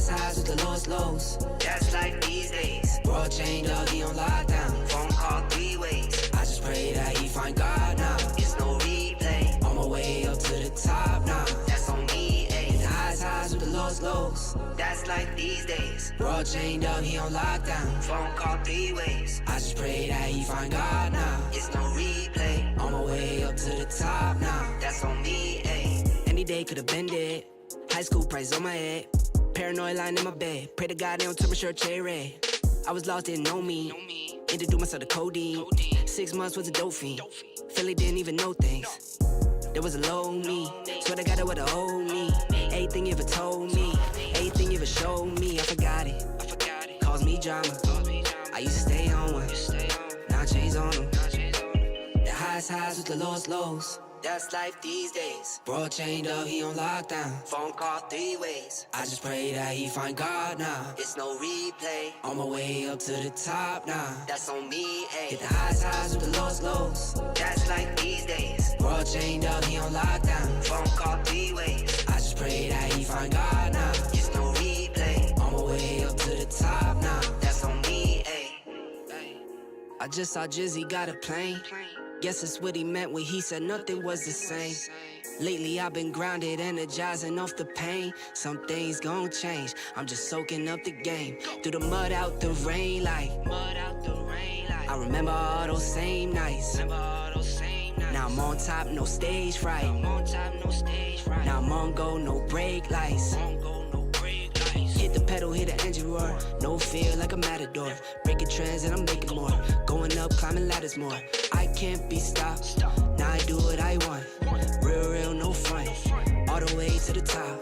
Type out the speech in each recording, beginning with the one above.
highs with the lowest lows. That's like these days. World chained up, he on lockdown. Phone call 3 ways. I just pray that he find God now. It's no replay. On my way up to the top now. That's on me, ayy. The highs with the lowest lows. That's like these days. World chained up, he on lockdown. Phone call 3 ways. I just pray that he find God now. It's no replay. On my way up to the top now. That's on me, ayy. Any day could've been dead. High school prices on my head. Paranoid lying in my bed. Pray to God they don't turn my shirt cherry red. I was lost, didn't know me. Introduced myself to codeine. 6 months was a dope fiend. Philly didn't even know things. There was a low me. Swear to God that would've owed me. Everything you ever told me. Everything you ever showed me. I forgot it. Caused me drama. I used to stay on one. Now I changed on them. The highs with the lowest lows. That's life these days. Bro chained up, he on lockdown. Phone call 3 ways. I just pray that he find God now. It's no replay. On my way up to the top now. That's on me, ayy. Hit the highs with the lowest lows. That's like these days. Bro chained up, he on lockdown. Phone call 3 ways. I just pray that he find God now. It's no replay. On my way up to the top now. That's on me, ayy. I just saw Jizzy got a plane. Guess that's what he meant when he said nothing was the same. Lately I've been grounded, energizing off the pain. Some things gon' change, I'm just soaking up the game. Through the mud, out the rain like I remember all those same nights. Now I'm on top, no stage fright. Now I'm on go, no brake lights. Hit the pedal, hit the engine roar. No fear like a matador. Breaking trends and I'm making more. Going up, climbing ladders more. I can't be stopped. Now I do what I want. Real, no front. All the way to the top.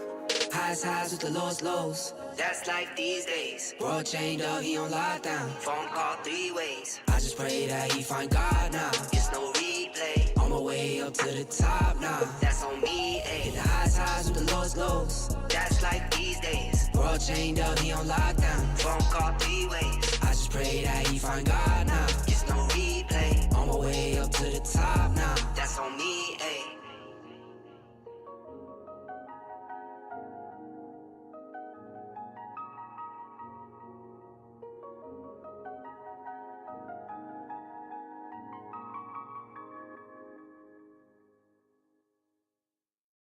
Highs with the lowest lows. That's like these days. World chained up, he on lockdown. Phone call 3 ways. I just pray that he find God now. It's no replay. On my way up to the top now. That's on me, ayy. Hit the highs with the lowest lows. That's like these days. World chained up, he on lockdown. Phone call 3 ways. I just pray that he find God now. It's no replay. On my way up to the top now. That's on me, ayy.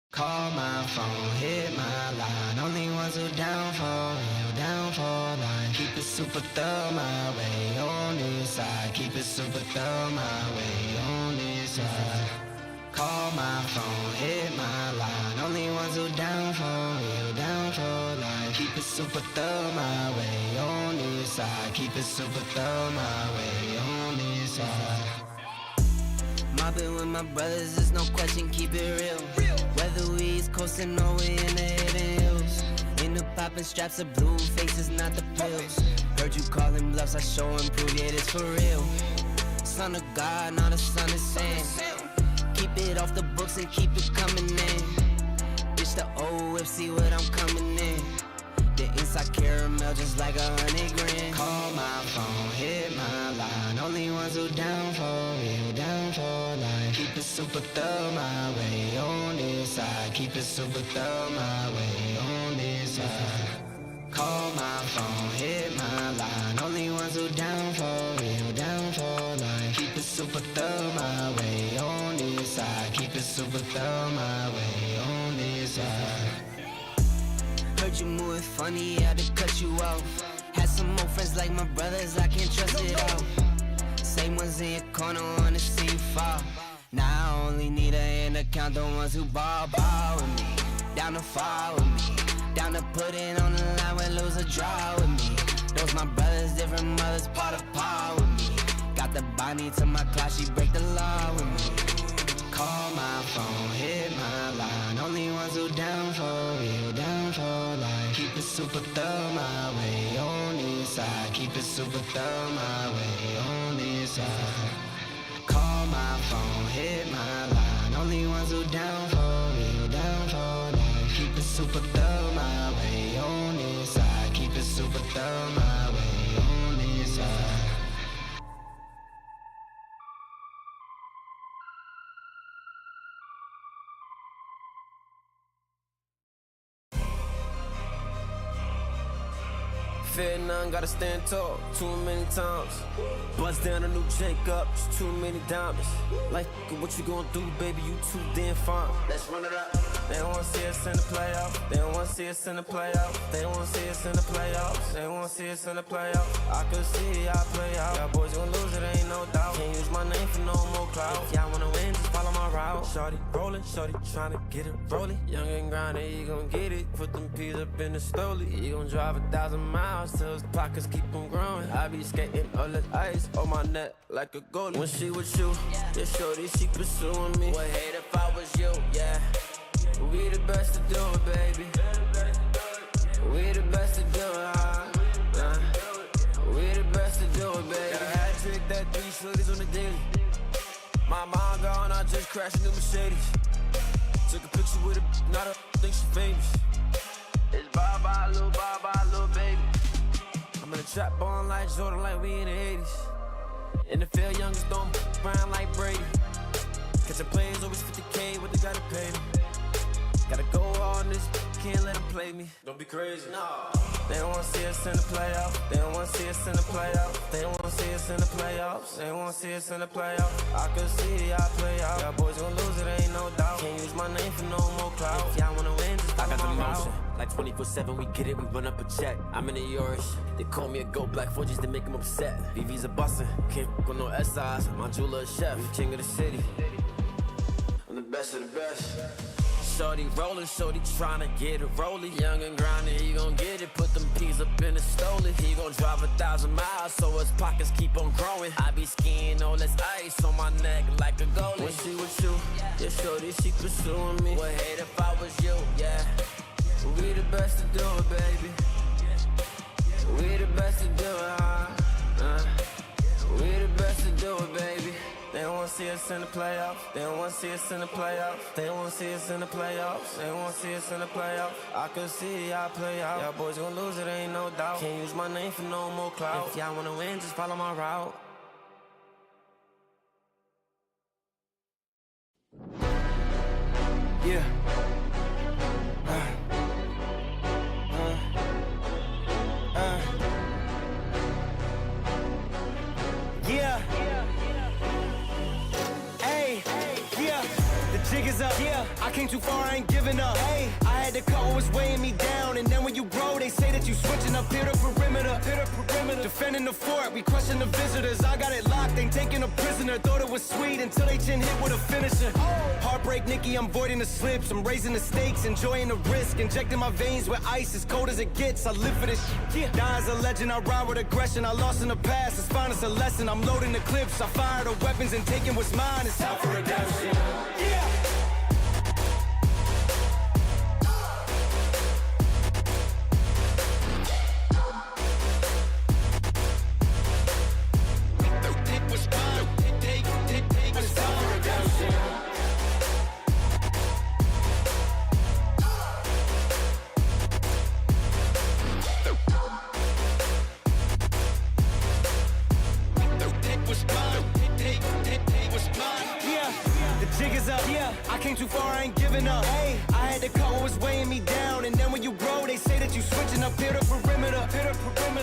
Call my phone, hit my line. Only ones who down for real, down for line. Keep it super thorough my way on this side. Keep it super thorough my way on this side. Call my phone, hit my line. Only ones who down for real, down for line. Keep it super thorough my way on this side. Keep it super thorough my way on this side. Mobbing with my brothers, there's no question, keep it real. Whether we East coastin' or we in the hidden hills. In the poppin' straps of blue faces, not the pills. Heard you callin' bluffs, I show and prove, yeah, it's for real. Son of God, not a son of Sam. Keep it off the books and keep it coming in. Bitch, the old whip, see what I'm coming in. The inside caramel just like 100 grand. Call my phone, hit my line. Only ones who down for real, down for life. Keep it super thorough my way on this side. Keep it super thorough my way on this side. Call my phone, hit my line. Only ones who down for real, down for life. Keep it super thorough my way on this side. Keep it super thorough my way on this side. Heard you moving funny, had to cut you off. Had some more friends like my brothers, I can't trust it all. Same ones in your corner, wanna see you fall. Now I only need a hand to count the ones who ball with me. Down to fall with me. Down to put it on the line when lose or draw with me. Those my brothers, different mothers, part of par with me. Got the Bonnie to my class, she break the law with me. Call my phone, hit my line. Only ones who down for real, down for life. Keep it super thorough my way on this side. Keep it super thorough my way on this side. Call my phone, hit my line. Only ones who down for real, down for life. Keep it super thorough my way on this side. Keep it super thorough my way on this side. fear none, gotta stand tall too many times. Bust down a new Jacob, it's too many diamonds. Like, what you gonna do, baby? You too damn fine. Let's run it up. They don't wanna see us in the playoffs. They don't wanna see us in the playoffs. They don't wanna see us in the playoffs. They don't wanna see us in the playoffs. I could see y'all play out. Y'all boys gonna lose it, ain't no doubt. Can't use my name for no more clout. If y'all wanna win, just follow my route. Shorty rolling, shorty tryna get it rolling. Young and grinding, you gon' get it. Put them peas up in the stoley. You gon' drive 1,000 miles till his pockets keep on growing. I be skating all the ice on my neck like a goalie. When she with you, yeah, shorty, she pursuing me. Would hate if I was you, yeah. We the best to do it, baby. We the best to do it, we the best to do it, baby. Got a hat trick, that 3 shorties on the daily. My mom gone, I just crashed a new Mercedes. Took a picture with her, not a think she famous. It's bye-bye, little baby. I'm in a trap ballin' like Jordan, like we in the 80s. In the field, youngest don't brown like Brady. Catchin' players always 50K, what they gotta pay me. Gotta go on this, can't let them play me. Don't be crazy. No. They don't wanna see us in the playoffs. They don't wanna see us in the playoffs. They don't wanna see us in the playoffs. They don't wanna see us in the playoffs. I could see y'all play out. Y'all boys gonna lose it, ain't no doubt. Can't use my name for no more clout. If y'all wanna win, just follow my route. Like 24/7, we get it, we run up a check. I'm in the Yorish, they call me a goat, black 4Gs, they make them upset. VV's a bustin', can't with no SIs. My jeweler a chef, king of the city. I'm the best of the best. Shorty rollin', shorty tryna get it rolling. Young and grinding, he gon' get it. Put them peas up in the stoley. He gon' drive 1,000 miles, so his pockets keep on growing. I be skiing all this ice on my neck like a goalie. When she with you, yeah, shorty, she pursuing me. Would hate if I was you, yeah. We the best to do it, baby. We the best to do it, we the best to do it, baby. They don't wanna see us in the playoffs. They don't wanna see us in the playoffs. They don't wanna see us in the playoffs. They don't wanna see us in the playoffs. I could see y'all play out. Y'all boys gonna lose it, ain't no doubt. Can't use my name for no more clout. If y'all wanna win, just follow my route. Yeah. Yeah. Hey, yeah. The jig is up. Yeah, I came too far, I ain't giving up. Hey, I had to cut what was weighing me down, and then when you grow, they say that you switching up here to perimeter. Defending the fort, we crushing the visitors. I got it locked, ain't taking a prisoner. Thought it was sweet until they chin hit with a finisher. Heartbreak, Nikki, I'm voiding the slips. I'm raising the stakes, enjoying the risk. Injecting my veins with ice, as cold as it gets. I live for this shit. Yeah. Die as a legend, I ride with aggression. I lost in the past, it's fine, it's a lesson. I'm loading the clips, I fire the weapons and taking what's mine. It's time for redemption. Yeah. I came too far, I ain't giving up. Hey, I had to cut what was weighing me down, and then when you grow, they say that you switching up here to perimeter.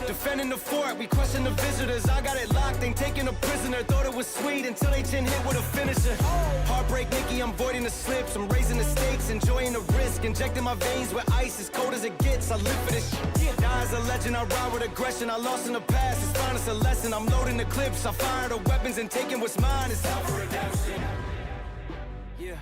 Defending the fort, we crushing the visitors. I got it locked, ain't taking a prisoner. Thought it was sweet until they chin hit with a finisher. Heartbreak, Nikki, I'm voiding the slips. I'm raising the stakes, enjoying the risk. Injecting my veins with ice, as cold as it gets. I live for this shit. Die as a legend, I ride with aggression. I lost in the past, it's fine, it's a lesson. I'm loading the clips, I fire the weapons and taking what's mine. It's time for redemption. Yeah.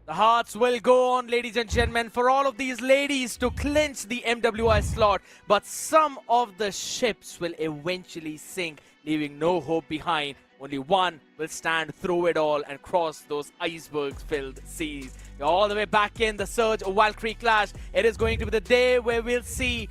The hearts will go on, ladies and gentlemen, for all of these ladies to clinch the MWI slot. But some of the ships will eventually sink, leaving no hope behind. Only one will stand through it all and cross those iceberg-filled seas. We're all the way back in the Surge Valkyrie clash. It is going to be the day where we'll see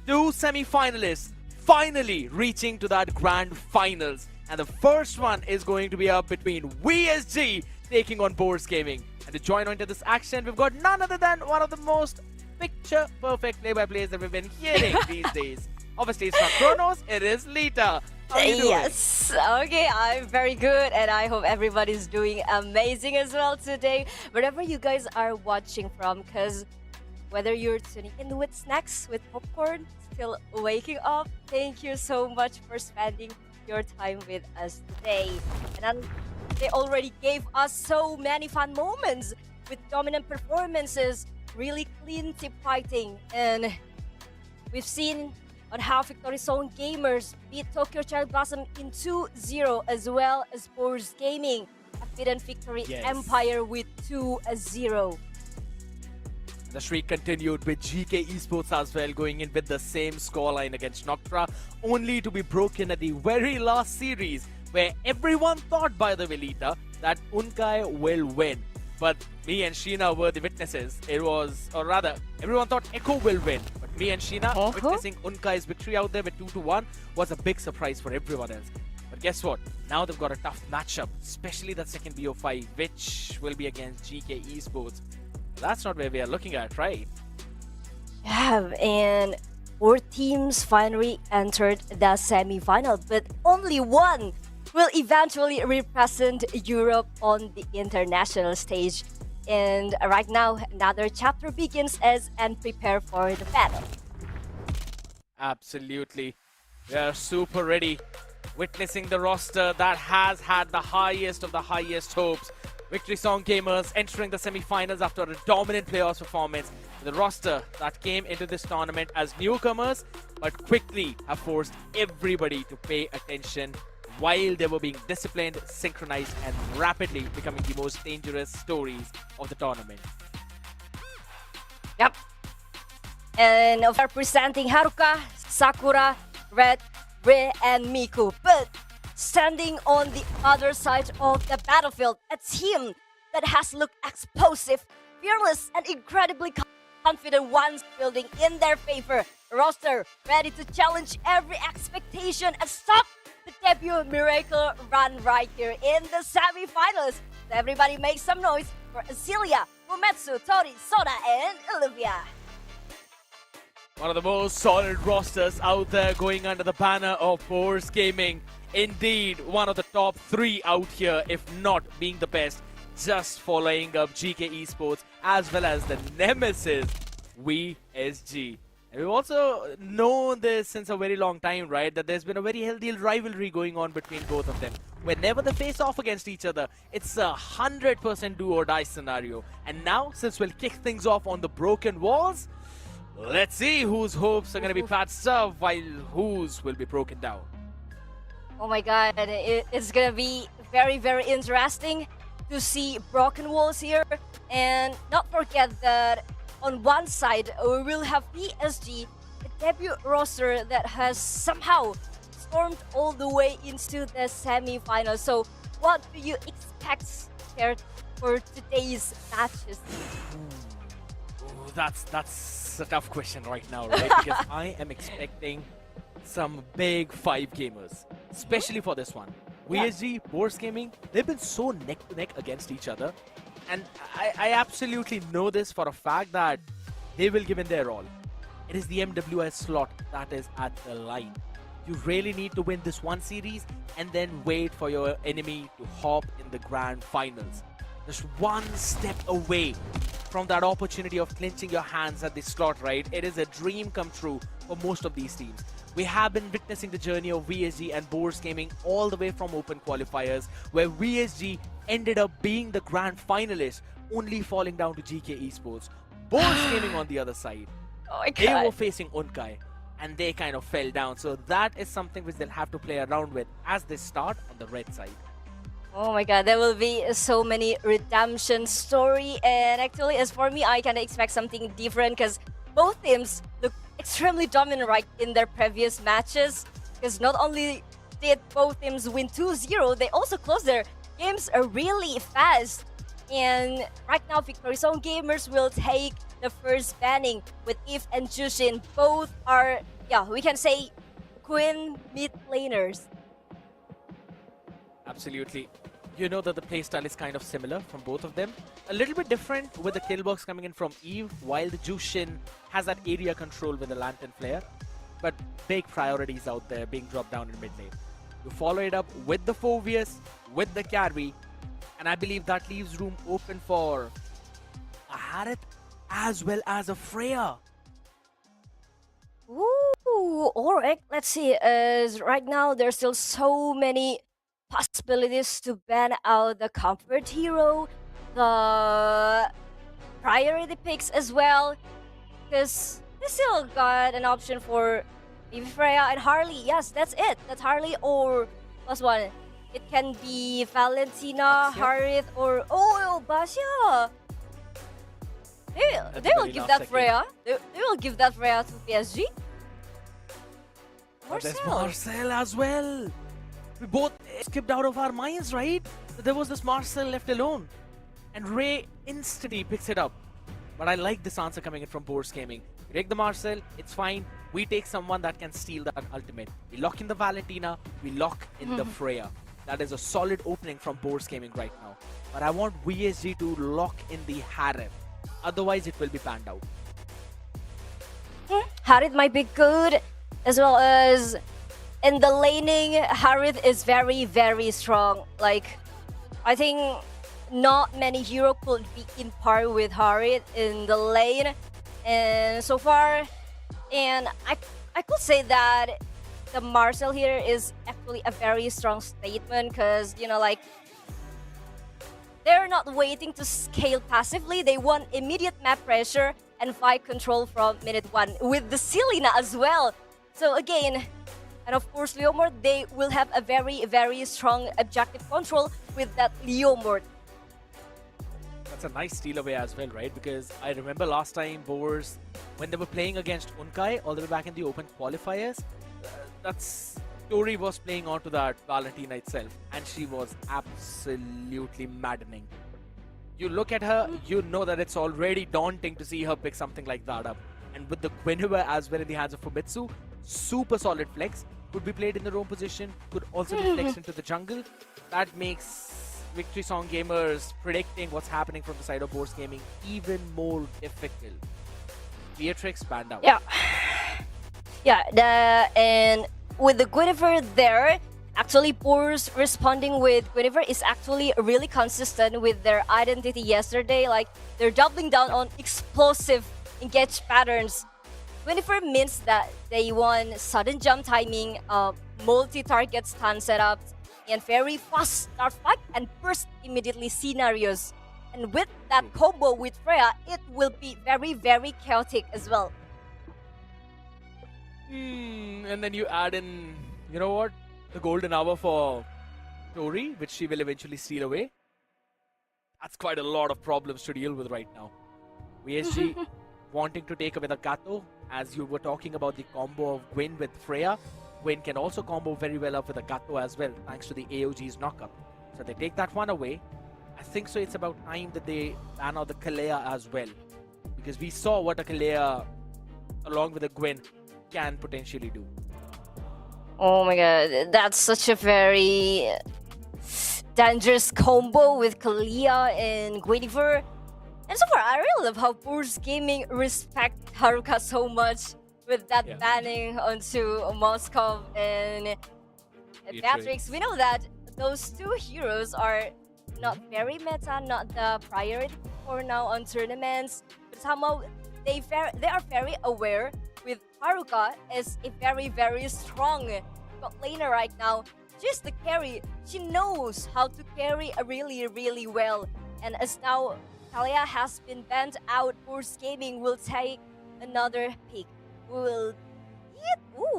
2 semi-finalists finally reaching to that grand finals. And the first one is going to be up between VSG taking on Boars Gaming. And to join into this action, we've got none other than one of the most picture-perfect play-by-plays that we've been hearing these days. Obviously, it's not Kronos, it is Lita. How are you doing? Yes, okay, I'm very good, and I hope everybody's doing amazing as well today, wherever you guys are watching from, because whether you're tuning in with snacks, with popcorn, still waking up, thank you so much for spending your time with us today. They already gave us so many fun moments with dominant performances, really clean team fighting, and we've seen on how Victory Zone Gamers beat Tokyo Child Blossom in 2-0, as well as Boars Gaming have beaten Victory Empire with 2-0. The streak continued with GK Esports as well, going in with the same scoreline against Noctra, only to be broken at the very last series, where everyone thought, by the way, Lita, that Unkai will win. But me and Sheena were the witnesses. It was, or rather, everyone thought Echo will win. But me and Sheena, witnessing Unkai's victory out there with 2-1 was a big surprise for everyone else. But guess what? Now they've got a tough matchup, especially that second BO5, which will be against GK Esports. That's not where we are looking at, right? Yeah, and 4 teams finally entered the semi-final, but only one will eventually represent Europe on the international stage. And right now, another chapter begins and prepare for the battle. Absolutely. We are super ready. Witnessing the roster that has had the highest of the highest hopes. Victory Song Gamers entering the semi-finals after a dominant playoffs performance. The roster that came into this tournament as newcomers, but quickly have forced everybody to pay attention while they were being disciplined, synchronized, and rapidly becoming the most dangerous stories of the tournament. Yep. And we're presenting Haruka, Sakura, Red, Rei, and Miku. But standing on the other side of the battlefield, a team that has looked explosive, fearless, and incredibly confident once building in their favor. A roster ready to challenge every expectation and stop the debut miracle run right here in the semi-finals. So everybody make some noise for Azealia, Umetsu, Tori, Soda, and Olivia. One of the most solid rosters out there going under the banner of Boars Gaming. Indeed, one of the top 3 out here, if not being the best, just following up GK Esports as well as the nemesis, VSG. And we've also known this since a very long time, right? That there's been a very healthy rivalry going on between both of them. Whenever they face off against each other, it's a 100% do or die scenario. And now, since we'll kick things off on the broken walls, let's see whose hopes are going to be patched up while whose will be broken down. Oh my god, it's gonna be very, very interesting to see broken walls here. And not forget that on one side, we will have PSG, a debut roster that has somehow stormed all the way into the semi-finals. So what do you expect here for today's matches? Ooh, that's a tough question right now, right? Because I am expecting some big 5 gamers, especially for this one. VSG, Boars Gaming, they've been so neck to neck against each other. And I absolutely know this for a fact that they will give in their all. It is the MWS slot that is at the line. You really need to win this one series and then wait for your enemy to hop in the grand finals. Just one step away from that opportunity of clinching your hands at the slot, right? It is a dream come true for most of these teams. We have been witnessing the journey of VSG and Boars Gaming all the way from open qualifiers, where VSG ended up being the grand finalist, only falling down to GK Esports. Boars Gaming on the other side, they were facing Unkai, and they kind of fell down. So that is something which they'll have to play around with as they start on the red side. Oh my god, there will be so many redemption story. And actually, as for me, I kind of expect something different because both teams look extremely dominant right in their previous matches. Because not only did both teams win 2-0, they also closed their games really fast. And right now, Victory Zone Gamers will take the first banning with Eve and Jushin. Both are, we can say, Queen mid laners. Absolutely. You know that the playstyle is kind of similar from both of them. A little bit different with the kill box coming in from Eve, while the Jushin has that area control with the Lantern Flare. But big priorities out there being dropped down in mid lane. You follow it up with the Phoveus, with the carry, and I believe that leaves room open for a Harith as well as a Freya. Ooh, alright, let's see. As right now, there's still so many possibilities to ban out the comfort hero, the priority picks as well, because they still got an option for maybe Freya and Harley. Yes, that's it. That's Harley or plus one. It can be Valentina, Basya. Harith, or Basya. At They the will very give last that second. Freya. They will give that Freya to PSG. But there's Marcel. Marcel as well. We both skipped out of our minds, right? There was this Marcel left alone. And Ray instantly picks it up. But I like this answer coming in from Boars Gaming. We take the Marcel, it's fine. We take someone that can steal that ultimate. We lock in the Valentina, we lock in the Freya. That is a solid opening from Boars Gaming right now. But I want VSG to lock in the Harem. Otherwise, it will be banned out. Harith might be good, as well as in the laning, Harith is very, very strong. Like, I think not many hero could be in par with Harith in the lane, and so far, and I could say that the Marcel here is actually a very strong statement, because like they're not waiting to scale passively. They want immediate map pressure and fight control from minute one with the Selena as well. So again, and of course Leomord, they will have a very, very strong objective control with that Leomord. That's a nice steal away as well, right? Because I remember last time Boars, when they were playing against Unkai all the way back in the open qualifiers, that's Tori was playing onto that Valentina itself, and she was absolutely maddening. You look at her, you know that it's already daunting to see her pick something like that up. And with the Guinevere as well in the hands of Famitsu, super solid flex, could be played in the roam position, could also be flexed into the jungle. That makes Victory Song gamers predicting what's happening from the side of Boars Gaming even more difficult. Beatrix banned out. Yeah, and with the Guinevere there, actually Boars responding with Guinevere is actually really consistent with their identity yesterday. Like, they're doubling down on explosive engage patterns. Guinevere means that they want sudden jump timing, multi-target stun setups, and very fast start fight and burst immediately scenarios. And with that combo with Freya, it will be very, very chaotic as well. And then you add in, you know what, the golden hour for Tori, which she will eventually steal away. That's quite a lot of problems to deal with right now. VSG wanting to take away the Gato, as you were talking about the combo of Gwen with Freya. Gwen can also combo very well up with a Gato as well, thanks to the AOG's knockup. So they take that one away. I think so it's about time that they ban out the Kalea as well. Because we saw what a Kalea, along with a Gwen, can potentially do. Oh my god, that's such a very dangerous combo with Kalia and Guinevere. And so far, I really love how Boars Gaming respect Haruka so much with that banning onto Moskov and Beatrix. We know that those two heroes are not very meta, not the priority for now on tournaments, but somehow they are very aware with Haruka as a very, very strong top laner right now. She's the carry. She knows how to carry really, really well. And as now Kalia has been banned out, Boars Gaming will take another pick. Ooh,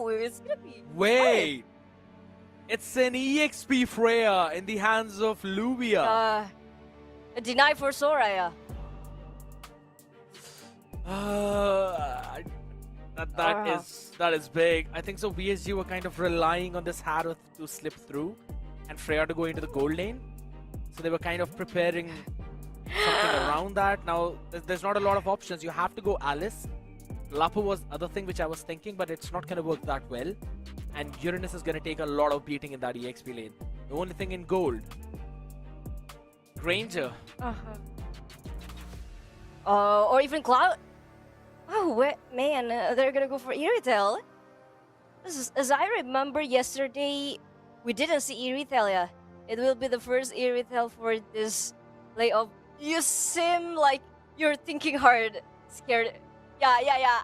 it's gonna be. Wait! It's an EXP Freya in the hands of Luvia. A deny for Soraya. That is big. I think so. VSG were kind of relying on this Harith to slip through and Freya to go into the gold lane. So they were kind of preparing something around that. Now there's not a lot of options. You have to go Alice. Lapu was other thing which I was thinking, but it's not going to work that well. And Uranus is going to take a lot of beating in that EXP lane. The only thing in gold, Granger. Or even Cloud. Oh, man, they're gonna go for Irithel. As I remember yesterday, we didn't see Irithel, yeah. It will be the first Irithel for this layoff. You seem like you're thinking hard. scared. Yeah.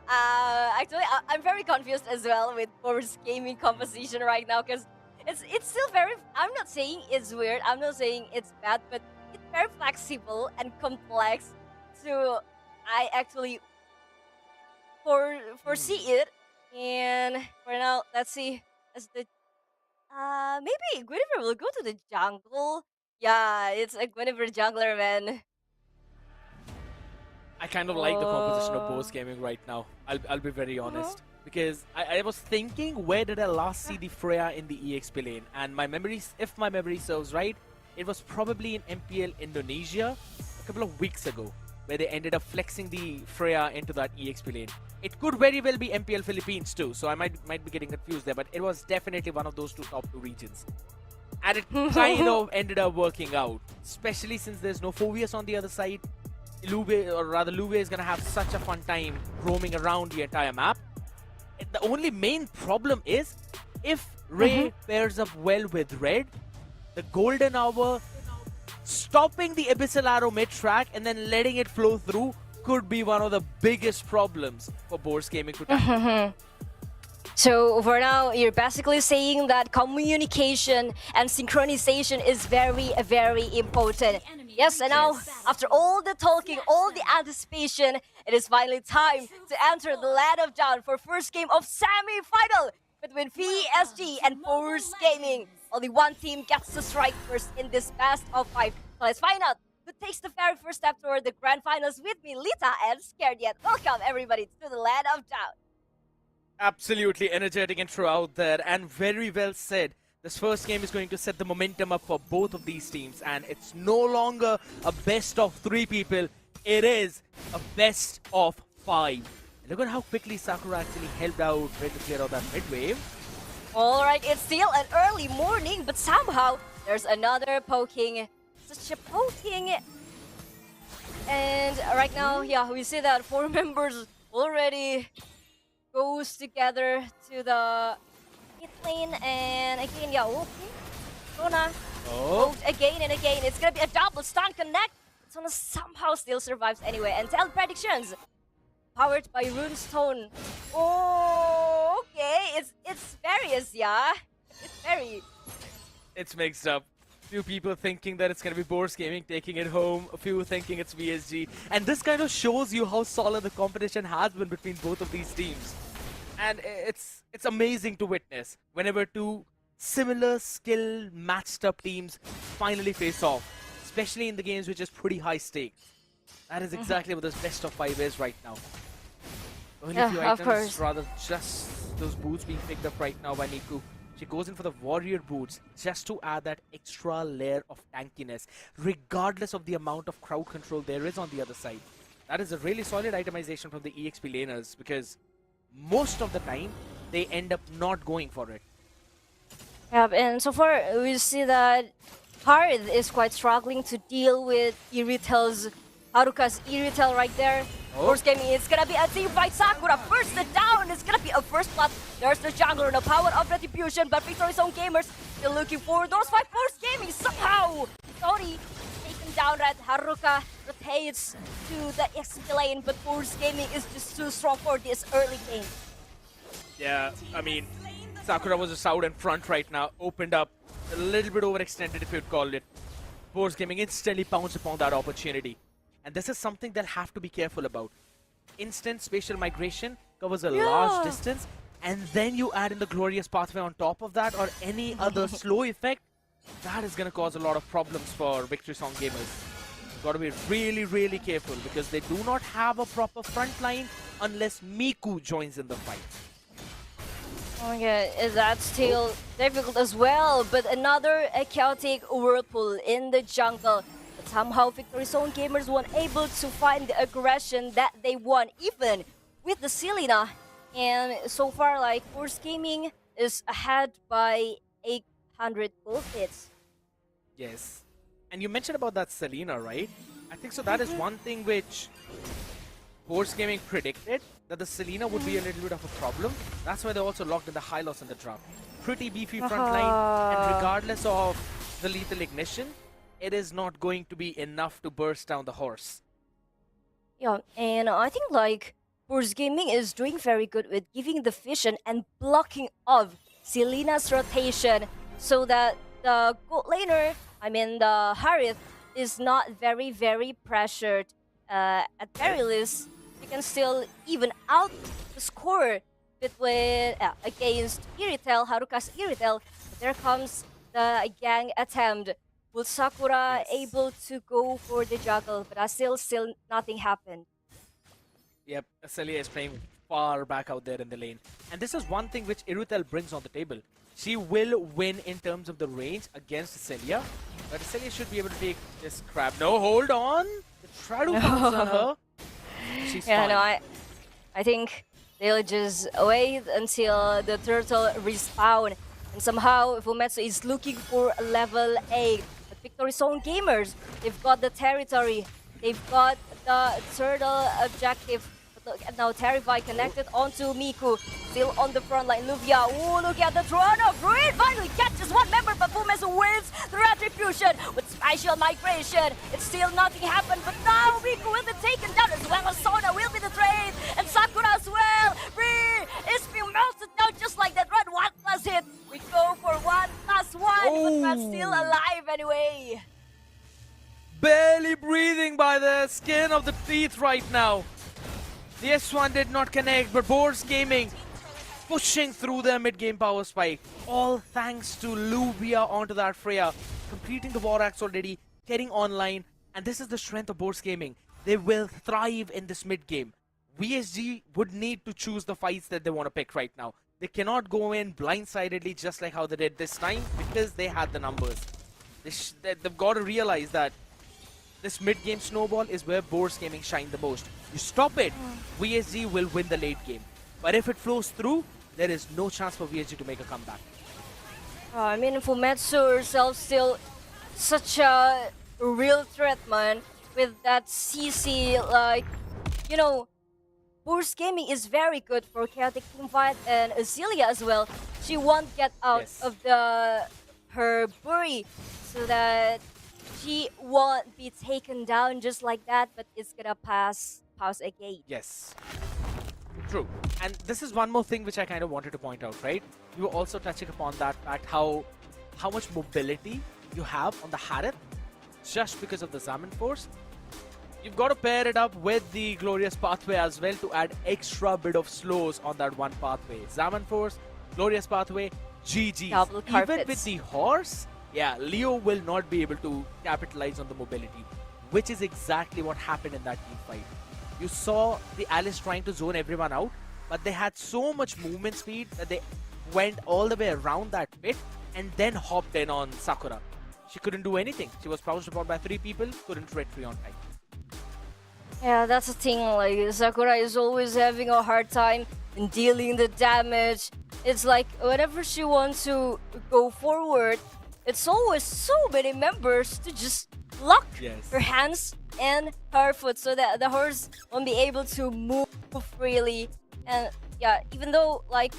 Actually, I'm very confused as well with Force Gaming composition right now because it's still very. I'm not saying it's weird. I'm not saying it's bad, but it's very flexible and complex. So I actually foresee it, and for now, let's see as the maybe Guinevere will go to the jungle. Yeah, it's a Guinevere jungler, man. I kind of like the composition of Oh. Bose Gaming right now. I'll be very Uh-huh. honest. Because I was thinking, where did I last see the Freya in the EXP lane? And my memories, if my memory serves right, it was probably in MPL Indonesia a couple of weeks ago, where they ended up flexing the Freya into that EXP lane. It could very well be MPL Philippines too, so I might be getting confused there, but it was definitely one of those top two regions. And it kind of ended up working out, especially since there's no Phobius on the other side. Lube, or rather Lube, is going to have such a fun time roaming around the entire map. The only main problem is if Ray pairs up well with Red, the Golden Hour stopping the Abyssal Arrow mid-track and then letting it flow through could be one of the biggest problems for Boars Gaming to tackle. So for now, you're basically saying that communication and synchronization is very, very important. Yes, and now, after all the talking, all the anticipation, it is finally time to enter the land of John for first game of semi-final between PSG and Force Gaming. Only one team gets to strike first in this best of 5. So let's find out who takes the very first step toward the grand finals with me, Lita and Scared Yet. Welcome everybody to the land of John. Absolutely energetic intro out there, and very well said. This first game is going to set the momentum up for both of these teams, and it's no longer a best of 3 people, it is a best of 5. Look at how quickly Sakura actually helped out Red to clear out that mid wave. Alright, it's still an early morning, but somehow there's another poking. Such a poking. And right now, yeah, we see that 4 members already goes together to the mid lane, and again, yeah, okay. Rona goes again and again. It's gonna be a double stun connect. Sona somehow still survives anyway. And tell predictions. Powered by Runestone. Oh, okay. It's various, yeah. It's very. It's mixed up. Few people thinking that it's going to be Boars Gaming taking it home, a few thinking it's VSG. And this kind of shows you how solid the competition has been between both of these teams. And it's amazing to witness whenever two similar skill matched up teams finally face off, especially in the games which is pretty high stakes. That is exactly what this best of 5 is right now. Only Yeah, few of items, course. rather just those boots being picked up right now by Niku. She goes in for the warrior boots just to add that extra layer of tankiness, regardless of the amount of crowd control there is on the other side. That is a really solid itemization from the EXP laners, because most of the time they end up not going for it. Yep, and so far we see that Harith is quite struggling to deal with Iritel's Haruka's Iritel right there. Force Gaming, it's gonna be a team fight. Sakura first the down. It's gonna be a first blood. There's the jungler, the power of retribution, but Victory's own gamers still looking for those fight. Force Gaming somehow. Tori taken down at Haruka rotates to the XP lane, but Force Gaming is just too strong for this early game. Yeah, I mean, Sakura was just out in front right now, opened up, a little bit overextended if you'd call it. Boars Gaming instantly pounced upon that opportunity. And this is something they'll have to be careful about. Instant spatial migration covers a large distance, and then you add in the glorious pathway on top of that, or any other slow effect, that is going to cause a lot of problems for Victory Song gamers. Got to be really, really careful, because they do not have a proper front line unless Miku joins in the fight. Oh yeah, that's still difficult as well, but another chaotic whirlpool in the jungle. But somehow Victory Zone gamers were able to find the aggression that they want, even with the Selena. And so far, like, Force Gaming is ahead by 800 gold hits. Yes. And you mentioned about that Selena, right? I think so that is one thing which Force Gaming predicted, that the Selena would be a little bit of a problem. That's why they also locked in the high loss in the drop. Pretty beefy front line, and regardless of the lethal ignition, it is not going to be enough to burst down the horse. Yeah, and I think like Force Gaming is doing very good with giving the vision and blocking of Selena's rotation so that the gold laner, I mean the Harith, is not very pressured. At very least, you can still even out the score between against Iritel, Haruka's Iritel. But there comes the gang attempt. Will Sakura Yes. able to go for the juggle? But still nothing happened. Yep, Celia is playing far back out there in the lane. And this is one thing which Irutel brings on the table. She will win in terms of the range against Celia, but Celia should be able to take this crab. No, hold on! The Shadow bounce on her. She's Yeah, fine. no, I think they'll just wait until the turtle respawn. And somehow Fumetsu is looking for a level 8. But Victory Zone Gamers, they've got the territory. They've got the turtle objective. But look at now, Terrify connected onto Miku. Still on the front line, Luvia. Ooh, look at the throne of Ruin. Finally catches one member, but Fumetsu wins the retribution with spatial migration. It's still nothing happened, but now Miku will be taken down as well as Sona will be the trade. And Sakura as well. Ree is being melted down just like that. Run 1+ hit. We go for 1+1, but we're still alive anyway. Barely breathing by the skin of the teeth right now. The S1 did not connect, but Boars Gaming pushing through their mid-game power spike. All thanks to Luvia onto that Freya, completing the War Axe already, getting online, and this is the strength of Boars Gaming. They will thrive in this mid-game. VSG would need to choose the fights that they want to pick right now. They cannot go in blindsidedly just like how they did this time because they had the numbers. They've got to realize that this mid-game snowball is where Boars Gaming shine the most. You stop it, VSG will win the late game. But if it flows through, there is no chance for VSG to make a comeback. I mean, Fumetsu herself still such a real threat, man. With that CC, like, you know, Boars Gaming is very good for Chaotic Teamfight and Azealia as well. She won't get out Yes. of her bury so that she won't be taken down just like that, but it's gonna pass a gate. Yes. True. And this is one more thing which I kind of wanted to point out, right? You were also touching upon that fact how much mobility you have on the Harith just because of the Zaman Force. You've got to pair it up with the Glorious Pathway as well to add extra bit of slows on that one pathway. Zaman Force, Glorious Pathway, GG's. Double Even carpets. with the horse, yeah, Leo will not be able to capitalize on the mobility, which is exactly what happened in that team fight. You saw the Alice trying to zone everyone out, but they had so much movement speed that they went all the way around that pit and then hopped in on Sakura. She couldn't do anything. She was pounced upon by 3 people, couldn't red free on time. Yeah, that's the thing. Like, Sakura is always having a hard time in dealing the damage. It's like whenever she wants to go forward, it's always so many members to just lock Yes. her hands and her foot so that the horse won't be able to move freely. And yeah, even though, like,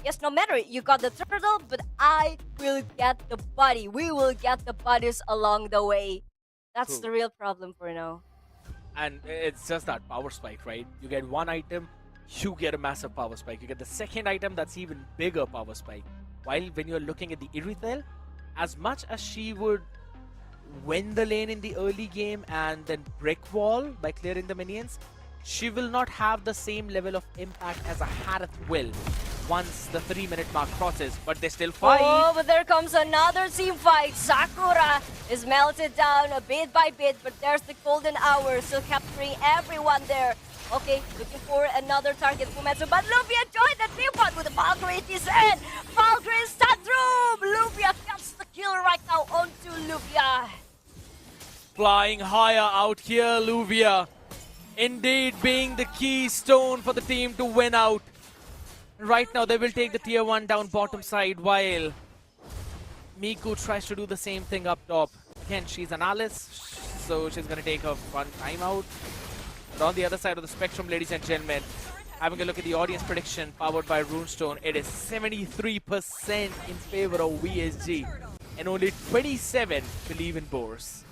yes, no matter, you got the turtle, but I will get the body. We will get the bodies along the way. That's True. the real problem for now. And it's just that power spike, right? You get one item, you get a massive power spike. You get the second item, that's even bigger power spike. While when you're looking at the Irithel, as much as she would win the lane in the early game and then brick wall by clearing the minions, she will not have the same level of impact as a Harith will once the 3-minute mark crosses, but they still fight. Oh, but there comes another team fight. Sakura is melted down a bit by bit, but there's the golden hour, still capturing everyone there. Okay, looking for another target, Fumetsu, but Luvia joined the team fight with the Valkyrie in. Valkyrie Statrum! Luvia gets the kill right now onto Luvia. Flying higher out here, Luvia. Indeed being the keystone for the team to win out. Right now, they will take the tier 1 down bottom side while Miku tries to do the same thing up top. Again, she's an Alice, so she's going to take her one timeout. But on the other side of the spectrum, ladies and gentlemen, having a look at the audience prediction powered by Runestone, it is 73% in favor of VSG and only 27 believe in Boars.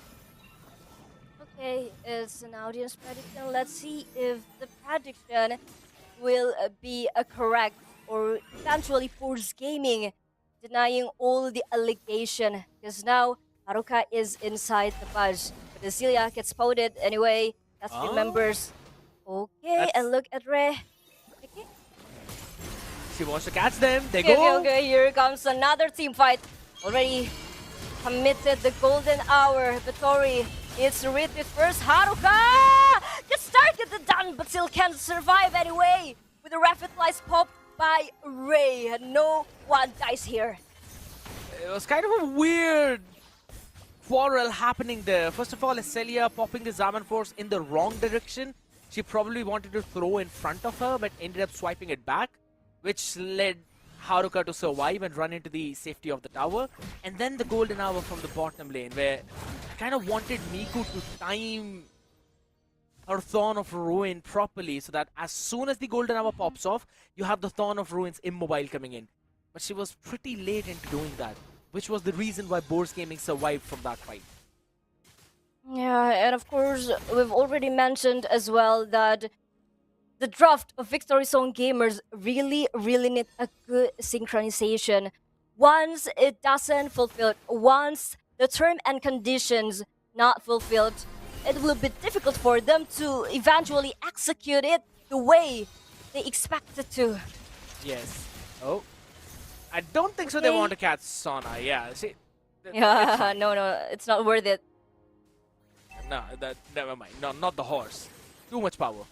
Okay, it's an audience prediction. Let's see if the prediction will be correct or eventually Force Gaming denying all the allegation because now Haruka is inside the fudge. But Azealia gets spotted anyway. That's the Oh. members. Okay, That's- and look at Rey. Okay. She wants to catch them. They Okay, go. okay, here comes another team fight. Already committed the golden hour. Vittori needs to read it first. Haruka gets targeted down, but still can't survive anyway. With a rapid flies popped by Rey. No one dies here. It was kind of a weird quarrel happening there. First of all, Celia popping the Zaman Force in the wrong direction. She probably wanted to throw in front of her, but ended up swiping it back, which led Haruka to survive and run into the safety of the tower. And then the golden hour from the bottom lane, where I kind of wanted Miku to time her Thorn of Ruin properly, so that as soon as the golden hour pops off, you have the Thorn of Ruins immobile coming in. But she was pretty late into doing that, which was the reason why Boars Gaming survived from that fight. Yeah, and of course, we've already mentioned as well that the draft of Victory Zone gamers really need a good synchronization. Once it doesn't fulfill, once the term and conditions not fulfilled, it will be difficult for them to eventually execute it the way they expect it to. Yes. Oh. I don't think so they Okay. want to catch Sona. Yeah, see. Yeah, no, it's not worth it. No, never mind. No, not the horse. Too much power.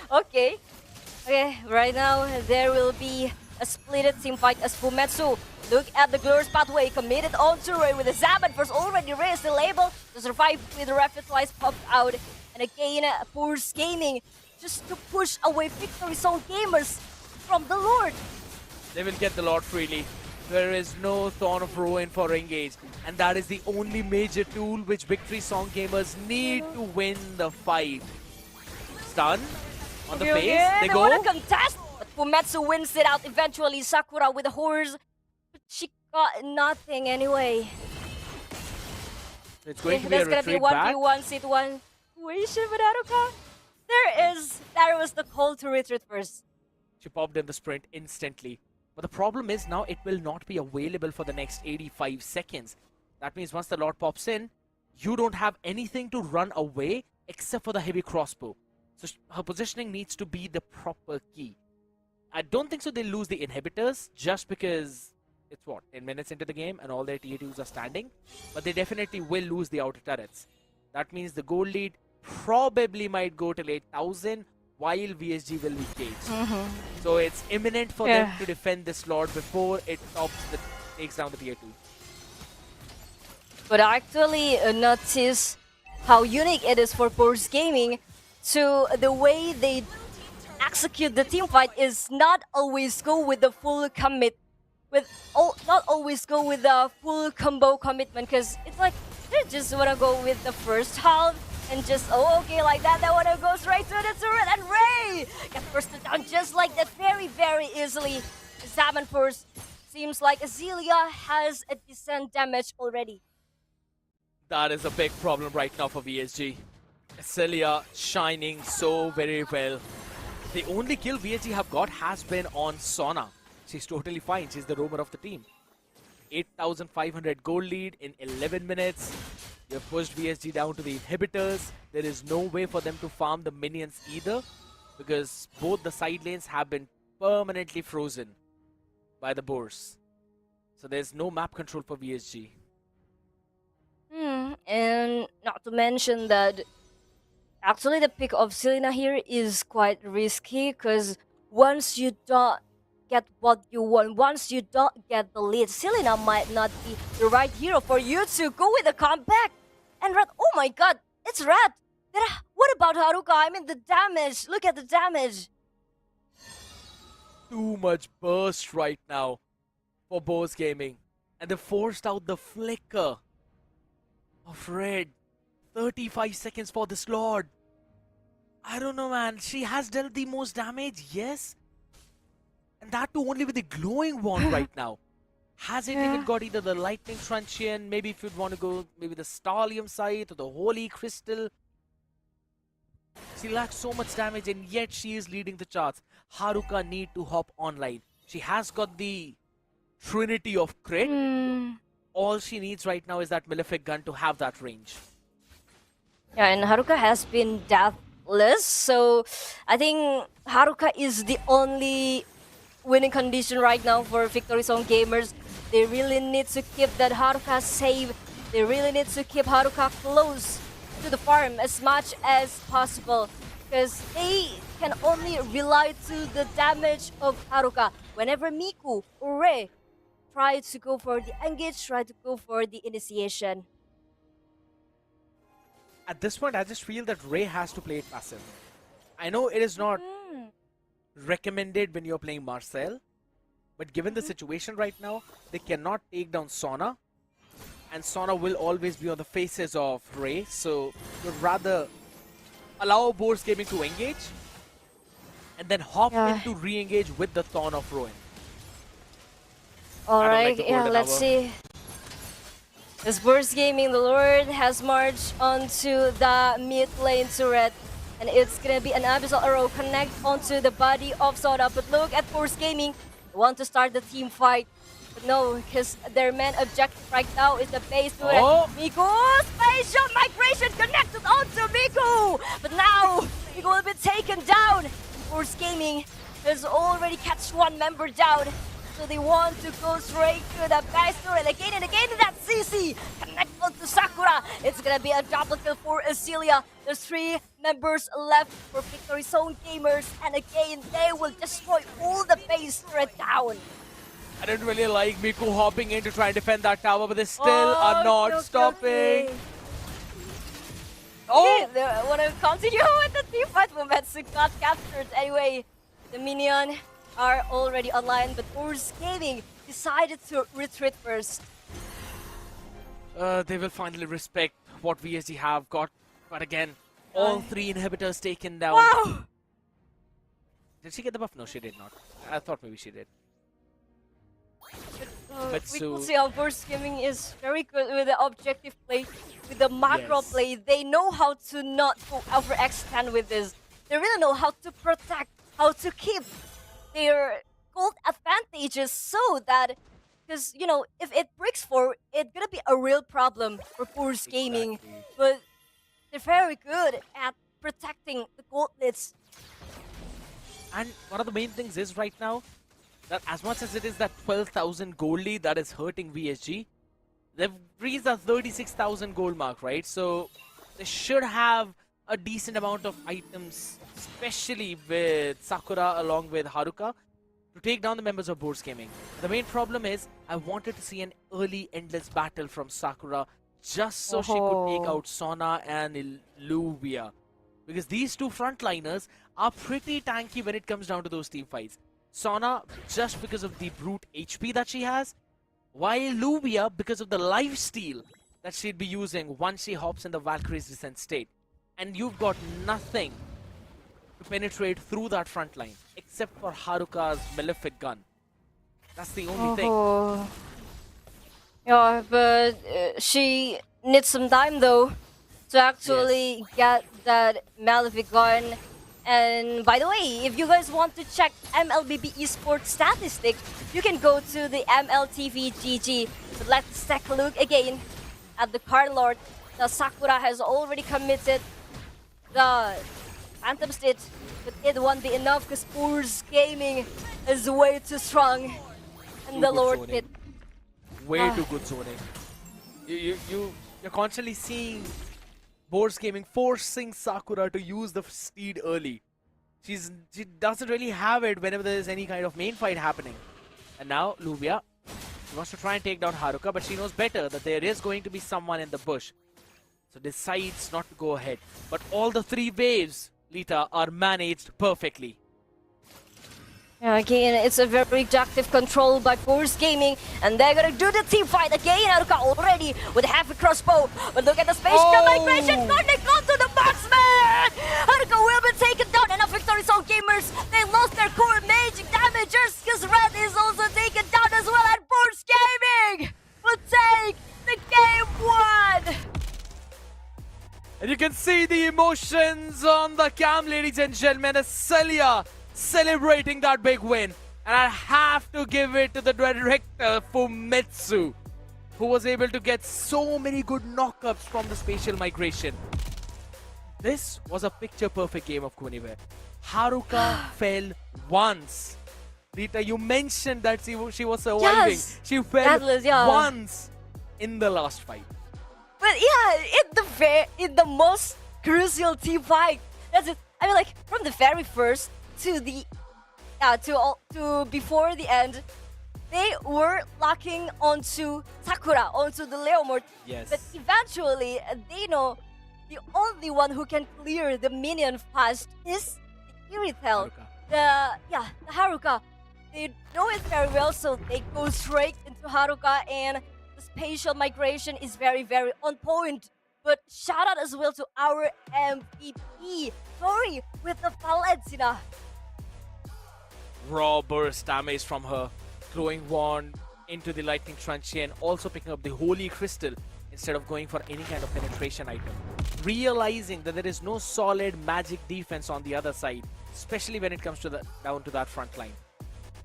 Okay. Okay, right now there will be a splitted team fight as Fumetsu. Look at the glorious pathway committed on to Rey with the Zaman first already raised the label to survive with the rapid flies popped out. And again, Force Gaming just to push away Victory Zone gamers from the Lord. They will get the Lord freely. There is no Thorn of Ruin for Engage. And that is the only major tool which Victory Song gamers need to win the fight. Stun on the face. They They go. want to contest, but Fumetsu wins it out eventually. Sakura with the horse, but she got nothing anyway. It's going to be a There's gonna be retreat back. 1v1 situation with Haruka. There was the call to retreat first. She popped in the sprint instantly. But the problem is now it will not be available for the next 85 seconds. That means once the Lord pops in, you don't have anything to run away except for the heavy crossbow. So her positioning needs to be the proper key. I don't think so they'll lose the inhibitors just because it's what, 10 minutes into the game and all their T2s are standing. But they definitely will lose the outer turrets. That means the gold lead probably might go till 8,000 while VSG will be caged. So it's imminent for them to defend this Lord before it takes down the tier 2. But actually notice how unique it is for Force Gaming to the way they execute the team fight is not always go with the full commit, not always go with the full combo commitment, because it's like they just wanna go with the first half and just okay like that. They wanna go straight to the turret and Rey get bursted down just like that very easily. Zaman Force seems like Azealia has a decent damage already. That is a big problem right now for VSG. Celia shining so very well. The only kill VSG have got has been on Sona. She's totally fine. She's the roamer of the team. 8,500 gold lead in 11 minutes. You've pushed VSG down to the inhibitors. There is no way for them to farm the minions either, because both the side lanes have been permanently frozen by the boars. So there's no map control for VSG. And not to mention that actually the pick of Selena here is quite risky, because once you don't get what you want, once you don't get the lead, Selena might not be the right hero for you to go with a comeback. And Red, oh my god, it's Red. What about Haruka? I mean the damage, look at the damage. Too much burst right now for Bose Gaming. And they forced out the flicker of Red. 35 seconds for this Lord. I don't know, man. She has dealt the most damage, yes. And that too only with the glowing wand right now. Has it even got either the Lightning Truncheon, maybe if you'd want to go maybe the Stallium Scythe or the Holy Crystal? She lacks so much damage and yet she is leading the charts. Haruka need to hop online. She has got the Trinity of Crit. All she needs right now is that Malefic gun to have that range. Yeah, and Haruka has been deathless, so I think Haruka is the only winning condition right now for Victory Zone gamers. They really need to keep that Haruka safe. They really need to keep Haruka close to the farm as much as possible, because they can only rely to the damage of Haruka. Whenever Miku or Rei try to go for the engage, try to go for the initiation. At this point, I just feel that Rei has to play it passive. I know it is not recommended when you're playing Marcel, but given the situation right now, they cannot take down Sona, and Sona will always be on the faces of Rei, so you'd rather allow Boars Gaming to engage and then hop in to re-engage with the Thorn of Ruin. Alright, let's see. As Boars Gaming, the Lord has marched onto the mid lane turret, and it's gonna be an Abyssal Arrow connect onto the body of Soda. But look at Boars Gaming, they want to start the team fight. But no, because their main objective right now is the base turret. Miku, spatial migration connected onto Miku! But now, Miku will be taken down. Boars Gaming has already catch one member down. So they want to go straight to the base turret again and again. That CC connect onto Sakura. It's gonna be a double kill for Azealia. There's 3 members left for Victory Zone gamers, and again they will destroy all the base turret down. I don't really like Miku hopping in to try and defend that tower, but they still are not stopping. Okay, they want to continue with the team fight. Momensu got captured anyway. The minion are already online, but Boars Gaming decided to retreat first. They will finally respect what VSG have got, but again, all 3 inhibitors taken down. Wow! Did she get the buff? No, she did not. I thought maybe she did. We can see how Boars Gaming is very good with the objective play, with the macro play. They know how to not go overextend with this. They really know how to protect, how to keep their gold advantages, so that, because you know, if it breaks 4, it's gonna be a real problem for Boars Gaming. But they're very good at protecting the gold leads. And one of the main things is right now that as much as it is that 12,000 gold lead that is hurting VSG, they've reached the 36,000 gold mark, right? So they should have a decent amount of items, especially with Sakura along with Haruka, to take down the members of Boars Gaming. The main problem is I wanted to see an early endless battle from Sakura just so she could take out Sona and Luvia. Because these 2 frontliners are pretty tanky when it comes down to those team fights. Sona, just because of the brute HP that she has, while Luvia, because of the lifesteal that she'd be using once she hops in the Valkyrie's descent state. And you've got nothing to penetrate through that front line, except for Haruka's Malefic gun. That's the only thing. Yeah, but she needs some time though to actually get that Malefic gun. And by the way, if you guys want to check MLBB esports statistics, you can go to the MLTV GG. But let's take a look again at the card lord. The Sakura has already committed the Phantom Stitch, but it won't be enough because Boars Gaming is way too strong. And the Lord Pit. Way too good zoning. You're constantly seeing Boars Gaming forcing Sakura to use the speed early. She doesn't really have it whenever there's any kind of main fight happening. And now Luvia, she wants to try and take down Haruka, but she knows better that there is going to be someone in the bush. So decides not to go ahead. But all the 3 waves, Lita, are managed perfectly. Yeah, again, it's a very objective control by Boars Gaming, and they're gonna do the team fight again. Haruka already with a heavy crossbow, but look at the spatial migration connect onto the marksman! Haruka will be taken down, and now Victory Zone gamers, they lost their core magic damagers because Red is also taken down as well, and Boars Gaming see the emotions on the cam, ladies and gentlemen, as Celia celebrating that big win. And I have to give it to the director, Fumetsu, who was able to get so many good knockups from the spatial migration. This was a picture-perfect game of Qualifier. Haruka fell once. Rita, you mentioned that she was surviving. Yes, She fell Atlas, yeah. once in the last fight. But yeah, in the most crucial team fight. That's it. I mean, like from the very first to the to before the end, they were locking onto Sakura, onto the Leomord. Yes. But eventually, they know the only one who can clear the minion fast is the Iritel. Haruka. The Haruka. They know it very well, so they go straight into Haruka, and the spatial migration is very, very on point. But shout out as well to our MVP, Tori, with the Valencia. Raw burst damage from her, throwing wand into the lightning truncheon, also picking up the holy crystal instead of going for any kind of penetration item. Realizing that there is no solid magic defense on the other side, especially when it comes to down to that front line.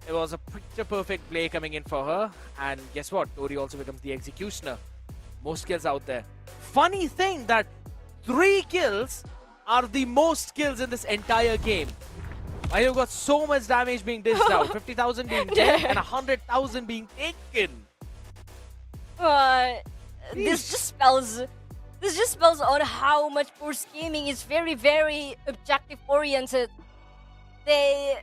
It was a picture-perfect play coming in for her, and guess what? Tori also becomes the executioner. Most kills out there. Funny thing that 3 kills are the most kills in this entire game. I have got so much damage being dished out, 50,000 being dead and 100,000 being taken. This just spells on how much Force Gaming is very, very objective oriented. There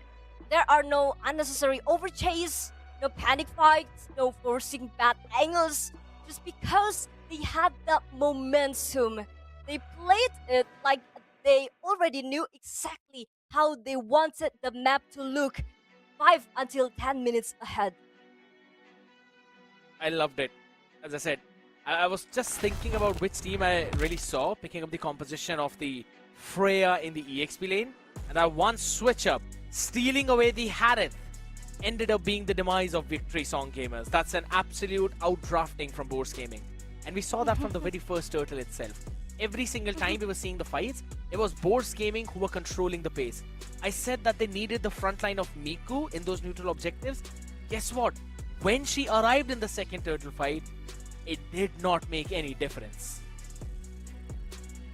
are no unnecessary overchase, no panic fights, no forcing bad angles. Just because they had that momentum, they played it like they already knew exactly how they wanted the map to look 5 until 10 minutes ahead. I loved it. As I said, I was just thinking about which team I really saw picking up the composition of the Freya in the EXP lane, and that one switch up, stealing away the Harith, ended up being the demise of Victory Song Gamers. That's an absolute outdrafting from Boars Gaming. And we saw that from the very first turtle itself. Every single time we were seeing the fights, it was Boars Gaming who were controlling the pace. I said that they needed the front line of Miku in those neutral objectives. Guess what? When she arrived in the second turtle fight, it did not make any difference.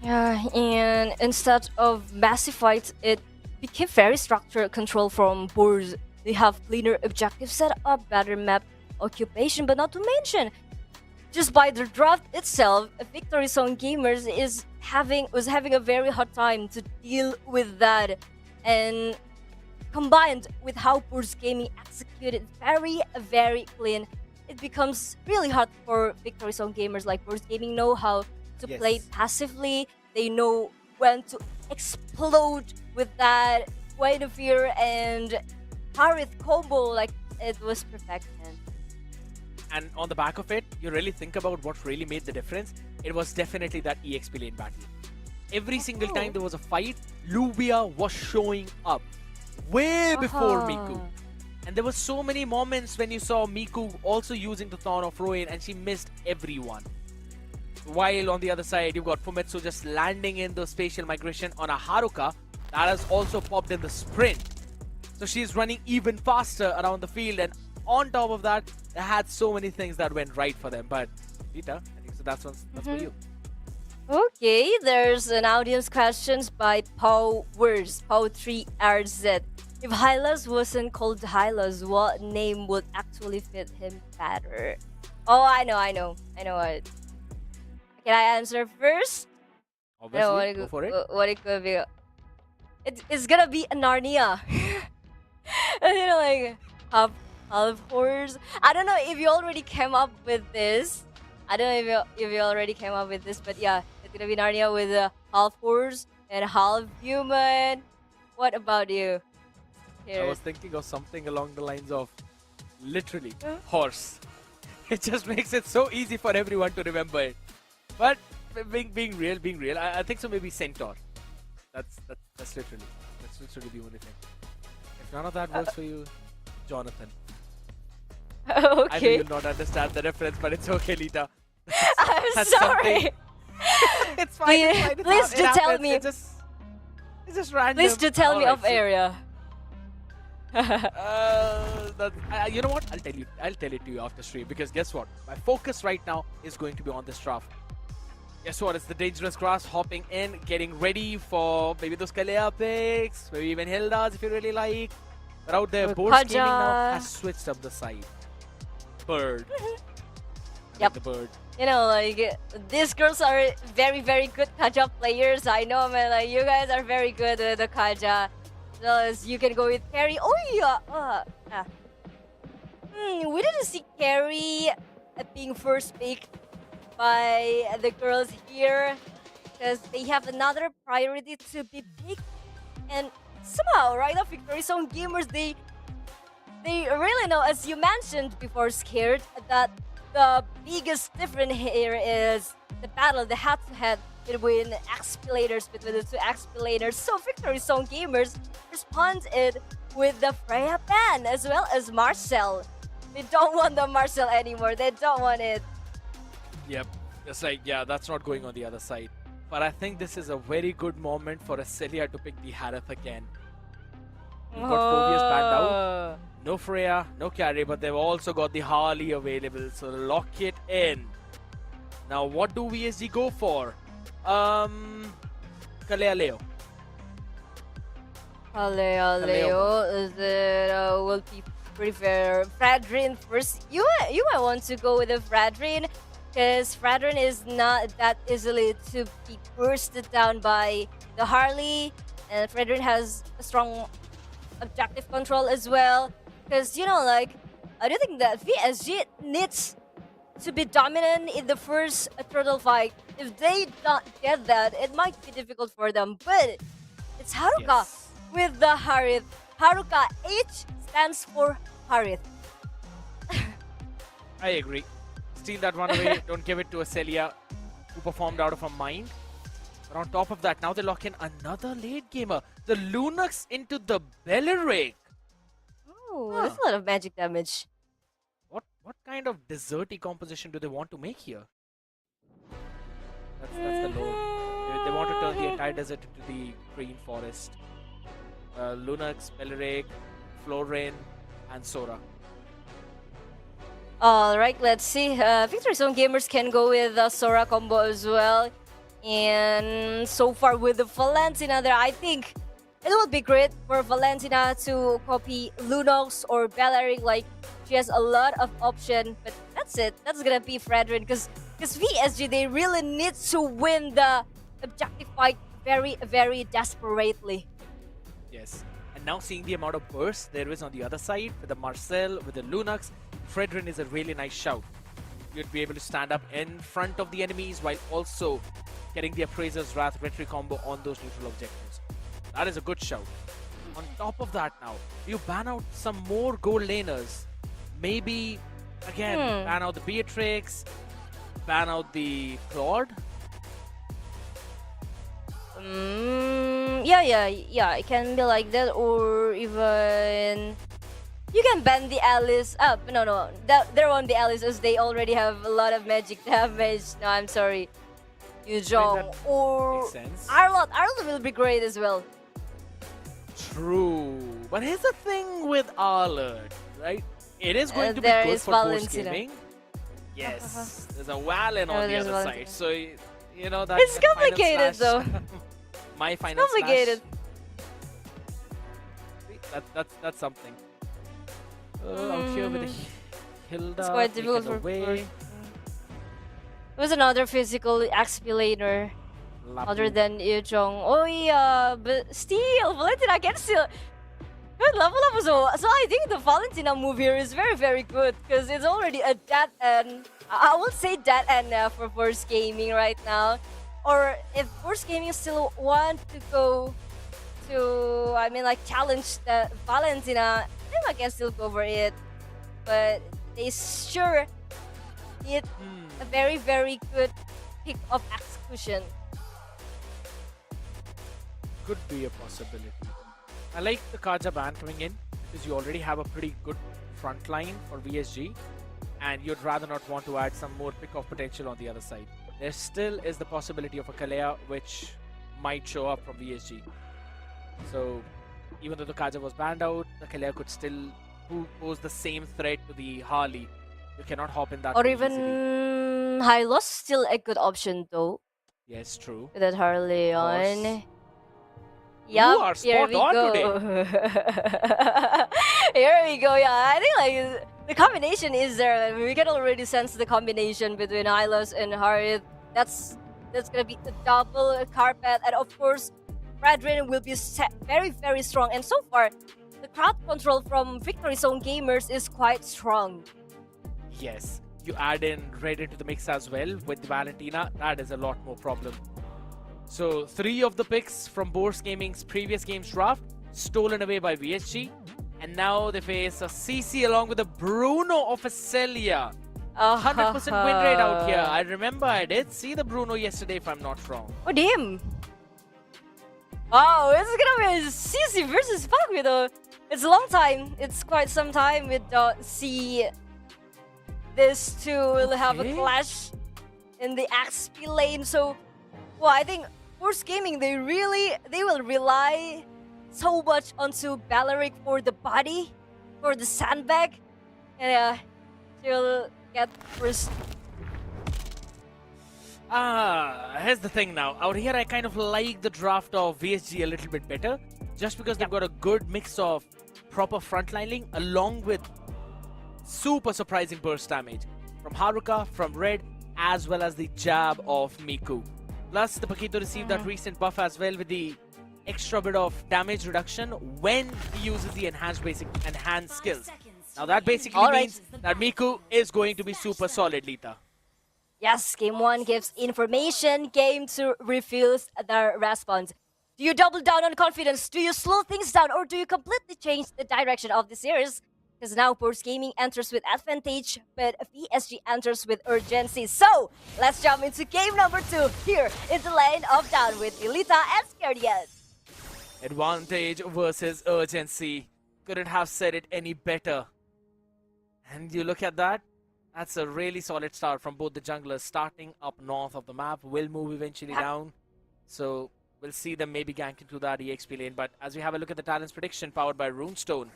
Yeah, and instead of massive fights, it became very structured control from Boars. They have cleaner objectives set up, better map occupation, but not to mention, just by the draft itself, Victory Zone Gamers was having a very hard time to deal with that, and combined with how Boars Gaming executed very, very clean, it becomes really hard for Victory Zone Gamers. Like Boars Gaming know how to play passively. They know when to explode with that Qualifier and Harith combo. Like it was perfection. And on the back of it, you really think about what really made the difference. It was definitely that EXP lane battle. Every single time there was a fight, Luvia was showing up way before Miku. And there were so many moments when you saw Miku also using the Thorn of Ruin and she missed everyone. While on the other side, you've got Fumetsu just landing in the spatial migration on a Haruka that has also popped in the sprint. So she's running even faster around the field, and on top of that, they had so many things that went right for them. But Rita, I think so that's for you. Okay, there's an audience questions by Pow3RZ. If Hylas wasn't called Hylas, what name would actually fit him better? Oh, I know what. Can I answer first? Obviously, go for it. What it could be? It's gonna be a Narnia. Like half horse. I don't know if you already came up with this. I don't know if you already came up with this, but yeah, it's gonna be Narnia with a half horse and half human. What about you? I was thinking of something along the lines of literally horse. It just makes it so easy for everyone to remember it. But being real, I think so. Maybe centaur. That's literally the only thing. If none of that works for you, Jonathan. Okay. I know you'll not understand the reference, but it's okay, Lita. I'm sorry. It's fine. It's fine. Please do tell happens. me. It's just random. Please do tell me Alright, of area. You know what? I'll tell you. I'll tell it to you after stream because guess what? My focus right now is going to be on this draft. Guess what? It's the dangerous grass hopping in, getting ready for maybe those Kalea picks, maybe even Hildas if you really like. But out there, Board Gaming now has switched up the side. Bird. Yep. The bird. You know, like these girls are very, very good Kaja players. I know, man. Like you guys are very good with the Kaja. So you can go with Carrie. Oh yeah. We didn't see Carrie being first picked by the girls here because they have another priority to be picked. And somehow, right now, Victory Zone gamers they really know, as you mentioned before, Scared, that the biggest difference here is the battle, the head-to-head between Expilators, between the two Expilators. So Victory Zone gamers responded with the Freya ban as well as Marcel. They don't want the Marcel anymore. They don't want it. Yep. It's like, yeah, that's not going on the other side. But I think this is a very good moment for Celia to pick the Harith again. We've got Phobias banned out. No Freya, no carry, but they've also got the Harley available, so lock it in. Now, what do VSG go for? Kalea Leo. Leo, is it will be prefer Fradrin first? You might want to go with the Fradrin because Fradrin is not that easily to be bursted down by the Harley, and Fradrin has a strong objective control as well. Because you know, like I do think that VSG needs to be dominant in the first turtle fight. If they don't get that, it might be difficult for them. But it's Haruka with the Harith. Haruka H stands for Harith. I agree. Steal that one away. Don't give it to a Celia who performed out of her mind. But on top of that, now they lock in another late gamer. The Lunux into the Belleric. Oh, that's a lot of magic damage. What kind of desserty composition do they want to make here? That's the low. They want to turn the entire desert into the green forest. Lunux, Belleric, Florin, and Sora. Alright, let's see. Victory Zone gamers can go with the Sora combo as well. And so far with the Valentina there, I think it will be great for Valentina to copy Lunox or Belleric. Like, she has a lot of options, but that's it. That's gonna be Fredrin because VSG, they really need to win the objective fight very, very desperately. Yes. And now seeing the amount of burst there is on the other side with the Marcel, with the Lunox, Fredrin is a really nice shout. You'd be able to stand up in front of the enemies while also getting the Appraiser's Wrath retry combo on those neutral objectives. That is a good shout. On top of that now, you ban out some more gold laners. Maybe, again, ban out the Beatrix, ban out the Claude. Yeah, it can be like that, or even you can ban the Alice up. No, there won't be Alice as they already have a lot of magic damage. No, I'm sorry. Yuzhong or Arlott. Arlott will be great as well. True. But here's the thing with Arlott, right? It is going to be good for Board Gaming. Yes. There's a Valen on the other side. So, you know, that it's complicated though. My final it's complicated. That's something. Out here with the Hilda. It's quite difficult for It was another physical expelator other than Yuzhong. Oh yeah, but still, Valentina can still good level up. So I think the Valentina move here is very, very good because it's already a dead end. I would say dead end for Force Gaming right now. Or if Force Gaming still want to go to, challenge the Valentina, then I can still go for it. But they sure need a very, very good pick of execution. Could be a possibility. I like the Kaja ban coming in because you already have a pretty good front line for VSG and you'd rather not want to add some more pick-off potential on the other side. there still is the possibility of a Kalea which might show up from VSG. So even though the Kaja was banned out, the Kalea could still pose the same threat to the Harley. You cannot hop in that Or very even easily. Hylos, still a good option though. Yes, true. With that Harley on. Course. Yup, are here spot we on go. Here we go, yeah. I think like the combination is there. We can already sense the combination between Hylos and Harith. That's gonna be a double carpet, and of course, Radrin will be very, very strong. And so far, the crowd control from Victory Zone Gamers is quite strong. Yes, you add in Red into the mix as well with the Valentina, that is a lot more problem. So 3 of the picks from Bourse Gaming's previous game's draft stolen away by VSG, and now they face a CC along with a Bruno of Acelia. 100% win rate out here. I remember I did see the Bruno yesterday if I'm not wrong. Oh damn! Wow, it's gonna be a CC versus Valkyrie though. It's a long time. It's quite some time we don't see these two will have a clash in the XP lane. So, well, I think Force Gaming they will rely so much onto Balearic for the body, for the sandbag, and she'll get first. Here's the thing now. Out here, I kind of like the draft of VSG a little bit better, just because they've got a good mix of proper frontlining along with super surprising burst damage from Haruka, from Red, as well as the jab of Miku. Plus, the Paquito received that recent buff as well with the extra bit of damage reduction when he uses the enhanced skills. Now that basically means that Miku is going to be super solid, Lita. Yes, game 1 gives information, game 2 reveals the response. Do you double down on confidence? Do you slow things down? Or do you completely change the direction of the series? Because now Force Gaming enters with advantage, but VSG enters with urgency. So, let's jump into game number 2 here in the lane of down with Elita and Scared Yet. Advantage versus urgency. Couldn't have said it any better. And you look at that, that's a really solid start from both the junglers starting up north of the map. Will move eventually down. So we'll see them maybe gank into that EXP lane. But as we have a look at the talents prediction powered by Runestone,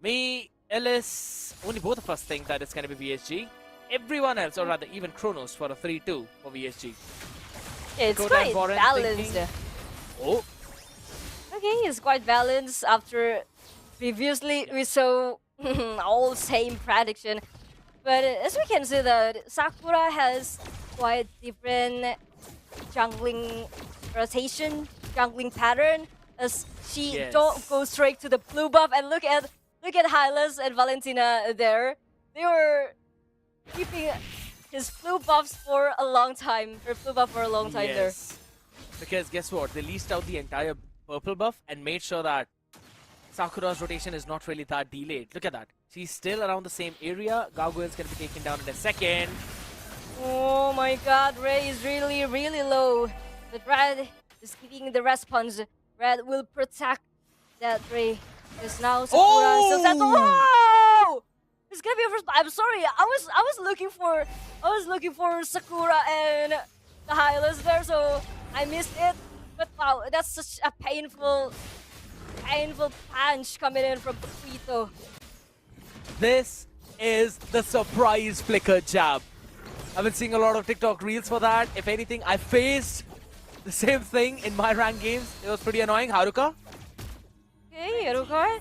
me, Ellis, only both of us think that it's going to be VSG. Everyone else, or rather even Kronos for a 3-2 for VSG. It's Koda quite and Warren balanced. thinking, oh, Okay, it's quite balanced after previously we saw all same prediction. But as we can see that Sakura has quite different jungling rotation, jungling pattern, as she don't go straight to the blue buff. And look at Hylas and Valentina there. They were keeping his blue buffs for a long time, her blue buff for a long time there. Because guess what? They leased out the entire purple buff and made sure that Sakura's rotation is not really that delayed. Look at that. She's still around the same area. Gargoyle's going to be taken down in a second. Oh my god, Ray is really, really low. But Red is giving the response. Red will protect that Ray. Because now Sakura is set. Whoa! It's gonna be a first. I'm sorry. I was looking for Sakura and the Hylas there, so I missed it. But wow, that's such a painful punch coming in from Paquito. This is the surprise flicker jab. I've been seeing a lot of TikTok reels for that. If anything, I faced the same thing in my ranked games. It was pretty annoying. Haruka? Okay, Haruka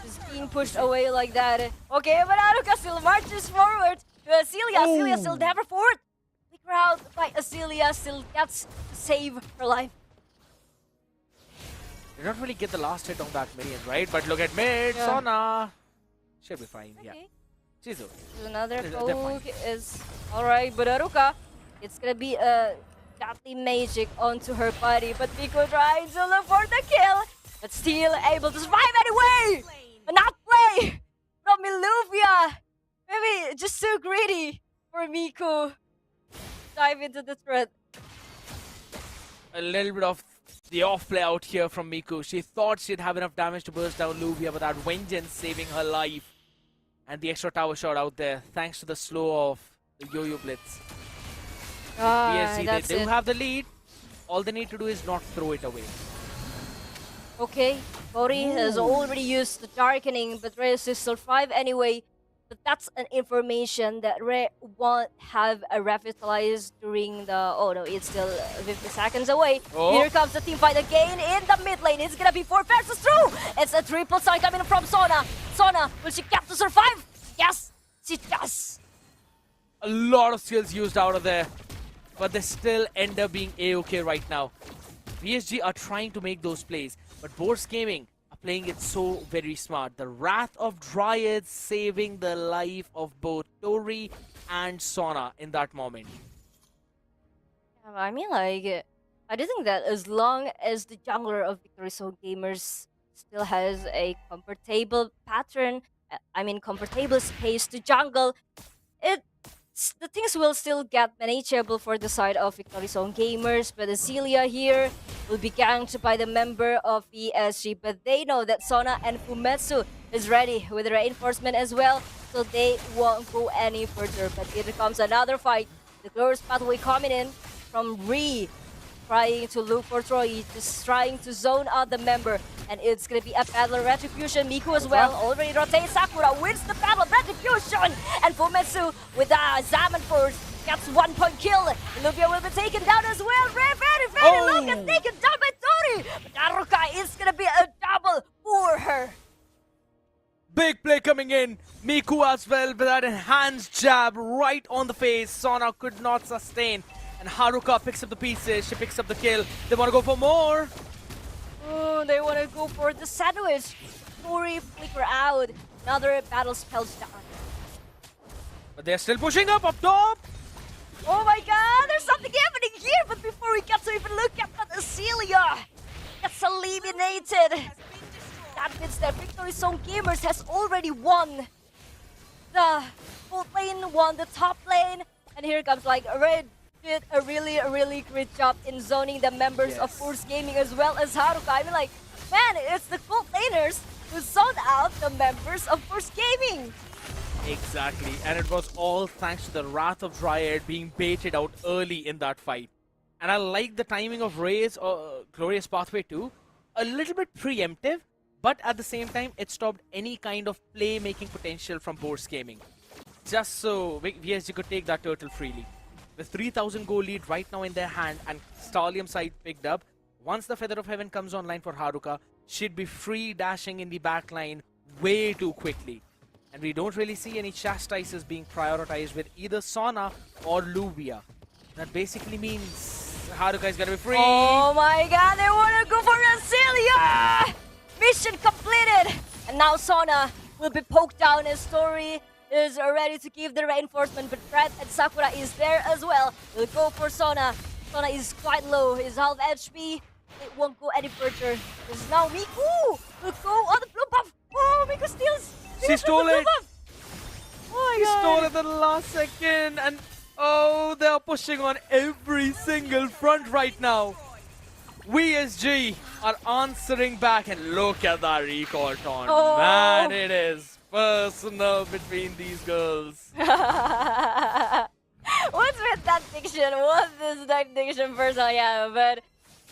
is being pushed away like that. Okay, but Haruka still marches forward to Acelia. Acelia still never forward. The crowd by Acelia still gets to save her life. Did not really get the last hit on that minion, right? But look at mid, Sona. Should be fine, yeah. She's okay. Another poke is alright, but Haruka, it's gonna be a dirty magic onto her body. But Pico trying to look for the kill, but still able to survive anyway! Not play from Miluvia! Maybe just too greedy for Miku. Dive into the threat. A little bit of the off play out here from Miku. She thought she'd have enough damage to burst down Luvia, but that vengeance saving her life. And the extra tower shot out there, thanks to the slow of the Yo-Yo Blitz. PSG, that's they do it. have the lead. All they need to do is not throw it away. Okay, Cody has already used the darkening, but Ray is still 5 anyway. But that's an information that Ray won't have revitalized during the... Oh no, it's still 50 seconds away. Oh. Here comes the team fight again in the mid lane. It's gonna be 4 versus 2. It's a triple sign coming from Sona. Sona, will she get to survive? Yes, she does. A lot of skills used out of there, but they still end up being A-okay right now. PSG are trying to make those plays, but Boars Gaming are playing it so very smart. The Wrath of Dryads saving the life of both Tori and Sona in that moment. I mean, like, I do think that as long as the jungler of Victory Zone Gamers still has a comfortable pattern, I mean, comfortable space to jungle, the things will still get manageable for the side of Victory Zone Gamers. But Celia here will be ganked by the member of PSG, but they know that Sona and Fumetsu is ready with reinforcement as well, so they won't go any further. But here comes another fight. The glorious pathway coming in from Ree, trying to look for Troy, just trying to zone out the member. And it's gonna be a battle of Retribution. Miku as well, already rotates. Sakura wins the battle of Retribution! And Fumetsu with a Zaman Force gets 1 point kill. Luvia will be taken down as well. Very low and taken down by Tori! But Haruka is gonna be a double for her. Big play coming in. Miku as well with that enhanced jab right on the face. Sona could not sustain. And Haruka picks up the pieces. She picks up the kill. They want to go for more. Oh, they want to go for the sandwich. Tori flicker out. Another battle spells down. But they're still pushing up top. Oh my god, there's something happening here. But before we get to even look at that, Celia gets eliminated. That means that Victory Zone Gamers has already won the bot lane, won the top lane. And here comes like Red did a really great job in zoning the members of Force Gaming as well as Haruka. I mean, like, man, it's the bot laners who zoned out the members of Force Gaming. Exactly, and it was all thanks to the Wrath of Dryad being baited out early in that fight. And I like the timing of Ray's Glorious Pathway too. A little bit preemptive, but at the same time, it stopped any kind of play-making potential from Boars Gaming. Just so VSG could take that turtle freely. With 3,000 gold lead right now in their hand and Stallium side picked up, once the Feather of Heaven comes online for Haruka, she'd be free dashing in the backline way too quickly. And we don't really see any chastises being prioritized with either Sona or Luvia. That basically means Haruka is gonna be free. Oh my god, they want to go for Celia! Mission completed! And now Sona will be poked down as Tori is ready to give the reinforcement, but Fred and Sakura is there as well. We'll go for Sona. Sona is quite low, he's half HP. It won't go any further. Because now Miku will go on the blue buff. Oh, Miku steals! She stole the blue it! buff. Oh She my god! stole it at the last second, and oh, they are pushing on every single front right now. VSG are answering back, and look at that recall taunt. Oh. Man, it is personal between these girls. What's with that diction? What is that diction personal? Yeah, but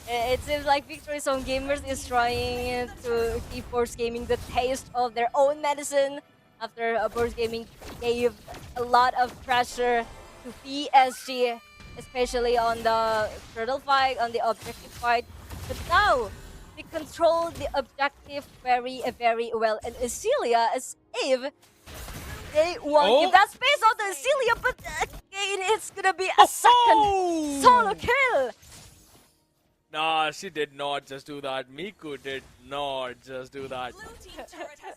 it seems like Victory Zone Gamers is trying to keep Force Gaming the taste of their own medicine after Force Gaming gave a lot of pressure to PSG, especially on the turtle fight, on the objective fight. But now, they control the objective very well. And Celia, as Eve, they won't give that space on the Celia, but again, it's gonna be a second solo kill. Nah, she did not just do that. Miku did not just do that.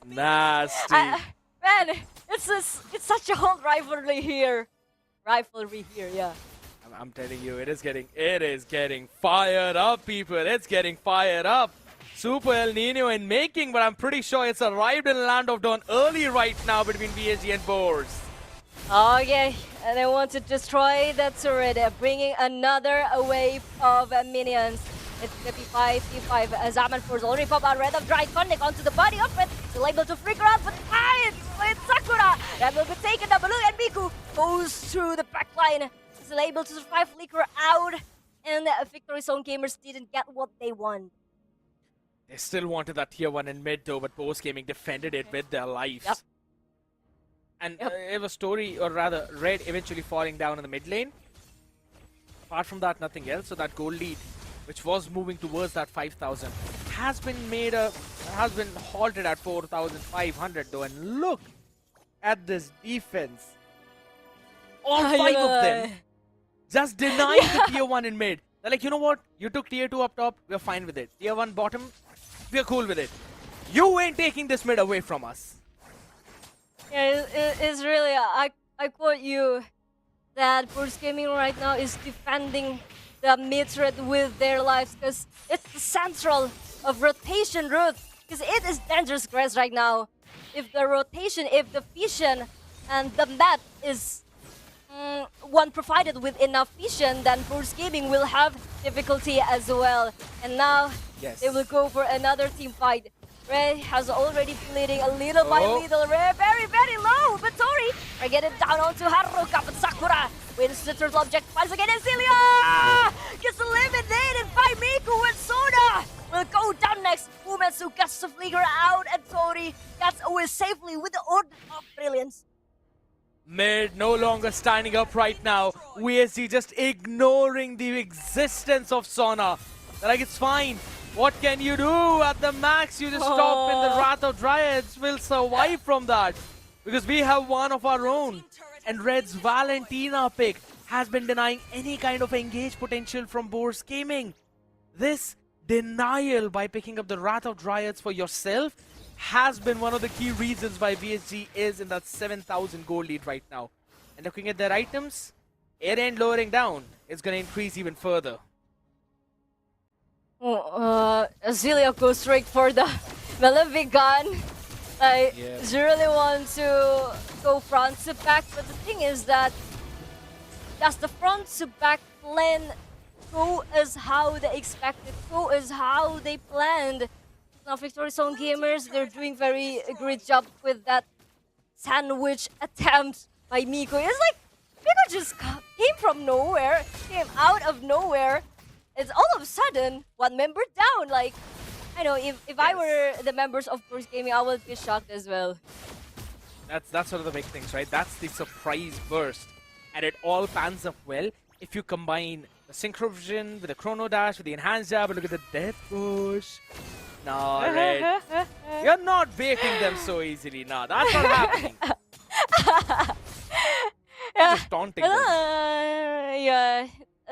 Nasty. Man, it's such a hot rivalry here. Yeah. I'm telling you, it is getting fired up, people. It's getting fired up. Super El Nino in making, but I'm pretty sure it's arrived in Land of Dawn early right now between VSG and Boars. Okay, and they want to destroy the turret, bringing another wave of minions. It's 55-55 as Zaman Force already pop out Red of Dry Connect onto the body of it. Still able to flicker out, but it's Sakura! That will be taken down. Baloo and Miku goes through the backline. still able to survive, flicker out, and Victory Zone Gamers didn't get what they want. They still wanted that tier 1 in mid though, but Post Gaming defended it with their lives. Yep. And it was Story, or rather Red, eventually falling down in the mid lane. Apart from that, nothing else. So that gold lead, which was moving towards that 5,000, has been halted at 4,500 though. And look at this defense. All 5 of them just denying the tier 1 in mid. They're like, you know what? You took tier 2 up top, we're fine with it. Tier 1 bottom, we're cool with it. You ain't taking this mid away from us. Yeah, it's really, I quote you, that Burst Gaming right now is defending the mid threat with their lives, because it's the central of rotation route, because it is dangerous grass right now. If the rotation, if the vision and the map is one provided with enough vision, then Burst Gaming will have difficulty as well. And now they will go for another team fight. Ray has already been leading a little by little. Ray very, very low, but Tori are getting down onto Haruka, but Sakura wins the turtle object once again, and Celia gets eliminated by Miku, and Soda will go down next. Umetsu gets to flicker out, and Tori gets away safely with the Order of Brilliance. Mid no longer standing up right now. VSG just ignoring the existence of Sona. They're like, it's fine. What can you do at the max? You just stop in the Wrath of Dryads. Will survive from that. Because we have one of our own. And Red's Valentina pick has been denying any kind of engage potential from Burst Gaming. This denial by picking up the Wrath of Dryads for yourself has been one of the key reasons why VSG is in that 7,000 gold lead right now. And looking at their items, air end lowering down is going to increase even further. Azealia goes straight for the MLBB gun. She really wants to go front to back, but the thing is that does the front to back plan go as how they expected, go as how they planned? Now Victory Zone Gamers, they're doing very great job with that sandwich attempt by Miku. It's like Miku just came from nowhere, came out of nowhere. It's all of a sudden one member down. Like, I know if I were the members of Burst Gaming, I would be shocked as well. That's one of the big things, right? That's the surprise burst, and it all pans up well if you combine the synchro vision with the chrono dash with the enhanced jab. Look at the death push. Nah, Red, you're not baiting them so easily. Nah, that's not happening. Just taunting them. Yeah.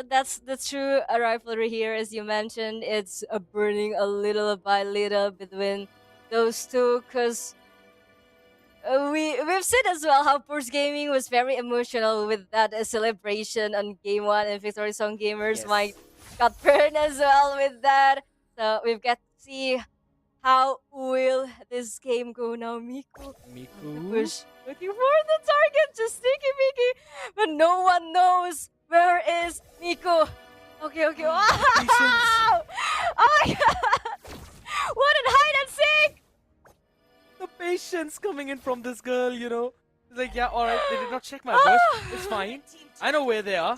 That's the true rivalry here, as you mentioned. It's burning a little by little between those two, because we've seen as well how Burst Gaming was very emotional with that celebration on Game 1, and Victory Zone Gamers might got burned as well with that. So we've got to see how will this game go now. Miku push, looking for the target, just sneaky Mickey, but no one knows. Where is Miku? Okay. Wow! Oh my god! What a hide and seek! The patience coming in from this girl, you know. It's like, yeah, alright, they did not check my burst. It's fine. I know where they are.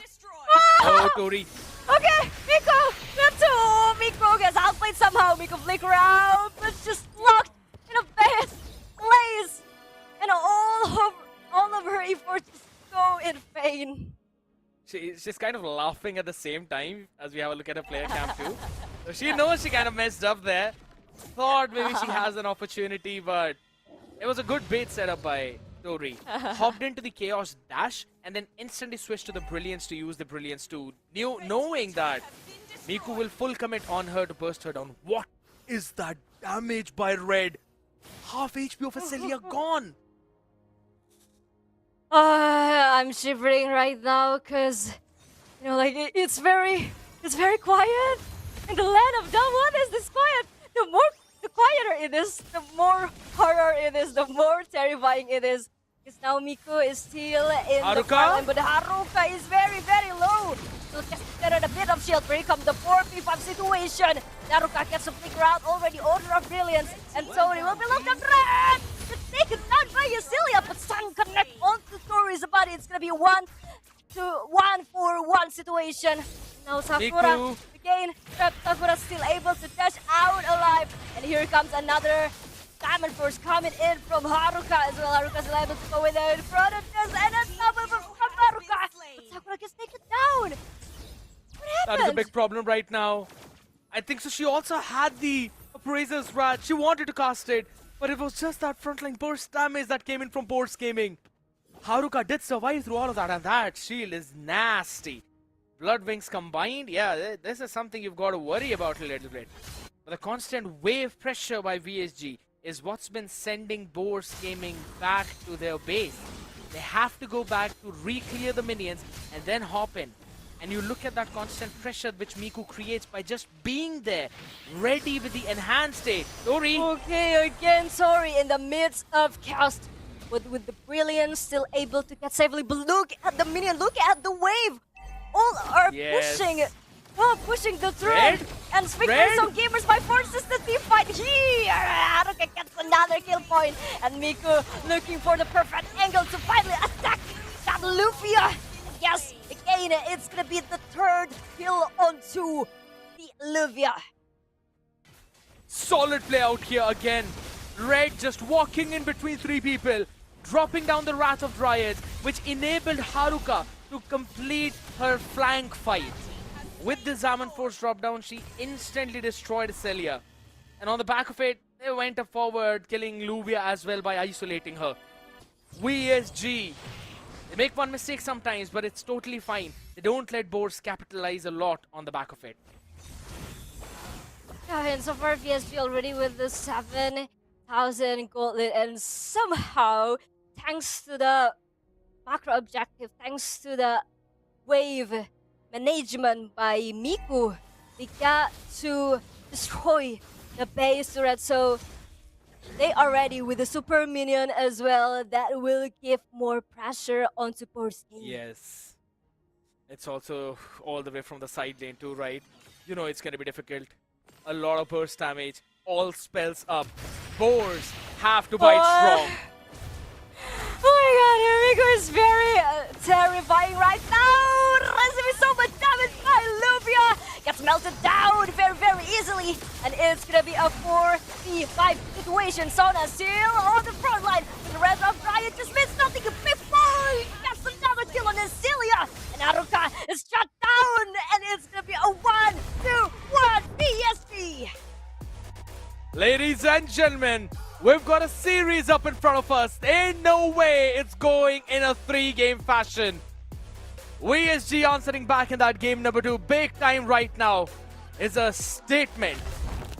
Oh, Tori. Okay, Miku! Not too! Miku gets outplayed somehow. Miku flicker out, but just locked in a bad place. And all of her efforts just go in vain. She's kind of laughing at the same time as we have a look at her player cam too. So she knows she kind of messed up there. Thought maybe she has an opportunity, but it was a good bait set up by Tori. Hopped into the Chaos dash and then instantly switched to the Brilliance to use the Brilliance too. Knowing that Miku will full commit on her to burst her down. What is that damage by Red? Half HP of Celia gone. I'm shivering right now, because you know, like it's very quiet. In the land of Dawn, what is this quiet? The quieter it is, the more horror it is, the more terrifying it is. Because now Miku is still in the front line, but Haruka is very, very low. So just get a bit of shield. Here comes the 4v5 situation. Haruka gets a flicker out already. Order of Brilliance, and Tori will be looked at red. It's taken down by Yasilia, but Sun connect onto Tori's body. It's gonna be one to 1-for-1 situation. Now Sakura Miku. again, Sakura still able to dash out alive. And here comes another Diamond Force coming in from Haruka as well. Haruka still able to go in there in front of this, and a double from Haruka. But Sakura gets taken down. What happened? That is a big problem right now. I think so. She also had the Appraiser's Wrath. She wanted to cast it, but it was just that frontline burst damage that came in from Burst Gaming. Haruka did survive through all of that, and that shield is nasty. Blood Wings combined, yeah, this is something you've got to worry about a little bit. But the constant wave pressure by VSG is what's been sending Burst Gaming back to their base. They have to go back to re-clear the minions and then hop in. And you look at that constant pressure which Miku creates by just being there, ready with the enhanced state. Tori! Okay, again, sorry, in the midst of chaos. But with the Brilliance still able to get safely. But look at the minion, look at the wave! All are pushing the throne. Red? And speaking Red? some gamers, my forces the team fight here! Haruka gets another kill point. And Miku looking for the perfect angle to finally attack that Lufia. Yes, again, it's gonna be the third kill onto the Luvia. Solid play out here again. Red just walking in between three people, dropping down the Wrath of Dryads, which enabled Haruka to complete her flank fight. With the Zaman Force drop down, she instantly destroyed Celia. And on the back of it, they went up forward, killing Luvia as well by isolating her. VSG. They make one mistake sometimes, but it's totally fine. They don't let Boars capitalize a lot on the back of it. Yeah, and so far VSG already with the 7,000 gold lead, and somehow, thanks to the macro objective, thanks to the wave management by Miku, they got to destroy the base turret. So they are ready with the super minion as well that will give more pressure onto Burst Game. Yes. It's also all the way from the side lane too, right? You know it's going to be difficult. A lot of burst damage, all spells up. Boars have to bite strong. Oh my god, Miku is very terrifying right now. Receiving so much damage by Luvia. Gets melted down very, very easily. And it's gonna be a 4v5 situation. Sona still on the front line. But the rest of Riot just missed nothing before he gets another kill on Celia. And Haruka is shut down. And it's gonna be a 1-2-1 VSG. Ladies and gentlemen, we've got a series up in front of us. Ain't no way it's going in a 3-game fashion. VSG answering back in that game number 2, big time right now, is a statement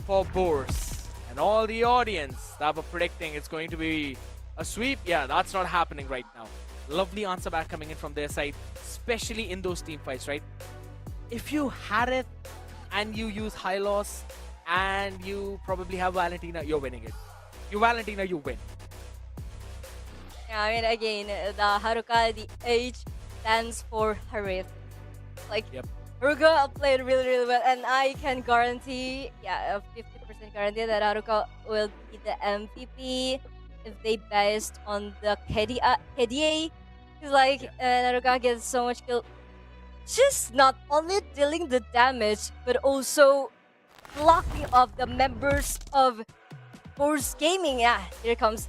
for Boars. And all the audience that were predicting it's going to be a sweep, yeah, that's not happening right now. Lovely answer back coming in from their side, especially in those team fights, right? If you had it and you use high loss and you probably have Valentina, you're winning it. You Valentina, you win. Yeah, I mean, again, the Haruka, the H stands for Harith. Like, Yep. Haruka played really, really well, and I can guarantee, yeah, a 50% guarantee that Haruka will be the MVP if they based on the KDA. It's like, Haruka gets so much kill. She's not only dealing the damage, but also blocking of the members of Force Gaming. Yeah, here comes.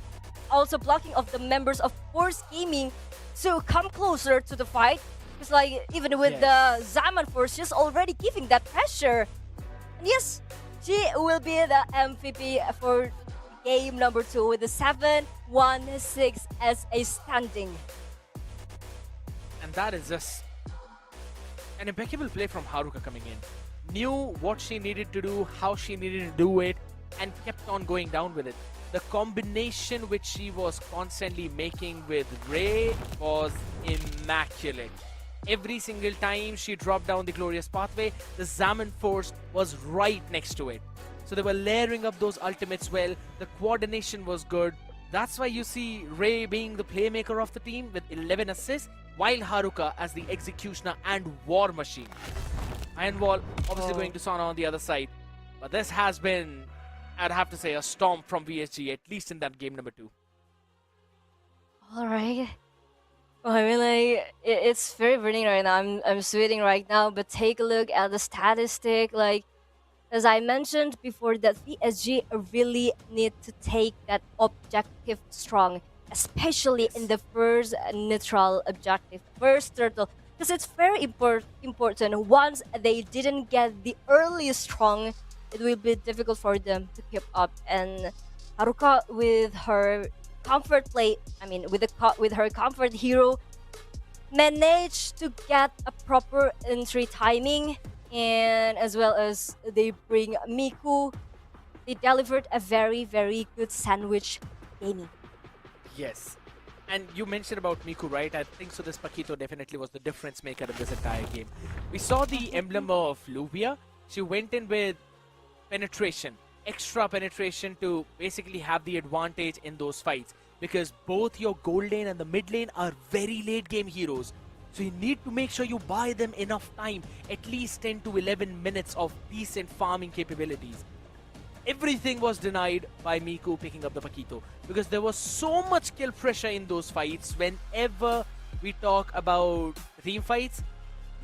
Also blocking of the members of Force Gaming to come closer to the fight. It's like, even with the Zaman Force, she's already giving that pressure. And yes, she will be the MVP for game number 2 with the 7-1-6 as a standing. And that is just an impeccable play from Haruka coming in. Knew what she needed to do, how she needed to do it, and kept on going down with it. The combination which she was constantly making with Ray was immaculate. Every single time she dropped down the Glorious Pathway, the Zaman Force was right next to it. So they were layering up those ultimates well. The coordination was good. That's why you see Ray being the playmaker of the team with 11 assists, while Haruka as the executioner and war machine. Iron Wall obviously going to Sona on the other side. But this has been, I'd have to say, a storm from VSG, at least in that game number 2. Alright. I mean, like it's very burning right now. I'm sweating right now. But take a look at the statistic. Like as I mentioned before, that PSG really need to take that objective strong, especially in Yes. the first neutral objective, first turtle, because it's very important. Once they didn't get the early strong, it will be difficult for them to keep up. And Haruka with her comfort play, I mean, with her comfort hero, managed to get a proper entry timing, and as well as they bring Miku, they delivered a very, very good sandwich gaming. Yes. And you mentioned about Miku, right? I think so this Paquito definitely was the difference maker in this entire game. We saw the emblem of Luvia. She went in with penetration, extra penetration to basically have the advantage in those fights. Because both your gold lane and the mid lane are very late game heroes. So you need to make sure you buy them enough time, at least 10 to 11 minutes of decent farming capabilities. Everything was denied by Miku picking up the Paquito because there was so much kill pressure in those fights. Whenever we talk about team fights,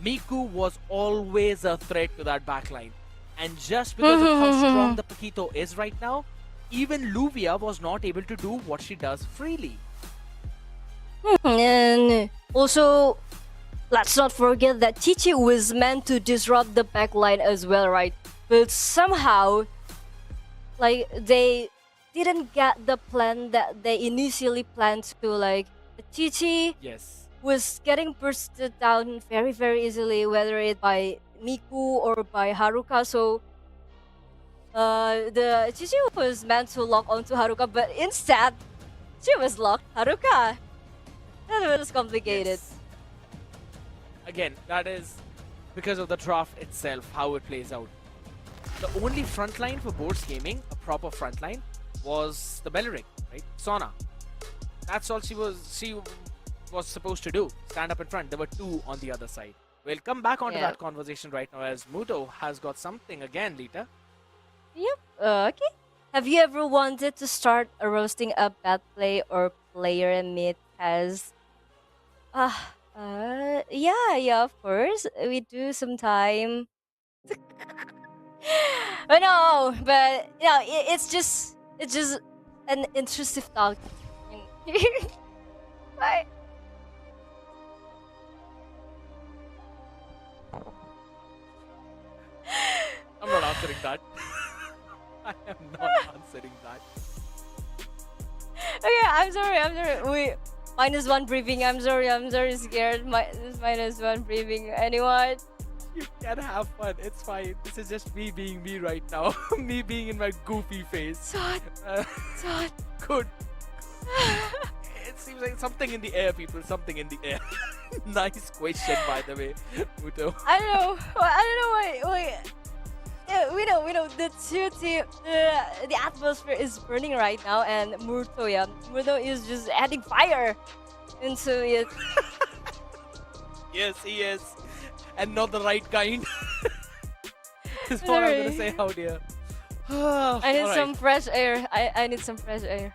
Miku was always a threat to that backline. And just because of how strong the Paquito is right now, even Luvia was not able to do what she does freely. And also, let's not forget that Chichi was meant to disrupt the backline as well, right? But somehow, like, they didn't get the plan that they initially planned to. Like, Chichi Yes. was getting bursted down very, very easily, whether it by Miku or by Haruka. So, the Chichi was meant to lock onto Haruka, but instead, she was locked Haruka. That was complicated. Yes. Again, that is because of the draft itself, how it plays out. The only frontline for Boards Gaming, a proper frontline, was the Beleric, right? Sona. That's all she was supposed to do. Stand up in front. There were two on the other side. We'll come back onto Yeah. that conversation right now as Muto has got something again, Lita. Yep. Okay. Have you ever wanted to start roasting a bad play or player and meet as? Yeah, of course. We do sometime. But no, but it's just an intrusive talk. Bye. I'm not answering that. I am not answering that. Okay, I'm sorry. We -1 briefing. I'm sorry, scared. -1 briefing. Anyone? You can have fun. It's fine. This is just me being me right now. Me being in my goofy face. Sod. Uh, Sod. good. It seems like something in the air, people. Something in the air. Nice question, by the way, Muto. I don't know. Why. Yeah, we know. The two team. The atmosphere is burning right now, and Murto is just adding fire into it. Yes, he is. And not the right kind. Is what I'm gonna say out here. I need some fresh air. I need some fresh air.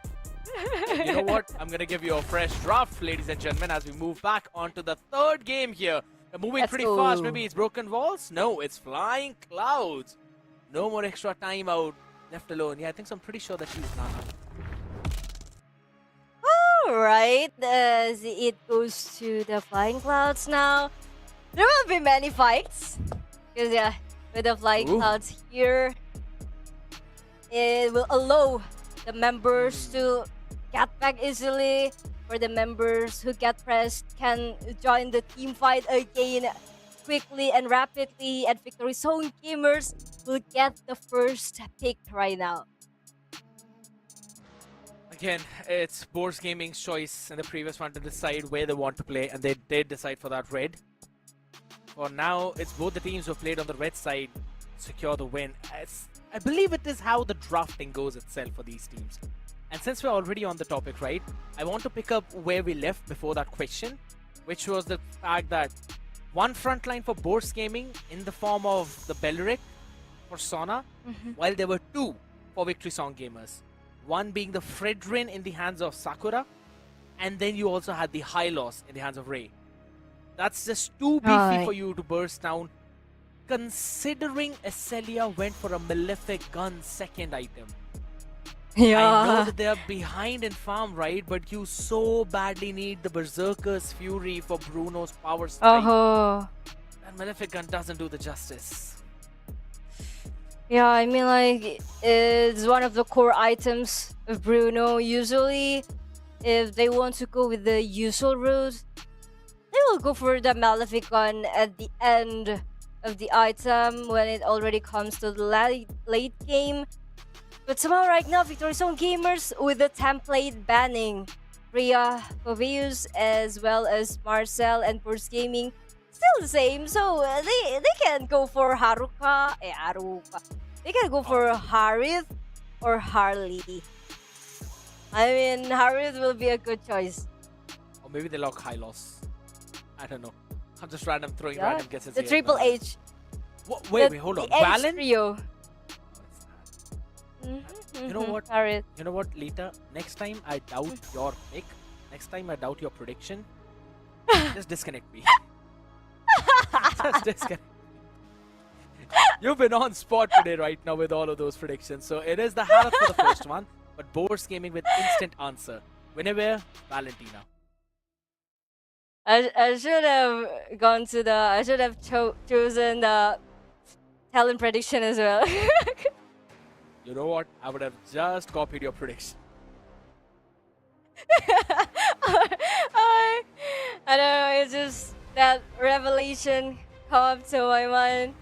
You know what? I'm gonna give you a fresh draft, ladies and gentlemen, as we move back onto the third game here. We're moving Let's pretty go. fast. Maybe it's broken walls? No, it's flying clouds. No more extra time out left alone. Yeah, I think so. I'm pretty sure that she's Nana. Alright, it goes to the flying clouds now. There will be many fights. Because yeah, with the flying Ooh. clouds here, it will allow the members to get back easily. For the members who get pressed can join the team fight again quickly and rapidly, and Victory Zone gamers will get the first pick right now. Again, it's Boards Gaming's choice in the previous one to decide where they want to play, and they did decide for that red. For now, it's both the teams who played on the red side secure the win. I believe it is how the drafting goes itself for these teams. And since we're already on the topic, right, I want to pick up where we left before that question, which was the fact that one frontline for Boards Gaming in the form of the Beleric for Sona, while there were two for Victory Song gamers. One being the Fredrin in the hands of Sakura, and then you also had the high loss in the hands of Ray. That's just too beefy Right. for you to burst down. Considering Acelia went for a Malefic Gun second item. I know Yeah. that they are behind in farm, right? But you so badly need the Berserker's Fury for Bruno's power strike. Oh. And Malefic Gun doesn't do the justice. Yeah, I mean, like, it's one of the core items of Bruno. Usually, if they want to go with the usual route, they will go for the Maleficon at the end of the item when it already comes to the late game. But somehow right now, Victory Zone Gamers with the template banning Rhea, Coveus, as well as Marcel and Burst Gaming still the same. So they can go for Haruka. They can go for Harith or Harley. I mean, Harith will be a good choice. Or maybe they lock high loss. I don't know. I'm just throwing Yeah, random guesses the here. Triple H. Wait, hold on. The H Valen? trio. You know what? Harith. You know what, Lita? Next time I doubt your pick. Next time I doubt your prediction. Just disconnect me. Just disconnect. You've been on spot today right now with all of those predictions. So it is the Harith for the first one, but Boris Gaming with instant answer. Guinevere, Valentina. I should have gone to the. I should have chosen the talent prediction as well. You know what? I would have just copied your prediction. I don't know. It's just that revelation come up to my mind.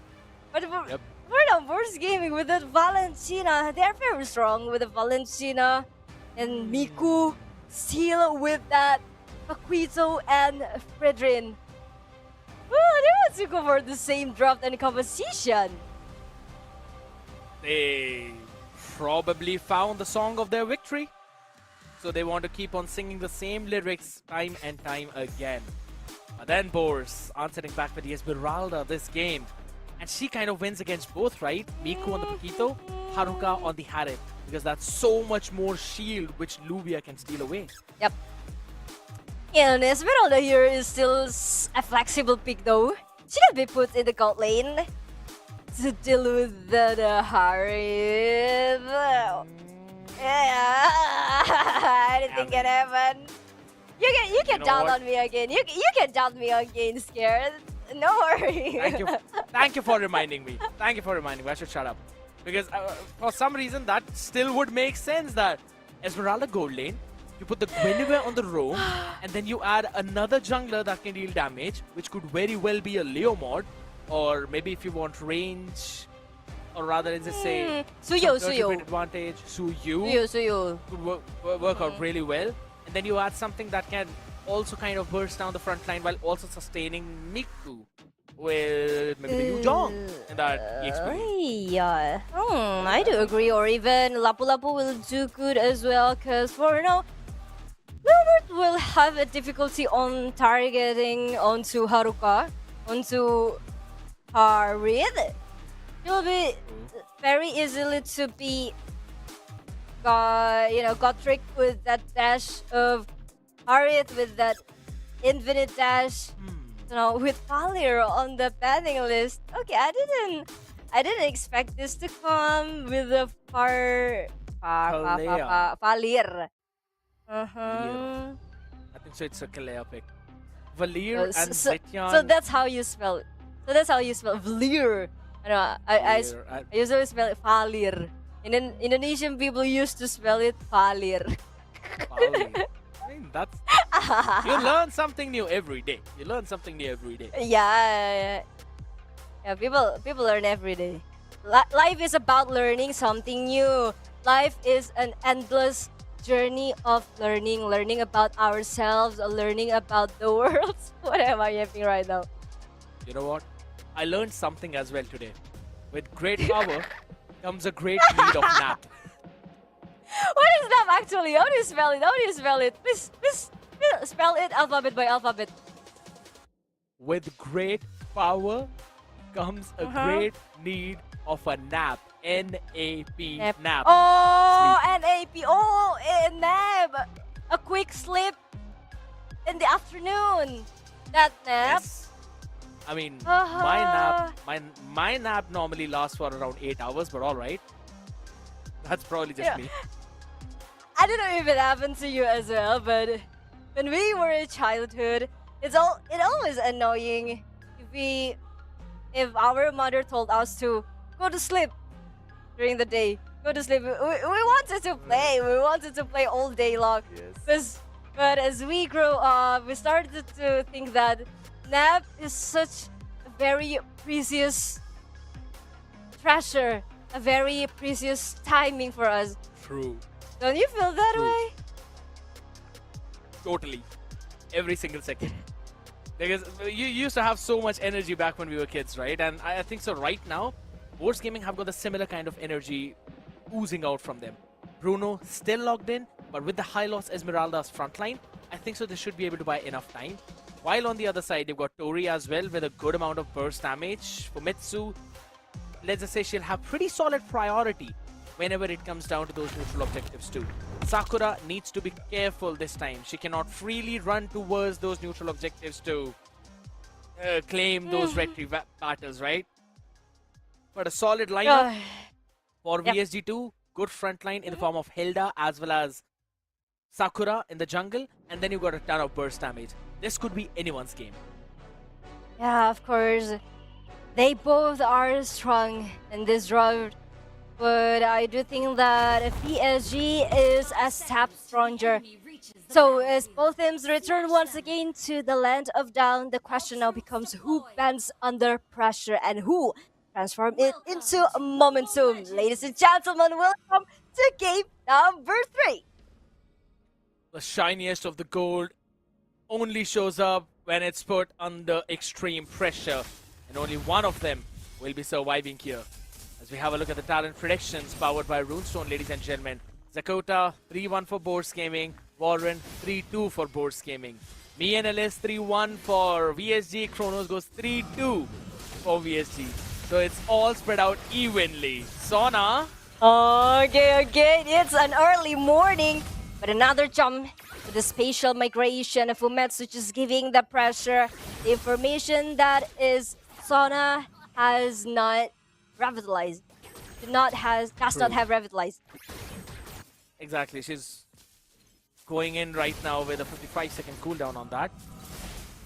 But Yep. we're not Burst Gaming with that Valentina. They're very strong with the Valentina and Miku. Still with that Paquito and Fredrin. Well, they want to go for the same draft and composition. They probably found the song of their victory. So they want to keep on singing the same lyrics time and time again. But then Boris answering back with Esmeralda this game. And she kind of wins against both, right? Miku on the Paquito, Haruka on the Harith. Because that's so much more shield which Luvia can steal away. Yep. And Esmeralda here is still a flexible pick though. She can be put in the gold lane to deal with the Harith. Yeah, anything can happen. You can know doubt what? on me again. You can doubt me again, scared. No worry. Thank you for reminding me. Thank you for reminding me. I should shut up. Because for some reason that still would make sense that Esmeralda gold lane, you put the Guinevere on the roam, and then you add another jungler that can deal damage, which could very well be a Leo mod, or maybe if you want range, or rather let's just say Suyo, some 30 Suyo. bit advantage, Suyu Suyo. could work out really well. And then you add something that can also kind of burst down the front line while also sustaining Miku with maybe Yujong in that EXP. Yeah. I do agree. Or even Lapu Lapu will do good as well. Because for now, Wilbert will have a difficulty on targeting onto Haruka, onto Harith. He'll be very easily to be got tricked with that dash of Harith, with that infinite dash. With Valir on the banning list. Okay, I didn't expect this to come with the Valir. I think so. It's a Kalea pick. Valir and Zetyan. So that's how you spell it. So that's how you spell Valir. I usually spell it Valir. Indonesian people used to spell it Valir. Valir. I mean, that's you learn something new every day. You learn something new every day. Yeah. People learn every day. Life is about learning something new. Life is an endless journey of learning about ourselves, learning about the world. What am I yapping right now? You know what? I learned something as well today. With great power comes a great need of nap. What is nap actually? How do you spell it? Please spell it alphabet by alphabet. With great power comes a great need of a nap. N-A-P, nap. Oh, N-A-P. Oh, nap. A quick sleep in the afternoon. That nap. Yes. I mean, Uh-huh. my nap normally lasts for around 8 hours, but all right. That's probably just Yeah. me. I don't know if it happened to you as well, but when we were in childhood, it always annoying if our mother told us to go to sleep during the day. Go to sleep. We wanted to play. We wanted to play all day long. But as we grow up, we started to think that nap is such a very precious treasure, a very precious timing for us. True. Don't you feel that True. way? Totally. Every single second. Because you used to have so much energy back when we were kids, right? And I think so right now, Boards Gaming have got a similar kind of energy oozing out from them. Bruno still logged in, but with the high loss Esmeralda's frontline, I think so they should be able to buy enough time. While on the other side, they've got Tori as well with a good amount of burst damage. For Mitsu, let's just say she'll have pretty solid priority whenever it comes down to those neutral objectives too. Sakura needs to be careful this time. She cannot freely run towards those neutral objectives to claim those victory battles, right? But a solid lineup for Yep. VSG2. Good front line in the form of Hilda as well as Sakura in the jungle. And then you got a ton of burst damage. This could be anyone's game. Yeah, of course. They both are strong in this round. But I do think that PSG is a step stronger. So as both teams return once again to the land of down, the question now becomes who bends under pressure and who transform it into momentum. Ladies and gentlemen, welcome to game number 3. The shiniest of the gold only shows up when it's put under extreme pressure. And only one of them will be surviving here. As we have a look at the talent predictions powered by Runestone, ladies and gentlemen. Zakota 3-1 for Boards Gaming. Warren 3-2 for Boards Gaming. Me and Ellis 3-1 for VSG. Kronos goes 3-2 for VSG. So it's all spread out evenly. Sona. Okay, it's an early morning, but another jump to the spatial migration of Fumetsu just giving the pressure. The information that is Sona has not revitalized. Does not have revitalized. Exactly, she's going in right now with a 55-second cooldown on that.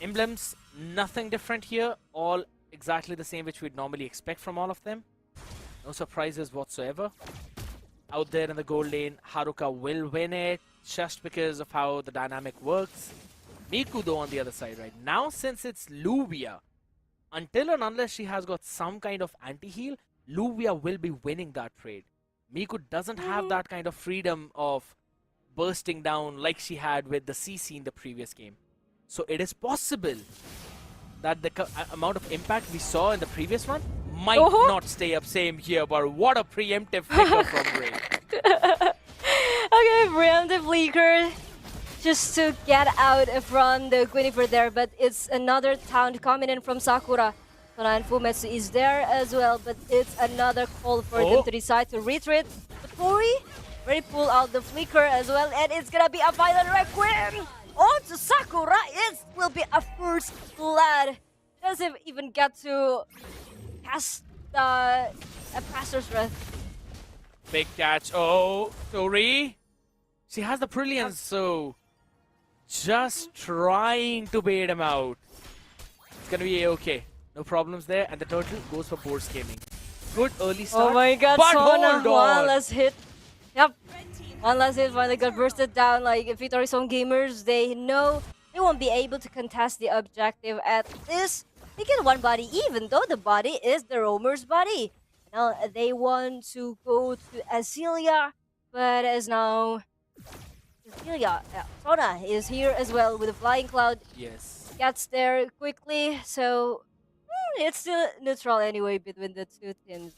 Emblems, nothing different here. All exactly the same which we'd normally expect from all of them. No surprises whatsoever. Out there in the gold lane, Haruka will win it just because of how the dynamic works. Miku though on the other side right now, since it's Luvia, until and unless she has got some kind of anti-heal, Luvia will be winning that trade. Miku doesn't have that kind of freedom of bursting down like she had with the CC in the previous game. So it is possible that the amount of impact we saw in the previous one might not stay up same here, but what a preemptive flicker from Ray. Okay, preemptive flicker just to get out from the Qualifier there, but it's another town coming in from Sakura. Sona and Fumetsu is there as well, but it's another call for them to decide to retreat. But Tori already pull out the flicker as well, and it's gonna be a violent requiem on to Sakura. It will be a first blood. Doesn't even get to cast a Pastor's Wrath. Big catch. Oh, Tori. She has the brilliance, so just trying to bait him out. It's gonna be okay. No problems there, and the turtle goes for Boards Gaming. Good early start. Oh my god, but Sona, hold on. one last hit. Yep, one last hit finally got bursted down. Like Victory Zone gamers, they know they won't be able to contest the objective at this. They get one body, even though the body is the roamer's body. Now they want to go to Azealia, but as now Azealia, Sona is here as well with a flying cloud. Yes. Gets there quickly, so it's still neutral anyway between the two teams.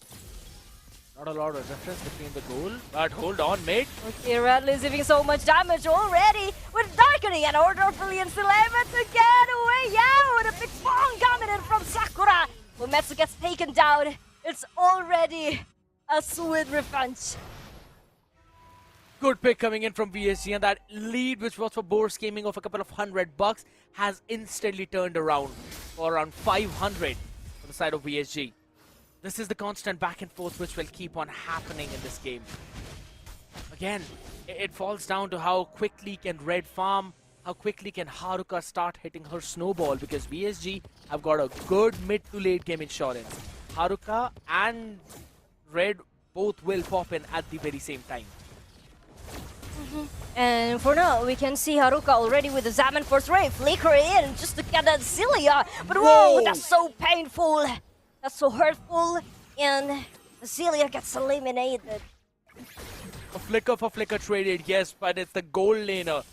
Not a lot of difference between the goal, but hold on, mate. Okay, Radley is giving so much damage already with Darkening and Order of Brilliance 11 to get away. Yeah, with a big bomb coming in from Sakura. Fumetsu gets taken down. It's already a sweet revenge. Good pick coming in from VSG, and that lead, which was for Boars Gaming of a couple of $100, has instantly turned around for around 500 on the side of VSG. This is the constant back and forth which will keep on happening in this game. Again, it falls down to how quickly can Red farm, how quickly can Haruka start hitting her snowball, because VSG have got a good mid to late game insurance. Haruka and Red both will pop in at the very same time. And for now, we can see Haruka already with the Zaman Force Ray flicker in just to get that Zilia. But whoa, that's so painful. That's so hurtful. And Zilia gets eliminated. A flicker for flicker traded, yes, but it's the gold laner.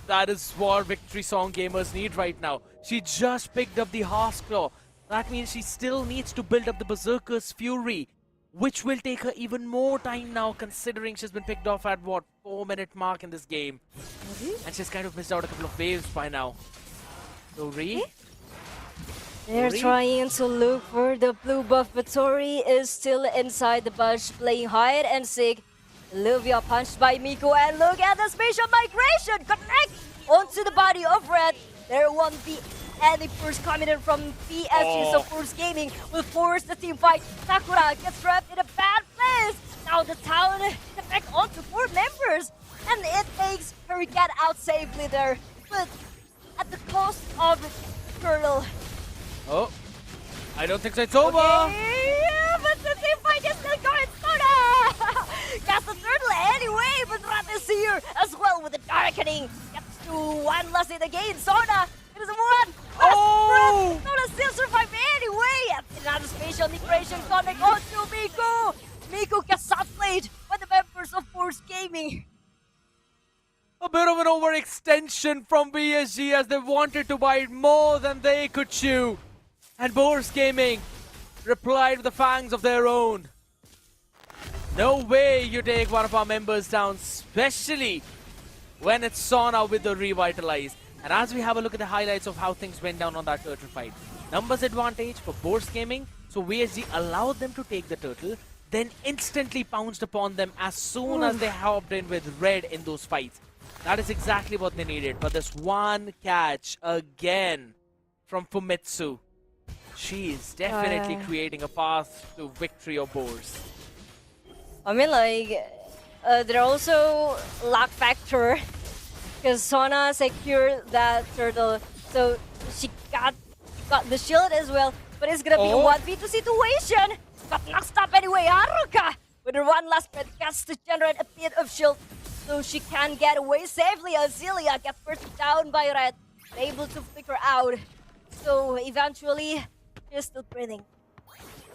That is what Victory Song gamers need right now. She just picked up the Hearth Claw. That means she still needs to build up the Berserker's Fury, which will take her even more time now, considering she's been picked off at, what, 4-minute mark in this game. And she's kind of missed out a couple of waves by now. Tori? They're trying to look for the blue buff, but Tori is still inside the bush, playing hide and seek. Olivia punched by Miku, and look at the spatial migration! Connect onto the body of Red. There won't be any burst coming in from PSG, so Force Gaming will force the team fight. Sakura gets trapped in a bad place. Now the town connect onto 4 members, and it makes her get out safely there, but at the cost of Turtle. Oh, I don't think so. It's over. Yeah, but the team fight is still going. Soda gets the Turtle anyway, but Rat is here as well with the darkening. Gets to 1 less in again. Soda. It is 1 last breath. Soda still survive anyway. And another spatial migration connect onto Miku. Miku gets outplayed by the members of Force Gaming. A bit of an overextension from VSG as they wanted to bite more than they could chew. And Boars Gaming replied with the fangs of their own. No way you take one of our members down, especially when it's Sona with the Revitalize. And as we have a look at the highlights of how things went down on that turtle fight. Numbers advantage for Boars Gaming, so VSG allowed them to take the turtle, then instantly pounced upon them as soon as they hopped in with Red in those fights. That is exactly what they needed. But this one catch again from Fumitsu. She is definitely creating a path to victory of Boars. I mean, like, there also luck factor, because Sona secured that turtle, so she got the shield as well. But it's gonna be a 1v2 situation. But not stop anyway. Haruka with her 1 last breath gets to generate a bit of shield, so she can get away safely. Azilia gets burst down by Red, able to flicker out. So eventually, she's still breathing.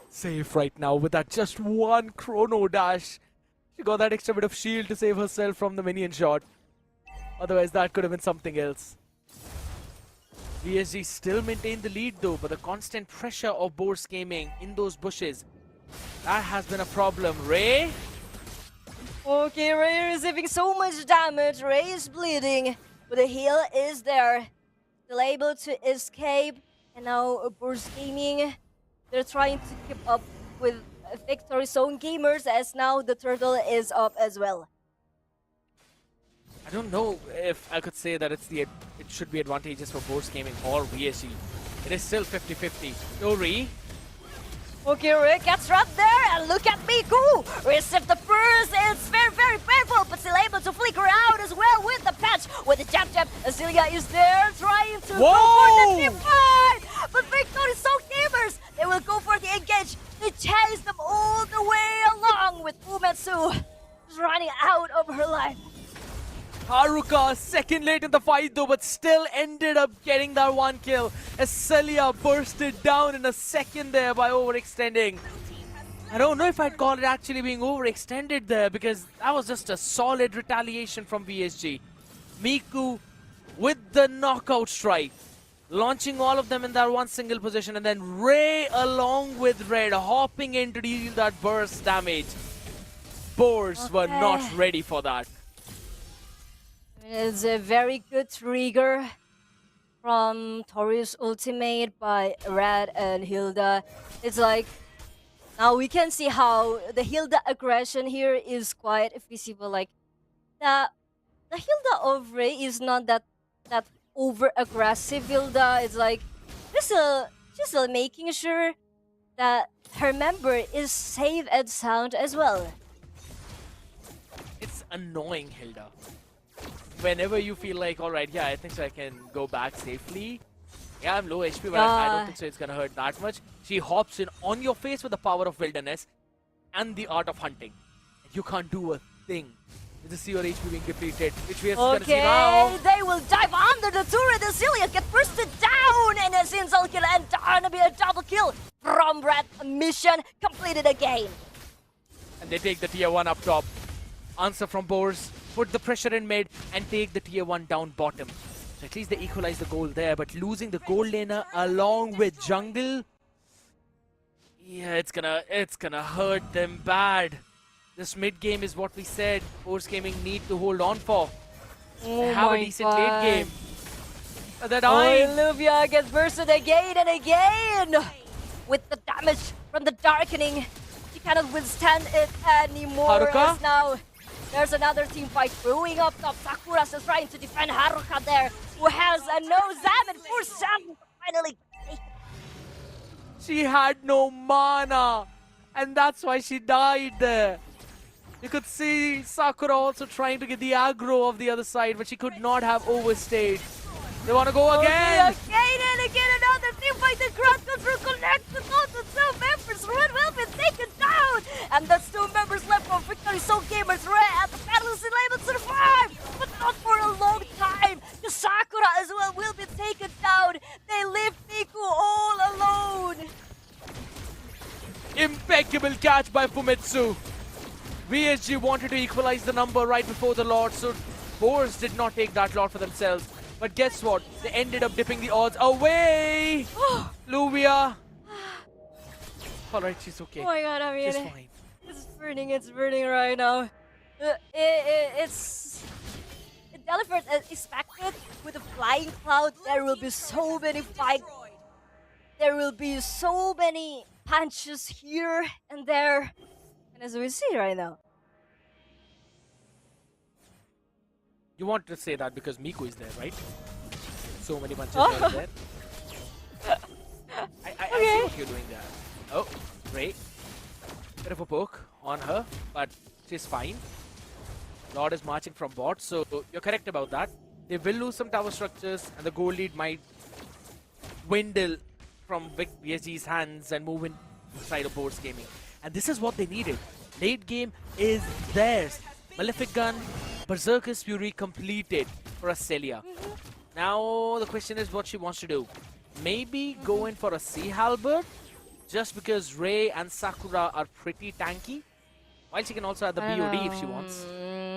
Safe right now with that just 1 chrono dash. She got that extra bit of shield to save herself from the minion shot. Otherwise, that could have been something else. VSG still maintained the lead though, but the constant pressure of Boars Gaming in those bushes, that has been a problem. Ray? Okay, Ray receiving so much damage. Ray is bleeding, but the heal is there. Still able to escape. And now Boars Gaming, they're trying to keep up with Victory Zone gamers, as now the turtle is up as well. I don't know if I could say that it should be advantageous for Boars Gaming or VSG. It is still 50-50. Tori? Okay, Ray gets trapped there, and look at Miku! Receive the burst, it's very, very painful, but still able to flicker out as well with the patch, with the jab. Azilia is there, trying to go for the team fight! But Victory Zone gamers, they will go for the engage. They chase them all the way along with Fumitsu running out of her life. Haruka second late in the fight though, but still ended up getting that 1 kill as Celia bursted down in a second there by overextending. I don't know if I'd call it actually being overextended there, because that was just a solid retaliation from VSG. Miku with the knockout strike, launching all of them in that 1 single position, and then Ray along with Red hopping in to deal that burst damage. Boars were not ready for that. It's a very good trigger from Tori's ultimate by Red and Hilda. It's like, now we can see how the Hilda aggression here is quite visible. Like, the Hilda of Ray is not that over aggressive Hilda. It's like just making sure that her member is safe and sound as well. It's annoying, Hilda. Whenever you feel like, alright, yeah, I think so I can go back safely. Yeah, I'm low HP, but I don't think so it's gonna hurt that much. She hops in on your face with the power of wilderness and the art of hunting. You can't do a thing. You just see your HP being depleted, which we are gonna see now. Okay, they will dive under the turret. The Celia get bursted down, and a Sinzal kill, and gonna be a double kill from Red. Mission completed again. And they take the tier 1 up top. Answer from Boars, put the pressure in mid, and take the tier 1 down bottom. So at least they equalize the goal there, but losing the gold laner along with jungle, yeah, it's gonna hurt them bad. This mid game is what we said Force Gaming need to hold on for. They have a decent late game. But they're dying. Olivia gets bursted again and again. With the damage from the darkening, she cannot withstand it anymore. Haruka? As now there's another team fight brewing up top. Sakura is trying to defend Haruka there, who has a no Zam and force Zam finally. She had no mana, and that's why she died there. You could see Sakura also trying to get the aggro of the other side, but she could not have overstayed. They want to go again. Again and again, another team fight. The crowd control connects with all the 2 members. Red will be taken down, and that's 2 members left from Victory Soul Gamers. Red at the battle is able to survive, but not for a long time. The Sakura as well will be taken down. They leave Miku all alone. Impeccable catch by Fumitsu. VSG wanted to equalize the number right before the Lord, so Boars did not take that Lord for themselves. But guess what? They ended up dipping the odds away! Luvia! Alright, she's okay. Oh my god, I mean, She's fine. it's burning right now. It delivered as expected with a flying cloud. There will be so many fights. There will be so many punches here and there. And as we see right now. You want to say that because Miku is there, right? So many punches are there. I see what you're doing there. Oh, Ray. Bit of a poke on her, but she's fine. Lord is marching from bot, so you're correct about that. They will lose some tower structures, and the goal lead might dwindle from VSG's hands and move inside of Boards Gaming. And this is what they needed. Late game is theirs. Malefic Gun, Berserker's Fury completed for Celia. Now the question is what she wants to do. Maybe go in for a Sea Halberd, just because Ray and Sakura are pretty tanky. While she can also have the BOD if she wants.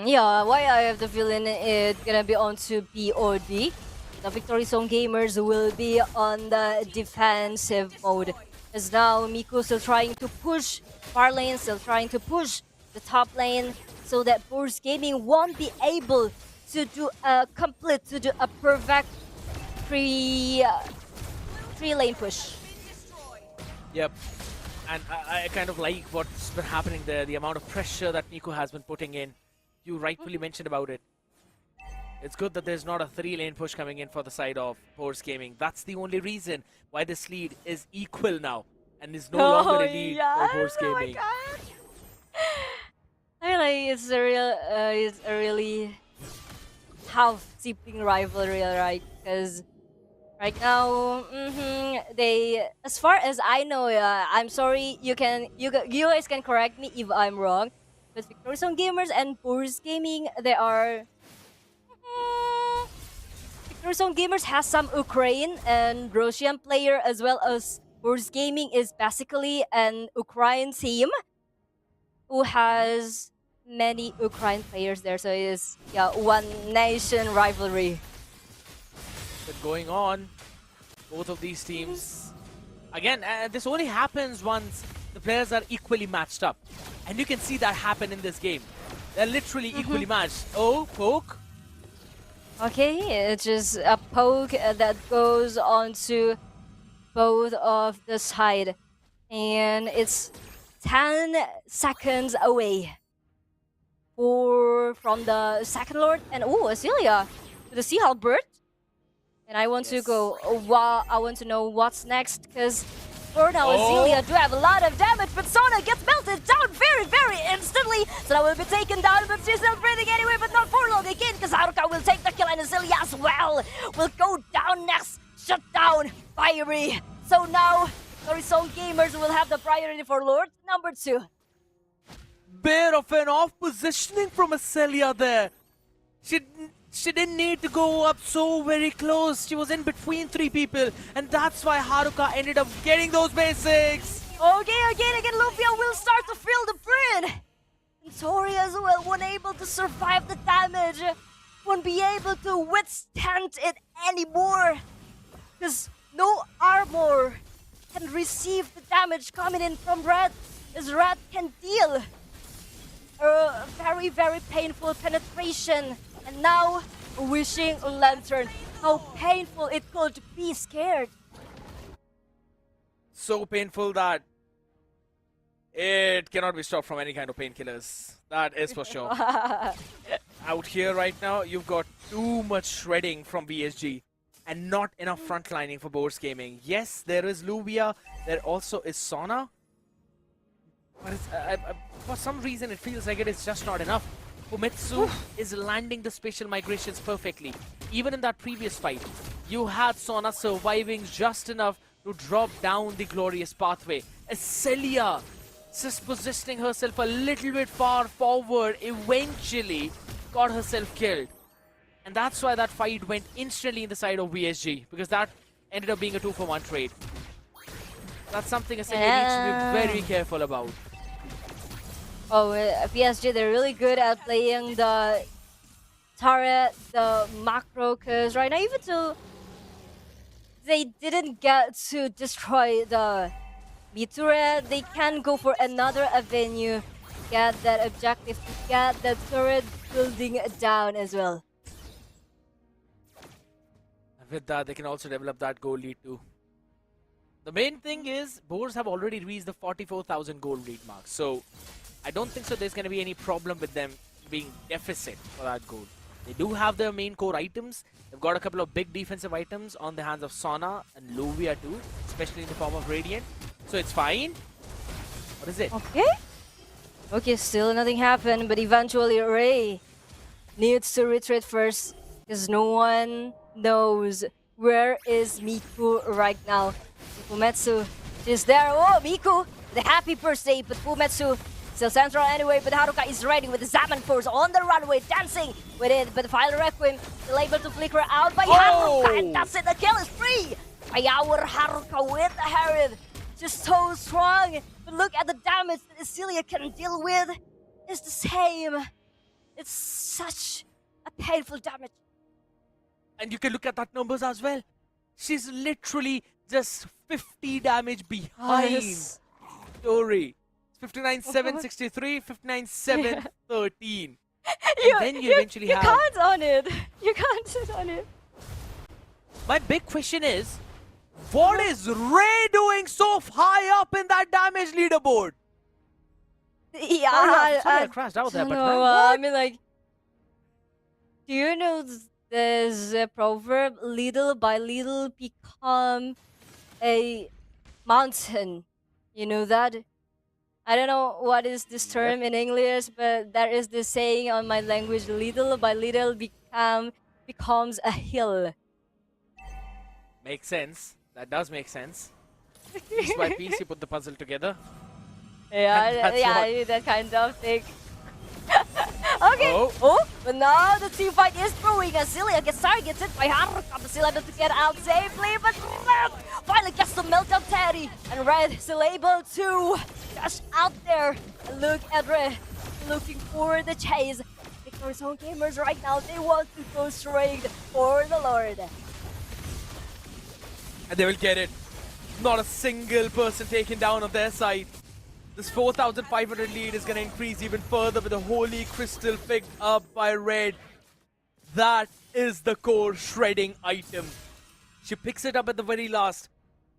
Yeah, why I have the feeling it's gonna be on to BOD. The Victory Zone Gamers will be on the defensive mode. As now Miku still trying to push far lane, still trying to push the top lane, so that Boars Gaming won't be able to do a perfect three lane push. Yep. And I kind of like what's been happening there, the amount of pressure that Miku has been putting in. You rightfully mentioned about it. It's good that there's not a 3-lane push coming in for the side of Boars Gaming. That's the only reason why this lead is equal now and is no longer a lead for Boars Gaming. I like it's a really tough tipping rivalry, right? Because right now, they, as far as I know, I'm sorry, you guys can correct me if I'm wrong. But Victory Zone Gamers and Boars Gaming, they are. Victory Zone Gamers has some Ukraine and Russian player, as well as Boars Gaming is basically an Ukraine team who has many Ukraine players there, so it is one nation rivalry. But going on, both of these teams, again, this only happens once the players are equally matched up, and you can see that happen in this game. They're literally equally matched. Oh, poke. Okay, it's just a poke that goes on to both of the side, and it's 10 seconds away from the second Lord. And Asilia to the Sea Halberd. And I want to go. I want to know what's next, because for now Asilia do have a lot of damage, but Sona gets melted down very, very instantly. Sona will be taken down, but she's still breathing anyway, but not for long again, because Haruka will take the kill, and Asilia as well will go down next. Shut down Fiery. So now Horizon Gamers will have the priority for Lord number 2. Bit of an off positioning from Acelia there. She didn't need to go up so very close. She was in between 3 people, and that's why Haruka ended up getting those basics. Okay, again, Lufia will start to feel the burn. And Tori as well, unable to survive the damage, won't be able to withstand it anymore. Because no armor can receive the damage coming in from Red, as Red can deal a very, very painful penetration. And now, Wishing Lantern. How painful it could be scared. So painful that it cannot be stopped from any kind of painkillers. That is for sure. Out here right now, you've got too much shredding from VSG and not enough frontlining for Boars Gaming. Yes, there is Luvia. There also is Sona. But it's, for some reason, it feels like it is just not enough. Fumetsu is landing the spatial migrations perfectly. Even in that previous fight, you had Sona surviving just enough to drop down the glorious pathway. Acelia just positioning herself a little bit far forward, eventually got herself killed. And that's why that fight went instantly in the side of VSG, because that ended up being a 2-for-1 trade. That's something Acelia needs to be very careful about. PSG, they're really good at playing the turret, the macro, because right now, even though they didn't get to destroy the B turret, they can go for another avenue, get that objective, to get the turret building down as well. With that, they can also develop that goal lead too. The main thing is, Boars have already reached the 44,000 goal lead mark, so I don't think so there's going to be any problem with them being deficit for that goal. They do have their main core items. They've got a couple of big defensive items on the hands of Sona and Luvia too, especially in the form of Radiant. So it's fine. What is it? Okay, still nothing happened, but eventually Ray needs to retreat first, because no one knows where is Miku right now. Fumetsu is there. Miku, the happy birthday, but Fumetsu still central anyway, but Haruka is ready with the Zaman Force on the runway, dancing with it, but the Fire Requiem still able to flicker out by Haruka, and that's it, the kill is free by our Haruka with the Herod. Just so strong, but look at the damage that Acelia can deal with. It's the same. It's such a painful damage. And you can look at that numbers as well. She's literally just 50 damage behind Tori. 59-7-63, 59-7-13. Then you eventually have... You can't on it. You can't sit on it. My big question is, what is Ray doing so high up in that damage leaderboard? Yeah, I crashed out there, but I mean, like, do you know there's a proverb, little by little become a mountain? You know that? I don't know what is this term in English, but there is this saying on my language, little by little becomes a hill. Makes sense. That does make sense. Piece by piece, you put the puzzle together. Yeah, that kind of thing. Okay. But now the team fight is brewing. Acelia gets targeted by Haruka. Still able to get out safely, but Red finally gets to melt down Teddy. And Red still able to dash out there. And look at Red looking for the chase. Because Zone Gamers right now, they want to go straight for the Lord. And they will get it. Not a single person taken down on their side. This 4,500 lead is going to increase even further with the Holy Crystal picked up by Red. That is the core shredding item. She picks it up at the very last,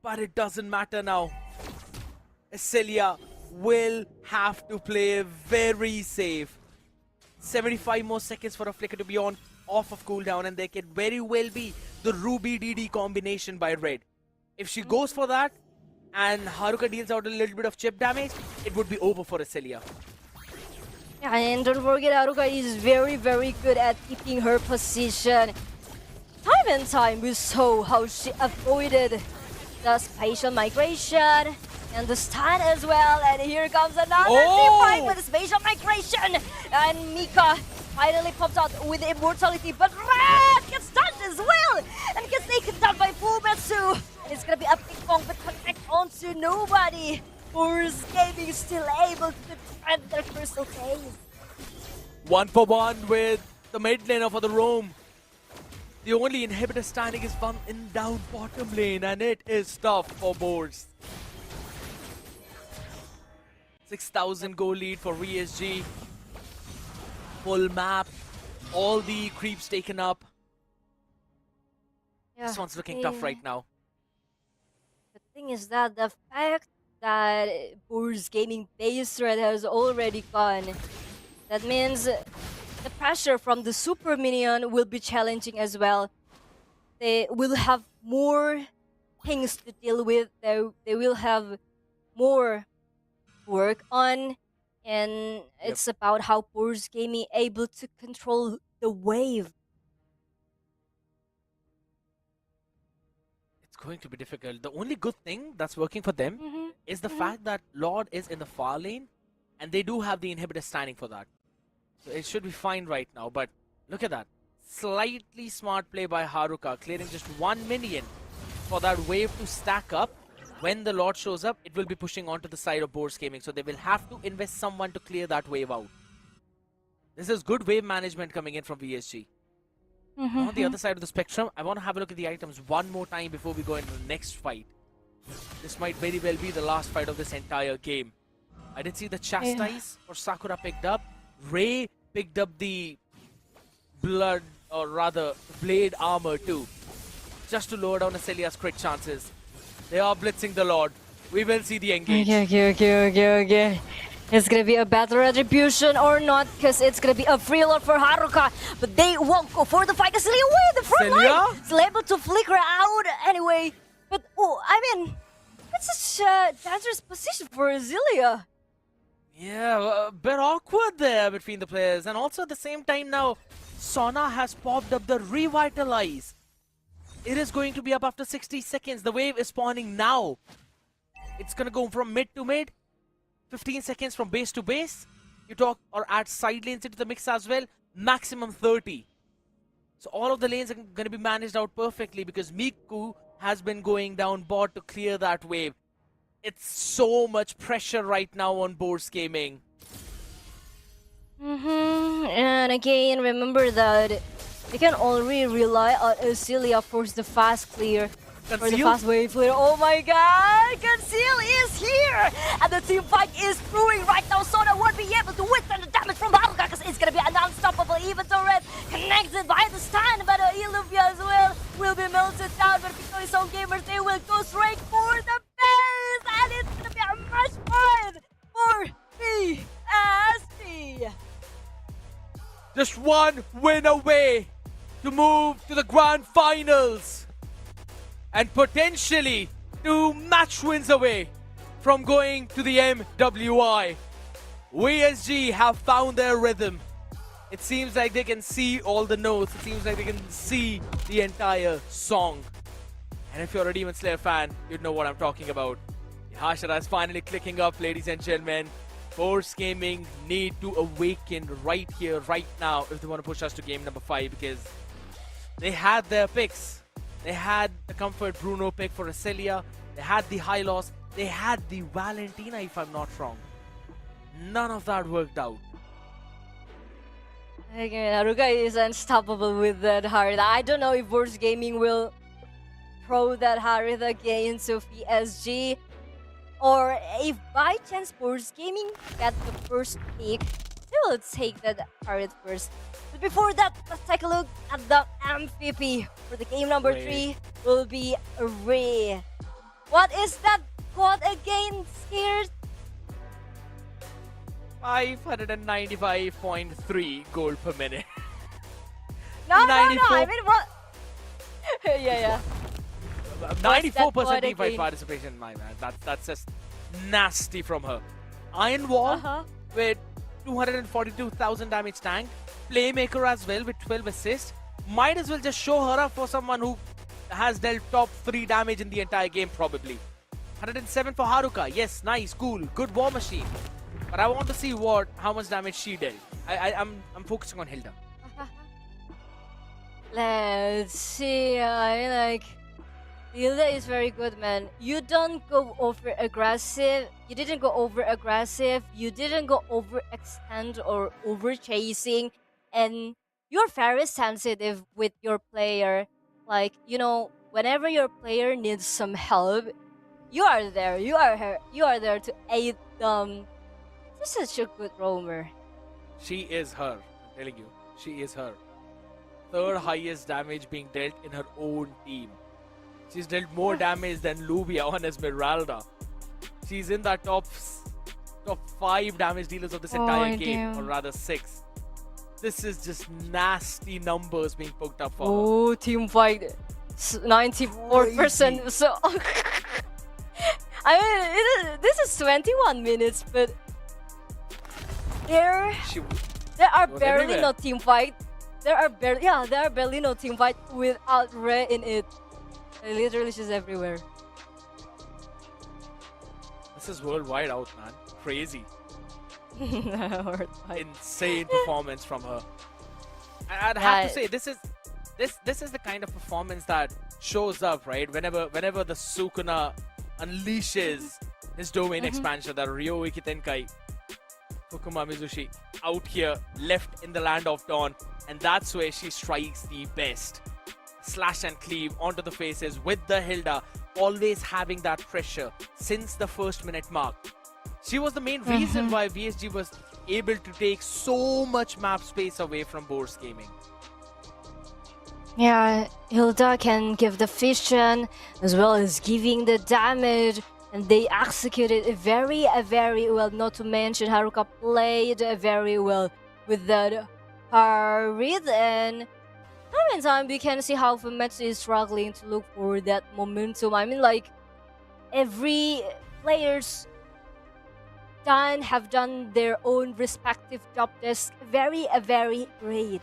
but it doesn't matter now. Acelia will have to play very safe. 75 more seconds for a flicker to be on off of cooldown, and there can very well be the Ruby DD combination by Red. If she goes for that and Haruka deals out a little bit of chip damage, it would be over for Acelia. Yeah, and don't forget, Haruka is very, very good at keeping her position. Time and time we saw how she avoided the spatial migration and the stun as well. And here comes another team fight with the spatial migration. And Mika finally pops out with immortality, but Red gets stunned as well and gets taken down by Fumetsu. And it's gonna be a big bomb, but connect onto nobody. Force Gaming is still able to defend their crystal case. 1-for-1 with the mid laner for the roam. The only inhibitor standing is one in down bottom lane, and it is tough for Boars. 6,000 goal lead for VSG. Full map, all the creeps taken up. Yeah, This one's looking tough right now. The thing is that the fact that Boars Gaming base threat has already gone, that means the pressure from the super minion will be challenging as well. They will have more things to deal with. They will have more work on, and it's about how Boars Gaming able to control the wave. It's going to be difficult. The only good thing that's working for them is the fact that Lord is in the far lane, and they do have the inhibitor standing for that. So it should be fine right now, but look at that. Slightly smart play by Haruka, clearing just one minion for that wave to stack up. When the Lord shows up, it will be pushing onto the side of Boars Gaming, so they will have to invest someone to clear that wave out. This is good wave management coming in from VSG. On the other side of the spectrum, I want to have a look at the items one more time before we go into the next fight. This might very well be the last fight of this entire game. I did see the Chastise for Sakura picked up. Ray picked up the blood, or rather, blade armor too, just to lower down Acelia's crit chances. They are blitzing the Lord. We will see the engage. Okay. It's gonna be a battle retribution or not, because it's gonna be a free Lord for Haruka, but they won't go for the fight. Acelia away the front line! Still able to flicker out anyway. But, that's such a dangerous position for Acelia. Yeah, a bit awkward there between the players. And also at the same time now, Sona has popped up the Revitalize. It is going to be up after 60 seconds. The wave is spawning now. It's going to go from mid to mid. 15 seconds from base to base. You talk or add side lanes into the mix as well. Maximum 30. So all of the lanes are going to be managed out perfectly because Miku has been going down bot to clear that wave. It's so much pressure right now on Boars Gaming. And again, remember that you can only rely on Acelia for the fast clear. For the fast wave clear. Oh my god! Conceal is here! And the team fight is brewing right now. Sona won't be able to withstand the damage from Haruka because it's gonna be an unstoppable even though Red connected by the stun, but Illuvia as well will be melted down. But because some gamers, they will go straight for the base! And it's gonna be a match point for PSG! Just one win away to move to the grand finals. And potentially 2 match wins away from going to the MWI. VSG have found their rhythm. It seems like they can see all the notes. It seems like they can see the entire song. And if you're a Demon Slayer fan, you'd know what I'm talking about. The Hashara is finally clicking up, ladies and gentlemen. Force Gaming need to awaken right here, right now, if they want to push us to game number 5, because they had their picks. They had the Comfort Bruno pick for Acelia. They had the Hylos. They had the Valentina, if I'm not wrong. None of that worked out. Again, Haruka is unstoppable with that Harith. I don't know if Boars Gaming will throw that Harith against PSG. Or if by chance Boars Gaming get the first pick, they will take that Harith first. But before that, let's take a look at the MVP for the game number 3 will be Ray. What is that called again, Scared? 595.3 gold per minute. No, no, no. 94 I mean, what? Yeah. 94% team fight again? participation, my man. That's just nasty from her. Iron Wall Uh-huh. with 242,000 damage tank. Playmaker as well with 12 assists. Might as well just show her up for someone who has dealt top 3 damage in the entire game probably. 107 for Haruka. Yes, nice, cool, good war machine. But I want to see how much damage she dealt. I'm focusing on Hilda. Let's see. Hilda is very good, man. You don't go over aggressive. You didn't go over aggressive. You didn't go overextend or over chasing, and you're very sensitive with your player. Like, whenever your player needs some help, you are there. You are there to aid them. This is such a good roamer. She is her. I'm telling you, she is her. Third highest damage being dealt in her own team. She's dealt more damage than Lubia on Esmeralda. She's in the top 5 damage dealers of this entire game, or rather 6. This is just nasty numbers being poked up for her. Oh, team fight, 94%. So, I mean, this is 21 minutes, but there are was barely everywhere. no team fight. There are barely no team fight without Re in it. Literally, she's everywhere. This is worldwide out, man. Crazy. Worldwide. Insane performance from her. I'd have to say this is the kind of performance that shows up, right? Whenever the Sukuna unleashes his domain expansion, that Ryo Ikitenkai Fukuma Mizushi out here, left in the land of dawn, and that's where she strikes the best. Slash and cleave onto the faces with the Hilda, always having that pressure since the first minute mark. She was the main reason why VSG was able to take so much map space away from Boars Gaming. Yeah, Hilda can give the vision as well as giving the damage, and they executed it very well. Not to mention Haruka played very well with that Harid, and meantime we can see how Fumetsu is struggling to look for that momentum. I mean, like, every players have done their own respective job desk very great.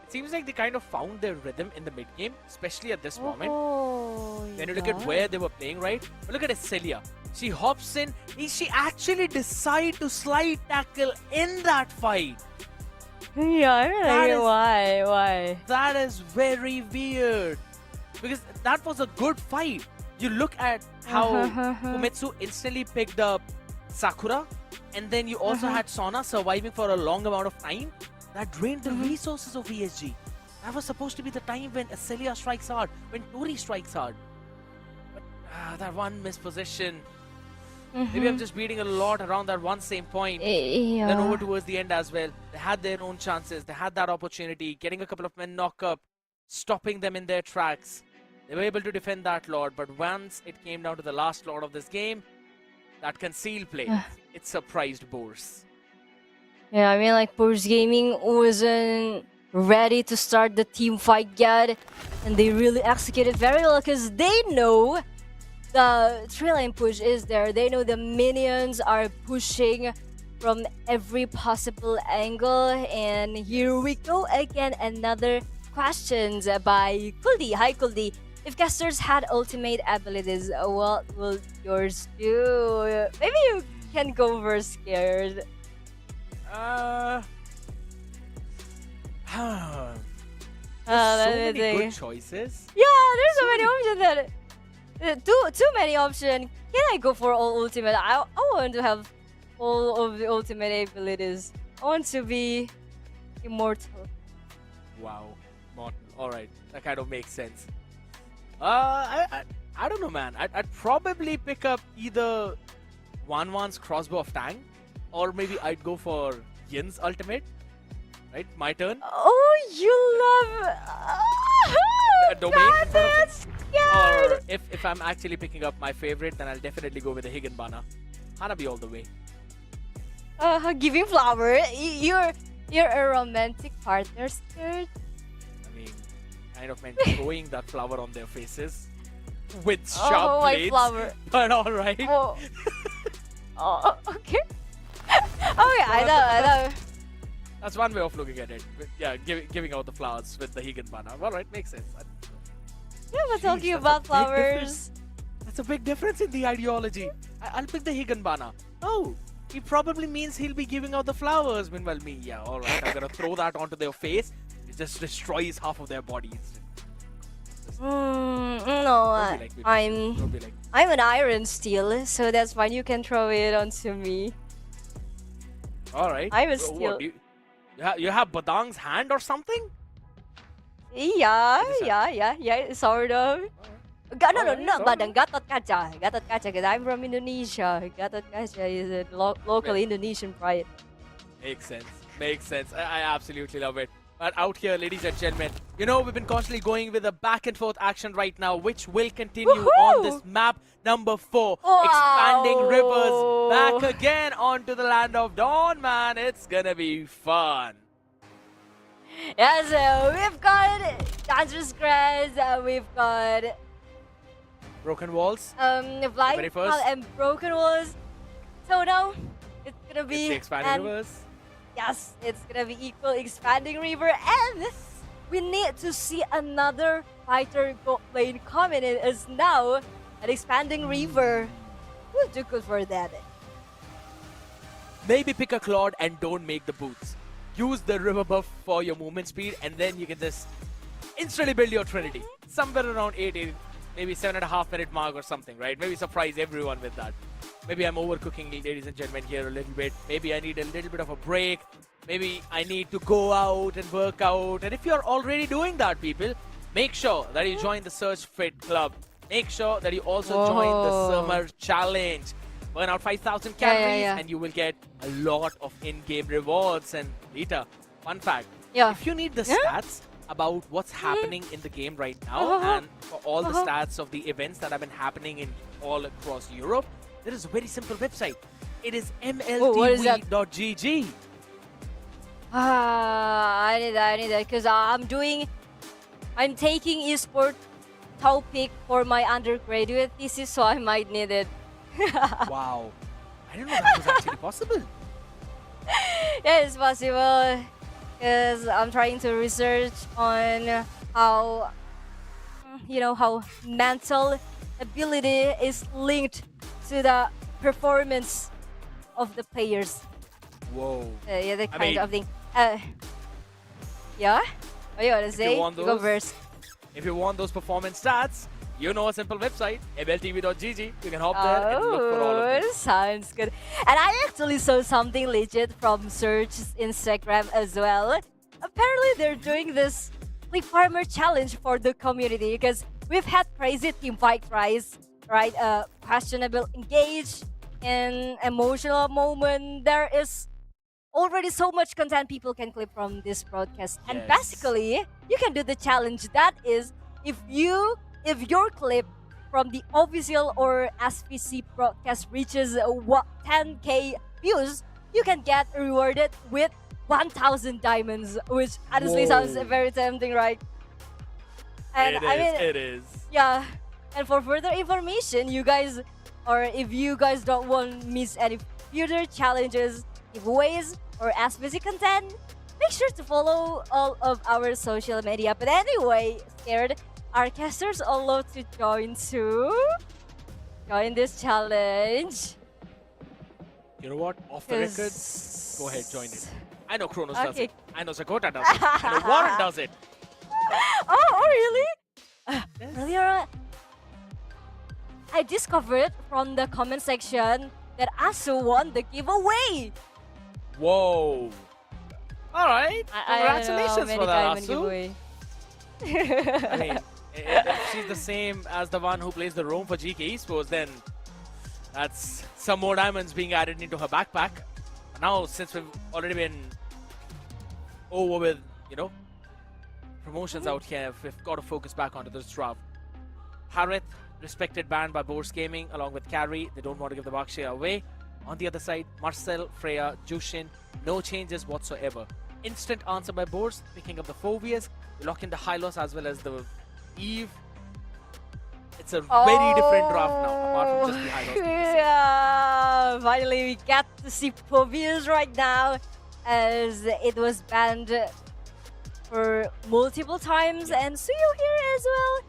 It seems like they kind of found their rhythm in the mid game, especially at this moment. When you look at where they were playing, right? But look at Celia. She hops in. She actually decided to slide tackle in that fight. Yeah, I really That is- why? That is very weird. Because that was a good fight. You look at how Fumetsu instantly picked up Sakura, and then you also had Sona surviving for a long amount of time. That drained the resources of VSG. That was supposed to be the time when Celia strikes hard, when Tori strikes hard. But that one missed position. Maybe I'm just beating a lot around that one same point. Yeah. Then over towards the end as well, they had their own chances. They had that opportunity, getting a couple of men knock up, stopping them in their tracks. They were able to defend that Lord, but once it came down to the last Lord of this game, that concealed play, it surprised Boars. Yeah, I mean, like, Boars Gaming wasn't ready to start the team fight yet, and they really executed very well because they know the 3-line push is there. They know the minions are pushing from every possible angle, and here we go again. Another questions by Kuldi. Hi Kuldi. If casters had ultimate abilities, what will yours do? Maybe you can go first, scared. So let me many think. good choices. Yeah, there's so many options that too many options. Can I go for all ultimate? I want to have all of the ultimate abilities. I want to be immortal. Wow. Alright, that kind of makes sense. I don't know, man. I'd probably pick up either Wan's crossbow of Tang, or maybe I'd go for Yin's ultimate. Right? My turn. Oh, you love A domain in front of me. that's scared. Or if I'm actually picking up my favorite, then I'll definitely go with the Higan Bana. Hanabi all the way. giving flower. You're a romantic partner, Skirt. I mean, kind of meant throwing that flower on their faces with sharp my blades. flower. But alright. Oh. Oh, okay. Okay, I know. That's one way of looking at it. But yeah, giving out the flowers with the Higanbana. Alright, makes sense. Yeah, we're Jeez, talking that's about a big flowers. difference. That's a big difference in the ideology. I'll pick the Higanbana. No, he probably means he'll be giving out the flowers. Meanwhile, me, yeah, alright, I'm gonna throw that onto their face. It just destroys half of their bodies. No, Don't be like me. I'm Don't be like me. I'm an iron steel, so that's fine. You can throw it onto me. Alright. I'm a So steel. what, you have Badang's hand or something? Yeah, What is that? yeah, sort of. Alright, Not alright. Badang, Gatot Kaca. Gatot Kaca, because I'm from Indonesia. Gatot Kaca is a local Indonesian pride. Makes sense. Makes sense. I absolutely love it. But out here, ladies and gentlemen, you know, we've been constantly going with a back and forth action right now, which will continue on this map number 4. Wow. Expanding rivers back again onto the land of Dawn, man. It's gonna be fun. Yeah, so we've got Dangerous Grass, we've got Broken walls. Flying Very first. Ball and Broken Walls. So now it's gonna It's be the expanding and rivers. yes, it's gonna be equal expanding river, and we need to see another fighter lane coming in as now an expanding river. Who's too good for that? Maybe pick a Claude and don't make the boots. Use the river buff for your movement speed, and then you can just instantly build your Trinity. Somewhere around 8, maybe 7.5 minute mark or something, right? Maybe surprise everyone with that. Maybe I'm overcooking, ladies and gentlemen, here a little bit. Maybe I need a little bit of a break. Maybe I need to go out and work out. And if you're already doing that, people, make sure that you join the Search Fit Club. Make sure that you also join the Summer Challenge. Burn out 5,000 calories yeah. and you will get a lot of in-game rewards. And Lita, fun fact, Yeah. if you need the stats about what's happening in the game right now and for all the stats of the events that have been happening in all across Europe, there is a very simple website. It is what is that? mltv.gg. I need that because I'm taking esport topic for my undergraduate thesis, so I might need it. Wow. I didn't know that was actually possible. Yeah, it's possible because I'm trying to research on how how mental ability is linked to the performance of the players. Whoa. Yeah, the I kind mean- of thing. Yeah? What you wanna say? want You go those- first. If you want those performance stats, you know a simple website, mltv.gg. You can hop there and look for all of them. Sounds good. And I actually saw something legit from Search's Instagram as well. Apparently, they're doing this Flip Farmer challenge for the community because we've had crazy team fight tries, right? Questionable engage and emotional moment. There is already so much content people can clip from this broadcast, and Yes. basically, you can do the challenge. That is, if your clip from the official or SPC broadcast reaches 10k views, you can get rewarded with 1,000 diamonds, which honestly sounds Whoa. very tempting, right? And It is. yeah. And for further information, you guys, or if you guys don't want to miss any future challenges, giveaways, or SPC content, make sure to follow all of our social media. But anyway, Scared, our casters all love to join this challenge. You know what? Off the record, 'Cause- go ahead, join it. I know Kronos does Okay. it. I know Sakota does it. I know Warren does it. Oh, really? Earlier on, I discovered from the comment section that Asu won the giveaway. Whoa. All right. I don't know how Congratulations many for that, diamond Asu. giveaway. I mean, if she's the same as the one who plays the roam for GK Esports, then that's some more diamonds being added into her backpack. Now, since we've already been over with, promotions out here, we've got to focus back onto this draft. Harith, respected band by Boars Gaming, along with Carry. They don't want to give the Bakshia away. On the other side, Marcel, Freya, Jushin, no changes whatsoever. Instant answer by Bors, picking up the Phobias, lock in the Hylos as well as the Eve. It's a very different draft now, apart from just the Hylos. Yeah, finally we get to see Phobias right now, as it was banned for multiple times, and Suyo here as well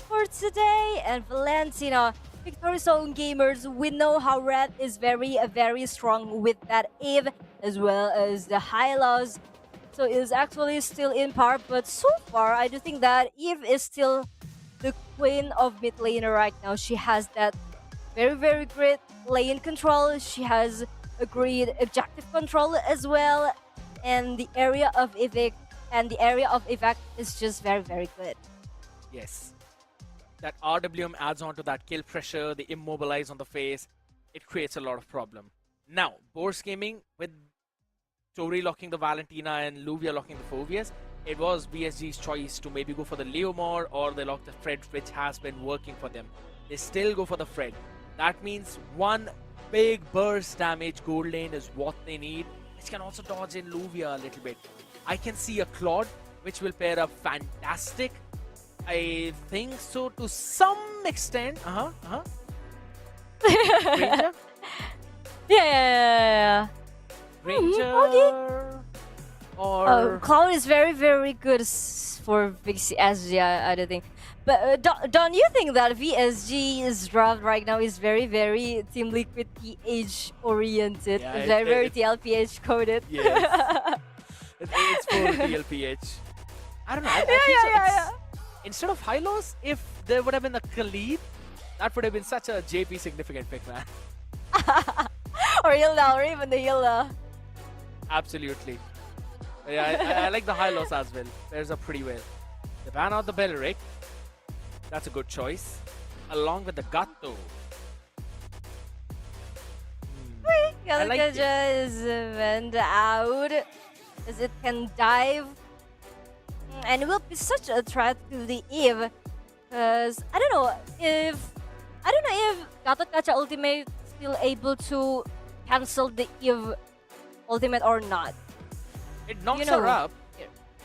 for today. And Valentina, Victory Zone Gamers, we know how Red is very strong with that Eve as well as the Hylos. So is actually still in par, but so far I do think that Eve is still the queen of mid laner right now. She has that very great lane control. She has a great objective control as well, and the area of evict is just very good. Yes. That RWM adds on to that kill pressure, the immobilize on the face. It creates a lot of problem. Now, Bors Gaming with Tori locking the Valentina and Luvia locking the Phobias, it was BSG's choice to maybe go for the Leomore or they lock the Fred, which has been working for them. They still go for the Fred. That means one big burst damage gold lane is what they need, which can also dodge in Luvia a little bit. I can see a Claude, which will pair up fantastic. I think so to some extent. Ranger? Yeah. Ranger? Okay. Or... Cloud is very good for VSG, I don't think. But don't you think that VSG's draft right now is very Team Liquid PH oriented, Yeah, very TLPH coded? Yes. It's for TLPH. I don't know. I think so. Yeah. Instead of Hylos, if there would have been a Khalid, that would have been such a JP significant pick, man. Or Hilda, or even the Hilda. Absolutely. Yeah, I like the Hylos as well. Pairs up pretty well. They ban out the Belleric. That's a good choice. Along with the Gatto. I like it. Galgaja is went out as it can dive. And it will be such a threat to the Eve. Because I don't know if Gatot Kacha Ultimate still able to cancel the Eve ultimate or not. It knocks her up.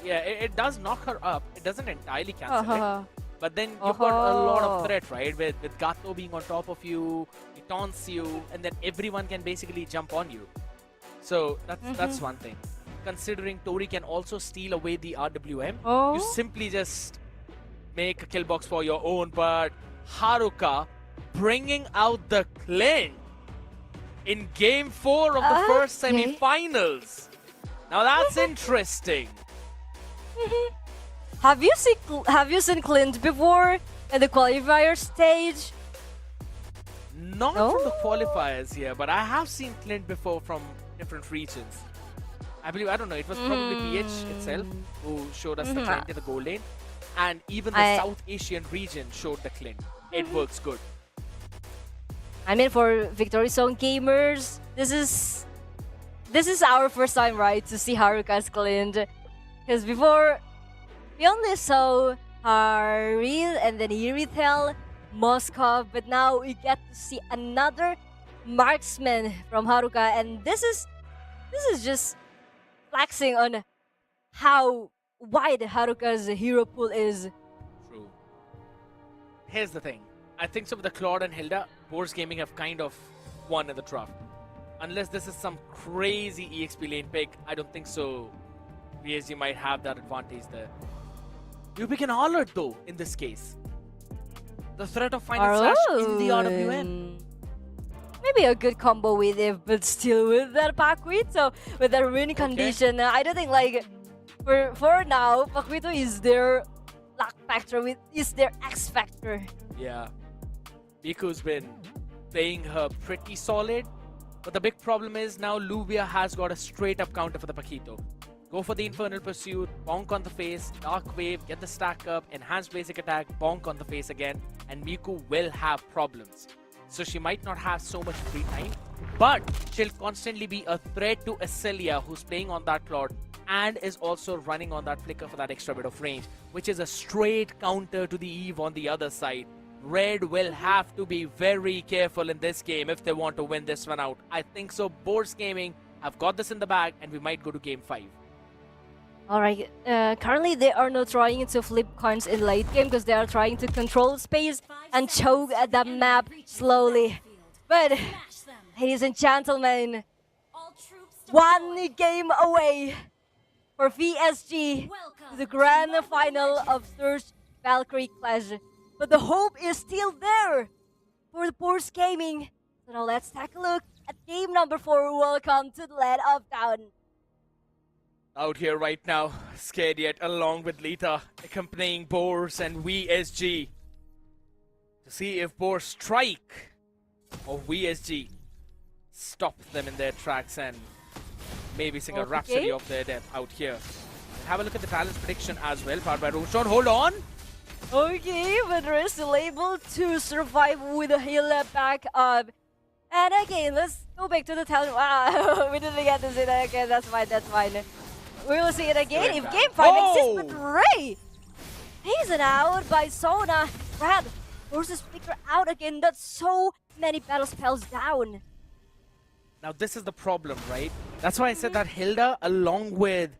Yeah, it does knock her up. It doesn't entirely cancel it. But then you've got a lot of threat, right? With Gato being on top of you, he taunts you, and then everyone can basically jump on you. So that's one thing. Considering Tori can also steal away the RWM, you simply just make a kill box for your own. But Haruka bringing out the Clint in Game 4 of the first semi-finals. Now that's interesting. Have you seen Clint before in the qualifier stage? Not from the qualifiers here, but I have seen Clint before from different regions. I don't know, it was probably PH itself who showed us the Clint in the gold lane. And even the South Asian region showed the Clint. It works good. I mean, for Victory Zone Gamers, this is our first time, right, to see Haruka's Clint. Because before, we only saw Haril and then Iritel, Moskov, but now we get to see another marksman from Haruka, and this is just flexing on how wide Haruka's hero pool is. True. Here's the thing. I think some of the Claude and Hilda, Bors Gaming have kind of won in the draft. Unless this is some crazy EXP lane pick, I don't think so. PSG might have that advantage there. You pick an Allard though, in this case. The threat of Final Slash in the RWM. Maybe a good combo with it, but still with that Paquito, with that win condition. I don't think like for now, Paquito is their luck factor, is their X factor. Yeah. Miku's been playing her pretty solid, but the big problem is now Luvia has got a straight up counter for the Paquito. Go for the Infernal Pursuit, bonk on the face, Dark Wave, get the stack up, enhanced basic attack, bonk on the face again, and Miku will have problems. So she might not have so much free time, but she'll constantly be a threat to Acelia, who's playing on that Claude and is also running on that Flicker for that extra bit of range, which is a straight counter to the Eve on the other side. Red will have to be very careful in this game if they want to win this one out. I think so. Boars Gaming have got this in the bag, and we might go to game 5. Alright, currently they are not trying to flip coins in late game because they are trying to control space and choke at the map slowly. But, ladies and gentlemen, one game away for VSG to the grand final of Surge Valkyrie Clash. But the hope is still there for the Boars Gaming. So now let's take a look at game number 4. Welcome to the land of Down. Out here right now, scared yet, along with Lita, accompanying Boars and VSG. To see if Boars strike or VSG stop them in their tracks and maybe sing a rhapsody of their death out here. And have a look at the talent prediction as well, powered by Roomstone. Hold on! Okay, but we're still able to survive with a heal back up. And again, let's go back to the talent. Wow, we didn't get to see that again. That's fine, that's fine. We will see it again if game 5 exists, but Ray! He's an out by Sona. Brad forces Flicker out again. That's so many battle spells down. Now this is the problem, right? That's why I said that Hilda, along with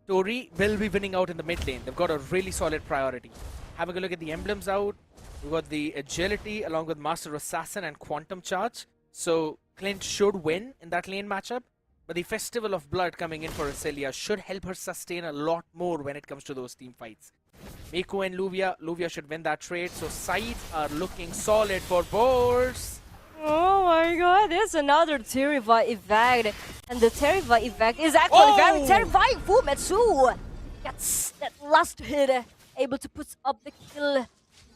Tori, will be winning out in the mid lane. They've got a really solid priority. Having a look at the emblems out, we've got the agility along with Master Assassin and Quantum Charge. So Clint should win in that lane matchup. But the Festival of Blood coming in for Acelia should help her sustain a lot more when it comes to those team fights. Miko and Luvia should win that trade. So sides are looking solid for Boars. Oh my god, there's another Terrify effect. And the Terrify effect is actually very terrifying. Fumetsu gets that last hit, able to put up the kill.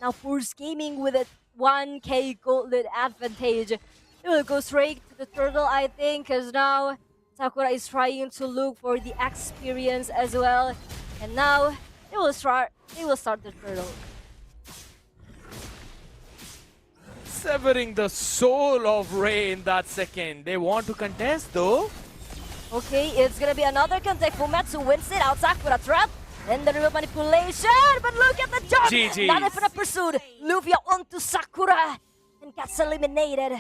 Now Boars Gaming with a 1k golden advantage. It will go straight to the turtle, I think, because now Sakura is trying to look for the experience as well. And now they will start the turtle. Severing the soul of Ray in that second. They want to contest though. Okay, it's gonna be another contest. Fumetsu wins it out. Sakura trap. And the real manipulation. But look at the jump. GG. Not even a pursuit. Luvia onto Sakura. And gets eliminated.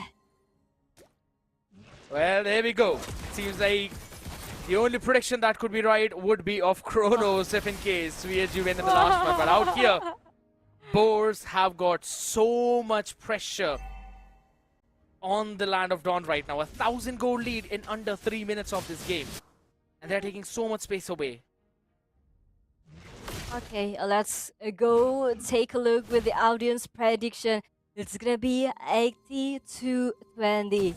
Well, there we go. Seems like the only prediction that could be right would be of Kronos if in case VSG win in the last one. But out here, Boars have got so much pressure on the Land of Dawn right now. 1,000 gold lead in under 3 minutes of this game. And they're taking so much space away. Okay, let's go take a look with the audience prediction. It's gonna be 80-20.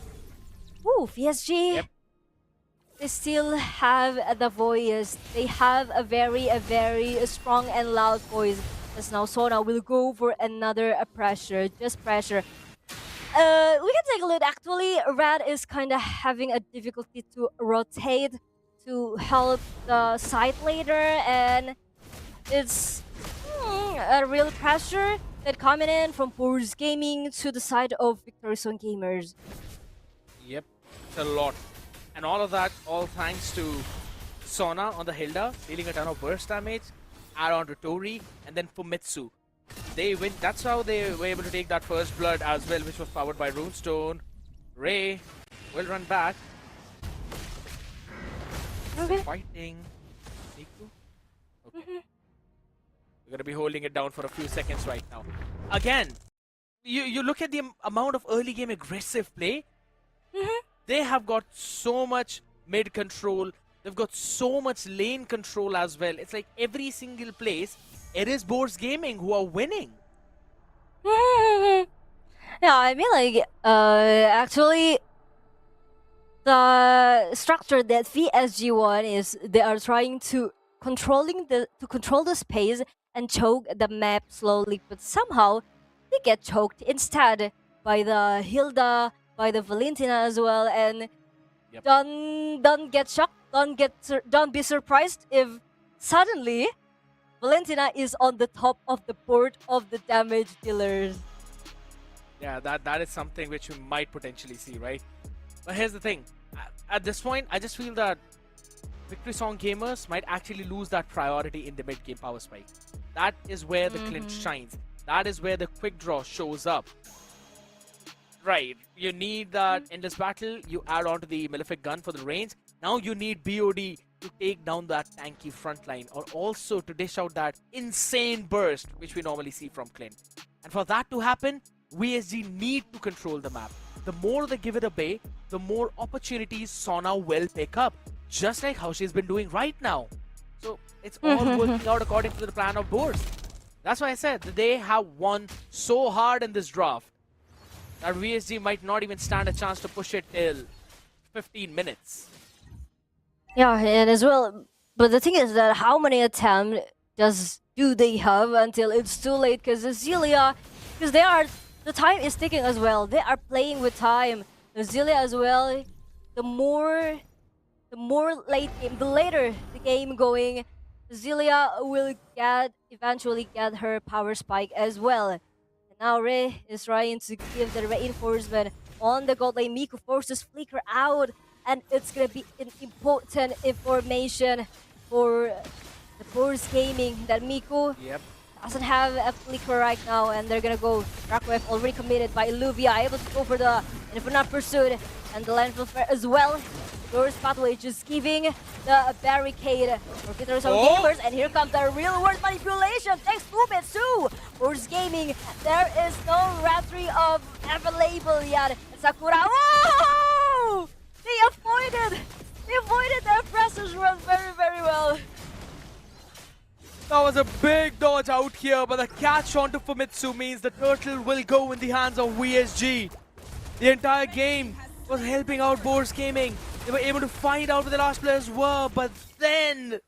Ooh, VSG. Yep. They still have the voice. They have a very strong and loud voice. As now Sona will go for another pressure, just pressure. We can take a look. Actually, Red is kind of having a difficulty to rotate to help the side later, and it's a real pressure that coming in from Boars Gaming to the side of Victory Zone Gamers. Yep, it's a lot. And all of that, all thanks to Sona on the Hilda, dealing a ton of burst damage, add on to Tori, and then Fumetsu. They win. That's how they were able to take that first blood as well, which was powered by Runestone. Ray will run back. Okay. Fighting. Niku? Okay. We're going to be holding it down for a few seconds right now. Again, you look at the amount of early game aggressive play. They have got so much mid control. They've got so much lane control as well. It's like every single place, it is Boars Gaming who are winning. Yeah, I mean, like, actually, the structure that VSG won is they are trying to control the space and choke the map slowly, but somehow they get choked instead by the Hilda, by the Valentina as well, and Yep. don't get shocked, don't be surprised if suddenly Valentina is on the top of the board of the damage dealers. Yeah, that is something which we might potentially see, right? But here's the thing. At this point, I just feel that Victory Song gamers might actually lose that priority in the mid-game power spike. That is where the clinch shines. That is where the quick draw shows up. Right, you need that endless battle, you add on to the malefic gun for the range. Now you need BOD to take down that tanky front line, or also to dish out that insane burst which we normally see from Clint. And for that to happen, VSG need to control the map. The more they give it away, the more opportunities Sona will pick up, just like how she's been doing right now. So it's all working out according to the plan of boards. That's why I said that they have won so hard in this draft that VSG might not even stand a chance to push it till 15 minutes. Yeah, and as well, but the thing is that how many attempts do they have until it's too late? Because Azealia, because the time is ticking as well. They are playing with time. Azealia as well. The more late game, the later the game going, Azealia will eventually get her power spike as well. And now Rey is trying to give the reinforcement on the gold lane. Miku forces Flicker out, and it's gonna be an important information for the Force Gaming that Miku doesn't have a Flicker right now, and they're gonna go Rakwev already committed by Illuvia, able to go for the Infinite Pursuit and the Landfill Fair as well. Glorious Pathway just giving the barricade for Victor's Gamers, and here comes the real world manipulation thanks to Metsu. Force Gaming, there is no Ratri of available yet. And Sakura, whoa! They avoided the Pressure's run very, very well. That was a big dodge out here, but the catch onto Famitsu means the turtle will go in the hands of VSG. The entire game was helping out Boars Gaming. They were able to find out where the last players were, but then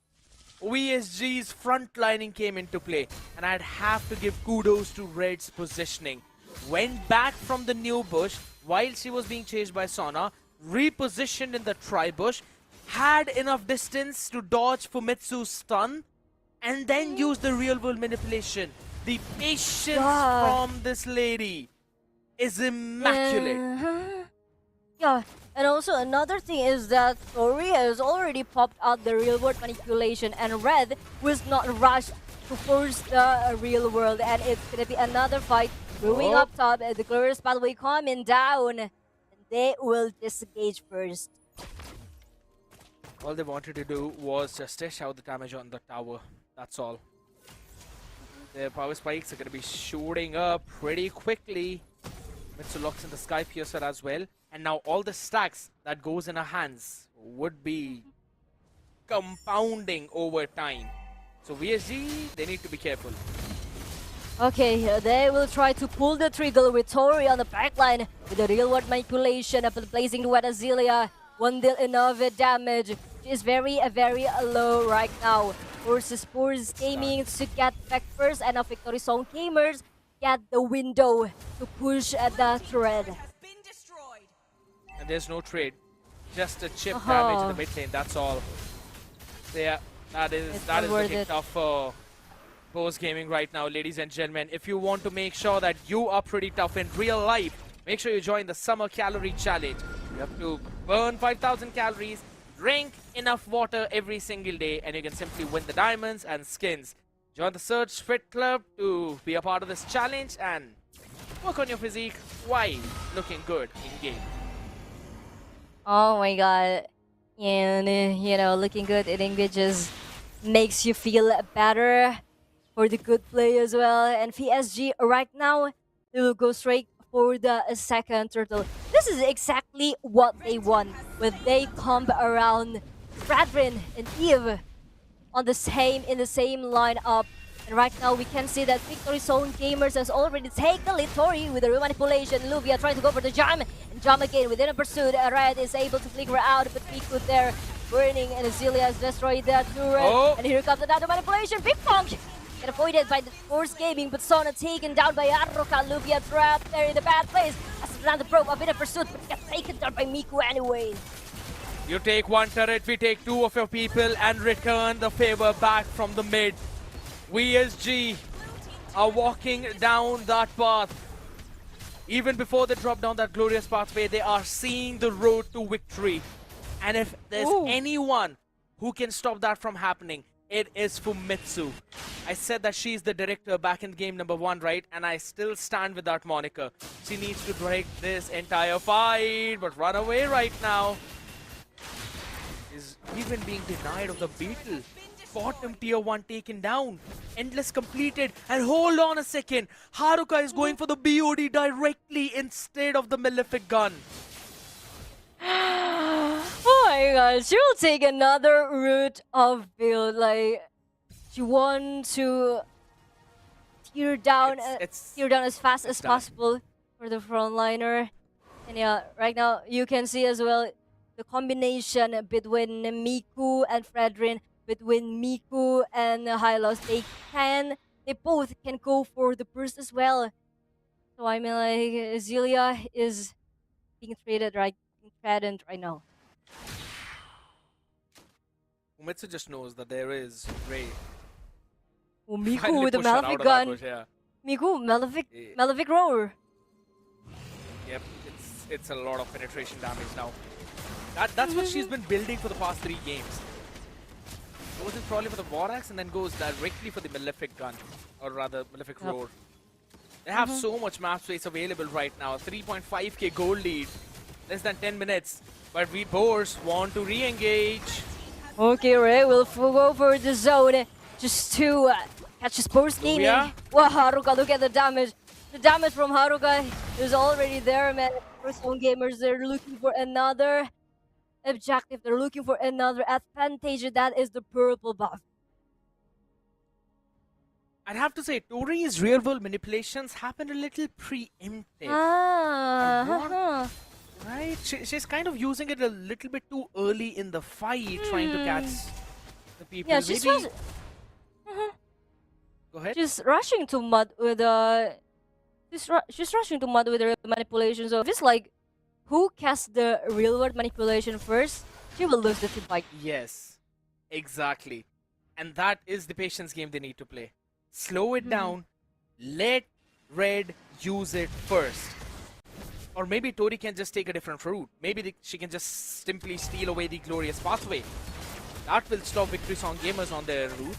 VSG's frontlining came into play. And I'd have to give kudos to Red's positioning. Went back from the new bush while she was being chased by Sona, repositioned in the tri-bush, had enough distance to dodge Famitsu's stun, and then use the real-world manipulation. The patience from this lady is immaculate. Yeah, and also another thing is that Tori has already popped out the real-world manipulation, and Red was not rushed to force the real world, and it's gonna be another fight brewing up top. The Glorious Pathway coming down, and they will disengage first. All they wanted to do was just dish out the damage on the tower. That's all. Their power spikes are going to be shooting up pretty quickly. Mitsu locks in the Sky Piercer as well. And now all the stacks that goes in her hands would be compounding over time. So VSG, they need to be careful. Okay, they will try to pull the trigger with Tori on the backline with the real world manipulation, placing the Azealia. One deal enough damage. She is very, very low right now. Versus Force Gaming to get back first, and now Victory Zone Gamers get the window to push the thread. And there's no trade. Just a chip damage in the mid lane, that's all. Yeah, that is looking tough for Force Gaming right now, ladies and gentlemen. If you want to make sure that you are pretty tough in real life, make sure you join the Summer Calorie Challenge. You have to burn 5,000 calories, drink enough water every single day, and you can simply win the diamonds and skins. Join the Surge Fit Club to be a part of this challenge and work on your physique while looking good in game. Oh my god. And you know, looking good in English just makes you feel better for the good play as well. And PSG right now, they will go straight for the second turtle. This is exactly what they want when they come around Bradrin and Eve in the same lineup. And right now we can see that Victory Zone Gamers has already taken lead. Tori with the manipulation. Luvia trying to go for the jam, and jam again within a pursuit. Red is able to flicker out, but Miku there burning, and Azealia has destroyed that turret. And here comes another manipulation. Big Punk get avoided by the Force Gaming, but Sona taken down by Aruka. Luvia trapped there in the bad place. As another probe, a bit of pursuit, but gets taken down by Miku anyway. You take one turret, we take two of your people, and return the favor back from the mid. VSG are walking down that path. Even before they drop down that glorious pathway, they are seeing the road to victory. And if there's anyone who can stop that from happening, it is Famitsu. I said that she's the director back in game number 1, right? And I still stand with that moniker. She needs to direct this entire fight, but run away right now. Is even being denied of the beetle. Bottom tier 1 taken down. Endless completed. And hold on a second. Haruka is going for the BOD directly instead of the Malefic gun. Oh my god, she will take another route of build. Like, she wants to tear down as fast as possible for the frontliner. And yeah, right now you can see as well the combination between Miku and Fredrin, between Miku and Hylos. They both can go for the burst as well. So I mean, like, Zelia is being threatened right now. Umetsu just knows that there is Ray. Oh, Miku Finally with the pushed her out Malefic of that gun. bush, yeah. Miku, Malefic roar. Yep, it's a lot of penetration damage now. That's what she's been building for the past 3 games. Goes in probably for the War Axe and then goes directly for the Malefic gun. Or rather, Malefic roar. They have so much map space available right now. 3.5k gold lead. Less than 10 minutes. But we Boars want to re-engage. Okay, Ray will go for the zone just to catch his post gaming. Wow, Haruka, look at the damage. The damage from Haruka is already there, man. First Home Gamers, they're looking for another objective. They're looking for another advantage. That is the purple buff. I'd have to say, Tori's real-world manipulations happen a little preemptive. Right? She's kind of using it a little bit too early in the fight, trying to catch the people. Yeah, she's Go ahead. She's rushing to mud with she's rushing to mud with her manipulation. So if it's like who casts the real world manipulation first, she will lose the team fight. Yes, exactly. And that is the patience game they need to play. Slow it down, let Red use it first. Or maybe Tori can just take a different route. Maybe she can just simply steal away the glorious pathway. That will stop Victory Song Gamers on their route.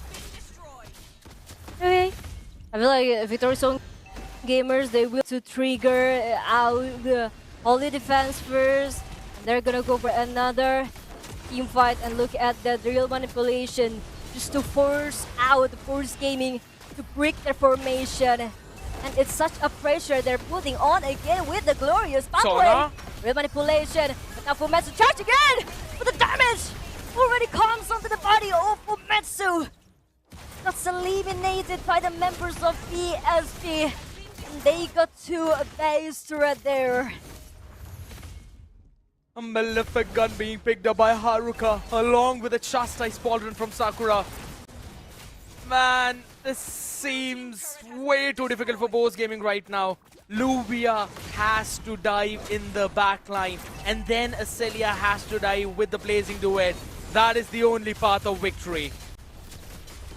Okay. I feel like Victory Song Gamers, they will to trigger out the Holy Defense first. They're gonna go for another team fight and look at the real manipulation just to force out the Force Gaming to break their formation. And it's such a pressure they're putting on again with the glorious pathway. Real manipulation. But now Fumetsu charge again! But the damage already comes onto the body of Fumetsu. That's eliminated by the members of PSP. And they got 2 base turret there. A Malefic gun being picked up by Haruka along with a chastised pauldron from Sakura. Man, this seems way too difficult for Boars Gaming right now. Luvia has to dive in the backline and then Acelia has to dive with the Blazing Duet. That is the only path of victory.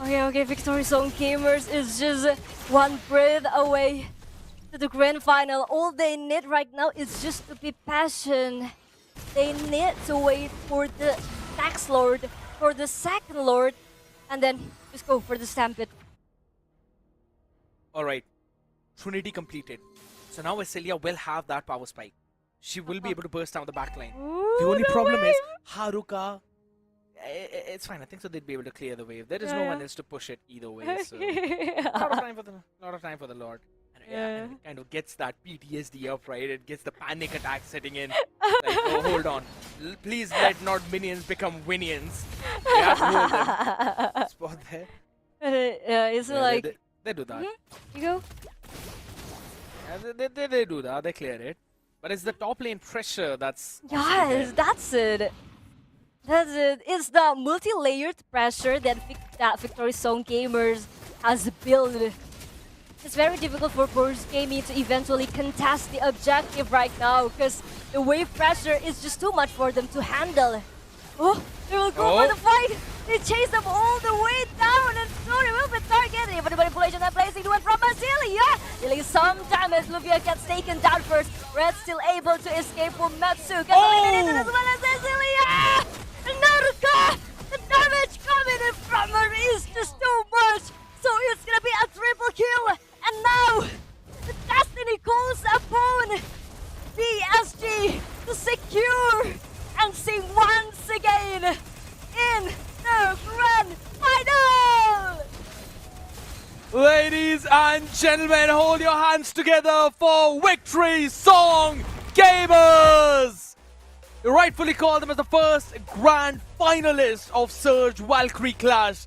Okay, Victory Zone Gamers is just 1 breath away to the grand final. All they need right now is just to be patient. They need to wait for the next Lord, for the second Lord, and then just go for the Stampede. Alright, Trinity completed. So now Acelia will have that power spike. She will be able to burst down the backline. The only problem is Haruka. It's fine. I think so. They'd be able to clear the wave. There is no one else to push it either way. So lot of time for the Lord. And it kind of gets that PTSD up, right? It gets the panic attack setting in. Like, oh, hold on. Please let not minions become winions. We have to hold them. Spot there. It's like they do that. You go. Yeah, they do that. They clear it. But it's the top lane pressure that's. Yes, that's it. That's it. It's the multi-layered pressure that Victory Zone Gamers has built. It's very difficult for Boars Gaming to eventually contest the objective right now because the wave pressure is just too much for them to handle. Oh, they will go for the fight! They chase them all the way down and Tori will be targeted. But the manipulation and Blazing Duet from Acelia! Dealing some damage, Luvia gets taken down first. Red still able to escape from Metsu. Gets eliminated as well as Acelia! And Naruka! The damage coming in from her is just too much! So secure and sing once again in the grand final! Ladies and gentlemen, hold your hands together for Victory Song Gamers! You rightfully call them as the first grand finalist of Surge Valkyrie Clash.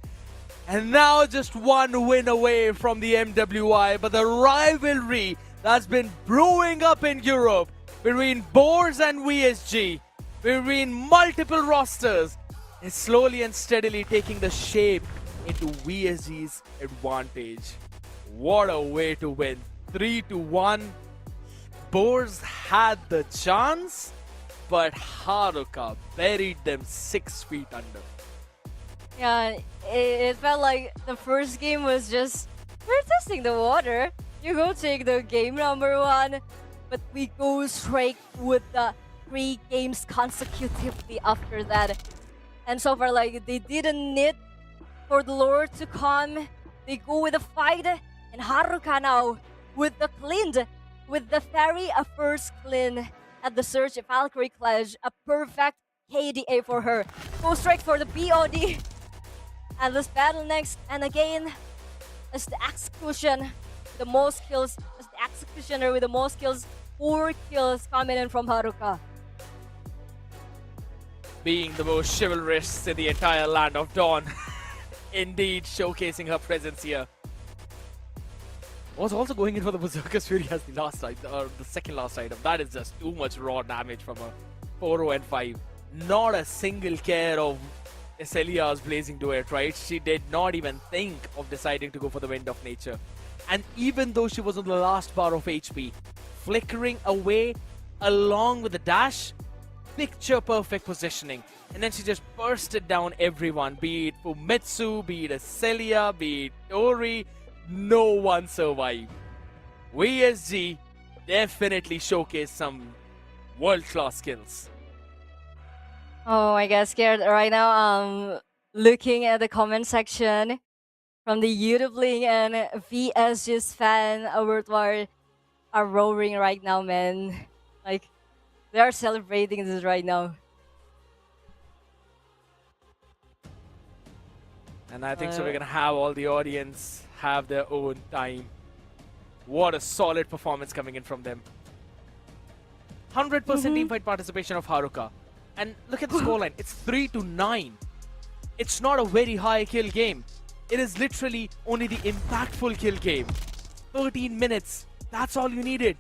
And now just one win away from the MWI, but the rivalry that's been brewing up in Europe between Boars and VSG, between multiple rosters, is slowly and steadily taking the shape into VSG's advantage. What a way to win. 3-1. Boars had the chance, but Haruka buried them 6 feet under. Yeah, it felt like the first game was just, we're testing the water. You go take the game number 1, but we go straight with the 3 games consecutively after that. And so far, like, they didn't need for the Lord to come. They go with a fight, and Haruka now with the clean, with the very first clean at the Surge Valkyrie Clash. A perfect KDA for her. Go straight for the BOD. And let's battle next. And again, as the execution, the most kills, as the executioner with the most kills, 4 kills coming in from Haruka. Being the most chivalrous in the entire land of Dawn. Indeed, showcasing her presence here. Was also going in for the Berserker's Fury as the last item, or the second last item. That is just too much raw damage from a 4-0 and 5. Not a single care of Celia's blazing duet, right? She did not even think of deciding to go for the Wind of Nature. And even though she was on the last bar of HP, flickering away along with the dash, picture perfect positioning. And then she just bursted down everyone, be it Fumitsu, be it a Celia, be it Tori. No one survived. VSG definitely showcased some world-class skills. Oh, I get scared right now. Looking at the comment section from the YouTube link, and VSG's fan World War are roaring right now, man. Like, they are celebrating this right now. And I think so we're gonna have all the audience have their own time. What a solid performance coming in from them. 100% teamfight participation of Haruka. And look at the scoreline. It's 3-9. It's not a very high kill game. It is literally only the impactful kill game. 13 minutes. That's all you needed.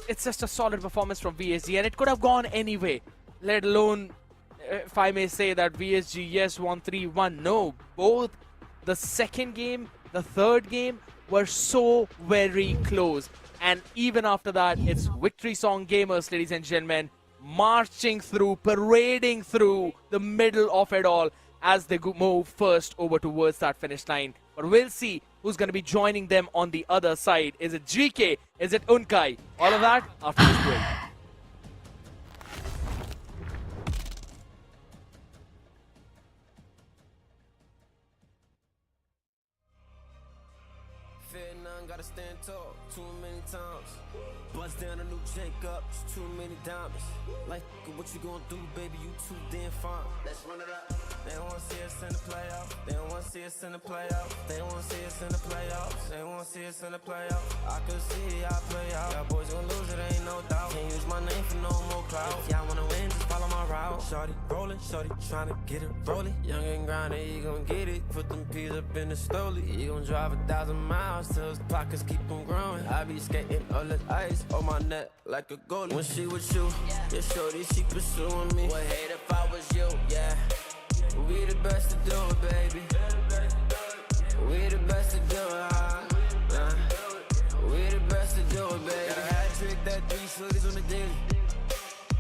It's just a solid performance from VSG, and it could have gone anyway. Let alone, if I may say that VSG, yes, won 3-1. No, both the second game, the third game were so very close. And even after that, it's Victory Song Gamers, ladies and gentlemen, marching through, parading through the middle of it all as they move first over towards that finish line. But we'll see who's going to be joining them on the other side. Is it GK? Is it Unkai? All of that after this break. Gotta stand tall too many times. Bust down a new Jacob, it's too many diamonds. Like, what you gonna do, baby? You too damn fine. Let's run it up. They don't wanna see us in the playoffs. They don't wanna see us in the playoffs. They don't wanna see us in the playoffs. They don't wanna see us in the playoffs. I could see y'all play out. Y'all boys gonna lose, it ain't no doubt. Can't use my name for no more clout. If y'all wanna win, just follow my route. Shorty rolling, shorty trying to get it rolling. Young and grinding, he gon' get it. Put them peas up in the stoley. He gon' drive 1,000 miles till his pockets keep on growing. I be skating all the ice on my neck like a goalie. When she with you, yeah, shorty, she pursuing me. Would hate if I was you, yeah. We the best to do it, baby. We the best to do it, we the best to do it, baby. Got a hat trick, that 3 shorties on the daily.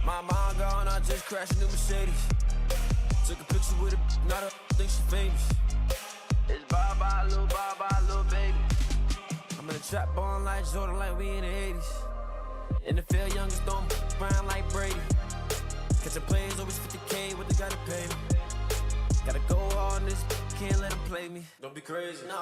My mom gone, I just crashed a new Mercedes. Took a picture with her, not a think she famous. It's bye-bye, little baby. I'm in a trap ball like Jordan, like we in the 80s. In the field, youngest don't around like Brady. Catching plays, always 50K, what they gotta pay me. Gotta go hard on this, can't let them play me. Don't be crazy. No.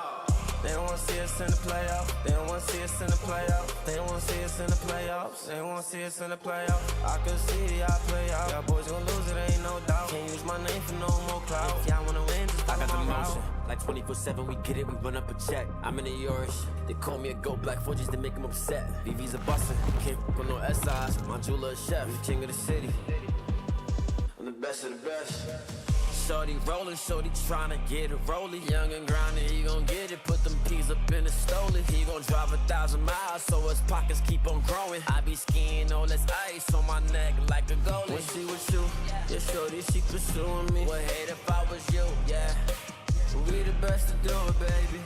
They don't wanna see us in the playoffs. They don't wanna see us in the playoffs. They don't wanna see us in the playoffs. They don't wanna see us in the playoffs. I could see y'all play out. Y'all boys gon' lose it, ain't no doubt. Can't use my name for no more clout. If y'all wanna win, just follow my route. Like 24/7, we get it, we run up a check. I'm in the Irish, they call me a goat black for just to make them upset. VV's a bustin', can't with no SIs. My jeweler a chef, I'm the king of the city. I'm the best of the best. Shorty rollin', shorty tryna get it rolling. Young and grindin', he gon' get it. Put them peas up in the stoley. He gon' drive 1,000 miles, so his pockets keep on growing. I be skiing all this ice on my neck like a goalie. When she with you, yeah, shorty, she pursuing me. Would hate if I was you, yeah. We the best to do it, baby.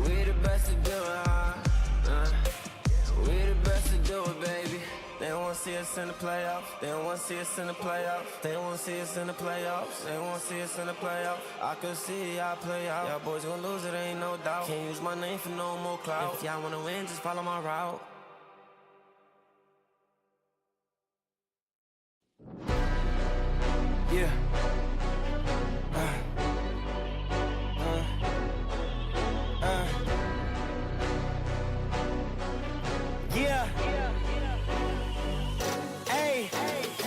We the best to do it, We the best to do it, baby. They don't wanna see us in the playoffs. They don't wanna see us in the playoffs. They don't wanna see us in the playoffs. They don't wanna see us in the playoffs. I could see y'all play out. Y'all boys gon' lose it, ain't no doubt. Can't use my name for no more clout. If y'all wanna win, just follow my route. Yeah. Yeah. Hey,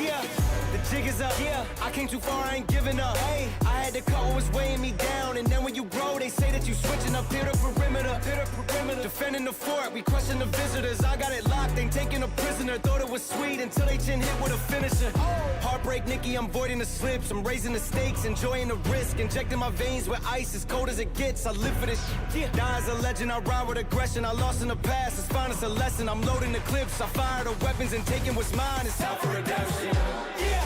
yeah. The jig is up. Yeah. I came too far, I ain't giving up. Hey, I had to cut what was weighing me down. And then when you grow, they say that you switching up here to perimeter. Defending the fort, we crushing the visitors. I got it locked, ain't taking a prisoner. Thought it was sweet until they chin hit with a finisher. Heartbreak, Nikki, I'm voiding the slips. I'm raising the stakes, enjoying the risk. Injecting my veins with ice, as cold as it gets. I live for this shit. Die as a legend, I ride with aggression. I lost in the past, it's fine, it's a lesson. I'm loading the clips, I fire the weapons and taking what's mine. It's time for redemption. Yeah.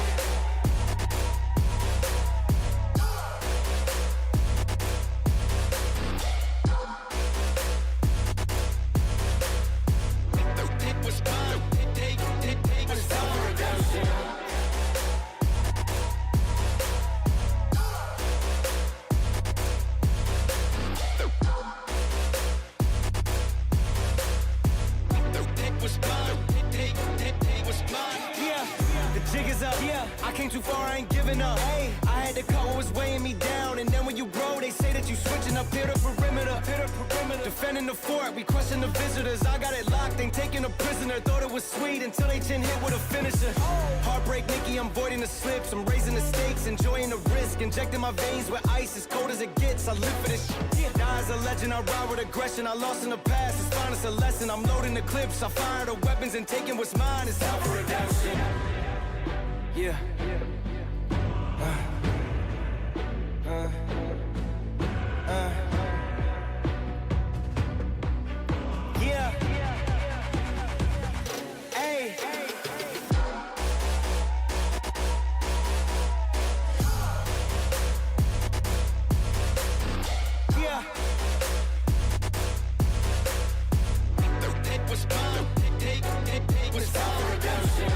Too far, I ain't giving up. Hey, I had to cut what was weighing me down. And then when you grow, they say that you switching up here to perimeter. Defending the fort, we crushing the visitors. I got it locked, ain't taking a prisoner. Thought it was sweet until they chin hit with a finisher. Heartbreak, Nikki, I'm voiding the slips. I'm raising the stakes, enjoying the risk. Injecting my veins with ice, as cold as it gets. I live for this shit. Die as a legend, I ride with aggression. I lost in the past, it's fine, it's a lesson. I'm loading the clips, I fire the weapons and taking what's mine. It's time for redemption. Yeah. Yeah. Hey. Yeah. Take what's mine. Take what's time for redemption.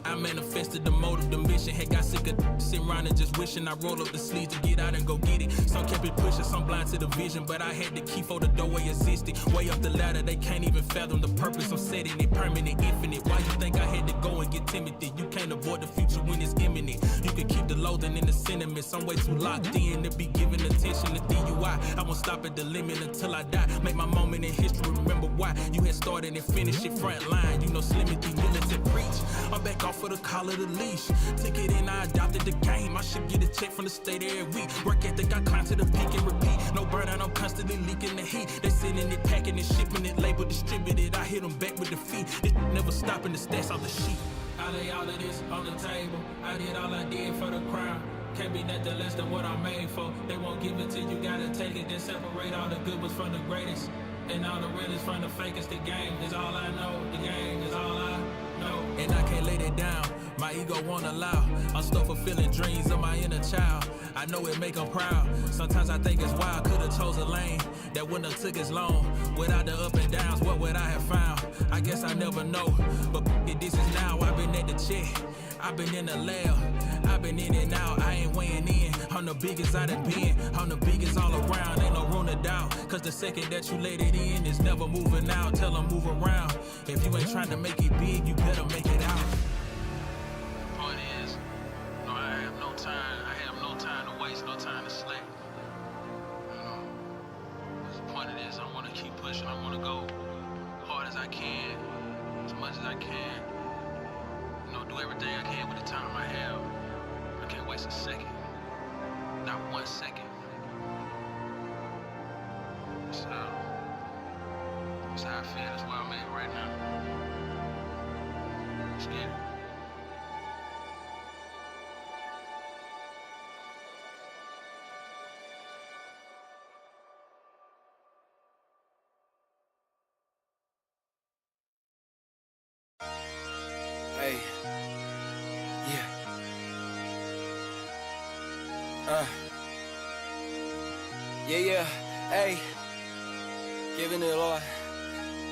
I manifested the motive, the mission. Had got sick of sitting around and just wishing I roll up the sleeves to get out and go get it. Some kept it pushing, some blind to the vision, but I had the key for the doorway existed. Way up the ladder, they can't even fathom the purpose. I'm setting it permanent, infinite. Why you think I had to go and get Timothy? You can't avoid the future when it's imminent. You can keep the loathing in the sentiments. I'm way too locked in to be giving attention to DUI. I won't stop at the limit until I die. Make my moment in history, remember why you had started and finished it front line. You know, Slimity, militant preach. I'm back off for the call of the leash. Took it in, I adopted the game. I should get a check from the state every week. Work ethic, I climb to the peak and repeat. No burnout, I'm constantly leaking the heat. They sending it, packing it, shipping it, label distributed. I hit them back with defeat. This never never stopping the stats off the sheet. I lay all of this on the table. I did all I did for the crown. Can't be nothing less than what I'm made for. They won't give it to you, gotta take it. Then separate all the good ones from the greatest. And all the realest from the fakest. The game is all I know. The game is all I know. And I can't let it down. My ego won't allow. I'm still fulfilling dreams of my inner child. I know it make them proud. Sometimes I think it's wild. Could've chose a lane that wouldn't have took as long. Without the up and downs, what would I have found? I guess I never know. But this is now. I've been at the check. I've been in the lab. I've been in and out. I ain't weighing in. I'm the biggest I done been. I'm the biggest all around. Ain't no room to doubt. Cause the second that you let it in, it's never moving out. Tell them move around. If you ain't trying to make it big, you better make it out. Point is, no, I have no time. I have no time to waste, no time to slack. You know, the point of this, I want to keep pushing. I want to go hard as I can, as much as I can. You know, do everything I can with the time I have. I can't waste a second. Not 1 second. So, that's how I feel. That's where I'm at right now. Let's get it. Hey, yeah. Yeah, hey, giving it all.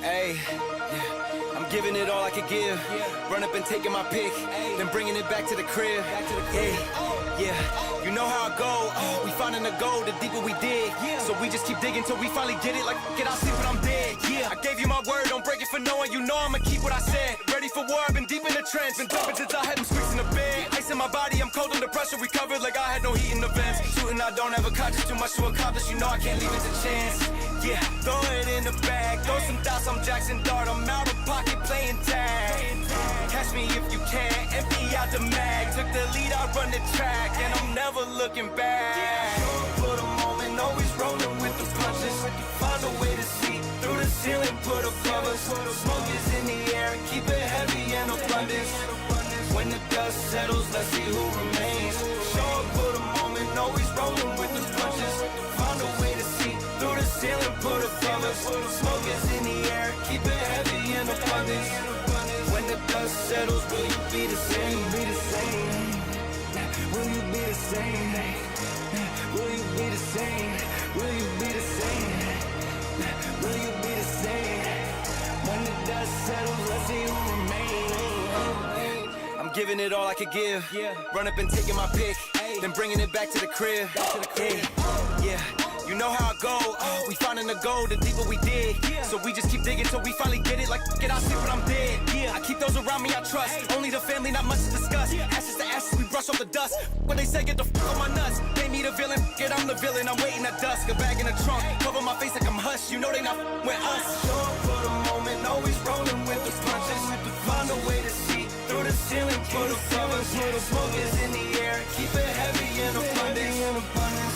Hey, yeah, I'm giving it all I could give. Run up and taking my pick, then bringing it back to the crib. Hey, yeah, you know how I go. We finding the gold, the deeper we dig. So we just keep digging till we finally get it. Like, get out, sleep when I'm dead. Yeah, I gave you my word, don't break it for no one. You know I'ma keep what I said. Ready for war, I've been deep in the trench. Been jumping since I had them squeaks in the bed. Ice in my body, I'm cold under pressure. Recovered like I had no heat in the vents. Shooting, I don't have a conscience, too much to accomplish. You know I can't leave it to chance. Yeah, throw it in the bag. Throw some dots, I'm Jackson Dart. I'm out of pocket playing tag. Catch me if you can, empty out the mag. Took the lead, I run the track, and I'm never looking back. For the moment, always rolling with the punches. Find a way to see through the ceiling, put up covers. Smoke is in the air, keep it heavy and abundance. When the dust settles, let's see who remains. Show up for the moment, always rolling with the punches. Find a way to see through the ceiling, put up covers. Smoke is in the air, keep it heavy and abundance. When the dust settles, will you be the same? Be the same. Will you be the same? Will you be the same? Will you be the same? Will you be the same? When the dust settles, let's see who remains. I'm giving it all I could give. Run up and taking my pick, then bringing it back to the crib. Yeah. You know how I go, we finding the gold, the deeper we dig. So we just keep digging till we finally get it. Like, get out, sleep when I'm dead. Yeah, I keep those around me I trust. Only the family, not much to discuss. Ashes to ashes, we brush off the dust. When they say get the f*** on my nuts, they need a villain, get I'm the villain. I'm waiting at dusk, a bag in the trunk. Cover my face like I'm hush, you know they not with us. Show up for the moment, always rolling with the punches. Find a way to see through the ceiling, put the covers. Smoke is in the air, keep it heavy and abundance.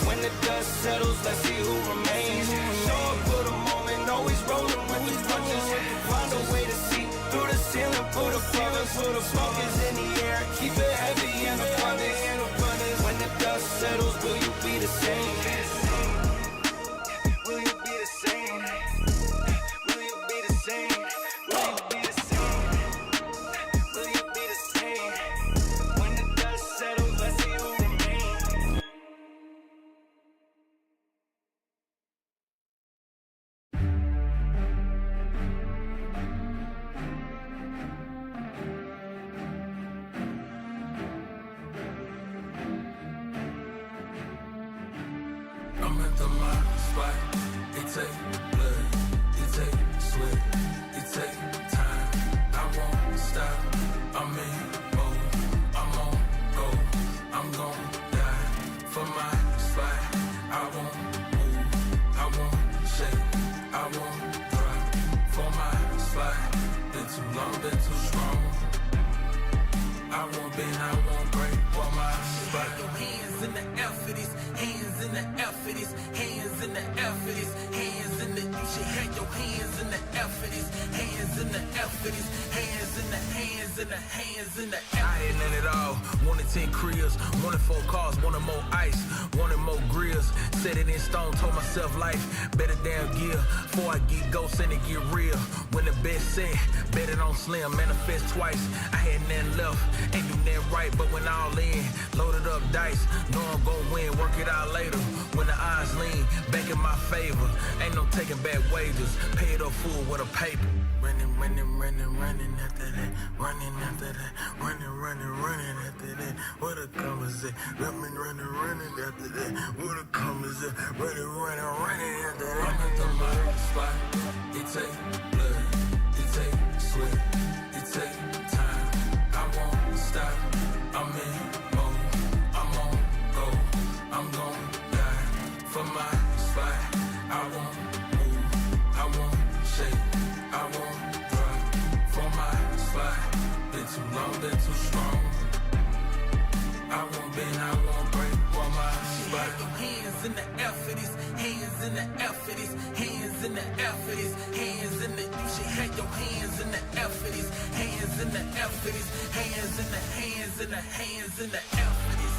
When the dust settles, let's see who remains. Show up for the moment, always rolling with the punches. Find a way to see through the ceiling, put the covers. Smoke is in the air, keep it heavy and abundance. When the dust settles, will you be the same? Will you be the same? Will you be the same? Will you be the same? Will you be the same? When the dust settles, let's see who remains. I'm at the my spot. It take blood, it take sweat, it take time. I won't stop. I'm in mode. I'm on go. I'm gon' die for my spot. I won't move. I won't shake. I won't drop for my spot. Been too long, been too strong. I won't bend, I won't break for my spot. Your hands in the air for this. Hands in the air for this, hands in the air for this, hands in the, you should have your hands in the air for this, hands in the air for this, hands in hands in the hands in the air. I had none at all. Wanted 10 cribs, wanted 4 cars, wanted more ice, wanted more grills. Set it in stone, told myself life better damn gear. Before I get ghosts and it get real. When the best set, bet it on slim, manifest twice. I had nothing left, ain't do nothing right, but when all in, loaded up dice, know I'm gon' win, work it out later. When the odds lean, back in my favor, ain't no taking back wages, pay it up full with a paper. Running, running, running, running after that, running after that, running, running, running after that. What a comers at, running, running, running after that. What a comers at, running, running, running after that. I'm at the right spot. It take blood, it take sweat, it take time. I won't stop. I'm in mode, I'm on go. I'm gon' die for my spot. I won't move, I won't shake, I won't drop for my spot. Been too long, been too strong. I won't bend, I won't break for my spot. Your hands in the air for this, hands in the air for this, hands in the air for this, hands in the. You should have your hands in the air for this, hands in the air for this, hands in the hands in the hands in the air for this.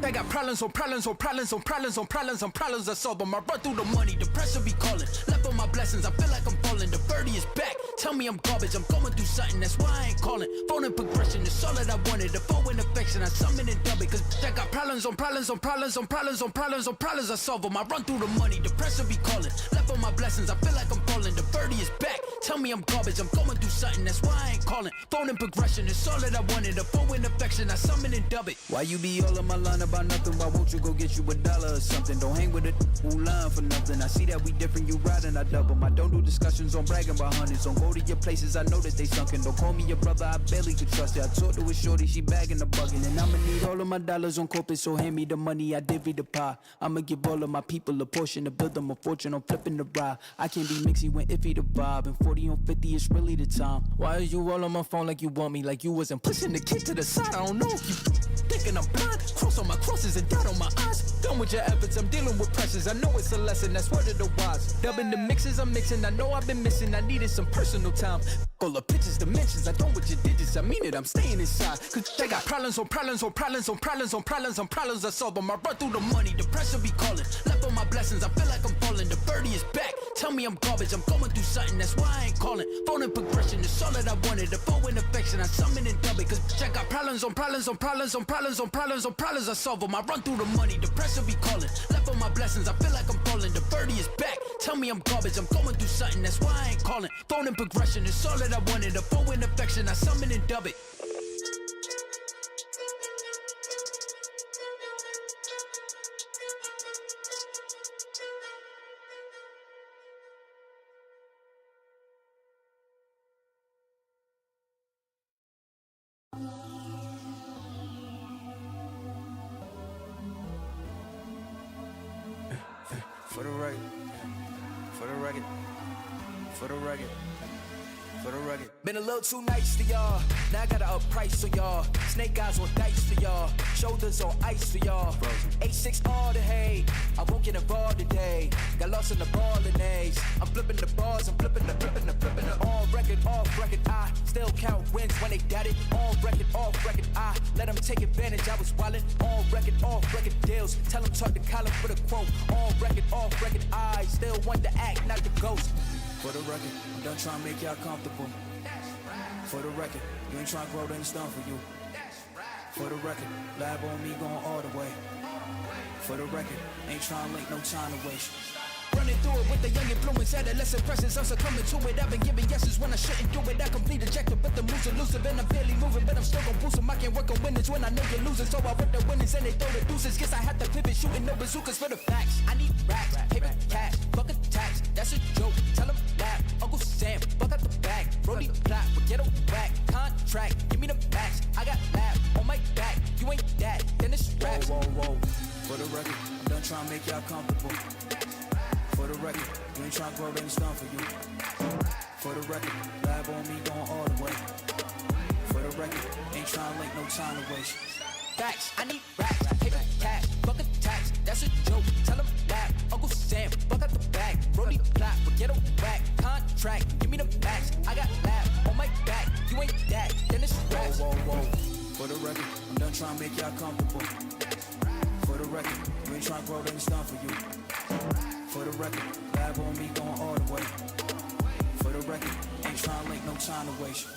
I got problems on problems on problems on problems on problems on problems I solve them. I run through the money, the pressure be calling. Left on my blessings, I feel like I'm falling. The birdie is back, tell me I'm garbage. I'm going through something, that's why I ain't calling. Phone and progression, it's all that I wanted. The phone and affection, I summon and dub it. Cause I got problems on problems on problems on problems on problems on problems I solve them. I run through the money, the pressure be calling. Left on my blessings, I feel like I'm falling. The birdie is back, tell me I'm garbage. I'm going through something, that's why I ain't calling. Phone and progression, it's all that I wanted. The phone and affection, I summon and dub it. Why you be all on my line about nothing? Why won't you go get you $1 or something? Don't hang with it who lying for nothing. I see that we different, you riding, I double. I don't do discussions on bragging about hundreds. Don't go to your places, I know that they sunken. Don't call me your brother, I barely could trust it. I talked to a shorty, she bagging the bugging. And I'ma need all of my dollars on corporate, so hand me the money, I divvy the pie. I'ma give all of my people a portion to build them a fortune. I'm flipping the ride. I can't be mixy when iffy the vibe. And 40 on 50 is really the time. Why are you all on my phone like you want me? Like you wasn't pushing the kid to the side. I don't know if you thinking I'm blind. Cross on my crosses and dot on my eyes. Done with your efforts, I'm dealing with pressures. I know it's a lesson, that's word of the wise. Dubbing the mixes I'm mixing, I know I've been missing. I needed some personal time. All the pictures, dimensions, I don't with your digits. I mean it, I'm staying inside. Cause they got problems on problems on problems on problems on problems on problems I solve them. I run through the money, the pressure be calling. Left on my blessings, I feel like I'm falling. The birdie is back, tell me I'm garbage. I'm going through something, that's why I ain't calling. Phone and progression, it's all that I wanted. The phone and affection, I summon and dub it. Cause I got problems on problems on problems on problems on problems on problems I solve them. I run through the money, the pressure be calling. Left on my blessings, I feel like I'm falling. The birdie is back, tell me I'm garbage. I'm going through something, that's why I ain't calling. Phone and progression, it's all that I wanted. The phone and affection, I summon and dub it. For the record, for the record, for the record, for the record. Been a little too nice to y'all. Now I gotta up price for y'all. Snake eyes on dice for y'all. Shoulders on ice for y'all. 8-6 all the hate. I won't get involved today. Got lost in the ball and A's. I'm flipping the bars. I'm flipping the. On record, off record. I still count wins when they got it. On record, off record. I let them take advantage. I was wildin'. On record, off record deals. Tell them talk to Colin for the quote. On record, off record. I still want to act, not the ghost. For the record, I'm done trying to make y'all comfortable. For the record, you ain't trying to grow, then it's done for you. For the record, lab on me going all the way. For the record, ain't trying to make no time to waste. Running through it with the young influence, adolescent presence, I'm succumbing to it. I've been giving yeses when I shouldn't do it. I complete ejected, but the moves elusive, and I'm barely moving, but I'm still gon' boost them. I can't work on winners when I know you're losing, so I rip the winnings and they throw the deuces. Guess I have to pivot, shooting no bazookas for the facts. I need racks, paper cash, fuck a tax, that's a joke. Tell them laugh, Uncle Sam, fuck out the bag. Brody plot, but get a whack. Contract, give me the max. I got lab on my back. You ain't that, then it's straps. Whoa, whoa, whoa. For the record, I'm done trying to make y'all comfortable. For the record, you ain't trying to grow, then it's done for you. For the record, lab on me going all the way. For the record, ain't trying to make no time to waste. Facts, I need racks, paper cash, fuck a tax, that's a joke. Tell them laugh, Uncle Sam, fuck out the bag. Brody plot, but get a whack. Contract, give me the max. I got lab on my back. You ain't that, then it's straps. Whoa, whoa, whoa. For the record, I'm done trying to make y'all comfortable. For the record, you ain't trying to grow, then it's done for you. For the record, lab on me going all the way. For the record, ain't trying to make no time to waste.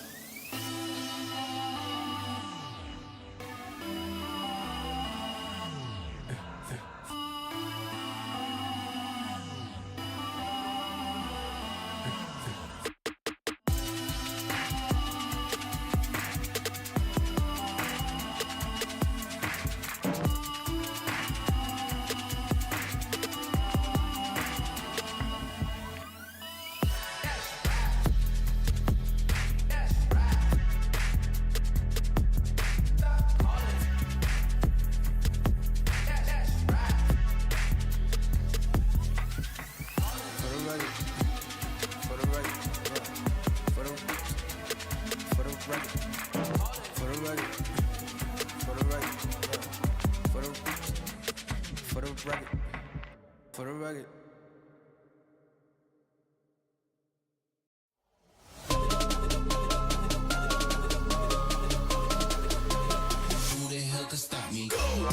For the record. Who the hell can stop me? Go!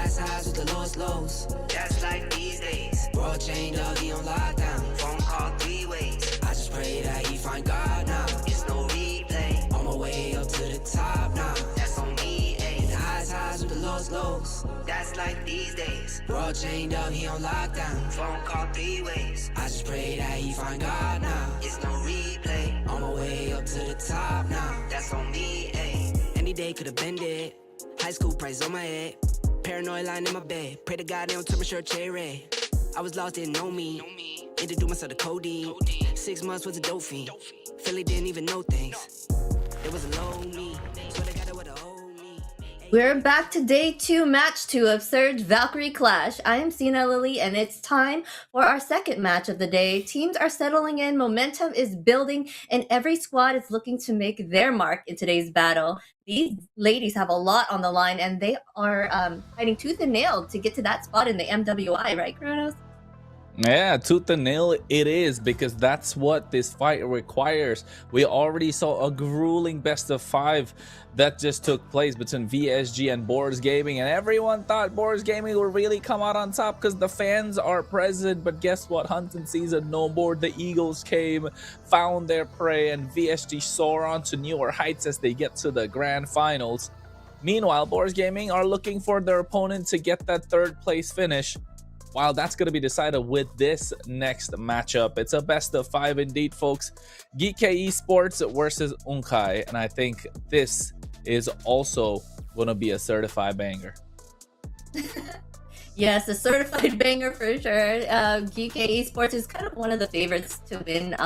highs with the lowest lows. That's like these days. World chained up, he on lockdown. Phone call 3 ways. I just pray that he find God now. It's no replay. On my way up to the top now. That's on me, ayy. The highs with the lowest lows. That's like these days. World chained up, he on lockdown. Phone call 3 ways. I just pray that he find God now. It's no replay. On my way up to the top now. That's on me, ayy. Any day could've been dead. High school price on my head. Paranoid lying in my bed. Pray to God they don't turn my shirt cherry red. I was lost, didn't know me. Introduced myself to codeine. 6 months was a dope fiend. Philly didn't even know things. It was a low me. So they got it with a old me. We're back to day 2, match 2 of Surge Valkyrie Clash. I am Sina Lily, and it's time for our second match of the day. Teams are settling in, momentum is building, and every squad is looking to make their mark in today's battle. These ladies have a lot on the line, and they are fighting tooth and nail to get to that spot in the MWI, right, Kronos? Yeah, tooth and nail it is, because that's what this fight requires. We already saw a grueling best of 5 that just took place between VSG and Boris Gaming, and everyone thought Boris Gaming would really come out on top because the fans are present. But guess what? Hunting season no more. The Eagles came, found their prey, and VSG soar on to newer heights as they get to the grand finals. Meanwhile, Boris Gaming are looking for their opponent to get that 3rd place finish. While that's going to be decided with this next matchup. It's a best of 5 indeed, folks. GK Esports versus Unkai. And I think this is also going to be a certified banger. Yes, a certified banger for sure. GK Esports is kind of one of the favorites to win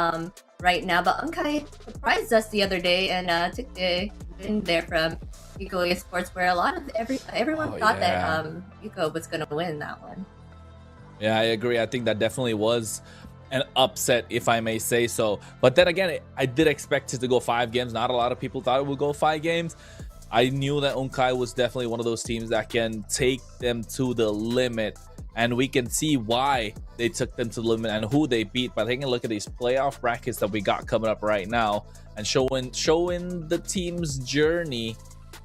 right now. But Unkai surprised us the other day and took the win there from Eco Esports, where a lot of everyone thought that Eco was going to win that one. Yeah, I agree. I think that definitely was an upset, if I may say so. But then again, I did expect it to go 5 games. Not a lot of people thought it would go 5 games. I knew that Unkai was definitely one of those teams that can take them to the limit. And we can see why they took them to the limit and who they beat by taking a look at these playoff brackets that we got coming up right now and showing the team's journey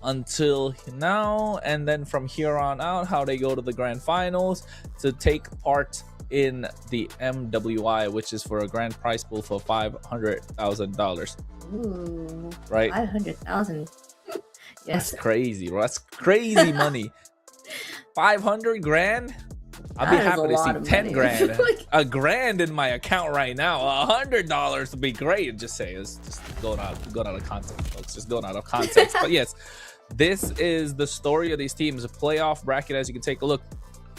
until now, and then from here on out how they go to the grand finals to take part in the MWI, which is for a grand prize pool for $500,000. Ooh, right? 500,000. Yes, that's crazy, bro. That's crazy money. 500 grand. I'd be happy to see 10 grand. A grand in my account right now. $100 would be great. Just say it's just going out of context, folks. Just going out of context. But yes, this is the story of these teams. A playoff bracket, as you can take a look.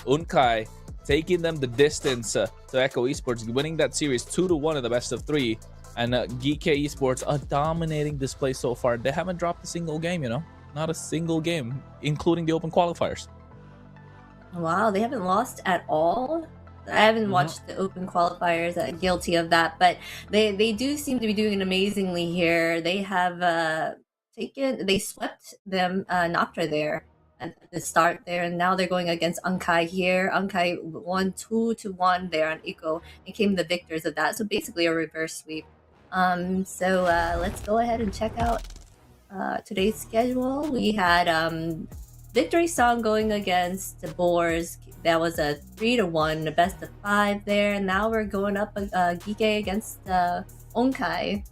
Unkai taking them the distance to Echo Esports, winning that series 2-1 in the best of 3. And GK Esports, a dominating display so far. They haven't dropped a single game, not a single game, including the open qualifiers. Wow, they haven't lost at all. I haven't watched the open qualifiers. Guilty of that, but they do seem to be doing amazingly here. They have they swept them Noctra there at the start there, and now they're going against Unkai here. Unkai won 2-1 there on Eco and came the victors of that. So basically a reverse sweep. So let's go ahead and check out today's schedule. We had Victory Song going against the Boars. That was a 3-1, the best of 5 there. Now we're going up Gike against Onkai.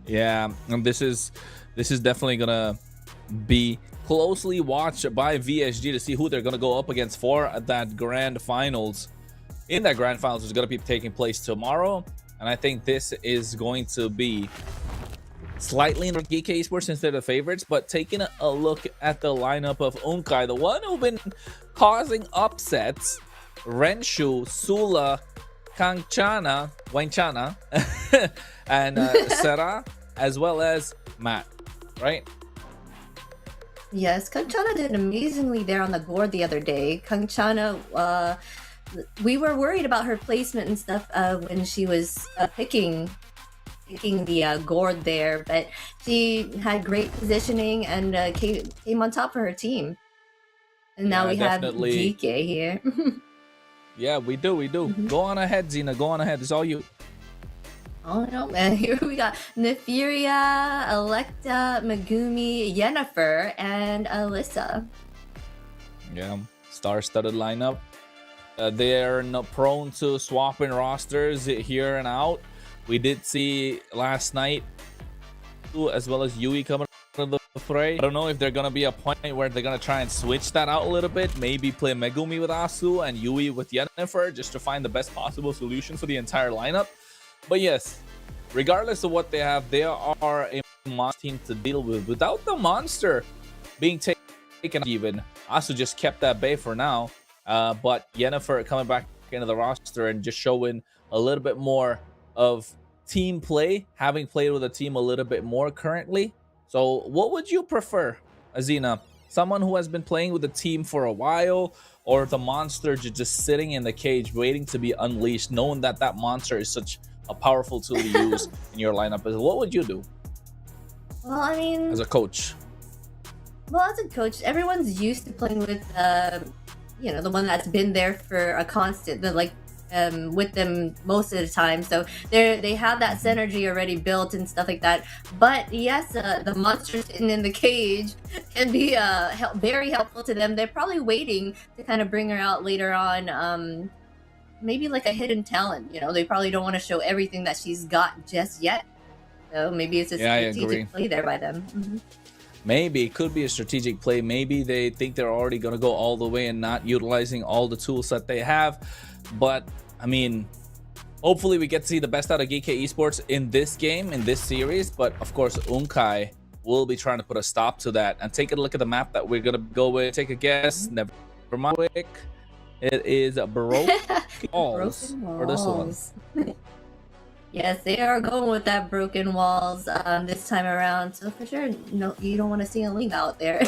Yeah, and this is definitely gonna be closely watched by VSG to see who they're gonna go up against for that grand finals. In that grand finals is gonna be taking place tomorrow, and I think this is going to be slightly in Geek Esports since they're the favorites. But taking a look at the lineup of Unkai, the one who've been causing upsets, Renshu, Sula, Kangchana, Wenchana, and Sarah, as well as Matt, right? Yes, Kangchana did amazingly there on the board the other day. Kangchana, we were worried about her placement and stuff when she was picking the gourd there, but she had great positioning and came on top of her team. And now we definitely have DK here. Yeah, we do. Go on ahead, Zena. Go on ahead. It's all you. Oh no, man. Here we got Nefiria, Electa, Megumi, Yennefer, and Alyssa. Yeah, star-studded lineup. They're not prone to swapping rosters here and out. We did see last night, as well as Yui coming out of the fray. I don't know if they're gonna be a point where they're gonna try and switch that out a little bit. Maybe play Megumi with Asu and Yui with Yennefer, just to find the best possible solution for the entire lineup. But yes, regardless of what they have, they are a monster team to deal with. Without the monster being taken, even Asu just kept that bay for now. But Yennefer coming back into the roster and just showing a little bit more of team play, having played with a team a little bit more currently. So what would you prefer, Azina? Someone who has been playing with the team for a while, or the monster just sitting in the cage waiting to be unleashed, knowing that that monster is such a powerful tool to use in your lineup? What would you do? Well, I mean, as a coach? Well, as a coach, everyone's used to playing with, you know, the one that's been there for a constant, with them most of the time. So they have that synergy already built and stuff like that. But yes, the monster sitting in the cage can be very helpful to them. They're probably waiting to kind of bring her out later on. Maybe like a hidden talent. You know, they probably don't want to show everything that she's got just yet. So maybe it's a strategic play there by them. Mm-hmm. Maybe it could be a strategic play. Maybe they think they're already going to go all the way and not utilizing all the tools that they have. But I mean, hopefully we get to see the best out of Geekei Esports in this game, in this series. But of course, Unkai will be trying to put a stop to that. And take a look at the map that we're going to go with. Take a guess. Never mind. It is Broken Walls for this one. Yes, they are going with that Broken Walls this time around. So for sure, no, you don't want to see a Ling out there,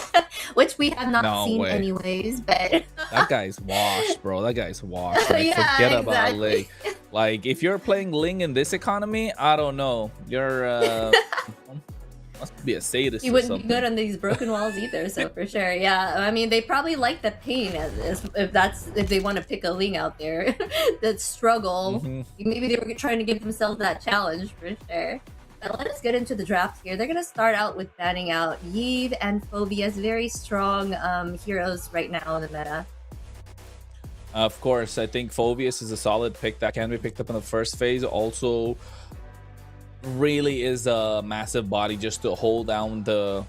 which we have not seen anyways. But that guy's washed, bro. That guy's washed. Like, forget about Ling. Like, if you're playing Ling in this economy, I don't know. You're must be a sadist. He wouldn't be good on these Broken Walls either. So for sure, yeah. I mean, they probably like the pain if they want to pick a Ling out there. That struggle. Mm-hmm. Maybe they were trying to give themselves that challenge for sure. But let us get into the draft here. They're gonna start out with banning out Yves and Phoebe as very strong heroes right now in the meta. Of course, I think Phobius is a solid pick that can be picked up in the first phase. Also, really is a massive body just to hold down the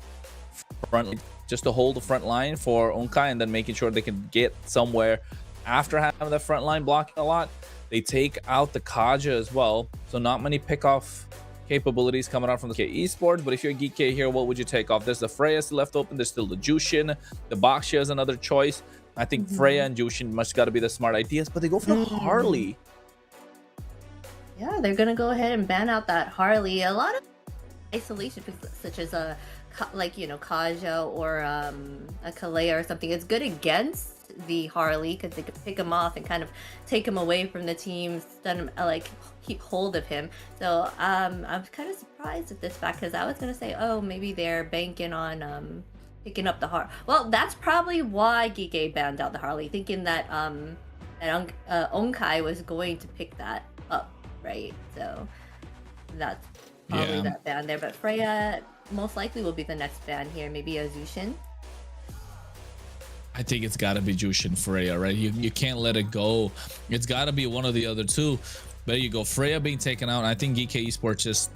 front, just to hold the front line for Unkai, and then making sure they can get somewhere after having the front line blocking a lot. They take out the Kaja as well, so not many pick off capabilities coming out from the Geekei Esports. But if you're Geekei here, what would you take off? There's the Freya still left open. There's still the Jushin. The Baxia is another choice. I think Freya and Jushin must got to be the smart ideas, but they go for the Harley. Yeah, they're gonna go ahead and ban out that Harley. A lot of isolation picks, such as Kaja or a Kalea or something. It's good against the Harley because they could pick him off and kind of take him away from the team, stun him, keep hold of him. So I'm kind of surprised at this fact because I was gonna say, oh, maybe they're banking on picking up the Harley. Well, that's probably why Geekei banned out the Harley, thinking that Onkai was going to pick that up. Right, so that's probably that ban there. But Freya most likely will be the next ban here. Maybe a Jushin. I think it's got to be Jushin Freya, right? You can't let it go. It's got to be one of the other two. There you go. Freya being taken out. I think Geekei Esports just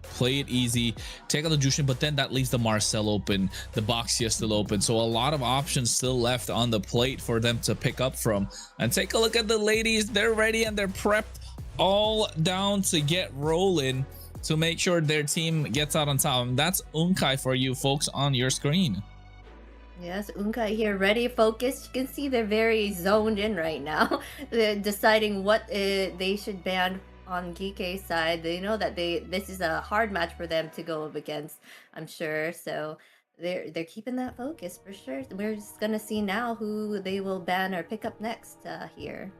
play it easy, take out the Jushin, but then that leaves the Marcel open, the Baxia still open. So a lot of options still left on the plate for them to pick up from. And take a look at the ladies. They're ready and they're prepped, all down to get rolling to make sure their team gets out on top. And that's Unkai for you folks on your screen. Yes, Unkai here, ready, focused. You can see they're very zoned in right now. They're deciding what they should ban on Geekei's side. They know that this is a hard match for them to go up against, I'm sure. So they're keeping that focus for sure. We're just gonna see now who they will ban or pick up next here.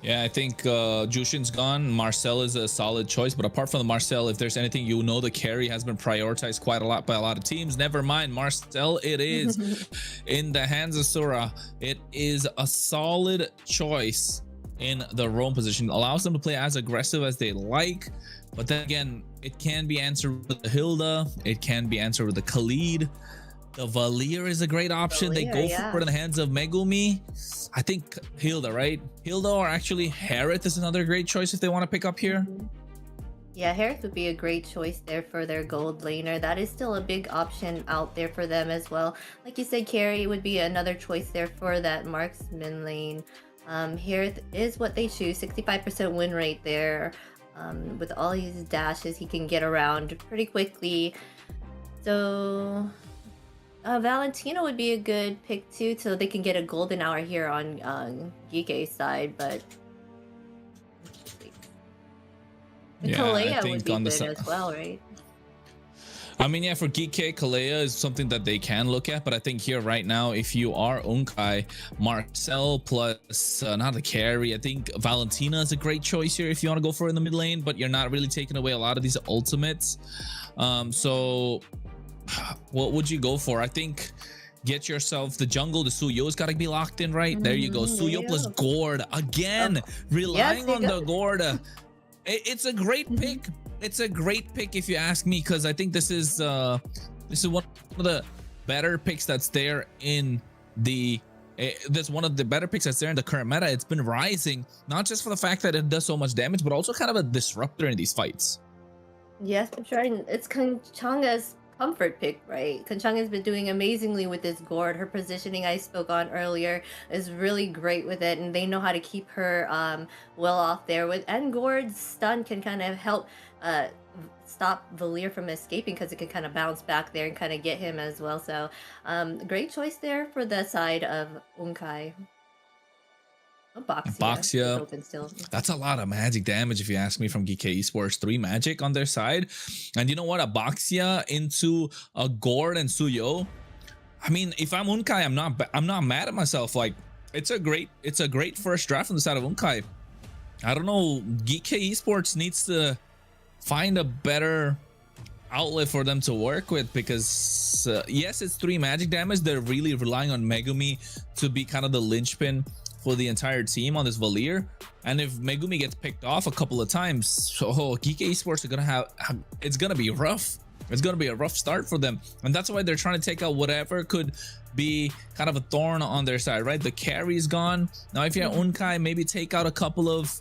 Yeah, I think Jushin's gone. Marcel is a solid choice, but apart from the Marcel, if there's anything, you know, the carry has been prioritized quite a lot by a lot of teams. Never mind Marcel, it is in the hands of Sura. It is a solid choice in the roam position. Allows them to play as aggressive as they like, but then again, it can be answered with the Hilda, it can be answered with the Khalid. The Valier is a great option. They Valier, go yeah. for it in the hands of Megumi. I think Hilda, right? Hilda or actually Harith is another great choice if they want to pick up here. Yeah, Harris would be a great choice there for their gold laner. That is still a big option out there for them as well. Like you said, Carry would be another choice there for that marksman lane. Harith is what they choose, 65% win rate there. With all his dashes, he can get around pretty quickly. So Valentino would be a good pick too, so they can get a golden hour here on Geeke's side, but Yeah, Kalea I think would be on the good as well, right? I mean, yeah, for Geeke, Kalea is something that they can look at, but I think here right now, if you are Unkai, Marcel plus not a carry, I think Valentina is a great choice here if you want to go for it in the mid lane, but you're not really taking away a lot of these ultimates. So what would you go for? I think get yourself the jungle. The Suyo's got to be locked in, right? There you go. Suyo plus Gord again, relying on the Gord. It's a great pick. It's a great pick if you ask me, because I think this is one of the better picks that's there in the that's one of the better picks that's there in the current meta. It's been rising, not just for the fact that it does so much damage, but also kind of a disruptor in these fights. Yes, I'm sure. It's Kanchanga's comfort pick, right? Kanchanga's been doing amazingly with this Gord. Her positioning I spoke on earlier is really great with it, and they know how to keep her well off there with. And Gord's stun can kind of help stop Valier from escaping, because it can kind of bounce back there and kind of get him as well. So great choice there for the side of Unkai. Boxia. That's a lot of magic damage if you ask me from Geek Esports. 3 magic on their side. And you know what? A Boxia into a Gord and Suyo. I mean, if I'm Unkai, I'm not mad at myself. Like, it's a great first draft on the side of Unkai. I don't know. Geek Esports needs to find a better outlet for them to work with, because yes, it's 3 magic damage. They're really relying on Megumi to be kind of the linchpin for the entire team on this Valier, and if Megumi gets picked off a couple of times, so Geek Esports are gonna it's gonna be rough. It's gonna be a rough start for them, and that's why they're trying to take out whatever could be kind of a thorn on their side, right? The carry's gone. Now if you're Unkai, maybe take out a couple of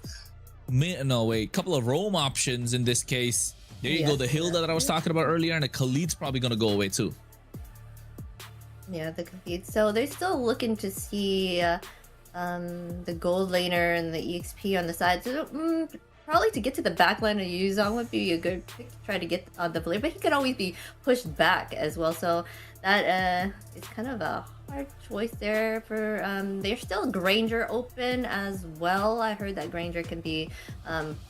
roam options in this case. There you go, the Hilda that I was talking about earlier, and the Khalid's probably gonna go away too. Yeah, the Khalid. So they're still looking to see the gold laner and the EXP on the side. So probably to get to the back line of Yuzong would be a good pick to try to get on the Valier, but he could always be pushed back as well. So that is kind of a hard choice there for there's still Granger open as well. I heard that Granger can be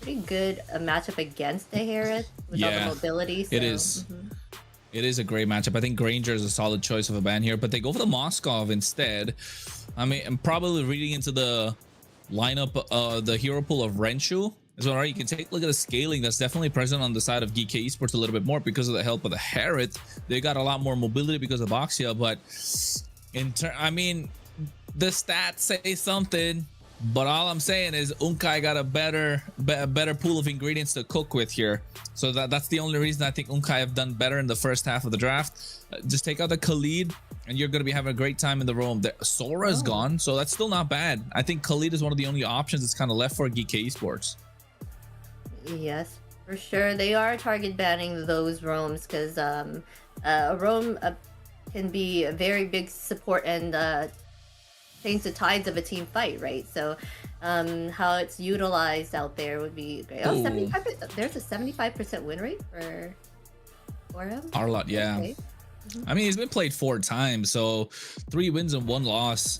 pretty good a matchup against the Harith with all the mobility. So, it is. It is a great matchup. I think Granger is a solid choice of a ban here, but they go for the Moskov instead. I mean, I'm probably reading into the lineup, the hero pool of Renshu as well, right? You can take a look at the scaling that's definitely present on the side of Geek Esports a little bit more because of the help of the Harith. They got a lot more mobility because of Boxia, but I mean, the stats say something, but all I'm saying is Unkai got a better pool of ingredients to cook with here. So that's the only reason I think Unkai have done better in the first half of the draft. Just take out the Khalid, and you're going to be having a great time in the roam. Sora is gone, so that's still not bad. I think Khalid is one of the only options that's kind of left for Geek Esports. Yes, for sure. They are target banning those roams because a roam can be a very big support and change the tides of a team fight, right? So how it's utilized out there would be great. Oh, 75%, there's a 75% win rate for him? Arlott, yeah. Okay. I mean, he's been played 4 times, so 3 wins and 1 loss.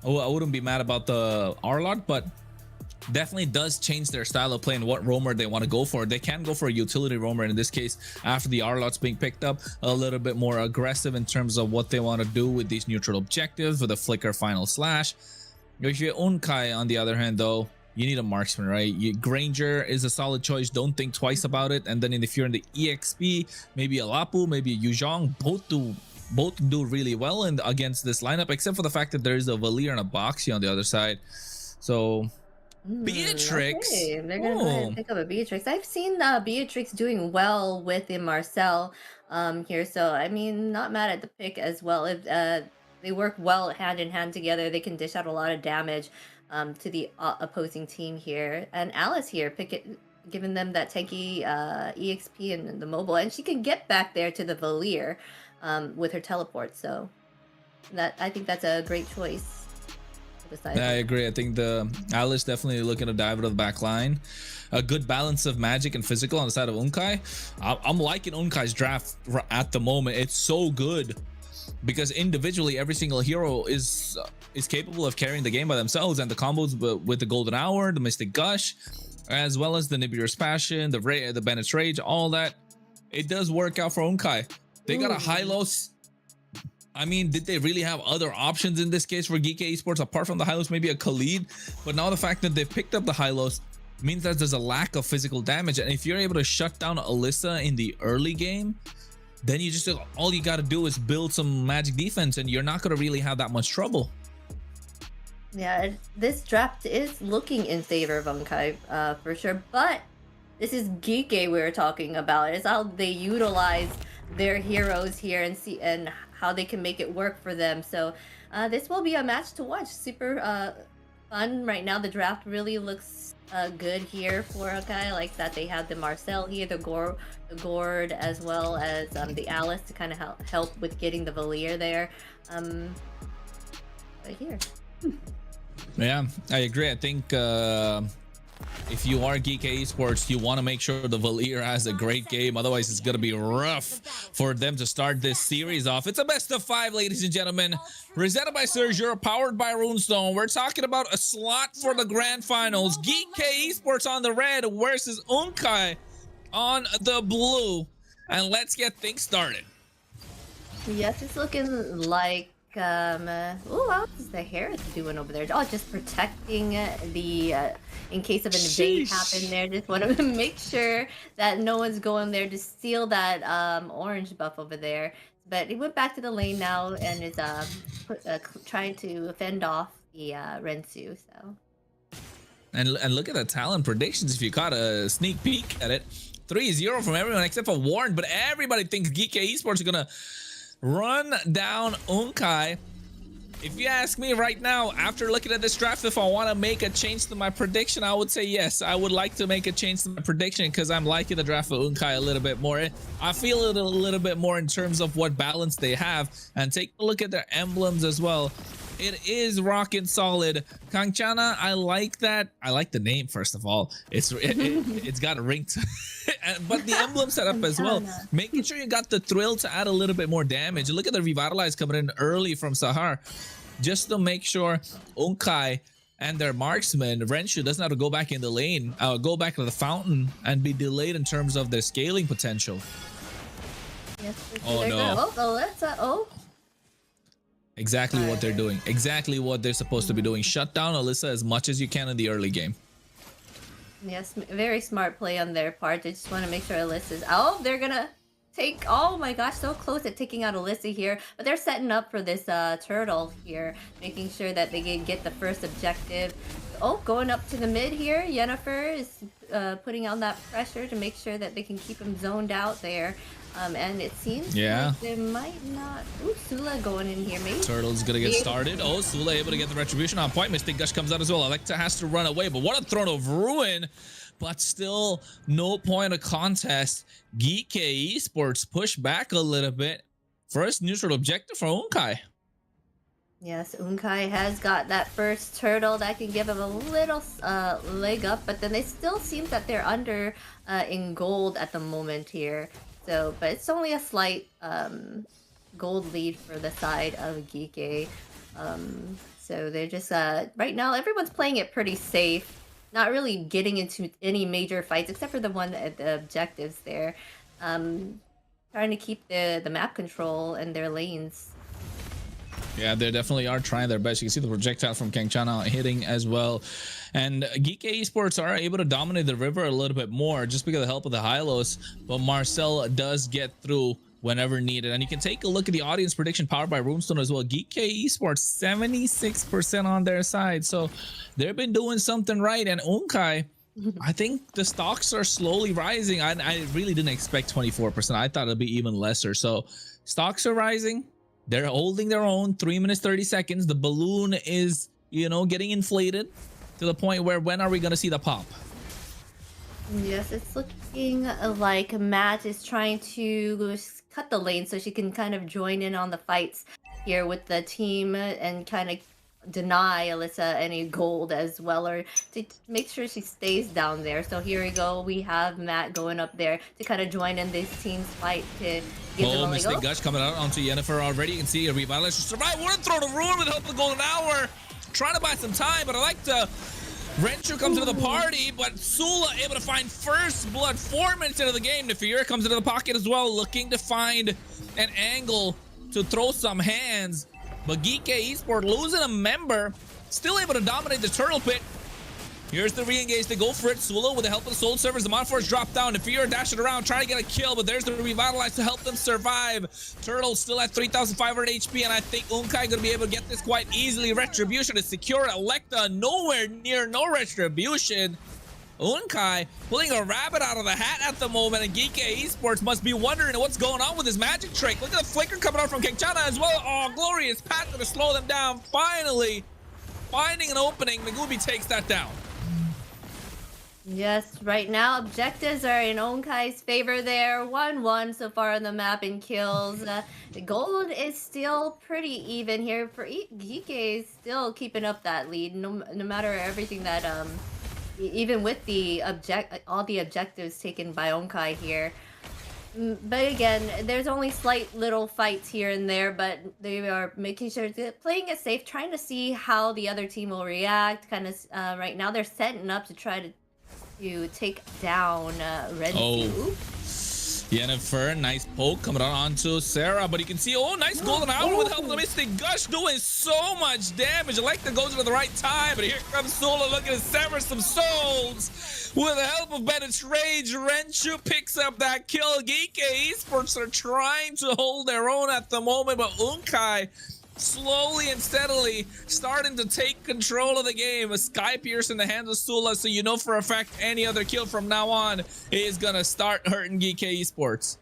Oh, I wouldn't be mad about the Arlott, but definitely does change their style of play and what roamer they want to go for. They can go for a utility roamer in this case after the Arlott's being picked up, a little bit more aggressive in terms of what they want to do with these neutral objectives with a flicker final slash. If you're Unkai, on the other hand, though, you need a marksman, right? Granger is a solid choice. Don't think twice about it. And then if you're in the EXP, maybe a Lapu, maybe a Yuzhong, both do really well against this lineup, except for the fact that there is a Valier and a Boxy on the other side. So Beatrix. Okay, they're gonna go ahead and pick up a Beatrix. I've seen Beatrix doing well with the Marcel here, so I mean, not mad at the pick as well. If they work well hand in hand together, they can dish out a lot of damage to the opposing team here. And Alice here, giving them that tanky EXP and the mobile, and she can get back there to the Valier with her teleport. So I think that's a great choice. Yeah, I agree. I think the Alice definitely looking to dive into the back line. A good balance of magic and physical on the side of Unkai. I'm liking Unkai's draft at the moment. It's so good because individually every single hero is capable of carrying the game by themselves, and the combos with the Golden Hour, the Mystic Gush, as well as the Nibiru's Passion, the Bennett's Rage, all that, it does work out for Unkai. They got a Hylos. I mean, did they really have other options in this case for Geek Esports apart from the Hylos? Maybe a Khalid, but now the fact that they've picked up the Hylos means that there's a lack of physical damage, and if you're able to shut down Alyssa in the early game, then you just, all you got to do is build some magic defense, and you're not going to really have that much trouble. Yeah, this draft is looking in favor of Unkai for sure, but this is Geek we were talking about. It's how they utilize their heroes here and how they can make it work for them. So this will be a match to watch. Super fun right now. The draft really looks good here for a guy like that. They have the Marcel here, the Gord, as well as the Alice to kind of help with getting the Valier there. Right here. Yeah, I agree. I think if you are Geek Esports, you want to make sure the Valier has a great game. Otherwise, it's going to be rough for them to start this series off. It's a best of 5, ladies and gentlemen. Presented by Sergio, powered by Runestone. We're talking about a slot for the grand finals. Geek Esports on the red versus Unkai on the blue. And let's get things started. Yes, it's looking like what is the Harris doing over there? Oh, just protecting the in case of an invade happen there. Just want to make sure that no one's going there to steal that orange buff over there. But he went back to the lane now and is trying to fend off the Rensu. So and look at the talent predictions. If you caught a sneak peek at it, 3-0 from everyone except for Warren. But everybody thinks Geek Esports are gonna run down Unkai. If you ask me right now, after looking at this draft, if I want to make a change to my prediction, I would say yes. I would like to make a change to my prediction because I'm liking the draft of Unkai a little bit more. I feel it a little bit more in terms of what balance they have. And take a look at their emblems as well. It is rocking solid. Kangchana, I like that. I like the name, first of all. It's got a ring to but the emblem setup as well. Making sure you got the thrill to add a little bit more damage. Look at the Revitalize coming in early from Sahar. Just to make sure Unkai and their marksman, Renshu, doesn't have to go back in the lane, go back to the fountain and be delayed in terms of their scaling potential. Yes, oh no. Exactly what they're doing. Exactly what they're supposed to be doing. Shut down Alyssa as much as you can in the early game. Yes, very smart play on their part. They just want to make sure Alyssa's... Oh, they're gonna take... Oh my gosh, so close at taking out Alyssa here. But they're setting up for this turtle here. Making sure that they can get the first objective. Oh, going up to the mid here. Yennefer is putting on that pressure to make sure that they can keep him zoned out there. And it seems like they might not... Ooh, Sula going in here, maybe. Turtle's gonna get started. Oh, Sula able to get the retribution on point. Mystic Gush comes out as well. Electa has to run away, but what a Throne of Ruin. But still, no point of contest. Geek Esports push back a little bit. First neutral objective for Unkai. Yes, Unkai has got that first turtle that can give him a little leg up, but then they still seem that they're under in gold at the moment here. So, but it's only a slight gold lead for the side of Geek. So they're just right now everyone's playing it pretty safe, not really getting into any major fights except for the one at the objectives there. Trying to keep the map control and their lanes. Yeah, they definitely are trying their best. You can see the projectile from Kangchana hitting as well. And Geek Esports are able to dominate the river a little bit more just because of the help of the Hylos. But Marcel does get through whenever needed. And you can take a look at the audience prediction powered by Runestone as well. GK Esports 76% on their side, so they've been doing something right. And Unkai, I think the stocks are slowly rising. I really didn't expect 24%. I thought it'd be even lesser. So stocks are rising. They're holding their own. 3 minutes 30 seconds. The balloon is, you know, getting inflated to the point where when are we going to see the pop? Yes, it's looking like Matt is trying to cut the lane so she can kind of join in on the fights here with the team and kind of deny Alyssa any gold as well, or to make sure she stays down there. So here we go. We have Matt going up there to kind of join in this team's fight to give them a Mystic Gush coming out onto Yennefer already. You can see a revitalizer survive. We're throw the rune with help of the golden hour. Trying to buy some time, but I like to. Renchu comes into the party, but Sula able to find first blood 4 minutes into the game. Nefira comes into the pocket as well, looking to find an angle to throw some hands. But Geek Esport losing a member, still able to dominate the turtle pit. Here's the re-engage. They go for it. Sula with the help of the soul servers. The Monforce drop down. Nefira dashing around, trying to get a kill, but there's the revitalize to help them survive. Turtle still at 3,500 HP, and I think Unkai gonna be able to get this quite easily. Retribution is secure. Electa nowhere near no retribution. Unkai pulling a rabbit out of the hat at the moment, and Geek Esports must be wondering what's going on with his magic trick. Look at the flicker coming out from Kengchana as well. Oh, glorious path to slow them down. Finally finding an opening. Megumi takes that down. Yes, right now objectives are in Onkai's favor there. 1-1 so far on the map in kills. The gold is still pretty even here for Geek is still keeping up that lead no matter everything that even with the all the objectives taken by Onkai here. But again, there's only slight little fights here and there, but they are making sure they're playing it safe, trying to see how the other team will react. Kind of right now they're setting up to try to take down Red Oh. Yennefer, nice poke coming out onto Sarah, but you can see, oh, nice golden hour with help of the Mystic Gush doing so much damage. Electa goes into the right time, but here comes Sula looking to sever some souls. With the help of Bennett's Rage, Renchu picks up that kill. Geek Esports are trying to hold their own at the moment, but Unkai slowly and steadily starting to take control of the game. A Sky Pierce in the hands of Sula, so you know for a fact any other kill from now on is gonna start hurting Geek Esports.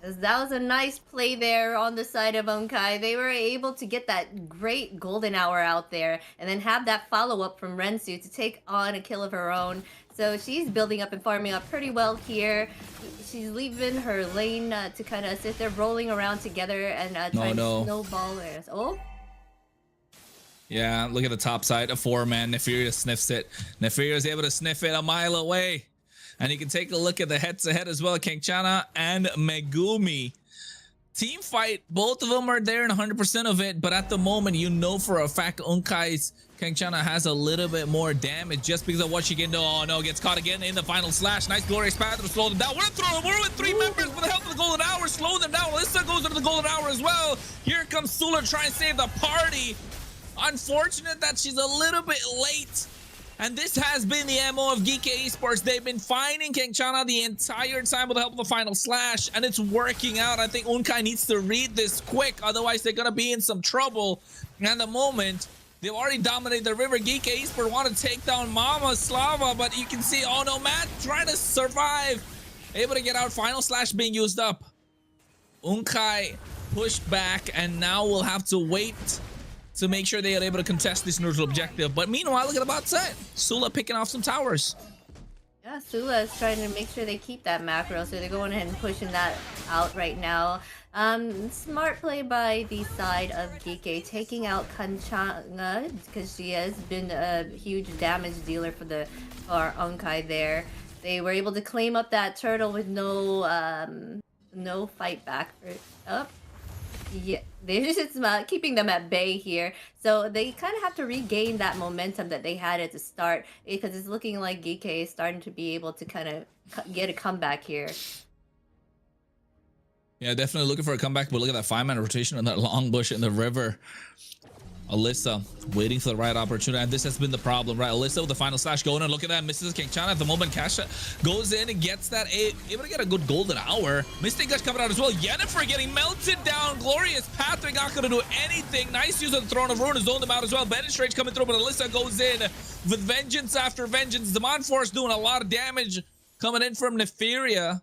Yes, that was a nice play there on the side of Onkai. They were able to get that great golden hour out there and then have that follow-up from Rensu to take on a kill of her own. So she's building up and farming up pretty well here. She's leaving her lane to kind of sit there rolling around together and trying to snowball it. Oh? Yeah, look at the top side. A 4-man. Nefira sniffs it. Nefira is able to sniff it a mile away. And you can take a look at the head-to-head as well. Kengchana and Megumi. Team fight. Both of them are there and 100% of it. But at the moment, you know for a fact Unkai's Kengchana has a little bit more damage just because of what she can do. Oh no, gets caught again in the final slash. Nice glorious path to slow them down. We're with 3 members with the help of the golden hour. Slow them down. Alyssa goes into the golden hour as well. Here comes Sula trying to save the party. Unfortunate that she's a little bit late. And this has been the MO of Geek Esports. They've been finding Kengchana the entire time with the help of the final slash, and it's working out. I think Unkai needs to read this quick, otherwise they're gonna be in some trouble. And at the moment, they've already dominated the river. Geek Esports want to take down Mama Slava, but you can see, oh no, Matt trying to survive. Able to get out, final slash being used up. Unkai pushed back, and now we'll have to wait to make sure they are able to contest this neutral objective. But meanwhile, look at the bot side. Sula picking off some towers. Yeah, Sula is trying to make sure they keep that macro, so they're going ahead and pushing that out right now. Smart play by the side of Geek, taking out Kengchana because she has been a huge damage dealer for Onkai there. They were able to claim up that turtle with no fight back. Yeah, they're just keeping them at bay here. So they kind of have to regain that momentum that they had at the start, because it's looking like Geek is starting to be able to kind of get a comeback here. Yeah, definitely looking for a comeback, but look at that 5-man rotation on that long bush in the river. Alyssa waiting for the right opportunity, and this has been the problem, right? Alyssa with the final slash going, and look at that, misses King Chana at the moment. Kasha goes in and gets that, able to get a good golden hour. Mystic Gush coming out as well. Yennefer getting melted down. Glorious Patrick not going to do anything. Nice use of the Throne of Ruin to zone them out as well. Benestrage coming through, but Alyssa goes in with vengeance after vengeance. Demon Force doing a lot of damage coming in from Neferia.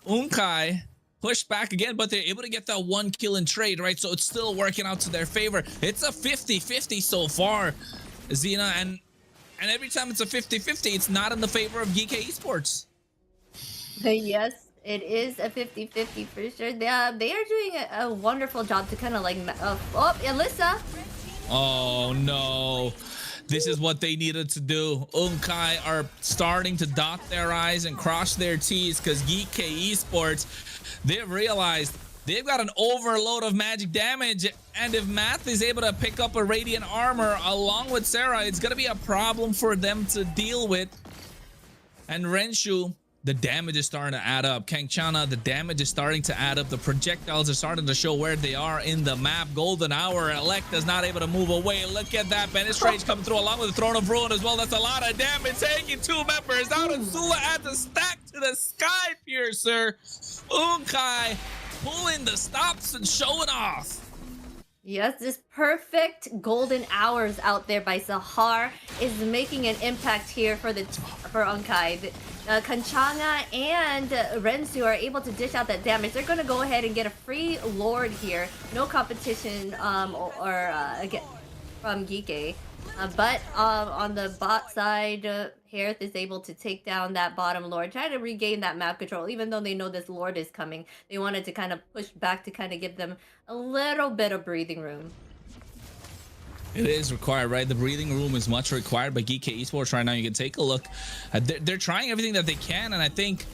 Unkai push back again, but they're able to get that 1 kill in trade, right? So it's still working out to their favor. It's a 50-50 so far, Xena, and every time it's a 50-50, it's not in the favor of GK Esports. Yes, it is a 50-50 for sure. They are doing a wonderful job to kind of like... oh, Alyssa! Oh, no. This is what they needed to do. Unkai are starting to dot their I's and cross their T's because GK Esports, they've realized they've got an overload of magic damage, and if Math is able to pick up a Radiant Armor along with Sarah, it's going to be a problem for them to deal with. And Renshu, the damage is starting to add up. Kangchana, the damage is starting to add up. The projectiles are starting to show where they are in the map. Golden Hour, Electa's not able to move away. Look at that. Benestrage coming through along with the Throne of Ruin as well. That's a lot of damage. Taking 2 members out, and Sula adds a stack to the Sky Piercer. Unkai pulling the stops and showing off. Yes, this perfect golden hours out there by Sahar is making an impact here for Unkai. Kanchana and Rensu are able to dish out that damage. They're going to go ahead and get a free Lord here. No competition from Gike. But on the bot side, Harith is able to take down that bottom Lord, try to regain that map control. Even though they know this Lord is coming, they wanted to kind of push back to kind of give them a little bit of breathing room. It is required, right? The breathing room is much required by GK Esports right now. You can take a look. They're trying everything that they can, and I think...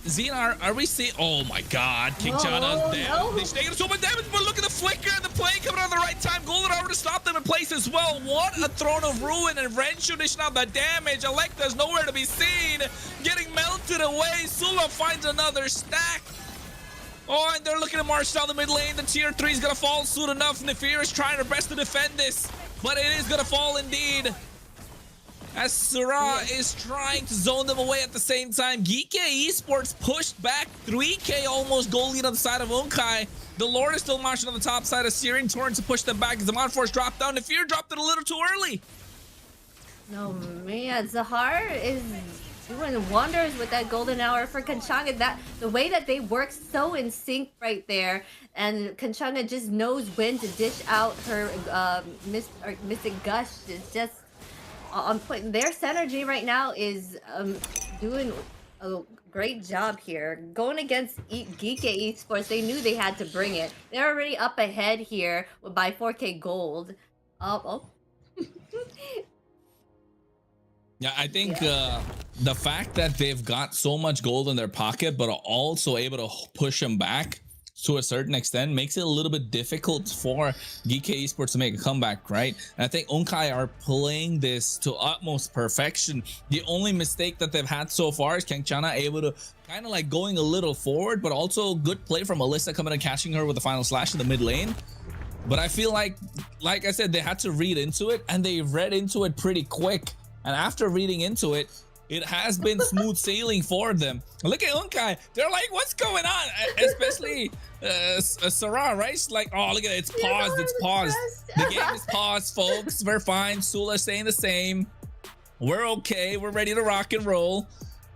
Xena, are we seeing... Oh my god, King Chana's dead. No. They're taking so much damage, but look at the flicker and the play coming out at the right time. Golden Hour to stop them in place as well. What a Throne of Ruin, and Renshu dishing out the damage. Electa's nowhere to be seen. Getting melted away. Sula finds another stack. Oh, and they're looking to march down the mid lane. The tier 3 is going to fall soon enough. Nefir is trying her best to defend this, but it is going to fall indeed, as Sarah is trying to zone them away at the same time. GK Esports pushed back 3k almost goal lead on the side of Unkai. The Lord is still marching on the top side of Searing Torrent to push them back. Zaman Force dropped down. Nefir dropped it a little too early. No, man, Zahar is doing wonders with that golden hour for Kanchanga. That the way that they work so in sync right there, and Kanchanga just knows when to dish out her Mystic Gush. Is just on point. Their synergy right now is doing a great job here. Going against Geek Esports, they knew they had to bring it. They're already up ahead here by 4k gold. Yeah, I think the fact that they've got so much gold in their pocket, but are also able to push them back to a certain extent, makes it a little bit difficult for GK Esports to make a comeback, right? And I think Unkai are playing this to utmost perfection. The only mistake that they've had so far is Kangchana able to kind of like going a little forward, but also good play from Alyssa coming and catching her with the final slash in the mid lane. But I feel like I said, they had to read into it, and they read into it pretty quick. And after reading into it, it has been smooth sailing for them. Look at Unkai. They're like, what's going on? Especially Sarah, right? She's like, oh, look at it. It's paused. It's paused. The game is paused, folks. We're fine. Sula's saying the same. We're okay. We're ready to rock and roll.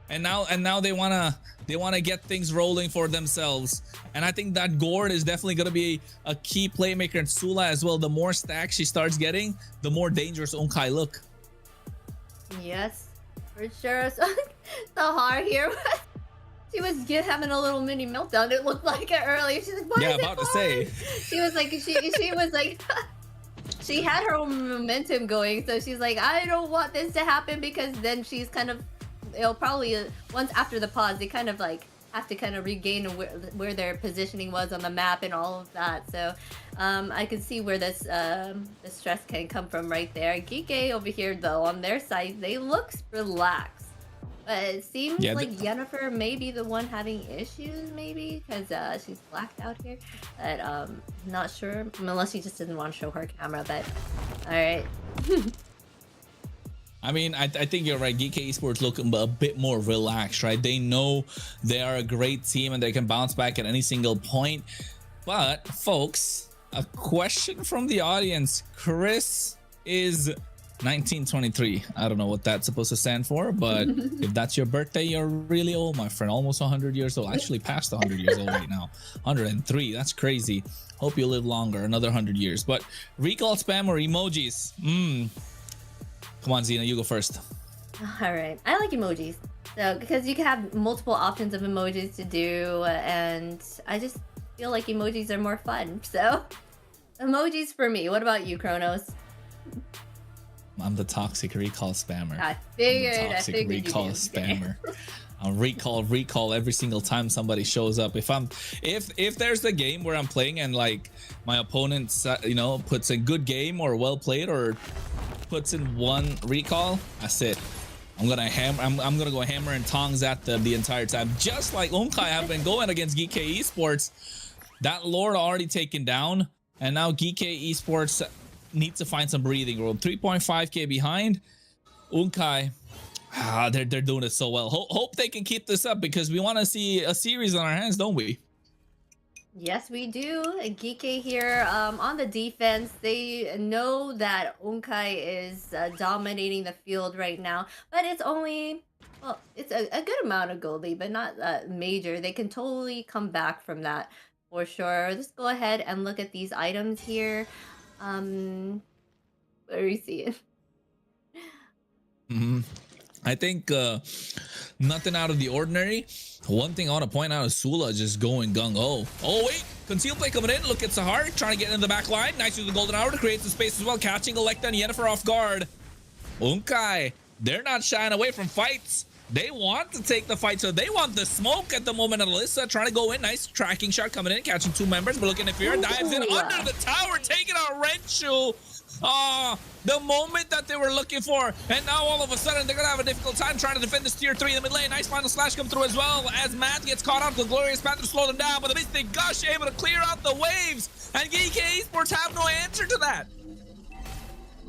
And now they wanna get things rolling for themselves. And I think that Gord is definitely gonna be a key playmaker in Sula as well. The more stacks she starts getting, the more dangerous Unkai look. Yes, for sure. So, Sahar here, she was having a little mini meltdown. It looked like it earlier. She's like, "Why is it about to say." She was like, she was like, she had her own momentum going. So she's like, I don't want this to happen, because then she's kind of, it'll probably once after the pause, they kind of like have to kind of regain where their positioning was on the map and all of that. So I can see where this the stress can come from right there. Geek over here though, on their side, they look relaxed. But it seems Yeah, like Yennefer may be the one having issues, maybe, because she's blacked out here. But not sure, unless she just didn't want to show her camera. But all right. I mean, I think you're right. GK Esports look a bit more relaxed, right? They know they are a great team and they can bounce back at any single point. But, folks, a question from the audience. Chris is 1923. I don't know what that's supposed to stand for, but if that's your birthday, you're really old, my friend. Almost 100 years old. Actually past 100 years old right now. 103. That's crazy. Hope you live longer, another 100 years. But recall spam or emojis? Come on, Xena, you go first. All right. I like emojis. So, because you can have multiple options of emojis to do, and I just feel like emojis are more fun. So, emojis for me. What about you, Kronos? I'm the toxic recall spammer. I figured. I'm the toxic recall spammer. I'll recall every single time somebody shows up. If there's a game where I'm playing and like my opponent, puts a good game or well played or puts in one recall, that's it. I'm gonna go hammer and tongs at them the entire time, just like Unkai have been going against GK Esports. That Lord already taken down, and now GK Esports needs to find some breathing room. 3.5k behind. Unkai, they're doing it so well. Hope they can keep this up, because we want to see a series on our hands, don't we? Yes, we do. Gike here on the defense. They know that Unkai is dominating the field right now, but it's only, well, it's a good amount of gold lead, but not major. They can totally come back from that for sure. Let's go ahead and look at these items here. What are we seeing? I think nothing out of the ordinary. One thing I want to point out is Sula just going gung-ho. Oh, wait. Conceal play coming in. Look at Sahar trying to get in the back line. Nice with the golden hour to create some space as well. Catching Electa and Yennefer off guard. Unkai, they're not shying away from fights. They want to take the fight, so they want the smoke at the moment. Alyssa trying to go in. Nice tracking shot coming in, catching two members. But looking at Fear, dives in under the tower, taking out Renshu. The moment that they were looking for, and now all of a sudden they're gonna have a difficult time trying to defend this tier 3 in the mid lane. Nice final slash come through as well as Matt gets caught up. The Glorious Panther to slow them down, but the Mystic Gush able to clear out the waves, and GK Esports have no answer to that.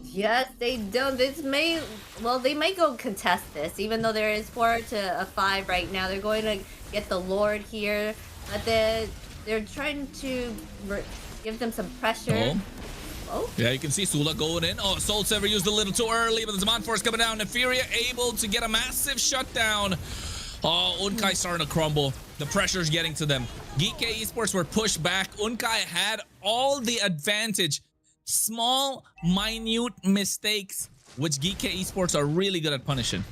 Yes, they don't. They may go contest this, even though there is 4-5 right now. They're going to get the Lord here, but they're trying to give them some pressure. Oh. Yeah, you can see Sula going in. Oh, Soul Sever used a little too early, but the Zaman Force coming down. Neferia able to get a massive shutdown. Oh, Unkai starting to crumble. The pressure's getting to them. GK Esports were pushed back. Unkai had all the advantage. Small, minute mistakes, which GK Esports are really good at punishing.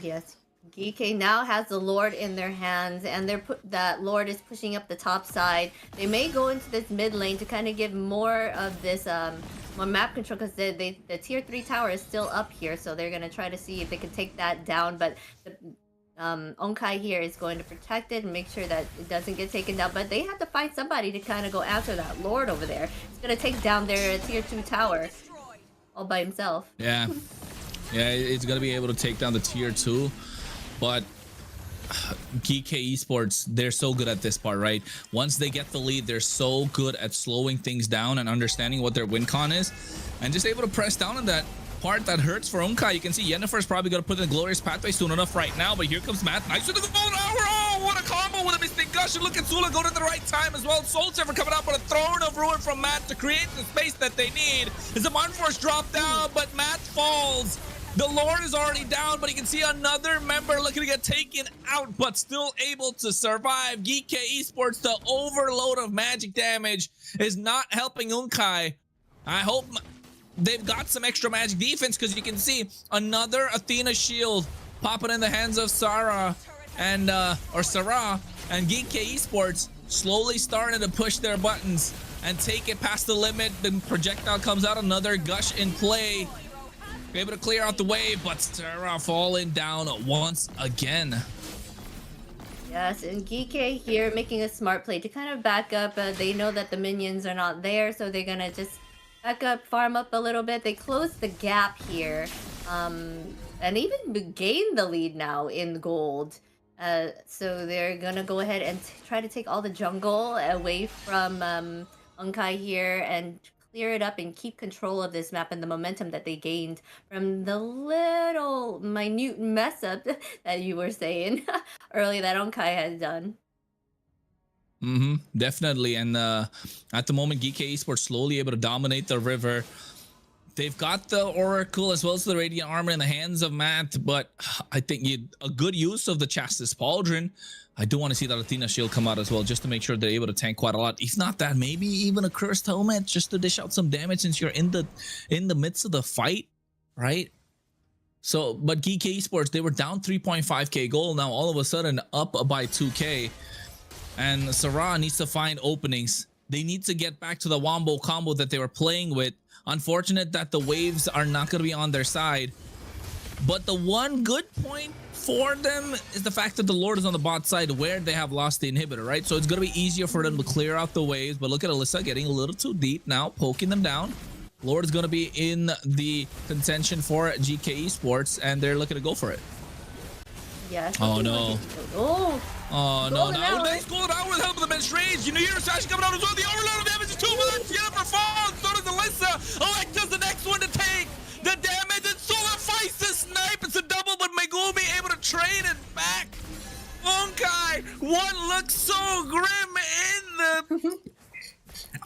Yes. GK now has the Lord in their hands, and that Lord is pushing up the top side. They may go into this mid lane to kind of give more of this more map control, because the tier 3 tower is still up here, so they're gonna try to see if they can take that down. But the Onkai here is going to protect it and make sure that it doesn't get taken down. But they have to find somebody to kind of go after that Lord over there. It's gonna take down their tier 2 tower all by himself. Yeah, it's gonna be able to take down the tier 2. But GK Esports, they're so good at this part, right? Once they get the lead, they're so good at slowing things down and understanding what their win con is, and just able to press down on that part that hurts for Unkai. You can see Yennefer's probably going to put in the Glorious Pathway soon enough right now, but here comes Matt. Nice with the golden hour. Oh, what a combo with a Mystic Gush. And look at Sula going at the right time as well. Soul Sever coming out with a Throne of Ruin from Matt to create the space that they need. As the Mind Force drop down, but Matt falls. The Lord is already down, but you can see another member looking to get taken out, but still able to survive. GK Esports, the overload of magic damage is not helping Unkai. I hope they've got some extra magic defense, because you can see another Athena shield popping in the hands of Sarah and Sarah, and GK Esports slowly starting to push their buttons and take it past the limit. The projectile comes out, another Gush in play. Able to clear out the wave, but Sarah falling down once again. Yes, and GK here making a smart play to kind of back up. They know that the minions are not there, so they're gonna just back up, farm up a little bit. They close the gap here, and even gain the lead now in gold. So they're gonna go ahead and try to take all the jungle away from Unkai here and clear it up and keep control of this map and the momentum that they gained from the little minute mess up that you were saying earlier that Unkai had done. Definitely. And at the moment, GK Esports slowly able to dominate the river. They've got the Oracle as well as the Radiant Armor in the hands of Matt, but I think a good use of the Chastis Pauldron. I do want to see that Athena Shield come out as well, just to make sure they're able to tank quite a lot. If not that, maybe even a Cursed Helmet just to dish out some damage since you're in the midst of the fight, right? So, but GK Esports, they were down 3.5k gold. Now all of a sudden up by 2k. And Sarah needs to find openings. They need to get back to the Wombo combo that they were playing with. Unfortunate that the waves are not going to be on their side. But the one good point for them is the fact that the Lord is on the bot side where they have lost the inhibitor, right? So it's going to be easier for them to clear out the waves. But look at Alyssa getting a little too deep now, poking them down. Lord is going to be in the contention for GK Esports, and they're looking to go for it. Yes. Oh, no. Oh, no. Golden Now, Hour. nice Golden Hour with help of the men's range. You know, here's Sashi coming out as well. The overload of damage is too much. Jennifer falls. So does Alyssa. Electa's the next one to take the damage. And Solar fights the snipe. It's a double, but Megumi able to trade it back. Unkai, one looks so grim in the...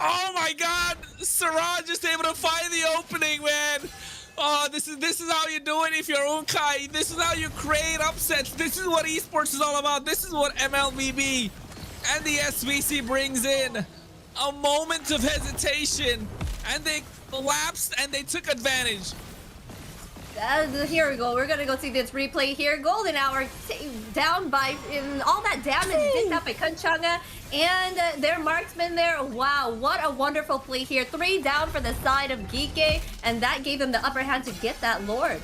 Oh, my God. Sarah just able to find the opening, man. Oh, this is how you do it if you're Unkai. This is how you create upsets. This is what esports is all about. This is what MLBB and the SVC brings in. A moment of hesitation, and they collapsed and they took advantage. Here we go. We're gonna go see this replay here. Golden Hour down by all that damage did that by Kanchanga and their marksman there. Wow, what a wonderful play here. 3 down for the side of Gike, and that gave them the upper hand to get that Lord.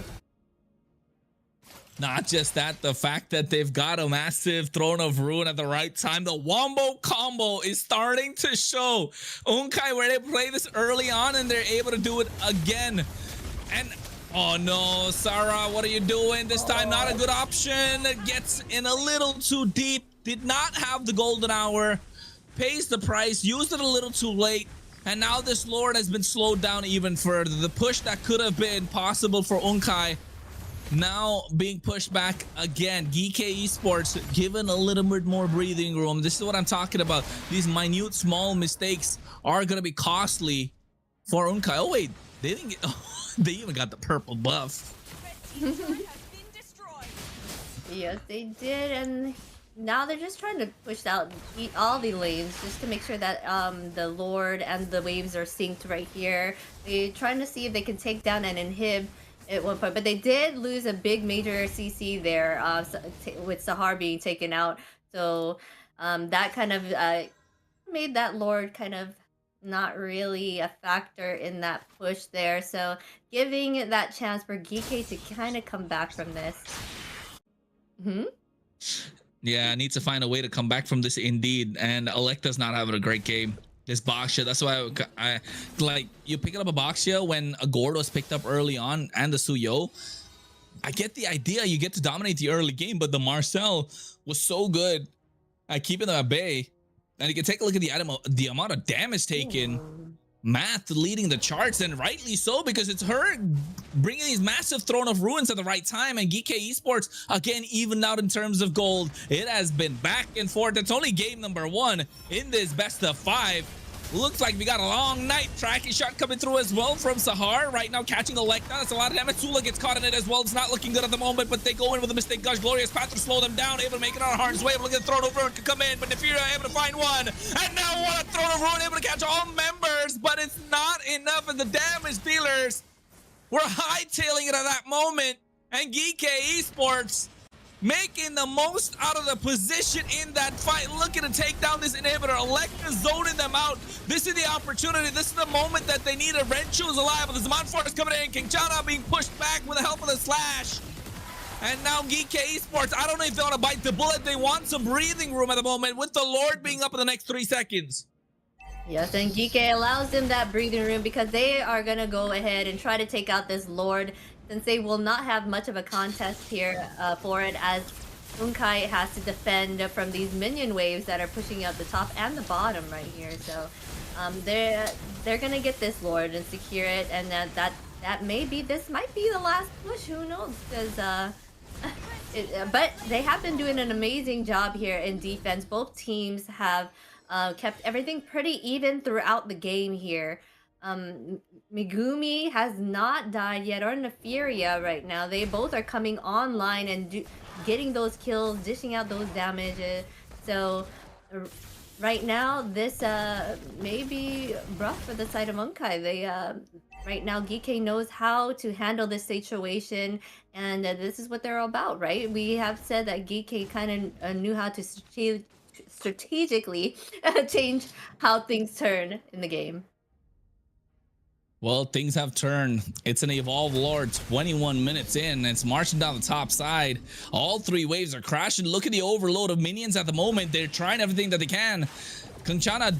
Not just that, the fact that they've got a massive Throne of Ruin at the right time. The Wombo combo is starting to show. Unkai, where they play this early on and they're able to do it again. And oh no, Sarah, what are you doing? This time not a good option. Gets in a little too deep. Did not have the Golden Hour. Pays the price. Used it a little too late. And now this Lord has been slowed down even further. The push that could have been possible for Unkai now being pushed back again. GK Esports given a little bit more breathing room. This is what I'm talking about. These minute small mistakes are going to be costly for Unkai. Oh wait, they didn't get... They even got the purple buff. Yes, they did, and now they're just trying to push out all the lanes just to make sure that the Lord and the waves are synced right here. They're trying to see if they can take down and inhib at one point, but they did lose a big major CC there with Sahar being taken out. So that kind of made that Lord kind of not really a factor in that push there. So giving that chance for Gike to kind of come back from this. Yeah, I need to find a way to come back from this indeed. And Electa's not having a great game. This Boxia, that's why I like you picking up a Boxia when a Gord was picked up early on and the Suyo. I get the idea, you get to dominate the early game, but the Marcel was so good at keeping them at bay. And you can take a look at the amount of damage taken. Math leading the charts, and rightly so, because it's her bringing these massive Throne of Ruins at the right time. And GK Esports, again, even out in terms of gold. It has been back and forth. It's only game number 1 in this best of 5. Looks like we got a long night. Tracking shot coming through as well from Sahar. Right now catching Electa. That's a lot of damage. Sula gets caught in it as well. It's not looking good at the moment, but they go in with a mistake. Gush, Glorious Path to slow them down. Able to make it on harm's way. Able to get Throne of Ruin to come in, but Nefira able to find one. And now what? Throne of Ruin able to catch all members, but it's not enough of the damage dealers. We're hightailing it at that moment. And GK Esports making the most out of the position in that fight, looking to take down this inhibitor. Electa zoning them out. This is the opportunity. This is the moment that they need. A Renchu is alive, but the Zaman Force coming in. King Chana being pushed back with the help of the slash. And now GK Esports, I don't know if they want to bite the bullet. They want some breathing room at the moment with the Lord being up in the next 3 seconds. Yes, and GK allows them that breathing room because they are going to go ahead and try to take out this Lord. since they will not have much of a contest here for it, as Unkai has to defend from these minion waves that are pushing out the top and the bottom right here. So they're gonna get this Lord and secure it, and that this might be the last push. Who knows? Because but they have been doing an amazing job here in defense. Both teams have kept everything pretty even throughout the game here. Megumi has not died yet, or Neferia right now. They both are coming online and getting those kills, dishing out those damages. So right now, this may be rough for the side of Unkai. They right now, Geekei knows how to handle this situation, and this is what they're about, right? We have said that Geekei kind of knew how to strategically change how things turn in the game. Well, things have turned. It's an Evolved Lord 21 minutes in. It's marching down the top side. All three waves are crashing. Look at the overload of minions at the moment. They're trying everything that they can. Kanchana,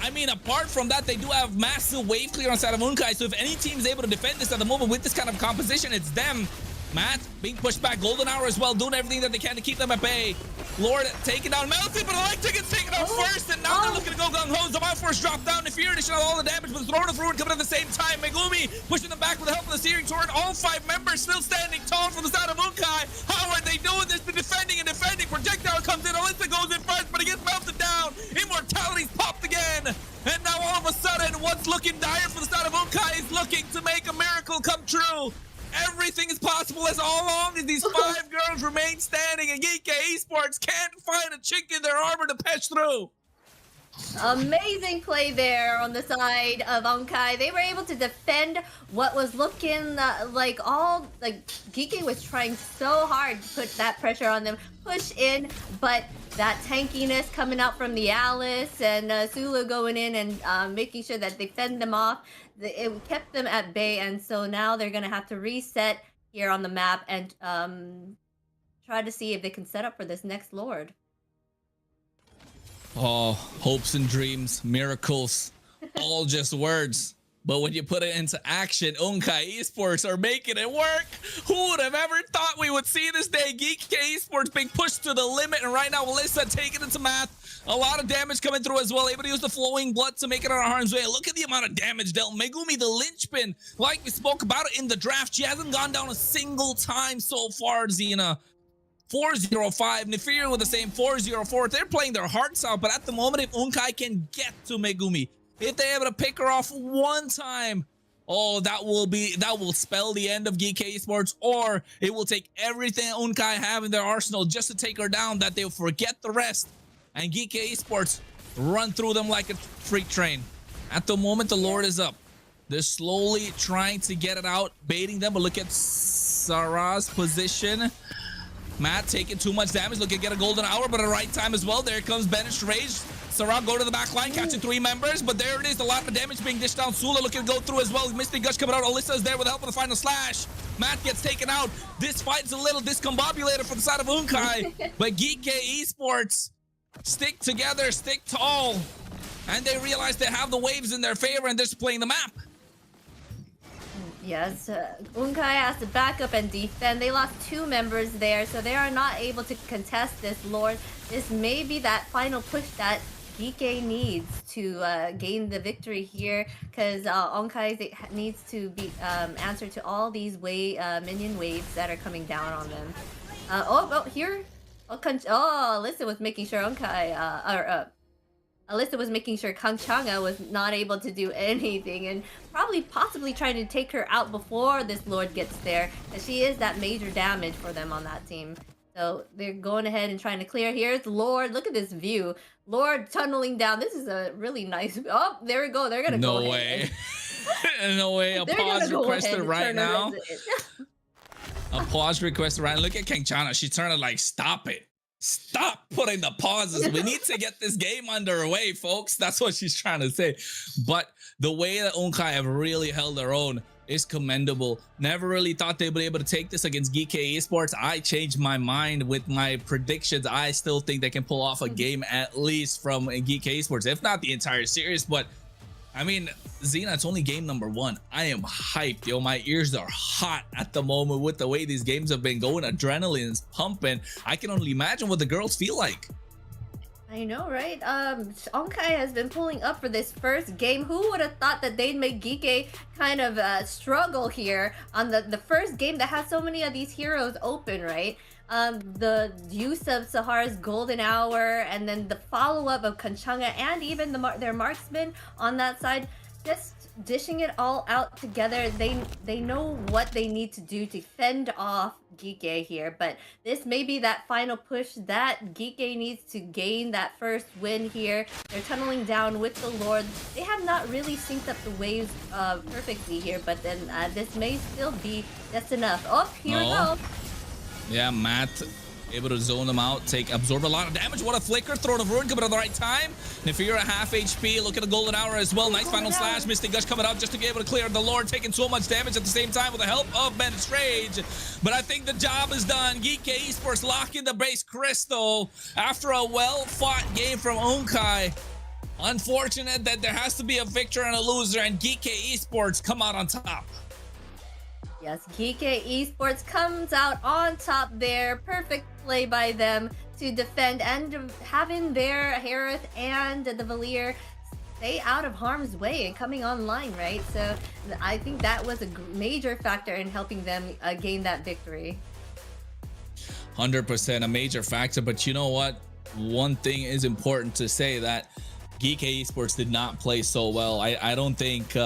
I mean, apart from that, they do have massive wave clear on side of Unkai. So if any team is able to defend this at the moment with this kind of composition, it's them. Matt being pushed back. Golden Hour as well, doing everything that they can to keep them at bay. Lord taking down Melty, but Electric is taken out first, and now they're looking to go gung-ho. Zaman Force drop down. If you're dishing out all the damage, but throwing of ruin coming at the same time. Megumi pushing them back with the help of the Searing Torrent. All 5 members still standing tall from the side of Unkai. How are they doing this? They're defending and defending. Projectile comes in. Alyssa goes in first, but he gets melted down. Immortality's popped again. And now all of a sudden, what's looking dire for the side of Unkai is looking to make a miracle come true. Everything is possible as long as these 5 girls remain standing, and Geekei Esports can't find a chink in their armor to patch through. Amazing play there on the side of Unkai. They were able to defend what was looking like Geekei was trying so hard to put that pressure on them, push in, but that tankiness coming out from the Alice and Sulu going in and making sure that they fend them off. It kept them at bay, and so now they're gonna have to reset here on the map and try to see if they can set up for this next Lord. Oh, hopes and dreams, miracles, all just words. But when you put it into action, Unkai Esports are making it work. Who would have ever thought we would see this day? Geekei Esports being pushed to the limit, and right now Alyssa taking it to Math. A lot of damage coming through as well. Able to use the flowing blood to make it on harm's way. Look at the amount of damage dealt. Megumi, the linchpin, like we spoke about it in the draft, she hasn't gone down a single time so far, Xena. 405, Neferia with the same 404. They're playing their hearts out, but at the moment, if Unkai can get to Megumi, if they're able to pick her off one time, oh, that will spell the end of Geekei Esports, or it will take everything Unkai have in their arsenal just to take her down, that they'll forget the rest, and Geekei Esports run through them like a freight train. At the moment, the Lord is up. They're slowly trying to get it out, baiting them, but look at Sarah's position. Matt taking too much damage, looking to get a golden hour, but at the right time as well. There comes Banished Rage. Sarah go to the back line, catching 3 members, but there it is. A lot of damage being dished down. Sula looking to go through as well. Misty Gush coming out. Alyssa is there with the help of the final slash. Matt gets taken out. This fight's a little discombobulated for the side of Unkai, but Geekei Esports stick together, stick tall, and they realize they have the waves in their favor, and they're just playing the map. Yes, Unkai has to back up and defend. They lost 2 members there, so they are not able to contest this Lord. This may be that final push that Geekei needs to gain the victory here, because Unkai needs to be answer to all these minion waves that are coming down on them. Here, Alyssa was making sure Alyssa was making sure Kanchanga was not able to do anything, and possibly trying to take her out before this Lord gets there, because she is that major damage for them on that team. So they're going ahead and trying to clear. Here's Lord. Look at this view. Lord tunneling down. This is a really nice... Oh, there we go. They're going to go No way. No way. A pause requested right now. A pause requested right now. Look at Kanchana. She's trying to like, stop it. Stop putting the pauses. We need to get this game underway, folks. That's what she's trying to say. But the way that Unkai have really held their own is commendable. Never really thought they'd be able to take this against Geekei Esports. I changed my mind with my predictions. I still think they can pull off a game at least from Geekei Esports, if not the entire series. But I mean, Xena, it's only game number 1. I am hyped, yo. My ears are hot at the moment with the way these games have been going. Adrenaline's pumping. I can only imagine what the girls feel like. I know, right? Onkai has been pulling up for this first game. Who would have thought that they'd make Geeke kind of struggle here on the first game that has so many of these heroes open, right? The use of Sahara's golden hour, and then the follow-up of Kanchanga and even their marksman on that side, just dishing it all out together. They know what they need to do to fend off Geeke here, but this may be that final push that Geeke needs to gain that first win here. They're tunneling down with the Lord. They have not really synced up the waves perfectly here, but then this may still be just enough. Oh, here we go. Yeah, Matt able to zone them out, absorb a lot of damage. What a flicker, throw of ruin coming at the right time. Nefira at half HP, look at the golden hour as well. Nice final slash, Mystic Gush coming out just to be able to clear the Lord, taking so much damage at the same time with the help of Ben Rage. But I think the job is done. Geeke Esports locking the base crystal after a well-fought game from Onkai. Unfortunate that there has to be a victor and a loser, and Geeke Esports come out on top. Yes, Geeke Esports comes out on top there. Perfect play by them to defend and having their Harith and the Valier stay out of harm's way and coming online, right? So I think that was a major factor in helping them gain that victory. 100% a major factor, but you know what? One thing is important to say, that Geeke Esports did not play so well. I don't think...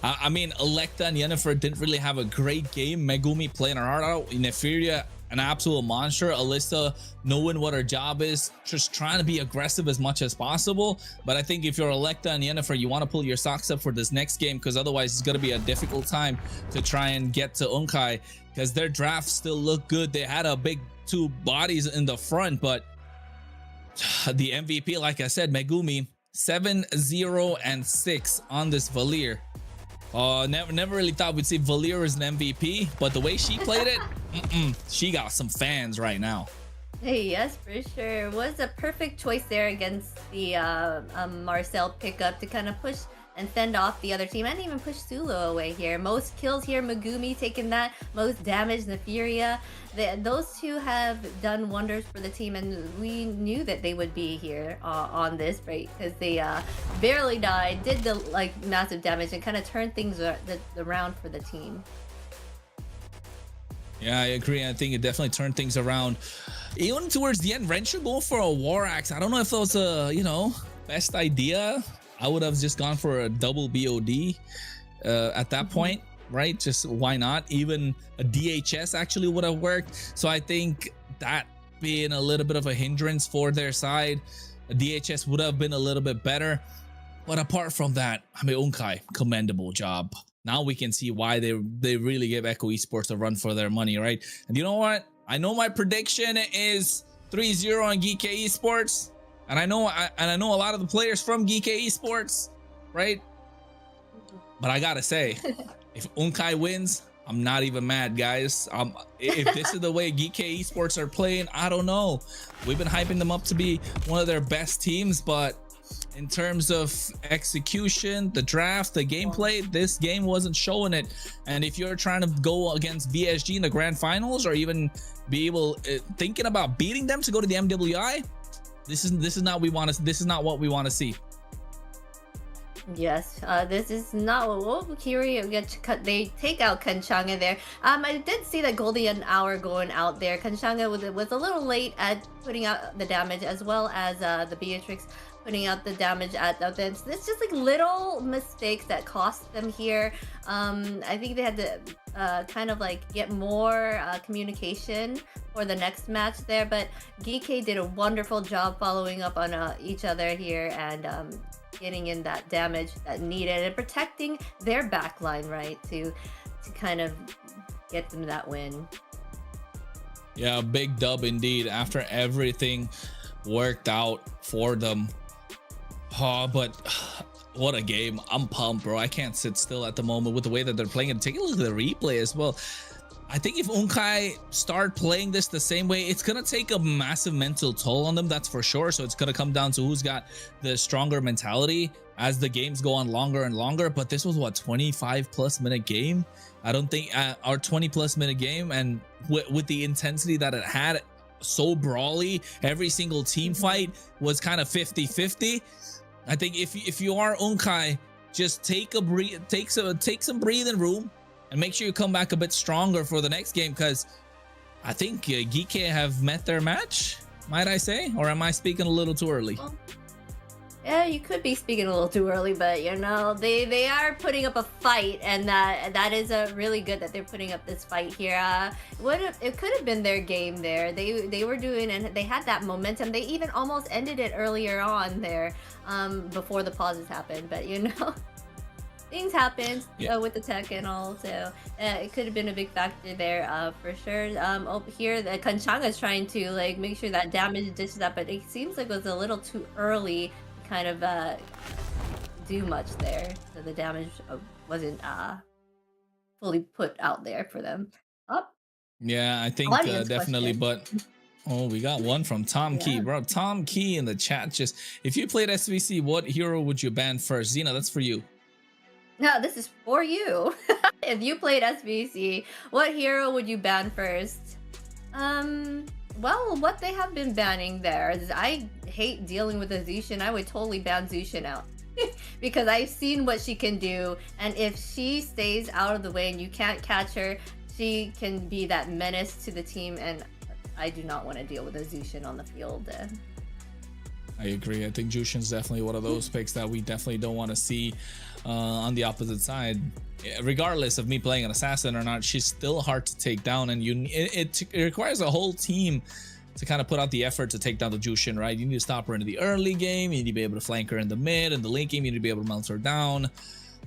I mean, Electa and Yennefer didn't really have a great game. Megumi playing her heart out. Nefiria, an absolute monster. Alyssa knowing what her job is, just trying to be aggressive as much as possible. But I think if you're Electa and Yennefer, you want to pull your socks up for this next game, because otherwise it's going to be a difficult time to try and get to Onkai, because their draft still looked good. They had a big 2 bodies in the front, but the MVP, like I said, Megumi, 7-0-6 on this Valier. Never really thought we'd see Valier as an MVP, but the way she played it, she got some fans right now. Hey, yes, for sure. It was a perfect choice there against the Marcel pickup to kind of push and fend off the other team and even push Sulu away here. Most kills here, Megumi taking that, most damage, Nefiria. Those two have done wonders for the team, and we knew that they would be here on this, right? Because they barely died, did the massive damage, and kind of turned things around for the team. Yeah, I agree. I think it definitely turned things around. Even towards the end, Ren should go for a War Axe. I don't know if that was a, best idea. I would have just gone for a double BOD at that point, right? Just why not? Even a DHS actually would have worked. So I think that being a little bit of a hindrance for their side, a DHS would have been a little bit better. But apart from that, I mean, Onkai, commendable job. Now we can see why they really gave Echo Esports a run for their money, right? And you know what? I know my prediction is 3-0 on Geeke Esports. And I know a lot of the players from Geeke Esports, right? But I gotta say, if Onkai wins, I'm not even mad, guys. If this is the way Geeke Esports are playing, I don't know. We've been hyping them up to be one of their best teams, but in terms of execution, the draft, the gameplay, this game wasn't showing it. And if you're trying to go against BSG in the grand finals, or even be able thinking about beating them to go to the MWI, this is not what we want to. This is not what we want to see. Yes, this is not what Valkyrie they take out Kanchanga there. I did see that Golden Hour going out there. Kanchanga was a little late at putting out the damage, as well as the Beatrix putting out the damage at the events. It's just little mistakes that cost them here. I think they had to kind of get more communication for the next match there, but Geeke did a wonderful job following up on each other here and getting in that damage that needed and protecting their backline, right, to kind of get them that win. Yeah, big dub indeed after everything worked out for them. Oh, but what a game. I'm pumped, bro. I can't sit still at the moment with the way that they're playing it. Take a look at the replay as well. I think if Unkai start playing this the same way, it's gonna take a massive mental toll on them, that's for sure. So it's gonna come down to who's got the stronger mentality as the games go on longer and longer. But this was what, 25+ minute game? I don't think our 20+ minute game, and with the intensity that it had, so brawly, every single team fight was kind of 50-50. I think if you are Unkai, just take some breathing room and make sure you come back a bit stronger for the next game, because I think Geeke have met their match, might I say? Or am I speaking a little too early? Yeah, you could be speaking a little too early, but you know, they are putting up a fight, and that is really good that they're putting up this fight here. It could have been their game there. They were doing, and they had that momentum. They even almost ended it earlier on there, before the pauses happened. But you know, things happen with the tech and all, so it could have been a big factor there, for sure. Over here, the Kanchanga is trying to like make sure that damage dishes up, but it seems like it was a little too early to kind of do much there, so the damage wasn't fully put out there for them. Up. Yeah, I think definitely, but oh, we got one from Tom Key, bro. Tom Key in the chat. Just, if you played SVC, what hero would you ban first? Xena, that's for you. No, this is for you. If you played SVC, what hero would you ban first? Well, what they have been banning there is, I hate dealing with a Zushin. I would totally ban Zushin out. Because I've seen what she can do, and if she stays out of the way and you can't catch her, she can be that menace to the team, and I do not want to deal with a Zushin on the field. I agree. I think Jushin's definitely one of those picks that we definitely don't want to see on the opposite side. Regardless of me playing an assassin or not, she's still hard to take down, and it requires a whole team to kind of put out the effort to take down the Jushin, right? You need to stop her in the early game, you need to be able to flank her in the mid, and the late game you need to be able to mount her down.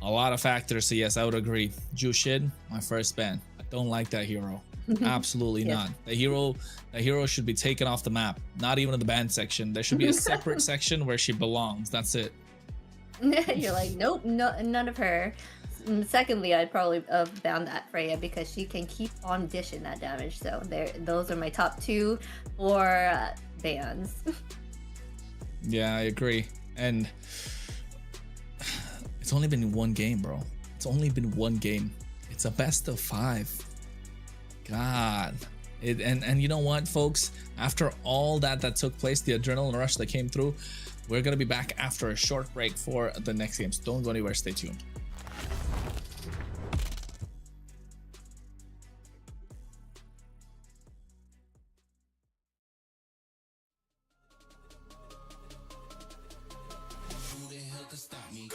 A lot of factors, so yes, I would agree. Jushin, my first ban. I don't like that hero. Absolutely not. The hero should be taken off the map, not even in the ban section. There should be a separate section where she belongs. That's it. You're like, nope, no, none of her. Secondly, I'd probably ban that Freya, because she can keep on dishing that damage. So those are my top two for bans. Yeah, I agree. And it's only been one game, bro. It's only been one game. It's a best of 5. God. And you know what, folks? After all that took place, the adrenaline rush that came through, we're going to be back after a short break for the next games. Don't go anywhere. Stay tuned. Who the hell can stop me?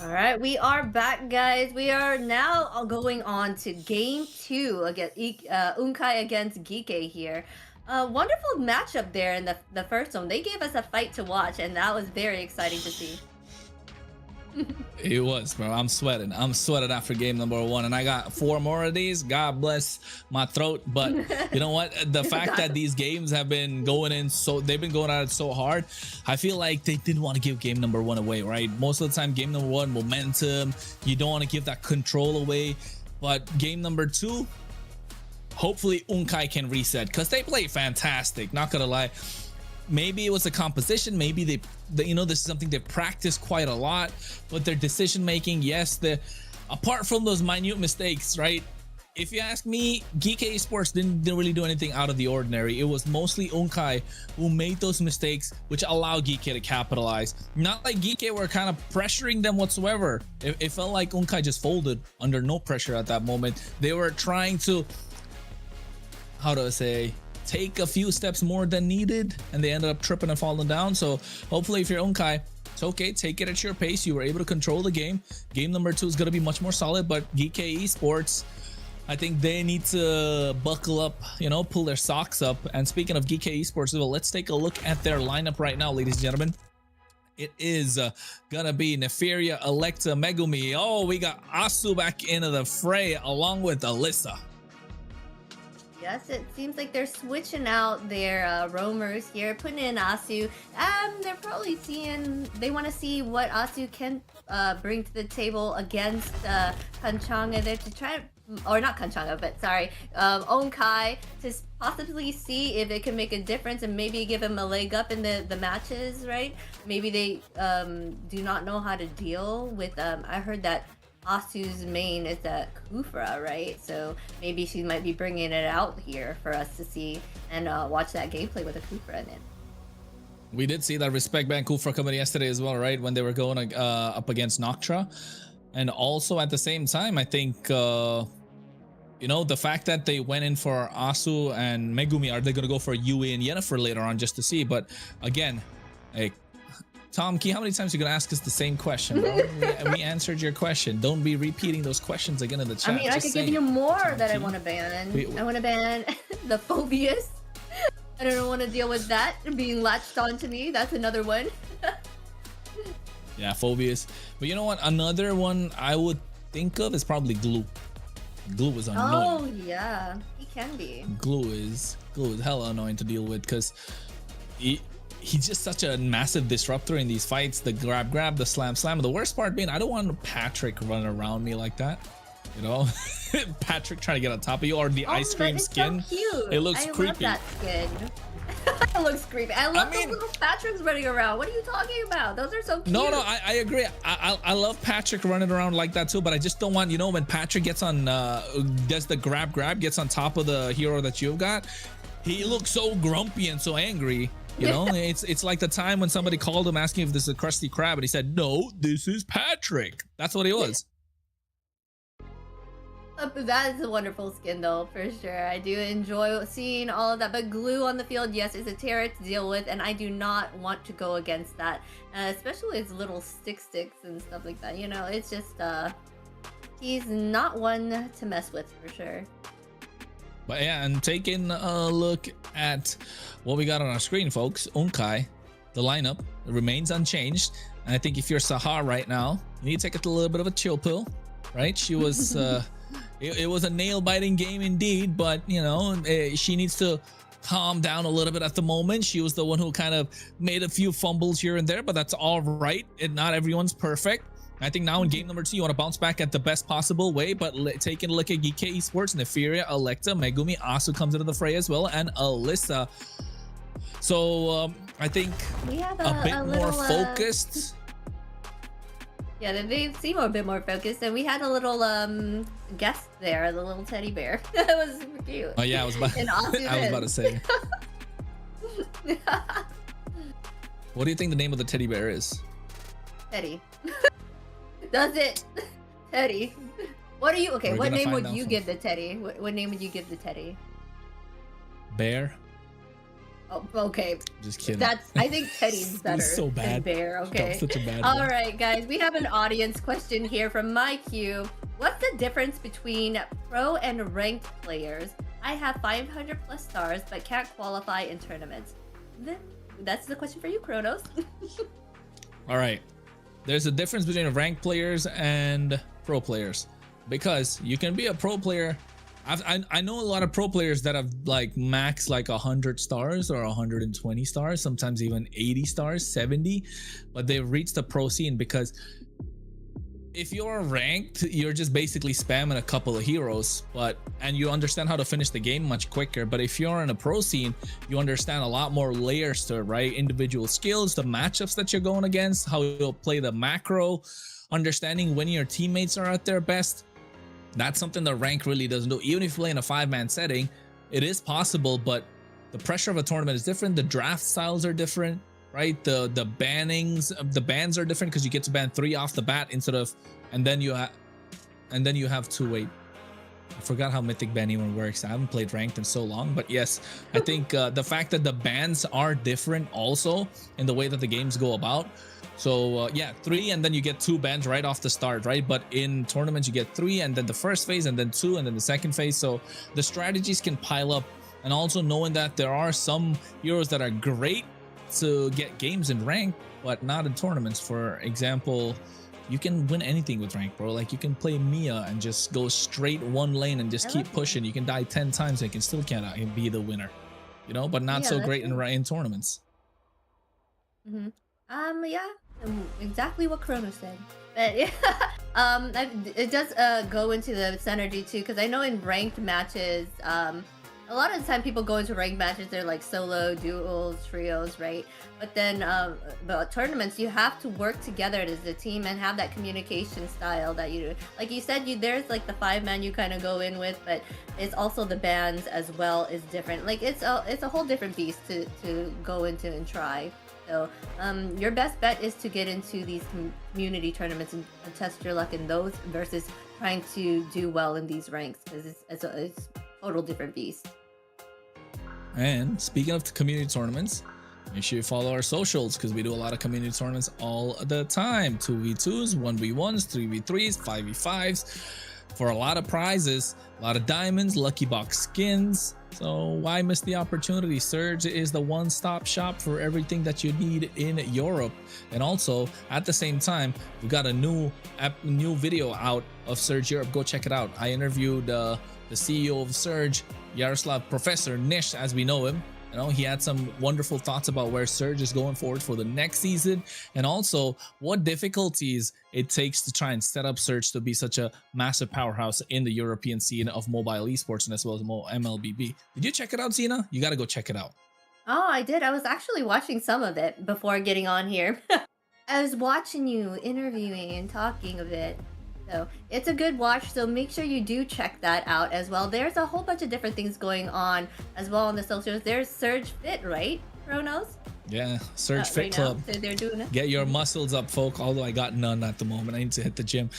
All right, we are back, guys. We are now going on to game 2 against Unkai against Gike here. Wonderful matchup there in the first one. They gave us a fight to watch, and that was very exciting to see. It was, bro. I'm sweating after game number 1, and I got 4 more of these. God bless my throat. But you know what, the fact that these games have been going in, so they've been going at it so hard, I feel like they didn't want to give game number 1 away, right? Most of the time, game number 1, momentum, you don't want to give that control away. But game number 2, hopefully Unkai can reset, because they play fantastic, not gonna lie. Maybe it was a composition, maybe they you know, this is something they've practiced quite a lot, but their decision making, yes, apart from those minute mistakes, right? If you ask me, Gike Esports didn't really do anything out of the ordinary. It was mostly Unkai who made those mistakes, which allowed Gike to capitalize. Not like Gike were kind of pressuring them whatsoever. It felt like Unkai just folded under no pressure at that moment. They were trying to, how do I say, take a few steps more than needed, and they ended up tripping and falling down. So hopefully if you're Unkai, it's okay, take it at your pace. You were able to control the game. Game number 2 is going to be much more solid, but Gike Esports, I think they need to buckle up, you know, pull their socks up. And speaking of Gike Esports, well, let's take a look at their lineup right now, ladies and gentlemen. It is gonna be Neferia, Electa, Megumi. Oh, we got Asu back into the fray along with Alyssa. Yes, it seems like they're switching out their roamers here, putting in Asu. They're probably they want to see what Asu can bring to the table against Kanchanga there to try, or not Kanchanga, but sorry, Onkai, to possibly see if it can make a difference and maybe give him a leg up in the matches, right? Maybe they do not know how to deal with, I heard that Asu's main is a Kufra, right? So maybe she might be bringing it out here for us to see and watch that gameplay with a Kufra in it. We did see that respect ban Kufra coming yesterday as well, right? When they were going up against Noctra. And also at the same time, I think, you know, the fact that they went in for Asu and Megumi, are they going to go for Yui and Yennefer later on just to see? But again, hey, Tom Key, how many times are you going to ask us the same question, bro? we answered your question. Don't be repeating those questions again in the chat. I mean, I could give you more that I want to ban. I want to ban the Phobius. I don't want to deal with that being latched onto me. That's another one. Yeah, Phobius. But you know what? Another one I would think of is probably Glue. Glue is annoying. Oh, yeah. He can be. Glue is hella annoying to deal with, because he's just such a massive disruptor in these fights. The grab, the slam. The worst part being, I don't want Patrick running around me like that. You know, Patrick trying to get on top of you, or the ice cream skin. So cute. It looks creepy. I love that skin. It looks creepy. I love those little Patricks running around. What are you talking about? Those are so cute. No, I agree. I love Patrick running around like that too, but I just don't want, you know, when Patrick gets on, does the grab, gets on top of the hero that you've got, he looks so grumpy and so angry. You know, it's like the time when somebody called him asking if this is a Krusty Krab, and he said, "No, this is Patrick." That's what he was. That is a wonderful skin, though, for sure. I do enjoy seeing all of that. But Glue on the field, yes, is a terror to deal with, and I do not want to go against that, especially his little sticks and stuff like that. You know, it's just he's not one to mess with for sure. But yeah, and taking a look at what we got on our screen, folks, Unkai, the lineup remains unchanged. And I think if you're Sahar right now, you need to take a little bit of a chill pill, right? She was, it was a nail-biting game indeed, but, you know, she needs to calm down a little bit at the moment. She was the one who kind of made a few fumbles here and there, but that's all right. And not everyone's perfect. I think now in game number 2, you want to bounce back at the best possible way, but taking a look at Gike Esports, Neferia, Electa, Megumi also comes into the fray as well, and Alyssa. So I think we have a bit more focused. Yeah, they seem a bit more focused, and we had a little guest there, the little teddy bear. That was super cute. Oh yeah, I was about to say. What do you think the name of the teddy bear is? Teddy. Does it? Teddy. What are you? Okay, what name would you give the teddy? What name would you give the teddy? Bear. Oh, okay. Just kidding. I think Teddy's better so than bad. Bear. Okay. Such a bad All one. right, guys. We have an audience question here from my queue. What's the difference between pro and ranked players? I have 500 plus stars, but can't qualify in tournaments. That's the question for you, Kronos. All right. There's a difference between ranked players and pro players, because you can be a pro player. I know a lot of pro players that have like max like 100 stars or 120 stars, sometimes even 80 stars, 70, but they've reached the pro scene because if you're ranked, you're just basically spamming a couple of heroes, and you understand how to finish the game much quicker. But if you're in a pro scene, you understand a lot more layers to it, right? Individual skills, the matchups that you're going against, how you'll play the macro, understanding when your teammates are at their best. That's something that rank really doesn't do. Even if you play in a 5-man setting, it is possible, but the pressure of a tournament is different. The draft styles are different, right? The bannings of the bans are different because you get to ban 3 off the bat instead of, and then you have to wait. I forgot how Mythic ban even works. I haven't played ranked in so long, but yes, I think the fact that the bans are different also in the way that the games go about. So yeah, 3 and then you get 2 bans right off the start, right? But in tournaments you get 3 and then the first phase and then 2 and then the second phase. So the strategies can pile up, and also knowing that there are some heroes that are great to get games in rank, but not in tournaments. For example, you can win anything with rank, bro. Like you can play Mia and just go straight one lane and just keep pushing. You can die 10 times and you can still can't be the winner, you know, but not so great in tournaments. Yeah, exactly what Chrono said. But yeah, it does go into the synergy too, because I know in ranked matches, a lot of the time people go into ranked matches, they're like solo, duos, trios, right? But then the tournaments, you have to work together as a team and have that communication style that you do. Like you said, there's like the 5-man you kind of go in with, but it's also the bands as well is different. Like it's a whole different beast to go into and try. So your best bet is to get into these community tournaments and test your luck in those versus trying to do well in these ranks, because it's a total different beast. And speaking of the community tournaments, make sure you follow our socials, because we do a lot of community tournaments all the time. 2v2s, 1v1s, 3v3s, 5v5s for a lot of prizes, a lot of diamonds, lucky box skins. So why miss the opportunity? Surge is the one-stop shop for everything that you need in Europe. And also at the same time, we got a new video out of Surge Europe. Go check it out. I interviewed the CEO of Surge, Yaroslav, Professor Nish, as we know him. You know, he had some wonderful thoughts about where Surge is going forward for the next season, and also what difficulties it takes to try and set up Surge to be such a massive powerhouse in the European scene of mobile esports and as well as MLBB. Did you check it out, Zena? You got to go check it out. Oh, I did. I was actually watching some of it before getting on here. I was watching you interviewing and talking a bit. So it's a good watch, so make sure you do check that out as well. There's a whole bunch of different things going on as well on the socials. There's Surge Fit, right, Kronos? Yeah, Surge Fit right Club. So they're doing it. Get your muscles up, folk, although I got none at the moment. I need to hit the gym.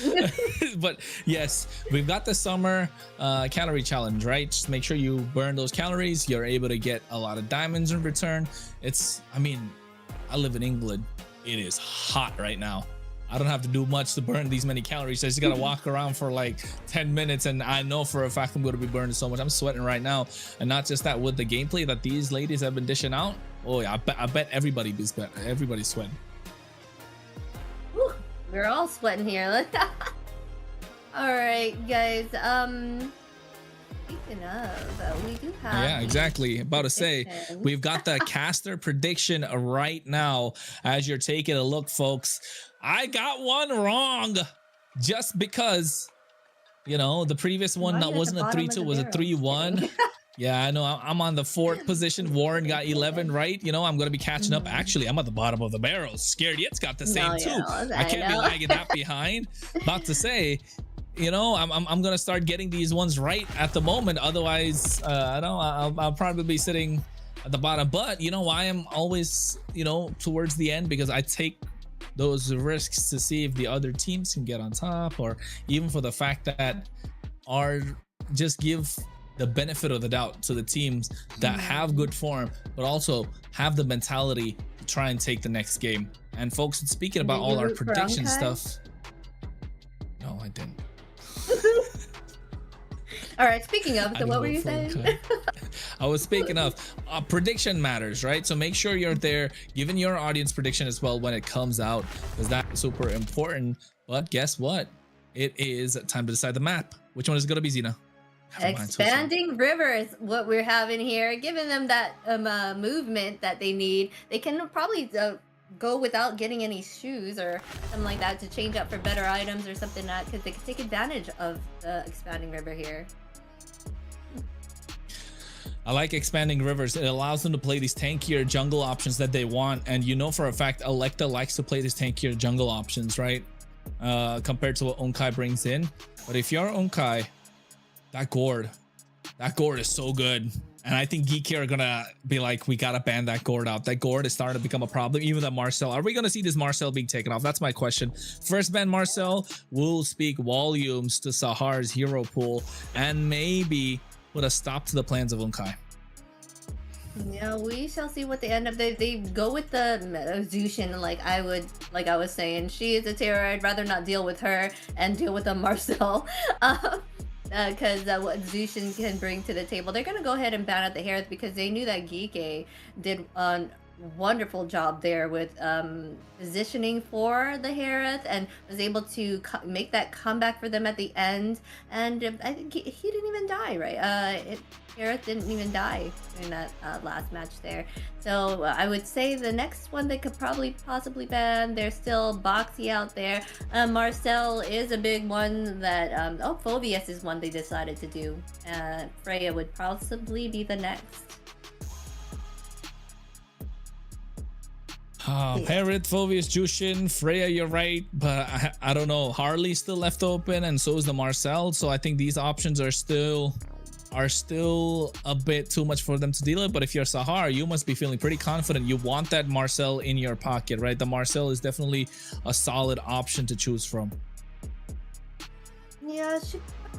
But yes, we've got the summer calorie challenge, right? Just make sure you burn those calories. You're able to get a lot of diamonds in return. I mean, I live in England. It is hot right now. I don't have to do much to burn these many calories. I just gotta walk around for like 10 minutes, and I know for a fact I'm gonna be burning so much. I'm sweating right now. And not just that, with the gameplay that these ladies have been dishing out, oh yeah, I bet everybody's sweating. Whew, we're all sweating here. All right, guys. Speaking of, we do have. Yeah, exactly. About to say, we've got the caster prediction right now. As you're taking a look, folks, I got one wrong, just because, you know, the previous one wasn't a 3-2, was a 3-1. Yeah, I know. I'm on the 4th position. Warren got 11, right? You know, I'm gonna be catching up. Actually, I'm at the bottom of the barrel. Scared Yet's got the same too. I can't be lagging that behind. About to say, you know, I'm gonna start getting these ones right at the moment. Otherwise, I'll probably be sitting at the bottom. But you know why I'm always, you know, towards the end? Because I take those risks to see if the other teams can get on top, or even for the fact that just give the benefit of the doubt to the teams that have good form, but also have the mentality to try and take the next game. And folks, speaking about all our prediction stuff. No, I didn't. All right, speaking of, so what were you saying? I was speaking of prediction matters, right? So make sure you're there giving your audience prediction as well when it comes out, because that's super important. But guess what? It is time to decide the map. Which one is it going to be, Zena? Expanding River is what we're having here, giving them that movement that they need. They can probably go without getting any shoes or something like that to change up for better items or something like that, because they can take advantage of the Expanding River here. I like expanding rivers. It allows them to play these tankier jungle options that they want. And you know for a fact, Electa likes to play these tankier jungle options, right? Compared to what Unkai brings in. But if you're Unkai, that gourd is so good. And I think Geeky are gonna be like, we gotta ban that gourd out. That gourd is starting to become a problem. Even that Marcel. Are we gonna see this Marcel being taken off? That's my question. First ban Marcel will speak volumes to Sahar's hero pool and maybe put a stop to the plans of Unkai. Yeah, we shall see what they end up. They go with the Zushin, like I was saying. She is a terror. I'd rather not deal with her and deal with a Marcel. Because what Zushin can bring to the table. They're going to go ahead and ban out the Harith because they knew that Geeke did a wonderful job there with positioning for the Harith and was able to make that comeback for them at the end. And I think he didn't even die, right? Harith didn't even die in that last match there. So I would say the next one they could probably possibly ban. There's still Boxy out there. Marcel is a big one that Phobius is one they decided to do. Freya would possibly be the next. Parrot, Phobius, Jushin, Freya, you're right, but I don't know. Harley's still left open, and so is the Marcel. So I think these options are still a bit too much for them to deal with. But if you're Sahar, you must be feeling pretty confident. You want that Marcel in your pocket, right? The Marcel is definitely a solid option to choose from. Yeah,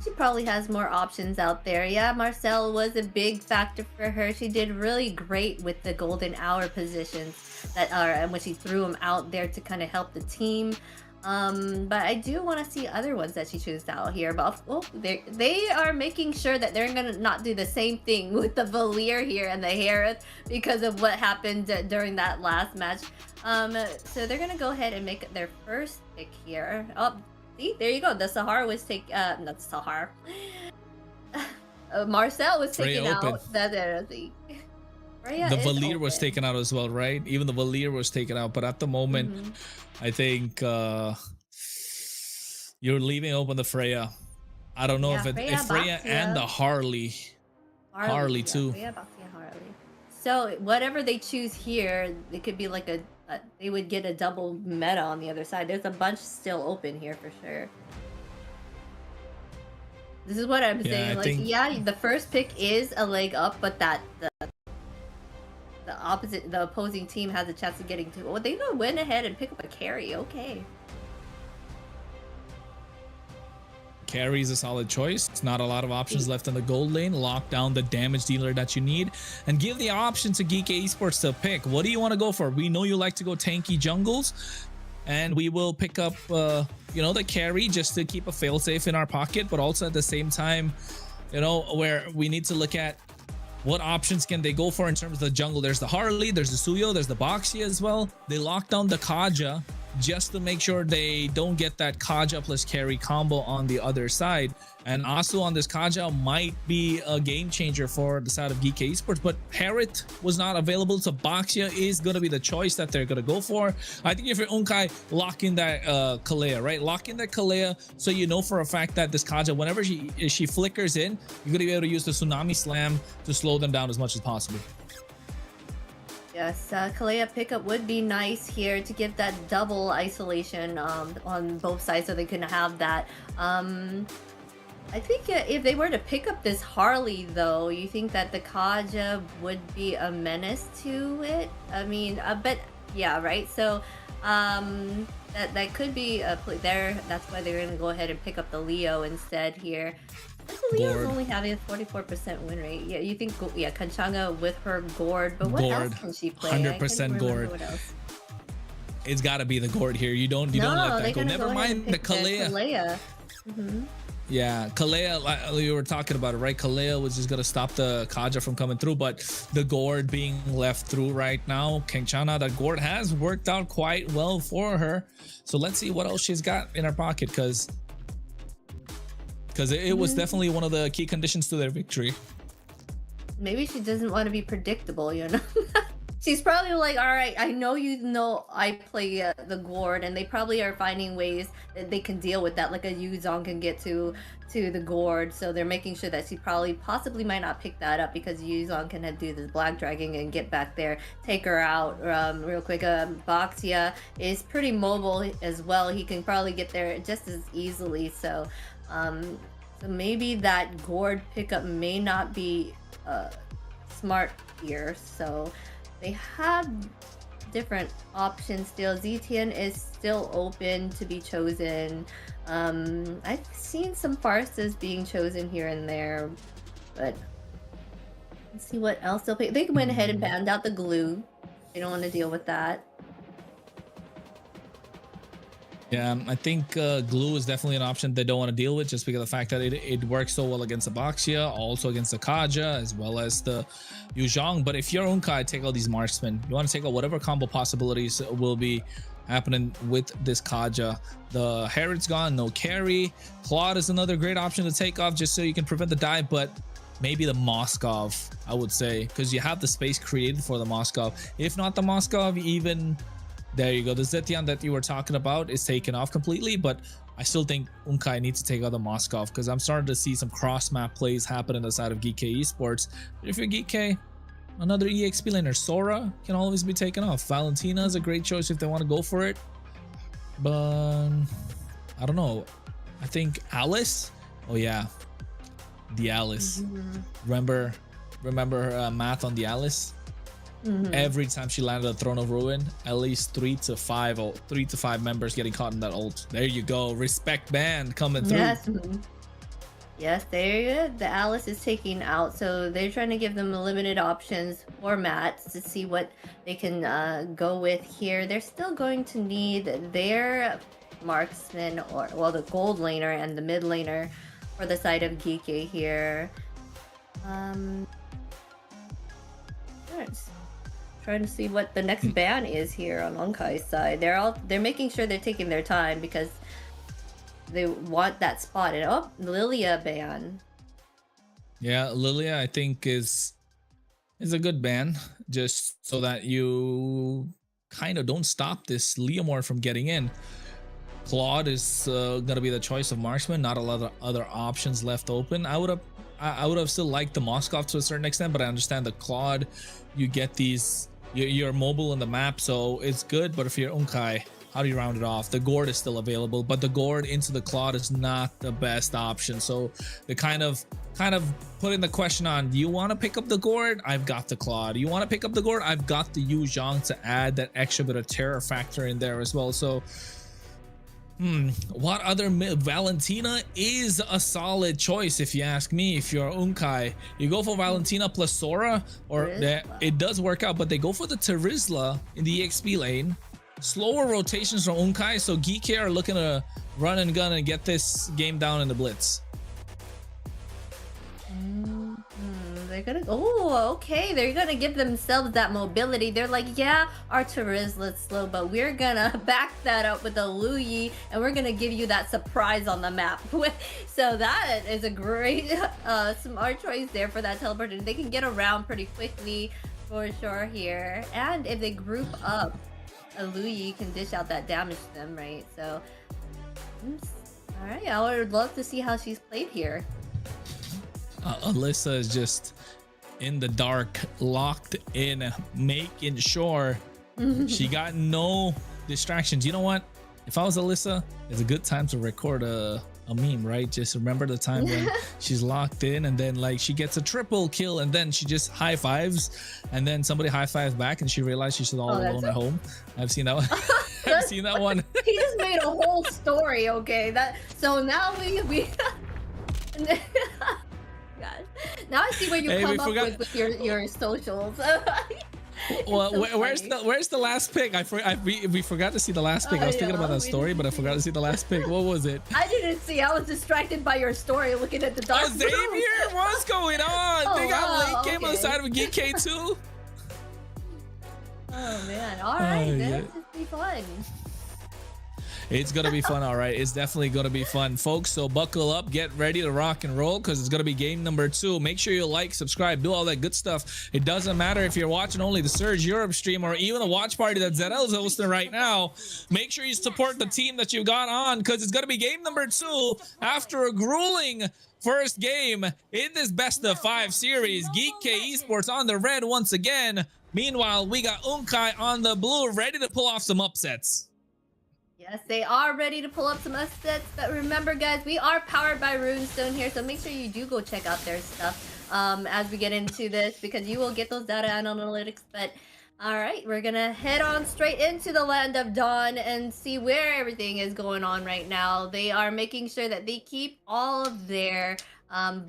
she probably has more options out there. Yeah, Marcel was a big factor for her. She did really great with the golden hour positions that are, and when she threw them out there to kind of help the team. But I do want to see other ones that she chooses out here. But they are making sure that they're gonna not do the same thing with the Valir here and the Harith because of what happened during that last match. So they're gonna go ahead and make their first pick here. Oh, see, there you go. The Sahar was not Sahar. Marcel was taken out. The Valir was taken out as well, right? Even the Valir was taken out. But at the moment, I think you're leaving open the Freya. I don't know if Freya and the Harley too. Freya, Baxia, Harley. So whatever they choose here, it could be like they would get a double meta on the other side. There's a bunch still open here for sure. This is what I'm saying. The first pick is a leg up, but the opposing team has a chance of getting to. Oh, they gonna win ahead and pick up a carry. Okay. Carry is a solid choice. It's not a lot of options left in the gold lane. Lock down the damage dealer that you need and give the option to Geek Esports to pick. What do you want to go for? We know you like to go tanky jungles, and we will pick up the carry just to keep a failsafe in our pocket, but also at the same time, where we need to look at what options can they go for in terms of the jungle. There's the Harley, there's the Suyo, there's the Boxy as well. They lock down the Kaja just to make sure they don't get that Kaja plus carry combo on the other side. And Asu on this Kaja might be a game changer for the side of Geek Esports, but Harith was not available, so Baxia is going to be the choice that they're going to go for. I think if you're Unkai, lock in that Kalea, right? Lock in that Kalea so you know for a fact that this Kaja, whenever she flickers in, you're going to be able to use the Tsunami Slam to slow them down as much as possible. Yes, Kalea pickup would be nice here to give that double isolation on both sides so they can have that. I think if they were to pick up this Harley, though, you think that the Kaja would be a menace to it? I mean, but yeah, right? So that could be a play there. That's why they're going to go ahead and pick up the Leo instead here. Leo's Gourd. only having a 44% win rate. Yeah, you think Kanchanga with her gourd, but what else Gourd. can she play? 100% gourd. What else? It's got to be the gourd here. You don't let that go. Never mind the Kalea. Yeah, Kalea, like you were talking about it, right? Kalea was just gonna stop the Kaja from coming through, but the gourd being left through right now, Kangchana, that gourd has worked out quite well for her. So let's see what else she's got in her pocket, because it was definitely one of the key conditions to their victory. Maybe she doesn't want to be predictable, you know? She's probably like, all right, I know I play the gourd, and they probably are finding ways that they can deal with that, like a Yuzong can get to the gourd, so they're making sure that she possibly might not pick that up, because Yuzong can do this black dragging and get back there, take her out real quick. Baxia is pretty mobile as well. He can probably get there just as easily, so maybe that gourd pickup may not be smart here, so they have different options still. Zetian is still open to be chosen. I've seen some Farces being chosen here and there, but let's see what else they'll pick. They went ahead and banned out the glue. They don't want to deal with that. Yeah, I think glue is definitely an option they don't want to deal with, just because of the fact that it works so well against the Baxia, also against the Kaja, as well as the Yuzhong. But if you're Unkai, take all these marksmen. You want to take out whatever combo possibilities will be happening with this Kaja. The Herod's gone, no carry. Claude is another great option to take off, just so you can prevent the dive, but maybe the Moskov, I would say, because you have the space created for the Moskov. If not the Moskov, even... There you go. The Zetian that you were talking about is taken off completely, but I still think Unkai needs to take out the Moskov, because I'm starting to see some cross-map plays happen on the side of Geeky Esports. But if you're Geeky, another EXP laner, Sora, can always be taken off. Valentina is a great choice if they want to go for it. But I don't know. I think Alice? Oh yeah, the Alice. Remember her math on the Alice? Every time she landed a Throne of Ruin, at least 3 to 5 members getting caught in that ult. There you go. Respect band coming through. Yes, there you go. The Alice is taking out, so they're trying to give them limited options for mats to see what they can go with here. They're still going to need their marksman, or well, the gold laner and the mid laner for the side of Geeky here. Trying to see what the next ban is here on Unkai's side. They're making sure they're taking their time, because they want that spot. And oh, Lilia ban. Yeah, Lilia I think is a good ban, just so that you kind of don't stop this Leomord from getting in. Claude is gonna be the choice of marksman. Not a lot of other options left open. I would have still liked the Moskov to a certain extent, but I understand the Claude. You get these. You're mobile on the map, so it's good. But if you're Unkai, how do you round it off? The gourd is still available, but the gourd into the Claude is not the best option. So they kind of putting the question on: do you want to pick up the gourd? I've got the Claude. You want to pick up the gourd? I've got the Yuzhong to add that extra bit of terror factor in there as well. So what other Valentina is a solid choice if you ask me. If you're Unkai, you go for Valentina plus Sora, or it does work out, but they go for the Terizla in the EXP lane. Slower rotations from Unkai, so Geeky are looking to run and gun and get this game down in the blitz. They're gonna okay, they're gonna give themselves that mobility. They're like, yeah, our Terizla's slow, but we're gonna back that up with a Luyi, and we're gonna give you that surprise on the map. So that is a great smart choice there for that teleporter. They can get around pretty quickly for sure here, and if they group up, a Luyi can dish out that damage to them, right? So all right, I would love to see how she's played here. Alyssa is just in the dark, locked in, making sure she got no distractions. You know what? If I was Alyssa, it's a good time to record a meme, right? Just remember the time when she's locked in, and then like she gets a triple kill, and then she just high fives, and then somebody high fives back, and she realized she's all alone at home. I've seen that one. I've seen that one. He just made a whole story. Okay, so now we Now I see where you Hey, we come up forgot- with your socials. Well, so where's the last pick? We forgot to see the last pick. I was thinking about that story, but I forgot to see the last pick. What was it? I didn't see. I was distracted by your story, looking at the dark. Oh, Xavier, what's going on? Oh, They got wow, late game on the side of Geek too. Oh man! All right, yeah. this should be fun. It's gonna be fun, all right. It's definitely gonna be fun, folks. So buckle up, get ready to rock and roll, because it's gonna be game number 2. Make sure you like, subscribe, do all that good stuff. It doesn't matter if you're watching only the Surge Europe stream or even a watch party that ZL is hosting right now. Make sure you support the team that you got on, because it's gonna be game number 2 after a grueling first game in this best of 5 series. Geek K Esports on the red once again. Meanwhile, we got Unkai on the blue, ready to pull off some upsets. Yes, they are ready to pull up some upsets, but remember guys, we are powered by Runestone here, so make sure you do go check out their stuff as we get into this, because you will get those data and analytics. But all right, we're gonna head on straight into the Land of Dawn and see where everything is going on right now. They are making sure that they keep all of their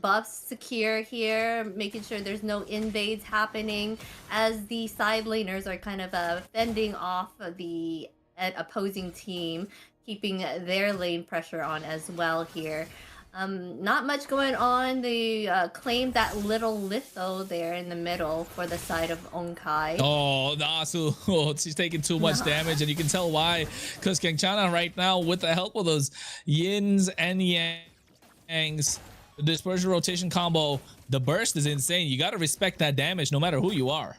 buffs secure here, making sure there's no invades happening, as the side laners are kind of fending off the opposing team, keeping their lane pressure on as well here. Not much going on. They claimed that little litho there in the middle for the side of Onkai. Oh, Nasu, she's taking too much damage, and you can tell why, because Kangchana right now, with the help of those yins and yangs, the dispersion rotation combo, the burst is insane. You got to respect that damage no matter who you are.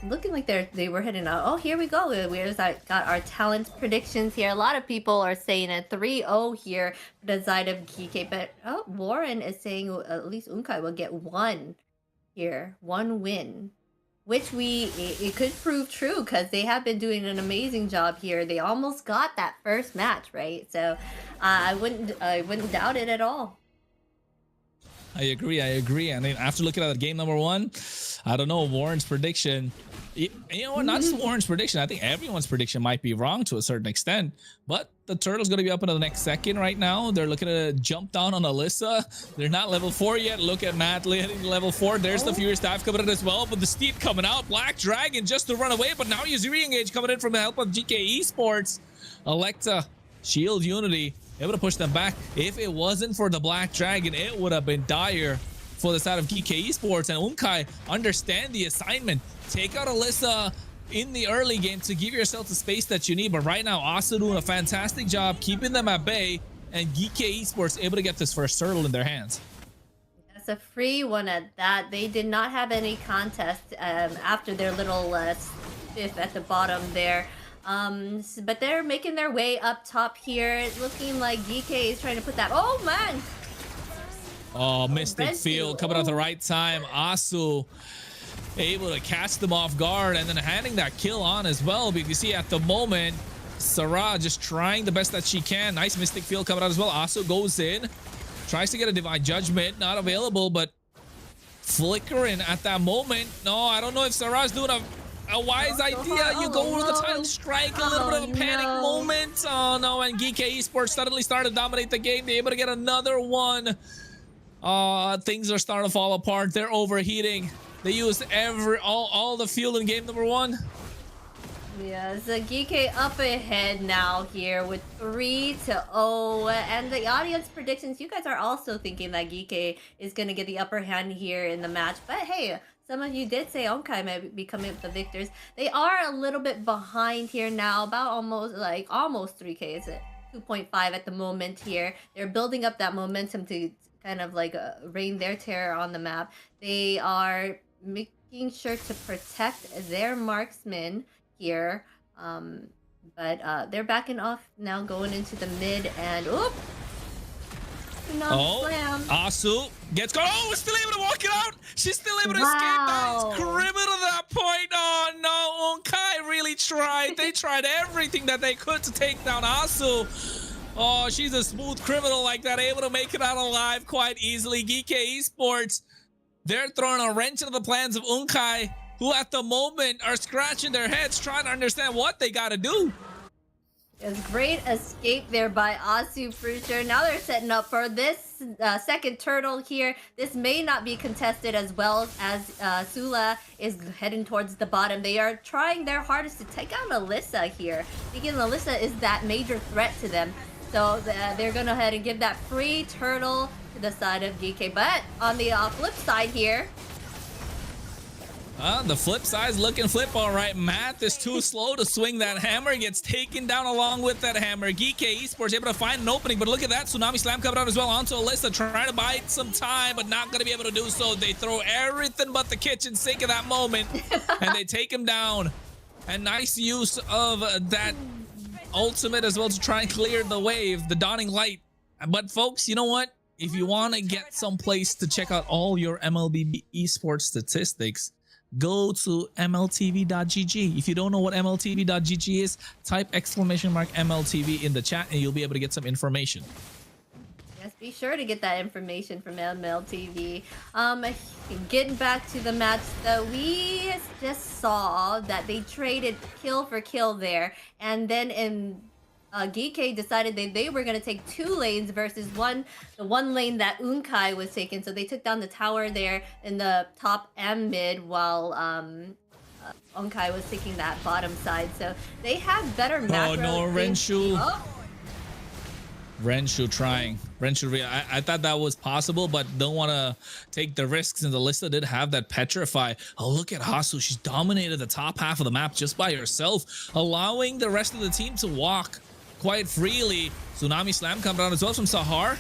Looking like they were heading out. Oh, here we go. We got our talent predictions here. A lot of people are saying a 3-0 here for the side of GK, but Warren is saying at least Unkai will get 1 here, 1 win, which it could prove true, because they have been doing an amazing job here. They almost got that first match, right? So I wouldn't doubt it at all. I agree. I mean, after looking at game number 1, I don't know, Warren's prediction. You know what? Not just Warren's prediction. I think everyone's prediction might be wrong to a certain extent. But the Turtle's going to be up into the next second right now. They're looking to jump down on Alyssa. They're not level 4 yet. Look at Matt hitting level 4. There's the Furious Dive coming in as well. But the Steep coming out. Black Dragon just to run away. But now he's re-engaged coming in from the help of GK Esports. Electa, Shield Unity, able to push them back. If it wasn't for the Black Dragon, it would have been dire for the side of GK Esports. And Unkai understand the assignment. Take out Alyssa in the early game to give yourself the space that you need. But right now, Asa doing a fantastic job keeping them at bay, and GK Esports able to get this first turtle in their hands. That's a free one at that. They did not have any contest after their little spiff at the bottom there. But they're making their way up top here. It's looking like GK is trying to put that. Oh man! Oh, Mystic Field coming at the right time. Asu able to catch them off guard, and then handing that kill on as well. Because you see at the moment, Sarah just trying the best that she can. Nice Mystic Field coming out as well. Asu goes in, tries to get a Divine Judgment, not available, but flickering at that moment. No, I don't know if Sarah's doing a wise idea. You go with the time strike, a little bit of a panic moment. Oh no, and GK Esports suddenly started to dominate the game. They're able to get another one. Things are starting to fall apart. They're overheating. They used all the fuel in game number 1. Yeah, so GK up ahead now here with 3-0, and the audience predictions, you guys are also thinking that GK is going to get the upper hand here in the match. But hey, some of you did say Onkai might be coming up the victors. They are a little bit behind here now, about almost 3K. It's at 2.5 at the moment here. They're building up that momentum to kind of reign their terror on the map. They are making sure to protect their marksmen here, but they're backing off now, going into the mid, and oop! Slam. Asu gets gone. Oh, still able to walk it out. She's still able to escape. That is criminal at that point. Oh no, Onkai really tried. They tried everything that they could to take down Asu. Oh, she's a smooth criminal like that, able to make it out alive quite easily. GK Esports, they're throwing a wrench into the plans of Unkai, who at the moment are scratching their heads trying to understand what they got to do. It's great escape there by Asu for sure. Now they're setting up for this second turtle here. This may not be contested as well as Sula is heading towards the bottom. They are trying their hardest to take out Alyssa here. Thinking Alyssa is that major threat to them. So they're going to head and give that free turtle to the side of DK. But on the flip side here, the flip side's looking flip all right. Matt is too slow to swing that hammer. Gets taken down along with that hammer. GK Esports able to find an opening, but look at that. Tsunami Slam coming out as well onto Alyssa, trying to buy some time, but not going to be able to do so. They throw everything but the kitchen sink at that moment, and they take him down. And nice use of that ultimate as well to try and clear the wave, the dawning light. But folks, you know what? If you want to get someplace to check out all your MLBB esports statistics, go to mltv.gg. If you don't know what mltv.gg is, type !MLTV in the chat and you'll be able to get some information. yes, be sure to get that information from MLTV. Getting back to the match though, we just saw that they traded kill for kill there, and then in GK decided they were going to take 2 lanes versus the one lane that Unkai was taking. So they took down the tower there in the top and mid, while Unkai was taking that bottom side. So they have better macro. Oh no, Renshu. Renshu trying. Renshu, I thought that was possible, but don't want to take the risks. And the Alyssa did have that petrify. Oh, look at Hasu. She's dominated the top half of the map just by herself, allowing the rest of the team to walk quite freely. Tsunami Slam comes down as well from Sahar,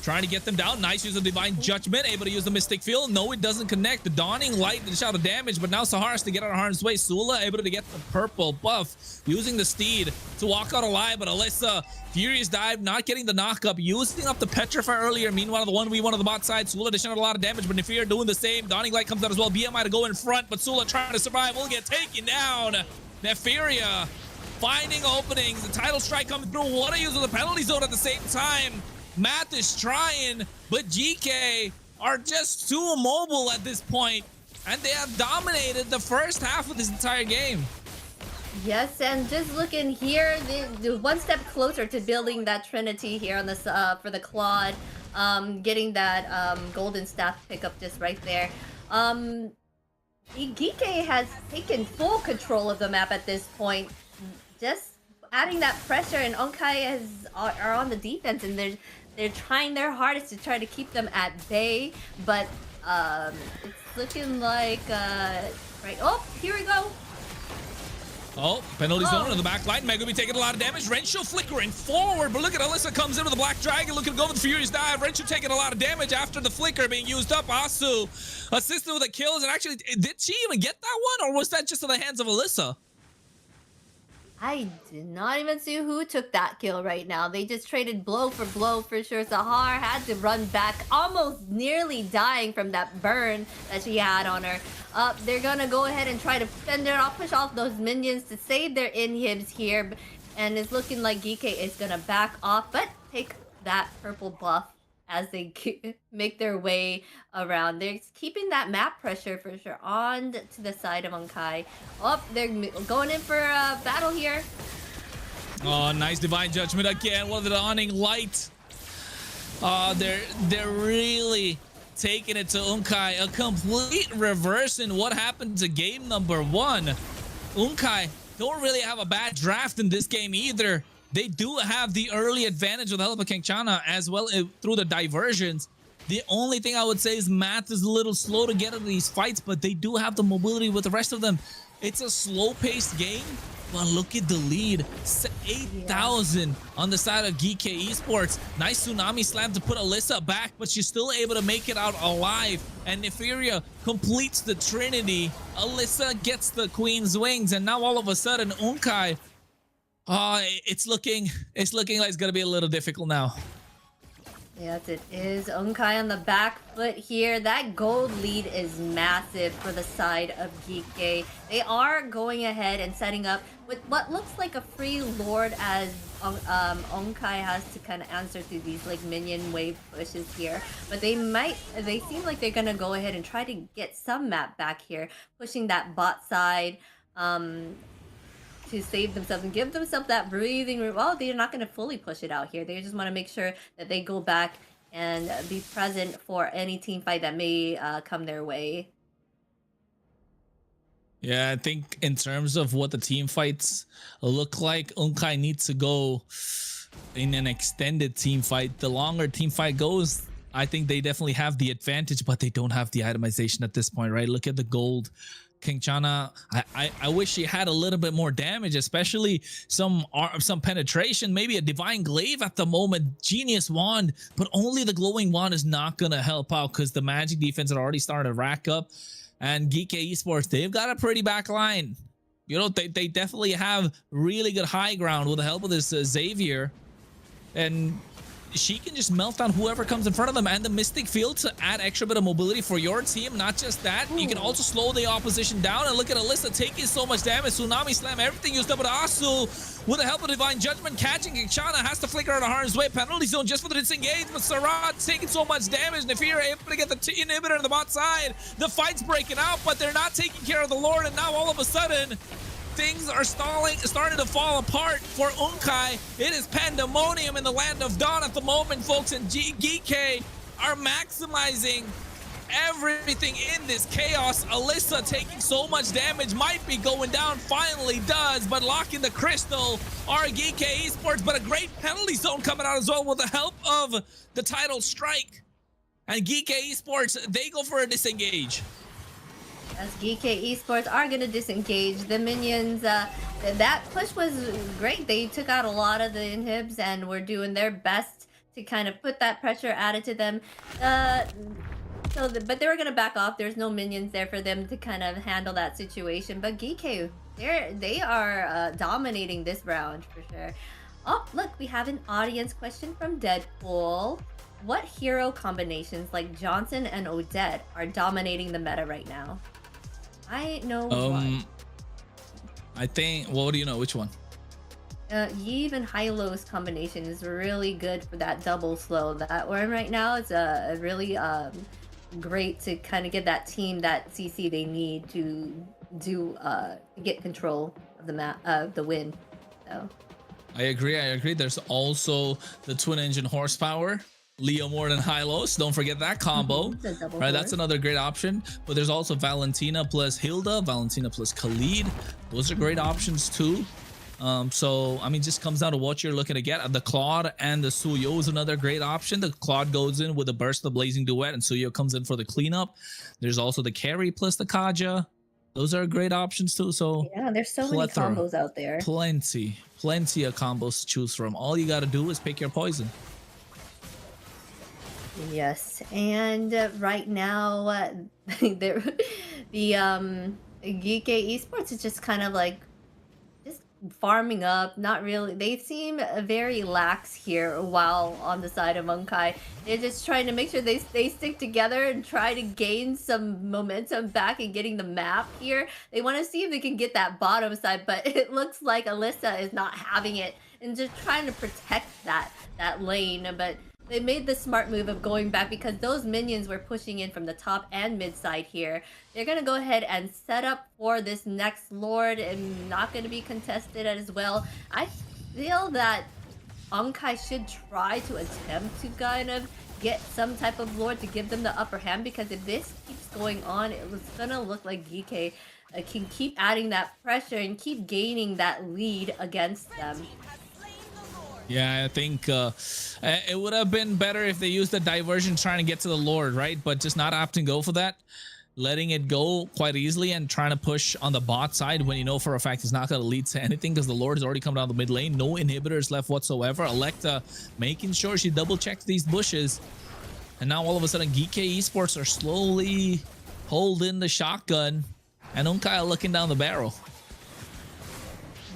trying to get them down. Nice use of Divine Judgment, able to use the Mystic Field. No, it doesn't connect. The Dawning Light did a shot of damage, but now Sahar has to get out of harm's way. Sula able to get the purple buff, using the steed to walk out alive, but Alyssa, Furious Dive, not getting the knock up, using up the Petrify earlier. Meanwhile, the 1v1 on the bot side, Sula dishing out a lot of damage, but Nefir doing the same. Dawning Light comes out as well. BMI to go in front, but Sula trying to survive will get taken down. Nefiria finding openings. The title strike coming through. What a use of the penalty zone at the same time. Math is trying, but GK are just too immobile at this point, and they have dominated the first half of this entire game. Yes, and just looking here, they're one step closer to building that Trinity here on this for the Claude, getting that golden staff pickup just right there. Igike has taken full control of the map at this point, just adding that pressure, and Onkai are on the defense, and they're trying their hardest to try to keep them at bay, but it's looking like right. Oh, here we go. Oh, penalty zone on the back line. Megumi taking a lot of damage. Renshu flickering forward, but look at Alyssa comes in with the Black Dragon, looking to go with the Furious Dive. Renshu taking a lot of damage after the flicker being used up. Asu assisted with the kills, and actually, did she even get that one, or was that just in the hands of Alyssa? I did not even see who took that kill right now. They just traded blow for sure. Sahar had to run back, almost nearly dying from that burn that she had on her. They're gonna go ahead and try to fend it off, push off those minions to save their inhibs here. And it's looking like Gike is gonna back off, but take that purple buff as they make their way around. They're keeping that map pressure for sure on to the side of Onkai. Oh, they're going in for a battle here. Oh, nice Divine Judgment again. What the Dawning Light. They're really taking it to Unkai. A complete reverse in what happened to game number 1. Unkai don't really have a bad draft in this game either. They do have the early advantage with the help of Kangchana as well through the diversions. The only thing I would say is Math is a little slow to get into these fights, but they do have the mobility with the rest of them. It's a slow-paced game, but look at the lead. 8,000 on the side of GK Esports. Nice Tsunami Slam to put Alyssa back, but she's still able to make it out alive. And Nefiria completes the Trinity. Alyssa gets the Queen's Wings, and now all of a sudden, Unkai, it's looking like it's gonna be a little difficult now. Yes, it is. Unkai on the back foot here. That gold lead is massive for the side of Geekgay. They are going ahead and setting up with what looks like a free Lord, as Unkai has to kind of answer through these like minion wave pushes here. But they seem like they're gonna go ahead and try to get some map back here, pushing that bot side. to save themselves and give themselves that breathing room. Well, they're not going to fully push it out here. They just want to make sure that they go back and be present for any team fight that may come their way. Yeah, I think in terms of what the team fights look like, Unkai needs to go in an extended team fight. The longer team fight goes, I think they definitely have the advantage, but they don't have the itemization at this point, right? Look at the gold. King Chana, I wish he had a little bit more damage, especially some penetration, maybe a divine glaive at the moment, genius wand, but only the glowing wand is not gonna help out because the magic defense had already started to rack up. And Geek Esports, they've got a pretty back line. You know, they definitely have really good high ground with the help of this Xavier. And she can just melt down whoever comes in front of them, and the Mystic Field to add extra bit of mobility for your team. Not just that, you can also slow the opposition down. And look at Alyssa taking so much damage. Tsunami Slam, everything used up, but Asu, with the help of Divine Judgment, catching Kinshana, has to flicker out of harm's way. Penalty zone just for the disengage, but Sarat taking so much damage. Nefir able to get the inhibitor on the bot side. The fight's breaking out, but they're not taking care of the Lord, and now all of a sudden, things are starting to fall apart for Unkai. It is pandemonium in the land of Dawn at the moment, folks, and GK are maximizing everything in this chaos. Alyssa taking so much damage, might be going down, finally does, but locking the crystal are GK Esports, but a great penalty zone coming out as well with the help of the title strike. And GK Esports, they go for a disengage. As GK Esports are going to disengage. The minions, that push was great. They took out a lot of the inhibs and were doing their best to kind of put that pressure added to them. But they were going to back off. There's no minions there for them to kind of handle that situation. But GK, they are dominating this round for sure. Oh, look, we have an audience question from Deadpool. What hero combinations like Johnson and Odette are dominating the meta right now? I know one. I think, well, what do you know? Which one? Yves and Hylo's combination is really good for that double slow that we're in right now. It's a really great to kind of give that team that CC they need to get control of the map, the win. So I agree. There's also the twin engine horsepower. Leo more than Hylos. Don't forget that combo. Right, that's another great option. But there's also Valentina plus Hilda, Valentina plus Khalid. Those are great options too. So I mean, just comes down to what you're looking to get. The Claude and the Suyo is another great option. The Claude goes in with a burst of Blazing Duet, and Suyo comes in for the cleanup. There's also the Carry plus the Kaja. Those are great options too. So yeah, there's so many combos out there. Plenty of combos to choose from. All you got to do is pick your poison. Yes, and right now the Geek Esports is just kind of like just farming up. Not really. They seem very lax here. While on the side of Unkai, they're just trying to make sure they stick together and try to gain some momentum back and getting the map here. They want to see if they can get that bottom side, but it looks like Alyssa is not having it and just trying to protect that lane, but. They made the smart move of going back because those minions were pushing in from the top and mid side here. They're going to go ahead and set up for this next Lord and not going to be contested as well. I feel that Unkai should try to attempt to kind of get some type of Lord to give them the upper hand, because if this keeps going on, it was going to look like GK can keep adding that pressure and keep gaining that lead against them. Yeah, I think it would have been better if they used the diversion trying to get to the Lord, right? But just not opting go for that, letting it go quite easily and trying to push on the bot side when you know for a fact it's not going to lead to anything because the Lord has already come down the mid lane. No inhibitors left whatsoever. Electa making sure she double checks these bushes. And now all of a sudden, GK Esports are slowly holding the shotgun and Unkai looking down the barrel.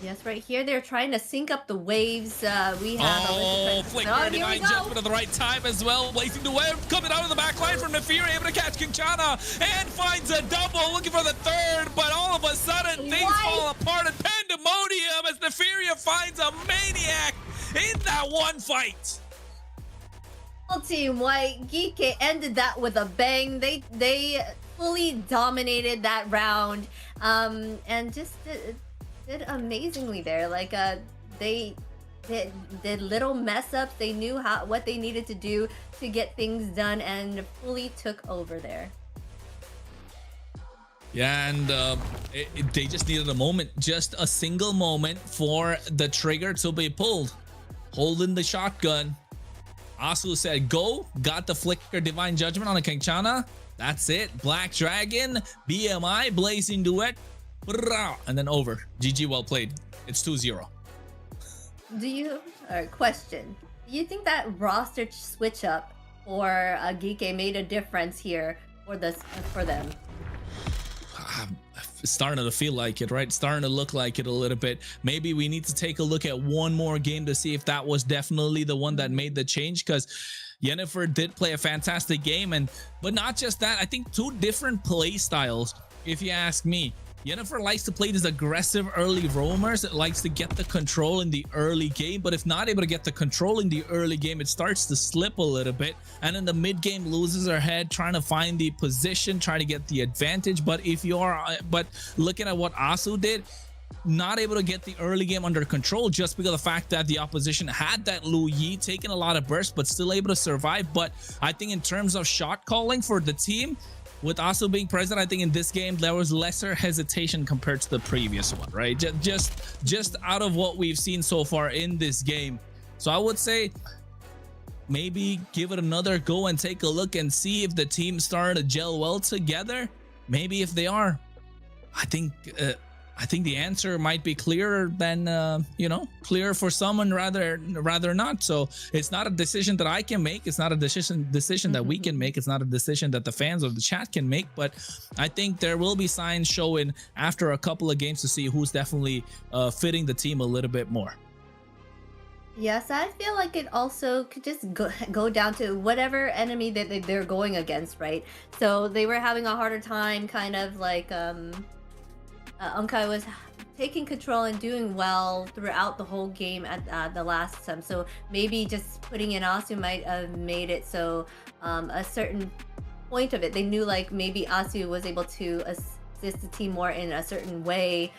Yes, right here they're trying to sync up the waves. We have Flicker Divine Judgment at the right time as well. Blazing the web coming out of the back line from Nefir, able to catch Kinshana and finds a double, looking for the third, but all of a sudden things fall apart in pandemonium as Nefiria finds a maniac in that one fight. Team White, Geek ended that with a bang. They fully dominated that round, and just did amazingly there. Like they did little mess ups. They knew what they needed to do to get things done and fully took over there. Yeah, and they just needed a moment, just a single moment for the trigger to be pulled. Holding the shotgun. Asu said go, got the flicker divine judgment on the Kanchana. That's it. Black Dragon, BMI, Blazing Duet, and then over. GG, well played. It's 2-0. Question. Do you think that roster switch up for Geeke made a difference here for them? It's starting to feel like it, right? Starting to look like it a little bit. Maybe we need to take a look at one more game to see if that was definitely the one that made the change, because Yennefer did play a fantastic game, but not just that. I think two different play styles, if you ask me. Yennefer likes to play these aggressive early roamers. It likes to get the control in the early game, but if not able to get the control in the early game, it starts to slip a little bit, and in the mid game loses her head trying to find the position, trying to get the advantage. But looking at what Asu did, not able to get the early game under control just because of the fact that the opposition had that Lu Yi taking a lot of bursts but still able to survive. But I think in terms of shot calling for the team, with Asu being present, I think in this game there was lesser hesitation compared to the previous one, right? Just out of what we've seen so far in this game. So I would say maybe give it another go and take a look and see if the team started to gel well together. Maybe if they are, I think the answer might be clearer than clearer for someone rather not. So it's not a decision that I can make. It's not a decision that we can make. It's not a decision that the fans or the chat can make. But I think there will be signs showing after a couple of games to see who's definitely fitting the team a little bit more. Yes, I feel like it also could just go down to whatever enemy that they're going against, right? So they were having a harder time, kind of like Unkai was taking control and doing well throughout the whole game at the last time. So maybe just putting in Asu might have made it so a certain point of it, they knew like maybe Asu was able to assist the team more in a certain way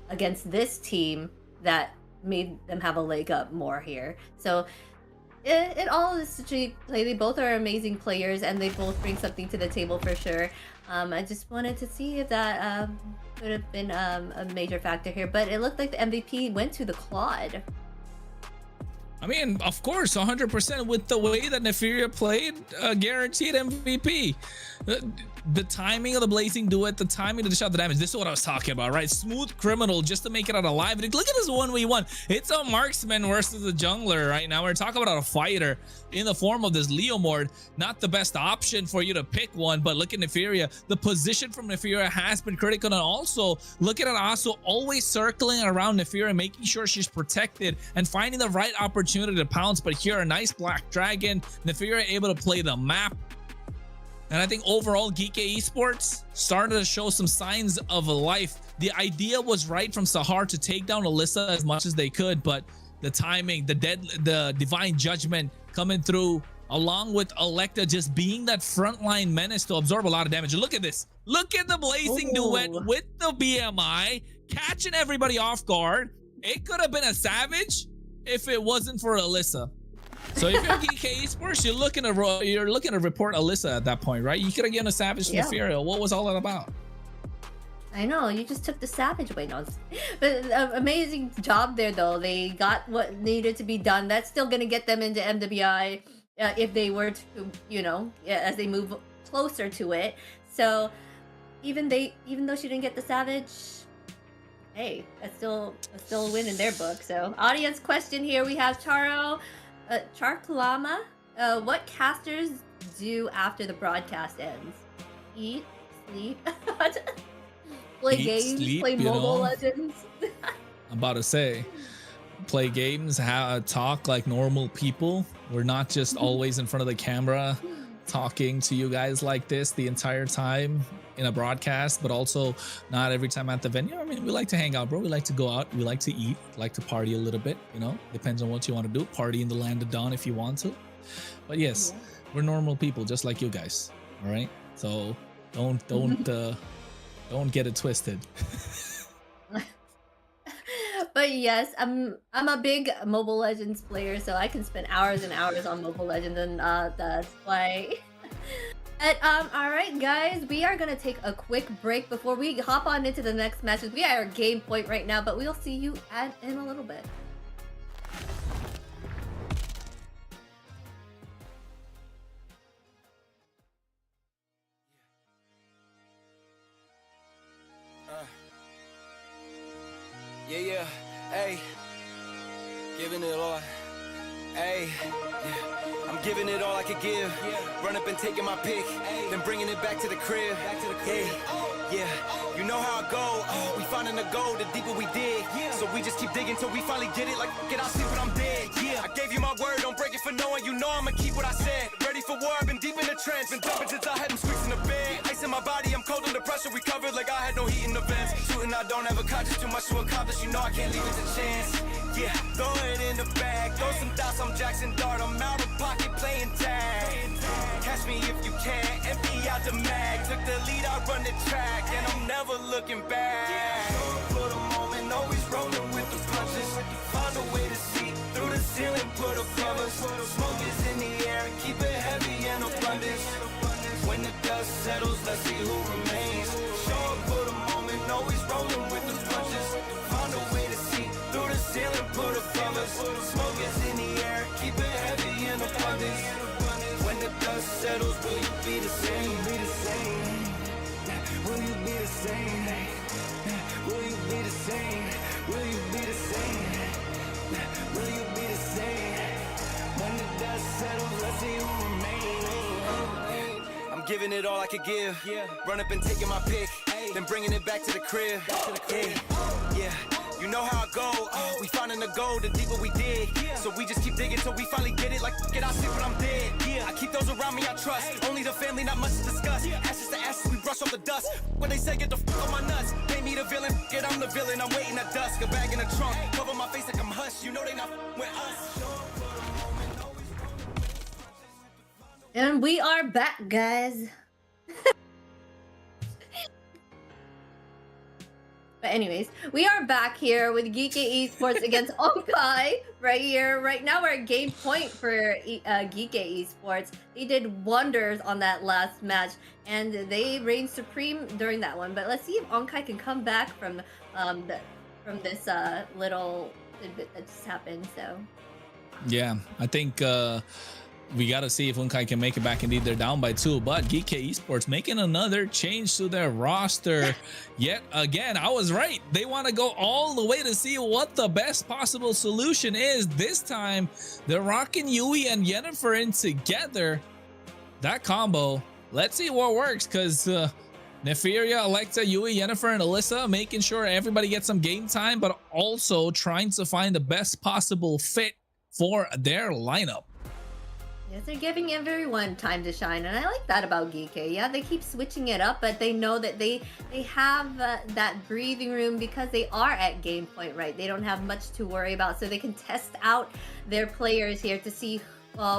against this team that made them have a leg up more here. So it all is such a play. They both are amazing players and they both bring something to the table for sure. I just wanted to see if that could have been a major factor here, but it looked like the MVP went to the Claude. I mean, of course, 100% with the way that Nefiria played, guaranteed MVP. The timing of the Blazing Duet, the timing of the shot, the damage, this is what I was talking about, right? Smooth criminal just to make it out alive. And look at this 1v1. It's a marksman versus a jungler right now. We're talking about a fighter in the form of this Leomord. Not the best option for you to pick one, but look at Nefiria. The position from Nefiria has been critical, and also looking at Asu always circling around Nefiria, making sure she's protected and finding the right opportunity to pounce. But here, a nice Black Dragon. Nefiria able to play the map. And I think overall, Geeke Esports started to show some signs of life. The idea was right from Sahar to take down Alyssa as much as they could, but the timing, the divine judgment coming through, along with Electa just being that frontline menace to absorb a lot of damage. And look at this. Look at the Blazing Duet with the BMI, catching everybody off guard. It could have been a Savage if it wasn't for Alyssa. So if you're Geeke Esports, you're looking to report Alyssa at that point, right? You could have given a Savage to Nefiria. What was all that about? I know, you just took the Savage away. No, but amazing job there, though. They got what needed to be done. That's still going to get them into MWI if they were to, as they move closer to it. So even though she didn't get the Savage, hey, that's still a win in their book. So audience question here, we have Charklama. What casters do after the broadcast ends? Eat, sleep, play games, sleep, play Mobile Legends. I'm about to say, play games, talk like normal people. We're not just always in front of the camera talking to you guys like this the entire time in a broadcast, but also not every time at the venue. I mean, we like to hang out, bro. We like to go out. We like to eat, like to party a little bit, depends on what you want to do. Party in the land of dawn if you want to. But yes, we're normal people just like you guys. All right. So don't get it twisted. But yes, I'm a big Mobile Legends player, so I can spend hours and hours on Mobile Legends, and that's why. But all right, guys, we are gonna take a quick break before we hop on into the next matches. We are at game point right now, but we'll see you in a little bit. Yeah, hey, giving it all, hey, yeah. I'm giving it all I could give, run up and taking my pick, then bringing it back to the crib, yeah, you know how I go, we finding the gold, the deeper we dig, so we just keep digging till we finally get it, like, get out, sleep when I'm dead, I gave you my word, don't break it for no one, you know I'ma keep what I said, ready for war, I've been deep in the trance, been jumping since I had them squeaks in the bed, ice in my body, I'm cold under pressure, recovered like I had no heat in the vents, shooting I don't have a conscience, too much to accomplish, you know I can't leave it to chance, yeah, throw it in the bag, throw some dots, I'm Jackson Dart, I'm out of pocket playing tag, catch me if you can, empty out the mag, took the lead, I run the track, and I'm never looking back, for the moment, always rolling with the punches, find a way to see, through the ceiling, put above us, smoke is in the air, keep it heavy and abundance, when the dust settles, let's see who remains, show up for the moment, always rolling with the punches, find a way to see, through the ceiling, put above us, smoke is in the air, keep it heavy and abundance, when the dust settles, will you be the same, will you be the same, will you be the same, will you be the same, will you be the same, when the dust settles, let's see who remains, I'm giving it all I could give, run up and taking my pick, then bringing it back to the crib, yeah, you know how I go, we finding the gold, the deeper we dig, so we just keep digging till we finally get it, like, get out, sleep when I'm dead, I keep those around me I trust, only the family, not much to discuss, ashes to ashes, we brush off the dust, when they say get the f*** on my nuts, pay me the villain, get I'm the villain, I'm waiting at dusk, a bag in the trunk, cover my face like I'm hush, you know they not with us. And we are back, guys. But anyways, we are back here with Geeky Esports against Onkai right here. Right now we're at game point for Geeky Esports. They did wonders on that last match, and they reigned supreme during that one. But let's see if Onkai can come back from this little tidbit that just happened. So yeah, I think we got to see if Unkai can make it back. Indeed, they're down by 2, but GK Esports making another change to their roster. Yet again, I was right. They want to go all the way to see what the best possible solution is. This time, they're rocking Yui and Yennefer in together. That combo, let's see what works, because Neferia, Alexa, Yui, Yennefer, and Alyssa making sure everybody gets some game time, but also trying to find the best possible fit for their lineup. yes, they're giving everyone time to shine, and I like that about Geeky. Yeah, they keep switching it up, but they know that they have that breathing room because they are at game point, right? They don't have much to worry about, so they can test out their players here to see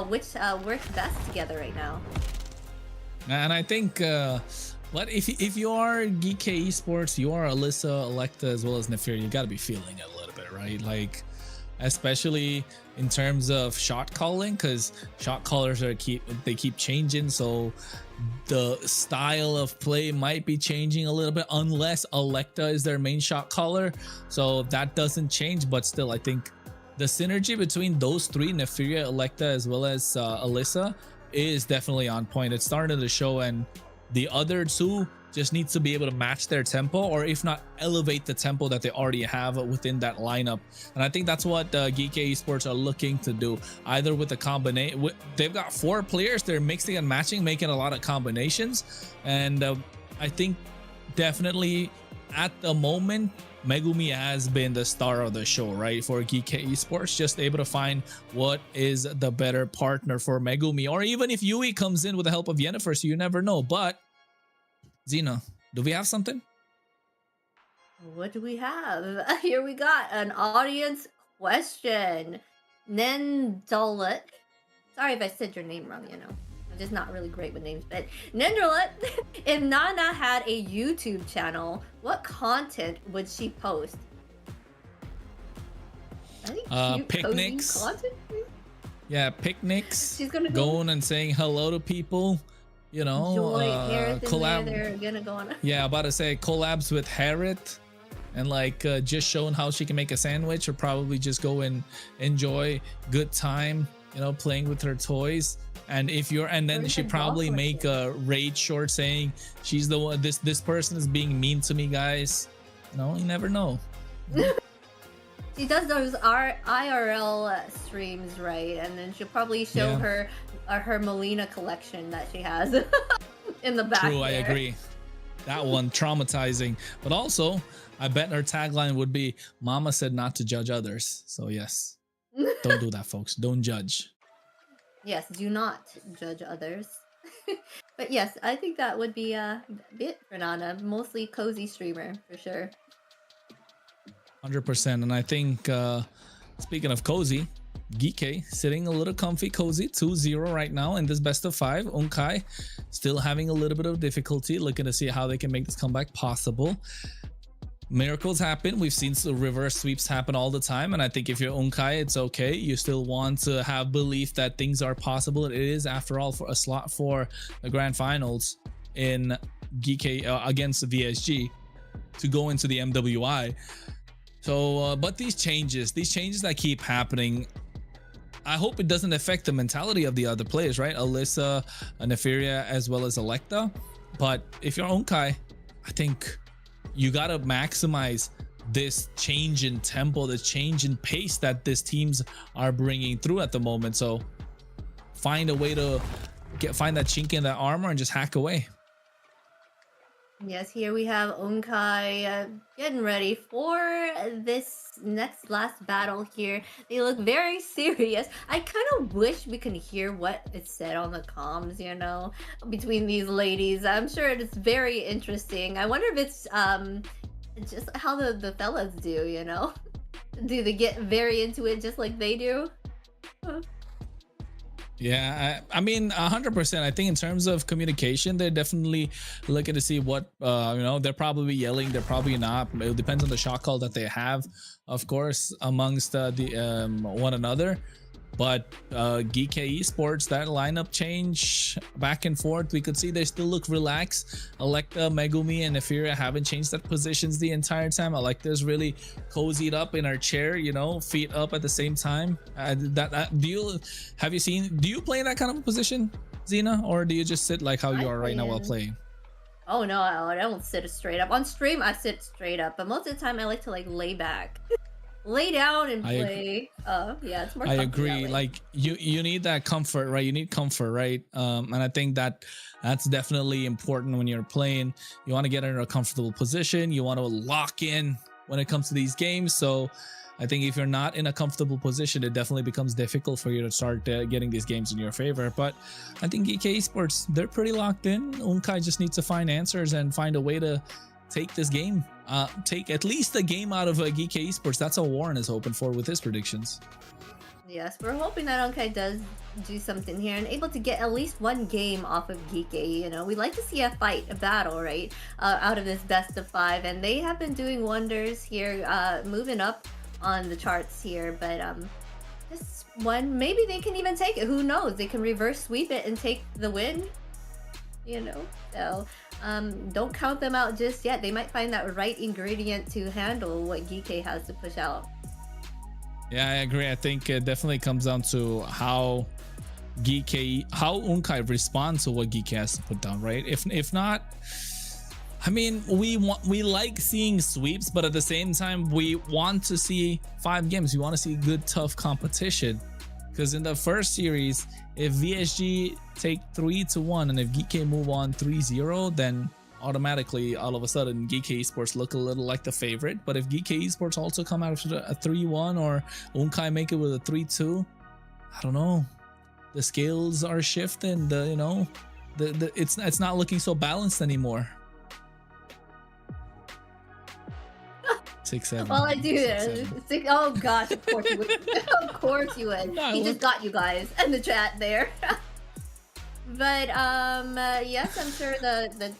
which works best together right now. And I think what if you are Geeky Esports, you are Alyssa, Electa, as well as Neferia, you got to be feeling it a little bit, right? Like, especially in terms of shot calling, because shot callers keep changing, so the style of play might be changing a little bit unless Electa is their main shot caller, so that doesn't change. But still, I think the synergy between those three, Neferia, Electa, as well as Alyssa, is definitely on point. It's starting to show, and the other two just needs to be able to match their tempo, or if not, elevate the tempo that they already have within that lineup. And I think that's what Geeky Esports are looking to do, either with the combination. They've got 4 players, they're mixing and matching, making a lot of combinations, and I think definitely at the moment Megumi has been the star of the show, right? For Geeky Esports, just able to find what is the better partner for Megumi, or even if Yui comes in with the help of Yennefer, so you never know. But Zena, do we have something? What do we have? Here we got an audience question. Nendolet. Sorry if I said your name wrong, you know. I'm just not really great with names. But Nendolet, if Nana had a YouTube channel, what content would she post? cute, picnics. cozy content. Yeah, picnics. She's gonna going and saying hello to people. You know, Joy, Harith, collab. they're gonna go on. Yeah, about to say collabs with Harith, and like just showing how she can make a sandwich, or probably just go and enjoy good time. You know, playing with her toys. And if you're, and then she probably make a raid short saying she's the one. This person is being mean to me, guys. You know, you never know. She does those IRL streams, right? And then she'll probably show her Melina collection that she has in the back. True, I agree. That one traumatizing. But also, I bet her tagline would be, "Mama said not to judge others." So yes, don't do that, folks. Don't judge. Yes, do not judge others. But yes, I think that would be it for Nana. Mostly cozy streamer for sure. 100%. And I think, speaking of cozy, Geeky sitting a little comfy, cozy, 2-0 right now in this best of 5. Unkai still having a little bit of difficulty, looking to see how they can make this comeback possible. Miracles happen. We've seen the reverse sweeps happen all the time, and I think if you're Unkai, it's okay. You still want to have belief that things are possible. It is, after all, for a slot for the grand finals in Geeky against the VSG to go into the MWI. So, but these changes that keep happening, I hope it doesn't affect the mentality of the other players, right? Alyssa, Neferia, as well as Electa. But if you're Unkai, I think you gotta maximize this change in tempo, the change in pace that these teams are bringing through at the moment. So find a way to find that chink in that armor and just hack away. Yes, here we have Unkai getting ready for this last battle here. They look very serious. I kind of wish we can hear what is said on the comms, you know, between these ladies. I'm sure it's very interesting. I wonder if it's just how the fellas do, you know? Do they get very into it just like they do? Yeah, I mean, 100%. I think in terms of communication, they're definitely looking to see what, you know, they're probably yelling, they're probably not. It depends on the shot call that they have, of course, amongst the one another. But Geeky Esports, that lineup change back and forth, we could see they still look relaxed. Electa, Megumi, and Neferia haven't changed their positions the entire time. Electa's really cozied up in her chair, you know, feet up at the same time. Do you play in that kind of a position, Xena, or do you just sit like how you are right now while playing? Oh no, I don't sit straight up. On stream, I sit straight up, but most of the time I like to like lay back. Lay down and play. Yeah, it's more. I agree. Like you need that comfort, right? You need comfort, right? And I think that's definitely important when you're playing. You want to get in a comfortable position. You want to lock in when it comes to these games. So I think if you're not in a comfortable position, it definitely becomes difficult for you to start getting these games in your favor. But I think Geeky Esports, they're pretty locked in. Unkai just needs to find answers and find a way to take this game, take at least a game out of Geeky Esports. That's what Warren is hoping for with his predictions. Yes, we're hoping that Unkai does do something here and able to get at least one game off of Geeky. You know, we'd like to see a fight, a battle, right, out of this best of 5, and they have been doing wonders here, moving up on the charts here. But this one, maybe they can even take it. Who knows? They can reverse sweep it and take the win. You know, so don't count them out just yet. They might find that right ingredient to handle what Geeky has to push out. Yeah, I agree. I think it definitely comes down to how Unkai responds to what Geeky has to put down, right? If not, I mean, we like seeing sweeps, but at the same time, we want to see 5 games. We want to see good, tough competition. Because in the first series, if VSG take 3-1 and if Geeky move on 3-0, then automatically, all of a sudden, Geeky Esports look a little like the favorite. But if Geeky Esports also come out with a 3-1 or Unkai make it with a 3-2, I don't know. The scales are shifting. It's not looking so balanced anymore. 6-7. Well, I do this. Oh gosh, of course you would. Of course you would. He just got you guys in the chat there. But yes, I'm sure the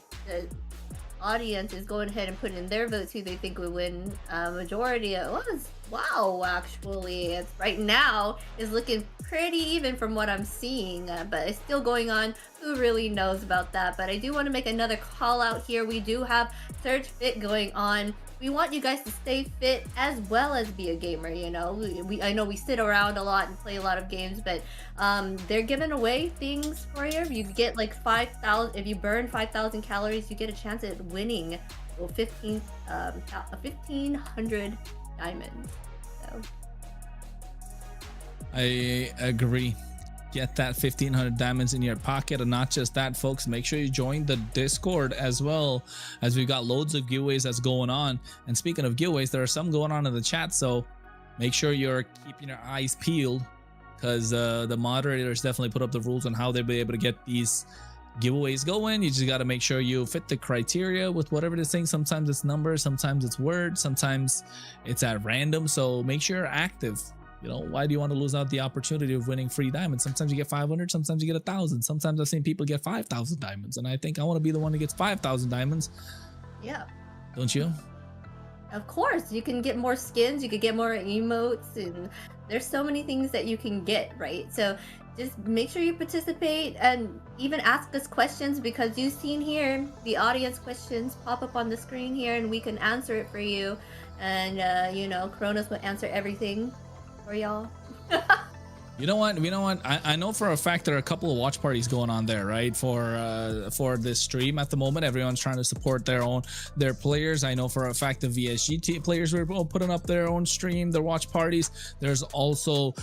audience is going ahead and putting in their votes who they think would win. Majority it was wow, actually it's right now is looking pretty even from what I'm seeing, but it's still going on. Who really knows about that? But I do want to make another call out here. We do have Surge Fit going on. We want you guys to stay fit as well as be a gamer. You know, I know we sit around a lot and play a lot of games, but they're giving away things for you. You get like 5,000. If you burn 5,000 calories, you get a chance at winning 1,500 diamonds. So I agree. Get that 1,500 diamonds in your pocket. And not just that, folks, make sure you join the Discord as well, as we've got loads of giveaways that's going on. And speaking of giveaways, there are some going on in the chat, so make sure you're keeping your eyes peeled, because the moderators definitely put up the rules on how they'll be able to get these giveaways going. You just got to make sure you fit the criteria with whatever they're saying. Sometimes it's numbers, sometimes it's words, sometimes it's at random, so make sure you're active. You know, why do you want to lose out the opportunity of winning free diamonds? Sometimes you get 500, sometimes you get 1,000. Sometimes I've seen people get 5,000 diamonds, and I think I want to be the one who gets 5,000 diamonds. Yeah. Don't you? Of course, you can get more skins, you could get more emotes, and there's so many things that you can get, right? So just make sure you participate and even ask us questions, because you've seen here the audience questions pop up on the screen here, and we can answer it for you. And you know, Kronos will answer everything for y'all. You know what? I know for a fact there are a couple of watch parties going on there, right? For this stream at the moment, everyone's trying to support their players. I know for a fact the VSG players were putting up their own stream, their watch parties. There's also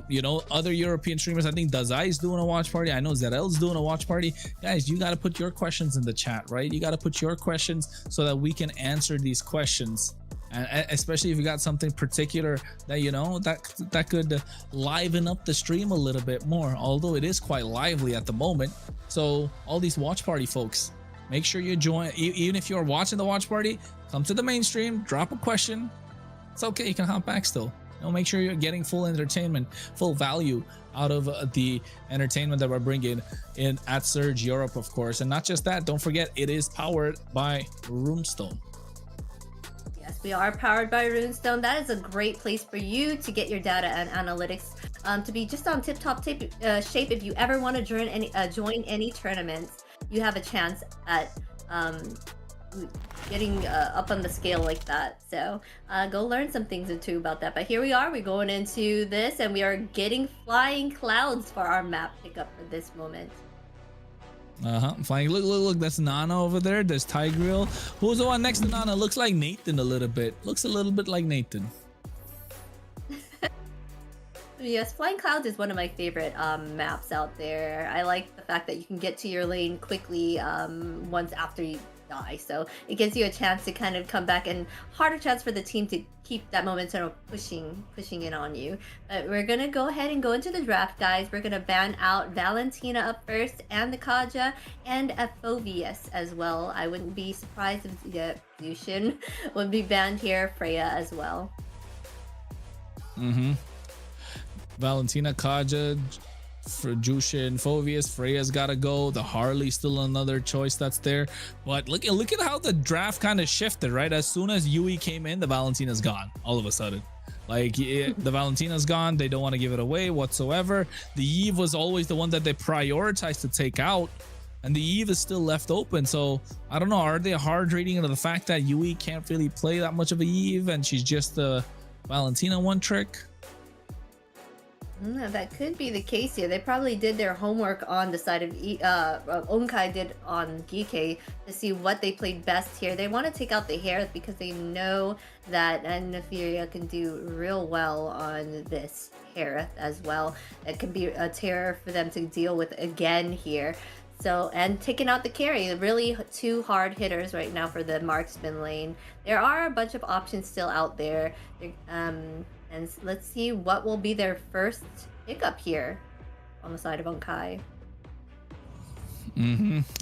you know, other European streamers. I think Dazai is doing a watch party. I know Zerel's doing a watch party. Guys, you got to put your questions in the chat, right? You got to put your questions so that we can answer these questions. And especially if you got something particular that, you know, that could liven up the stream a little bit more, although it is quite lively at the moment. So all these watch party folks, make sure you join. Even if you're watching the watch party, come to the mainstream, drop a question. It's okay, you can hop back still. You know, make sure you're getting full entertainment, full value out of the entertainment that we're bringing in at Surge Europe, of course. And not just that, don't forget, it is powered by Runestone. Yes, we are powered by Runestone. That is a great place for you to get your data and analytics, to be just on tip-top shape. If you ever want to join any tournaments, you have a chance at getting up on the scale like that. So go learn some things too about that. But here we are, we're going into this, and we are getting flying clouds for our map pickup for this moment. Flying. Look, that's Nana over there. There's Tigreal. Who's the one next to Nana? Looks like Nathan a little bit. Looks a little bit like Nathan. Yes, Flying Clouds is one of my favorite maps out there. I like the fact that you can get to your lane quickly once after you die, so it gives you a chance to kind of come back, and harder chance for the team to keep that momentum of pushing it on you. But we're gonna go ahead and go into the draft, guys. We're gonna ban out Valentina up first, and the Kaja, and a Phobius as well. I wouldn't be surprised if the Lucian would be banned here, Freya as well. Valentina, Kaja, for Jushin, Phobius, Freya's gotta go. The Harley's still another choice that's there. But look at how the draft kind of shifted, right? As soon as Yui came in, the Valentina's gone all of a sudden. Like, the Valentina's gone. They don't want to give it away whatsoever. The Eve was always the one that they prioritized to take out, and the Eve is still left open. So I don't know, are they hard reading into the fact that Yui can't really play that much of a Eve and she's just the Valentina one trick? That could be the case here. They probably did their homework on the side of Onkai did on Gike to see what they played best here. They want to take out the Harith because they know that Neferia can do real well on this Harith as well. It can be a terror for them to deal with again here. So, and taking out the carry, really two hard hitters right now for the marksman lane. There are a bunch of options still out there. And let's see what will be their first pickup here on the side of Onkai.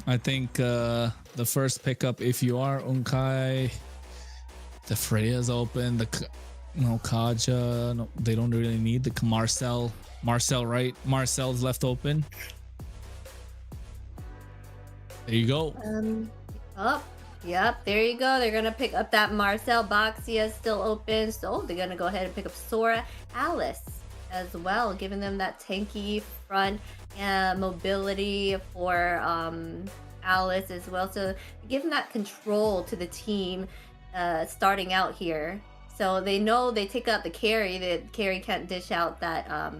I think the first pickup, if you are Onkai, the Freya's open. The Kaja, no, they don't really need the Marcel, right? Marcel's left open. There you go. Yep, there you go. They're gonna pick up that Marcel. Boxia is still open, so they're gonna go ahead and pick up Sora, Alice as well, giving them that tanky front and mobility for Alice as well. So giving that control to the team starting out here. So they know they take out the carry. The carry can't dish out that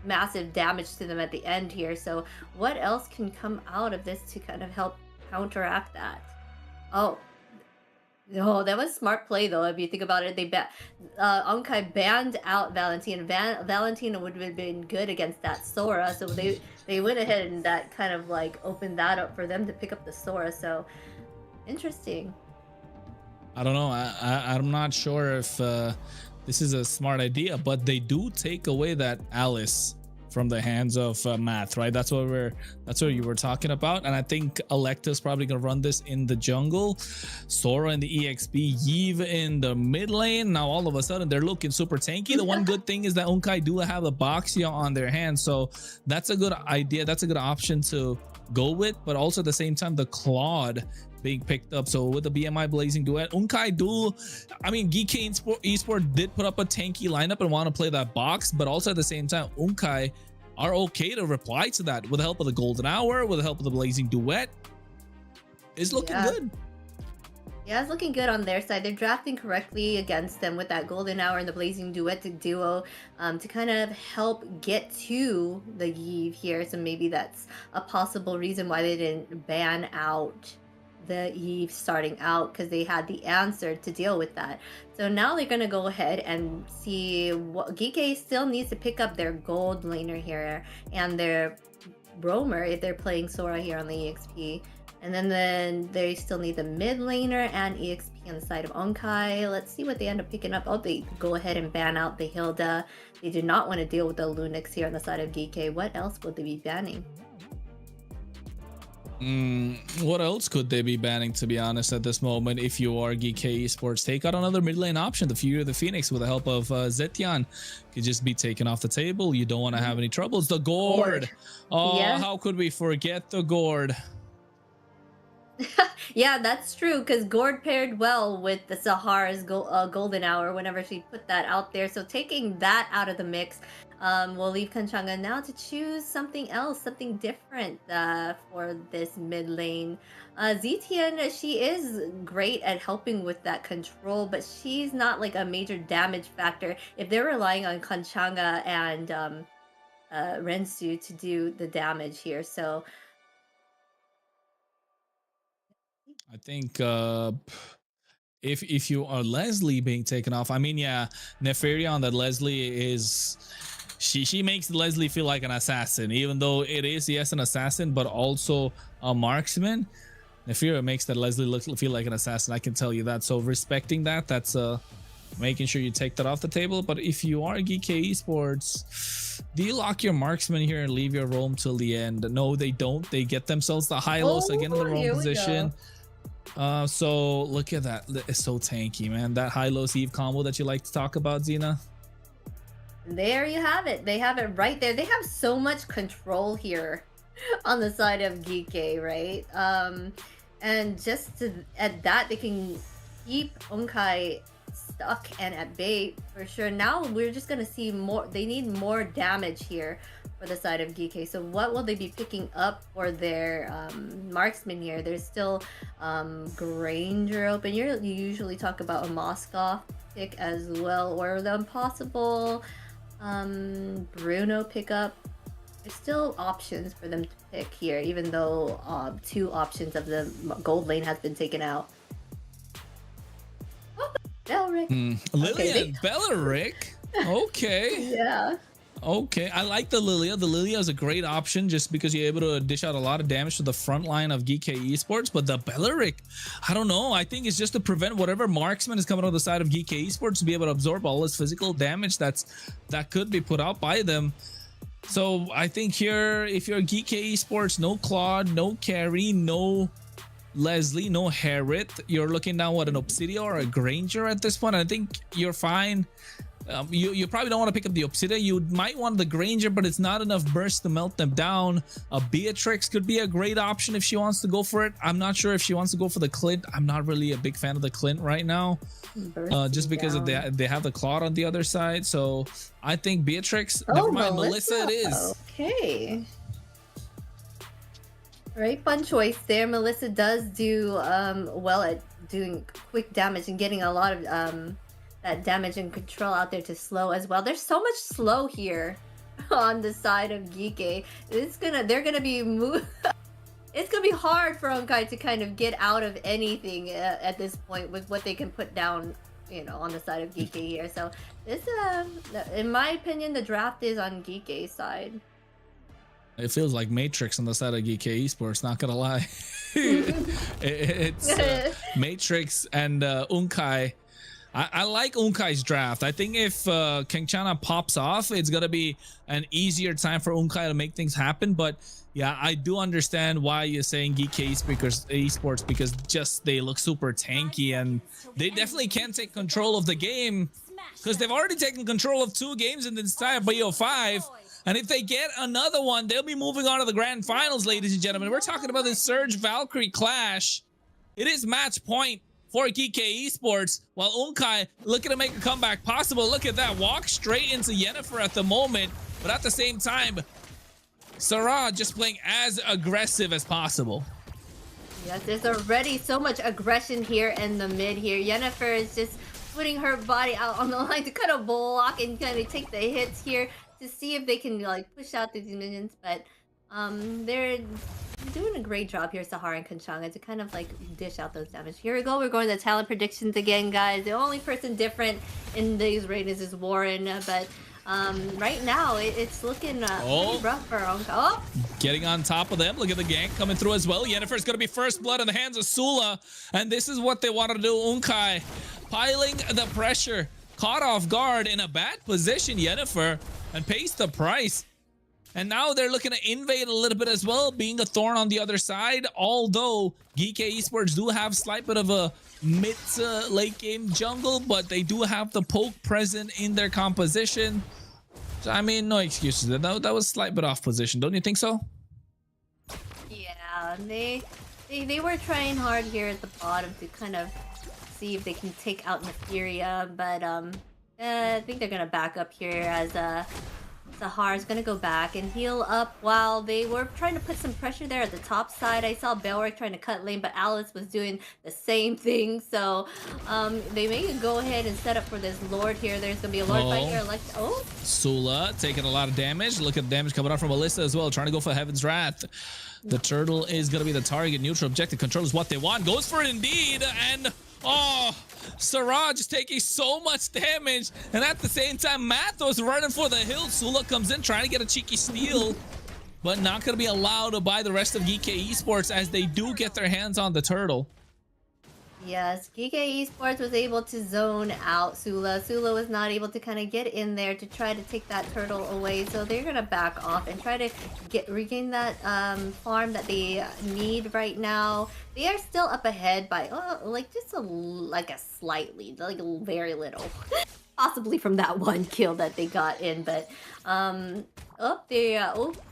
massive damage to them at the end here. So what else can come out of this to kind of help counteract that? Oh, no, that was smart play though. If you think about it, Onkai banned out Valentina. Valentina would have been good against that Sora, so they went ahead and that kind of like opened that up for them to pick up the Sora. So interesting. I don't know. I'm not sure if this is a smart idea, but they do take away that Alice from the hands of Math, right? That's what you were talking about. And I think Electa's probably gonna run this in the jungle, Sora in the EXP, Yve in the mid lane. Now all of a sudden they're looking super tanky. The one good thing is that Unkai do have a Boxia on their hands, so that's a good idea. That's a good option to go with, but also at the same time the Claude being picked up. So with the BMI Blazing Duet, Unkai do, I mean, GK Esport did put up a tanky lineup and want to play that box, but also at the same time Unkai are okay to reply to that with the help of the Golden Hour, with the help of the Blazing Duet. It's looking good. Yeah, it's looking good on their side. They're drafting correctly against them with that Golden Hour and the Blazing Duet duo to kind of help get to the Yve here. So maybe that's a possible reason why they didn't ban out the Yve starting out, because they had the answer to deal with that. So now they're going to go ahead and see what Geeke still needs to pick up their gold laner here and their roamer if they're playing Sora here on the EXP. And then they still need the mid laner and EXP on the side of Onkai. Let's see what they end up picking up. Oh, they go ahead and ban out the Hilda. They do not want to deal with the Lunix here on the side of Geeke. What else would they be banning? What else could they be banning, to be honest, at this moment? If you are GK Esports, take out another mid lane option. The Fury of the Phoenix with the help of Zetian could just be taken off the table. You don't want to have any troubles. The Gourd. Oh, yeah. How could we forget the Gourd? Yeah, that's true, because Gourd paired well with the Sahara's Golden Hour whenever she put that out there. So taking that out of the mix will leave Kanchanga now to choose something else, something different for this mid lane. Zetian, she is great at helping with that control, but she's not like a major damage factor if they're relying on Kanchanga and Rensu to do the damage here. So I think if you are Leslie being taken off, I mean, yeah, Nefarion, that Leslie is, she makes Leslie feel like an assassin, even though it is, yes, an assassin, but also a marksman. Nefarion makes that Leslie feel like an assassin, I can tell you that. So respecting that, that's making sure you take that off the table. But if you are GK Esports, do you lock your marksman here and leave your roam till the end? No, they don't. They get themselves the Hylos again in the roam position. So look at that. It's so tanky, man. That Hylos Yve combo that you like to talk about, Xena. There you have it. They have it right there. They have so much control here on the side of Geeke, right? And just at that, they can keep Onkai stuck and at bay for sure. Now we're just gonna see more. They need more damage here for the side of Geeke. So what will they be picking up for their marksman here? There's still Granger open. You usually talk about a Moskov pick as well, or the impossible Bruno pickup. There's still options for them to pick here, even though 2 options of the gold lane has been taken out. Oh, Belric. Lillian, Belric. Okay. Yeah. Okay, I like the Lilia. The Lilia is a great option just because you're able to dish out a lot of damage to the front line of Geeke Esports. But the Belric, I don't know. I think it's just to prevent whatever marksman is coming on the side of Geeke Esports to be able to absorb all this physical damage that could be put out by them. So I think here, if you're Geeke Esports, no Claude, no Carry, no Leslie, no Harriet, you're looking down what, an Obsidian or a Granger at this point. I think you're fine You probably don't want to pick up the Obsidian. You might want the Granger, but it's not enough burst to melt them down. A Beatrix could be a great option if she wants to go for it. I'm not sure if she wants to go for the Clint. I'm not really a big fan of the Clint right now, just because of they have the Claude on the other side. So I think Beatrix. Never mind, Melissa it is. Okay. Right, fun choice there. Melissa does do well at doing quick damage and getting a lot of that damage and control out there to slow as well. There's so much slow here on the side of Geeke. It's gonna be hard for Honkai to kind of get out of anything at this point with what they can put down, you know, on the side of Geeke here. So this, in my opinion, the draft is on Geeke's side. It feels like Matrix on the side of Geek Esports, not gonna lie. It's Matrix and Unkai. I like Unkai's draft. I think if Kengchana pops off, it's gonna be an easier time for Unkai to make things happen. But yeah, I do understand why you're saying Geek Esports, because just they look super tanky and they definitely can't take control of the game, because they've already taken control of 2 games in this entire BO5. And if they get another one, they'll be moving on to the grand finals, ladies and gentlemen. We're talking about this Surge Valkyrie clash. It is match point for Geek Esports, while Unkai looking to make a comeback possible. Look at that, walk straight into Yennefer at the moment, but at the same time, Sarah just playing as aggressive as possible. Yes, there's already so much aggression here in the mid here. Yennefer is just putting her body out on the line to kind of block and kind of take the hits here to see if they can like push out these minions, but they're doing a great job here, Sahara and Kanchanga, to kind of like dish out those damage. Here we go, we're going to talent predictions again, guys. The only person different in these ratings is Warren, but right now it's looking pretty rough for Honkai. Oh! Getting on top of them. Look at the gank coming through as well. Yennefer's going to be first blood in the hands of Sula, and this is what they want to do. Unkai piling the pressure, caught off guard in a bad position, Yennefer, and pays the price. And now they're looking to invade a little bit as well, being a thorn on the other side. Although Geek Esports do have slight bit of a mid to late game jungle, but they do have the poke present in their composition. So, I mean, no excuses. That was slight bit off position, don't you think so? Yeah, they were trying hard here at the bottom to kind of see if they can take out Netheria, but I think they're gonna back up here as Sahara's gonna go back and heal up while they were trying to put some pressure there at the top side. I saw Belric trying to cut lane, but Alice was doing the same thing. So they may go ahead and set up for this Lord here. There's gonna be a Lord fight here. Like, Sula taking a lot of damage. Look at the damage coming out from Alyssa as well, trying to go for Heaven's Wrath. The turtle is gonna be the target. Neutral objective control is what they want. Goes for it indeed, and Sarah just taking so much damage, and at the same time, Mathos running for the hill. Sula comes in trying to get a cheeky steal, but not going to be allowed by the rest of Geek Esports as they do get their hands on the turtle. Yes, Geek Esports was able to zone out Sula. Sula was not able to kind of get in there to try to take that turtle away, so they're gonna back off and try to regain that farm that they need right now. They are still up ahead by like just a slight lead, like very little, possibly from that one kill that they got in. But oh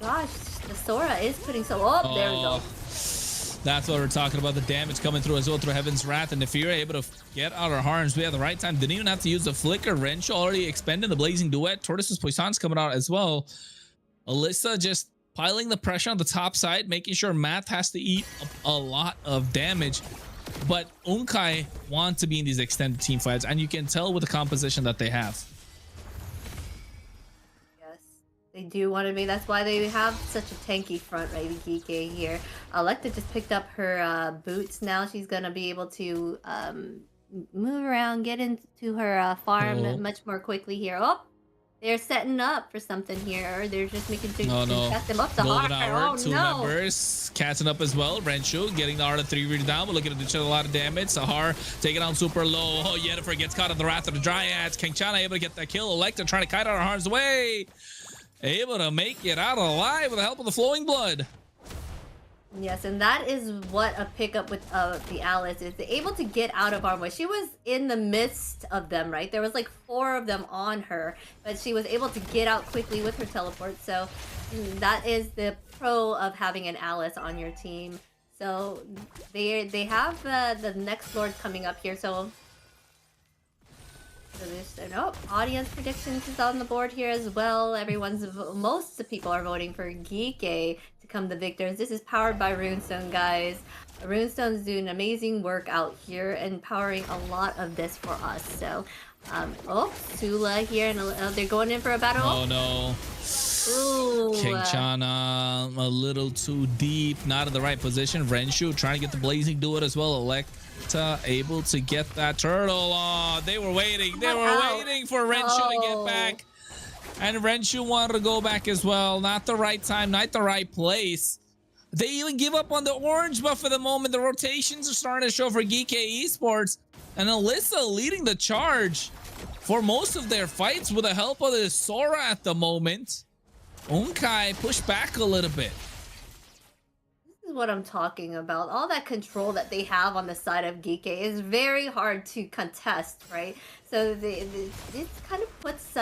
gosh, the Sora is putting there we go. That's what we're talking about. The damage coming through as well through Heaven's Wrath. And if you're able to get out our harms, we had the right time. Didn't even have to use the Flicker. Wrench already expended the Blazing Duet. Tortoise's Poisson's coming out as well. Alyssa just piling the pressure on the top side, making sure Math has to eat a lot of damage. But Unkai want to be in these extended team fights, and you can tell with the composition that they have. They do want to be. That's why they have such a tanky front right Geek here. Electa just picked up her boots. Now she's gonna be able to move around, get into her farm much more quickly here. They're setting up for something here. They're just making sure to cast them up. Golden Hour, two members catching up as well. Renshu getting the Art of 3 read down. We're looking at each other a lot of damage. Sahar taking on super low. Yennefer gets caught in the Wrath of the Dryads. Kengchana able to get that kill. Electa trying to kite out her harm's way. Able to make it out alive with the help of the Flowing Blood. Yes, and that is what a pickup with the Alice is. They're able to get out of harm's way. She was in the midst of them, right? There was like 4 of them on her, but she was able to get out quickly with her teleport. So that is the pro of having an Alice on your team. So they have the next Lord coming up here. So there's audience predictions is on the board here as well. Most people are voting for Geeke to come the victors. This is powered by Runestone, guys. Runestone's doing amazing work out here and powering a lot of this for us. So, Sula here, and they're going in for a battle. Oh no. Ooh. King Chana a little too deep, not in the right position. Renshu trying to get the blazing do it as well. Electa able to get that turtle. Oh, they were waiting. They were waiting for Renshu to get back. And Renshu wanted to go back as well. Not the right time, not the right place. They even give up on the orange buff for the moment. The rotations are starting to show for Geeke Esports. And Alyssa leading the charge for most of their fights with the help of the Sora at the moment. Unkai pushed back a little bit. This is what I'm talking about. All that control that they have on the side of Geeke is very hard to contest, right? So this kind of puts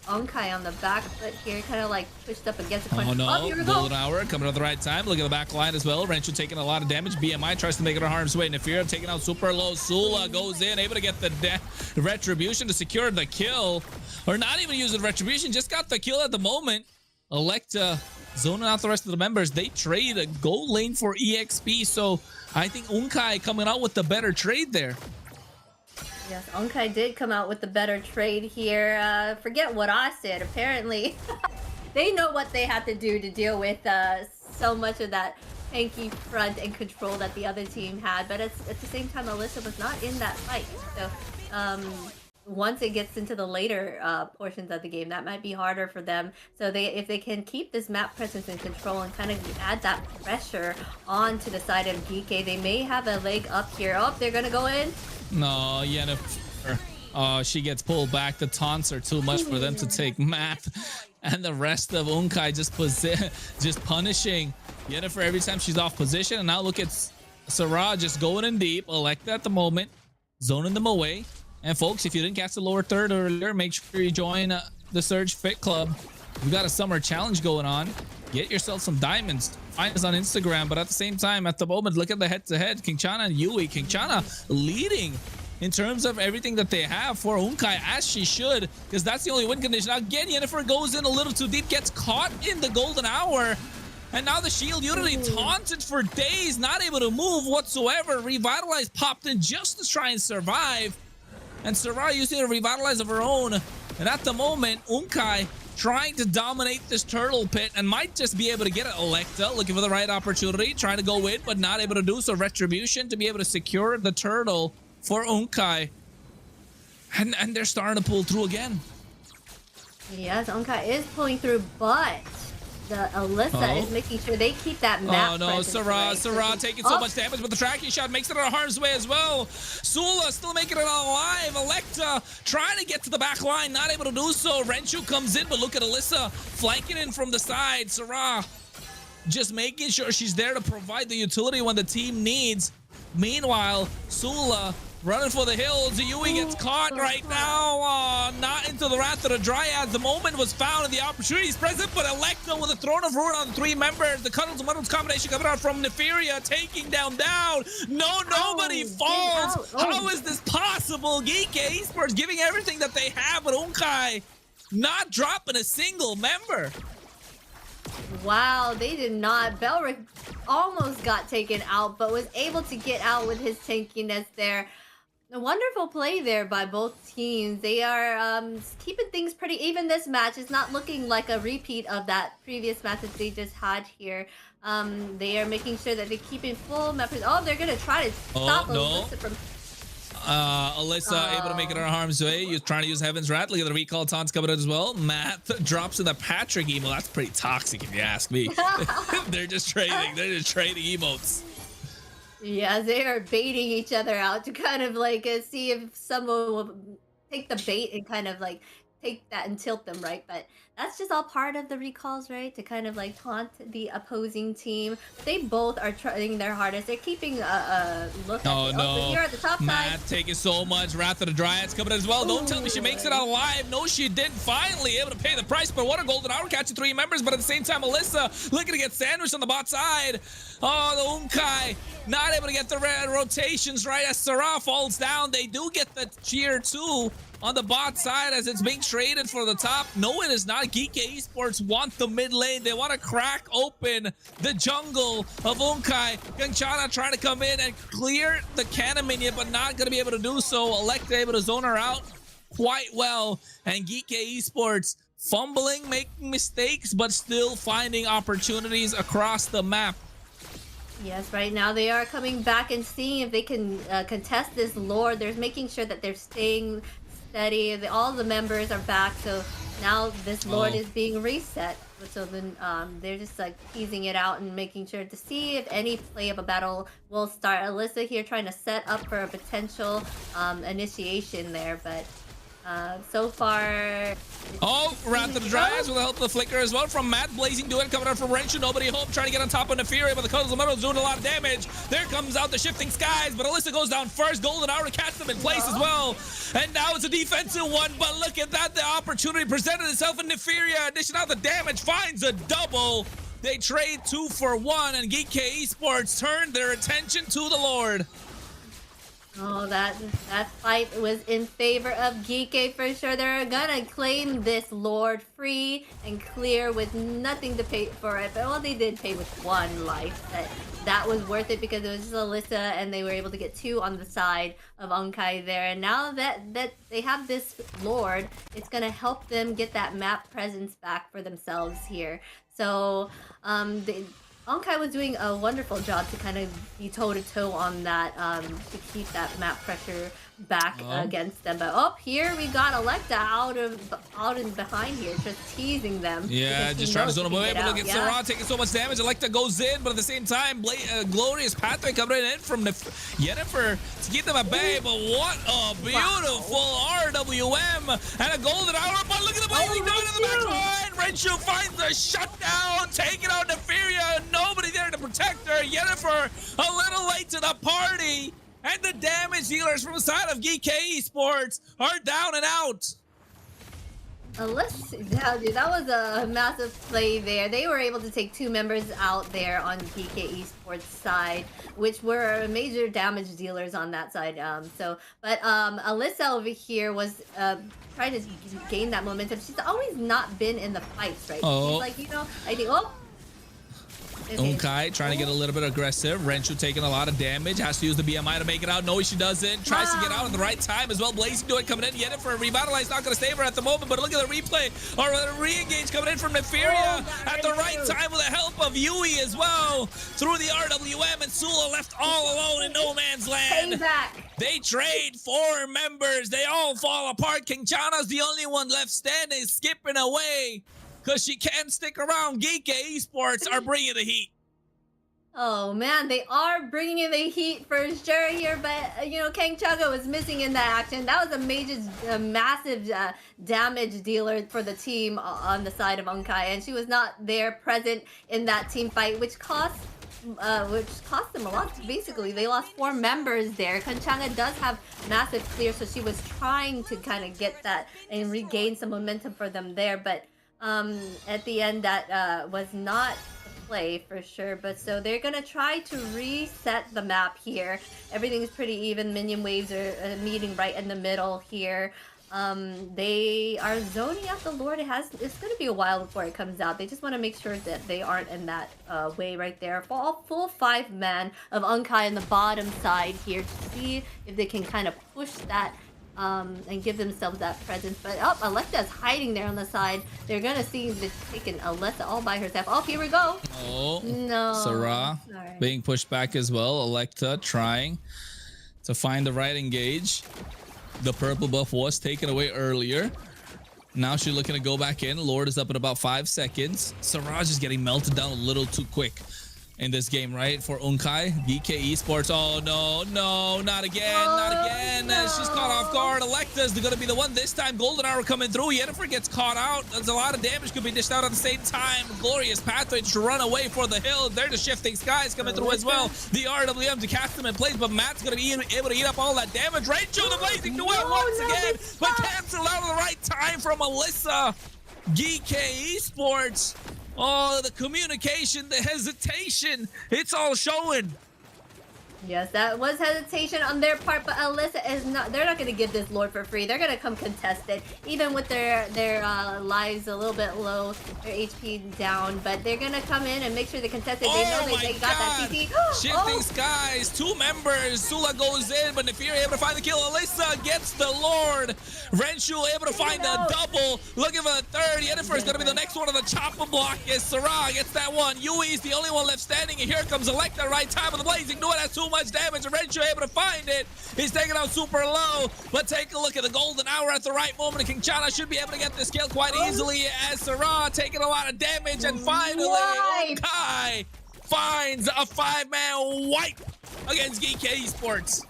Unkai on the back foot here, kind of like pushed up against the corner. Oh no, here we go. Golden Hour coming at the right time. Look at the back line as well. Renshu taking a lot of damage. BMI tries to make it a harm's way. Nefira taking out super low. Sula goes in, able to get the retribution to secure the kill. Or not even using retribution, just got the kill at the moment. Electa zoning out the rest of the members. They trade a gold lane for EXP, so I think Unkai coming out with the better trade there. Yes, Unkai did come out with the better trade here. Forget what I said. Apparently, they know what they have to do to deal with so much of that tanky front and control that the other team had. But at the same time, Alyssa was not in that fight. So once it gets into the later portions of the game, that might be harder for them. So if they can keep this map presence and control and kind of add that pressure onto the side of Geeke, they may have a leg up here. Oh, they're gonna go in. No, Yennefer. She gets pulled back. The taunts are too much for them to take math. And the rest of Unkai just punishing Yennefer every time she's off position. And now look at Sarah just going in deep. Electa at the moment, zoning them away. And folks, if you didn't catch the lower third earlier, make sure you join the Surge Fit Club. We got a summer challenge going on. Get yourself some diamonds. Find us on Instagram. But at the same time, at the moment, look at the head-to-head. King Chana and Yui. King Chana leading in terms of everything that they have for Unkai, as she should, because that's the only win condition. Again, Yennefer goes in a little too deep, gets caught in the golden hour. And now the shield unity taunted for days, not able to move whatsoever. Revitalize popped in just to try and survive. And Sarah using a revitalize of her own. And at the moment, Unkai trying to dominate this turtle pit and might just be able to get it. Electa looking for the right opportunity, trying to go in, but not able to do so. Retribution to be able to secure the turtle for Unkai. And they're starting to pull through again. Yes, Unkai is pulling through, but the Alyssa is making sure they keep that map. Oh no, Sarah taking so much damage, but the tracking shot makes it out of harm's way as well. Sula still making it alive. Electa trying to get to the back line, not able to do so. Renshu comes in, but look at Alyssa flanking in from the side. Sarah just making sure she's there to provide the utility when the team needs. Meanwhile, Sula running for the hills. Yui gets caught right now. Not into the Wrath of the Dryad. The moment was found and the opportunity is present, but Electa with a Throne of Ruin on the 3 members. The Cuddles and Muddles combination coming out from Neferia, taking down. No, nobody falls. How is this possible? Geeke Esports giving everything that they have, but Unkai not dropping a single member. Wow, they did not. Belric almost got taken out, but was able to get out with his tankiness there. A wonderful play there by both teams. They are keeping things pretty even this match. It's not looking like a repeat of that previous match that they just had here. They are making sure that they keep in full members. Oh, they're going to try to stop Alyssa from... Alyssa able to make it out of harm's way. You're trying to use Heaven's Wrath. Look at the recall taunts coming out as well. Matt drops in the Patrick emo. That's pretty toxic if you ask me. They're just trading. They're just trading emotes. Yeah, they are baiting each other out to kind of like see if someone will take the bait and kind of like take that and tilt them, right? But that's just all part of the recalls, right? To kind of like taunt the opposing team. They both are trying their hardest. They're keeping a look Oh at no. here at the top Matt side. taking so much. Wrath of the Dryads coming in as well. Don't tell me she makes it out alive. No, she didn't. Finally able to pay the price, but what a golden hour catching 3 members. But at the same time, Alyssa looking to get sandwiched on the bot side. Oh, the Unkai not able to get the rotations right as Sarah falls down. They do get the cheer too on the bot side as it's being traded for the top. No, it is not. Geek Esports want the mid lane. They want to crack open the jungle of Unkai. Gangchana trying to come in and clear the cannon minion, but not going to be able to do so. Electa able to zone her out quite well. And Geek Esports fumbling, making mistakes, but still finding opportunities across the map. Yes, right now they are coming back and seeing if they can contest this Lord. They're making sure that they're staying steady. All the members are back, so now this Lord is being reset. So then they're just like teasing it out and making sure to see if any play of a battle will start. Alyssa here trying to set up for a potential initiation there, but so far... Oh, Wrath of the Dryads with the help of the flicker as well from Matt. Blazing duet coming out from Wrench. Nobody home trying to get on top of Neferia, but the Cuddles of Metal is doing a lot of damage. There comes out the Shifting Skies, but Alyssa goes down first. Golden Hour to catch them in place as well. And now it's a defensive one, but look at that. The opportunity presented itself, and Neferia, dishing out the damage, finds a double. They trade 2 for 1, and Geek Esports turned their attention to the Lord. Oh, that fight was in favor of Geek for sure. They're gonna claim this Lord free and clear with nothing to pay for it. But well, they did pay with 1 life. But that was worth it because it was just Alyssa, and they were able to get 2 on the side of Unkai there. And now that they have this Lord, it's gonna help them get that map presence back for themselves here. So, Unkai was doing a wonderful job to kind of be toe-to-toe on that, to keep that map pressure back against them. But here we got Electa out and behind here, just teasing them. Yeah, just trying to zone them away, but look at Sarah taking so much damage. Electa goes in, but at the same time, Glorious Pathway coming in from Yennefer to keep them at bay. But what a beautiful RWM and a golden hour. But look at the blazing down in the back line. Renshu finds the shutdown, taking out Neferia. Nobody there to protect her. Yennefer a little late to the party. And the damage dealers from the side of Geek Esports are down and out. Dude, that was a massive play there. They were able to take 2 members out there on Geek Esports side, which were major damage dealers on that side. But Alyssa over here was trying to gain that momentum. She's always not been in the fights, right? She's like, I think, Unkai trying to get a little bit aggressive. Renshu taking a lot of damage. Has to use the BMI to make it out. No, she doesn't. Tries to get out at the right time as well. Blazing do it coming in. Yennefer Revitalize not going to save her at the moment, but look at the replay. Or the re-engage coming in from Neferia at the right time with the help of Yui as well. Through the RWM, and Sula left all alone in no man's land. They trade 4 members. They all fall apart. King Chana's the only one left standing, skipping away. Because she can't stick around. Geek Esports are bringing the heat. Oh man, they are bringing in the heat for sure here, but Kang Chaga was missing in that action. That was a massive damage dealer for the team on the side of Unkai, and she was not there present in that team fight, which cost them a lot. Basically, they lost 4 members there. Kanchanga does have massive clear, so she was trying to kind of get that and regain some momentum for them there, but at the end that was not a play for sure. But so they're gonna try to reset the map here. Everything's pretty even. Minion waves are meeting right in the middle here. They are zoning out the Lord. It's gonna be a while before it comes out. They just want to make sure that they aren't in that way right there. Full 5 man of Unkai on the bottom side here to see if they can kind of push that and give themselves that presence. But Electa's hiding there on the side. They're gonna see this taking Alyssa all by herself. Oh, here we go. Oh no, Sarah being pushed back as well. Electa trying to find the right engage. The purple buff was taken away earlier. Now she's looking to go back in. Lord is up in about 5 seconds. Siraj is getting melted down a little too quick. in this game, right? For Unkai, GK Esports. Oh no, no, not again, not again. no. She's caught off guard. Electa's gonna be the one this time. Golden Hour coming through. Yennefer gets caught out. There's a lot of damage could be dished out at the same time. Glorious pathway to run away for the hill. There's the Shifting Skies coming through as well. The RWM to cast them in place, but Matt's gonna be able to eat up all that damage. Rachel, the Blazing Duet once again, but cancel out at the right time from Alyssa. GK Esports. Oh, the communication, the hesitation, it's all showing. Yes, that was hesitation on their part, but Alyssa is not. They're not going to give this Lord for free. They're going to come contested, even with their lives a little bit low, their HP down. But they're going to come in and make sure they contested. They know they got that CT. Shifting Skies, 2 members. Sula goes in, but Nefiri able to find the kill. Alyssa gets the Lord. Renshu able to find the double. Looking for the third. Yennefer is going to be the next one on the chopper block. Is Sarah gets that one. Yui's the only one left standing, and here comes Electa right time of the Blazing Duet. Has too much damage, and Renshu able to find it. He's taking out super low, but take a look at the Golden Hour at the right moment. And Kinchana should be able to get this kill quite easily as Sarah taking a lot of damage, and finally Kai finds a 5-man wipe against GK Esports.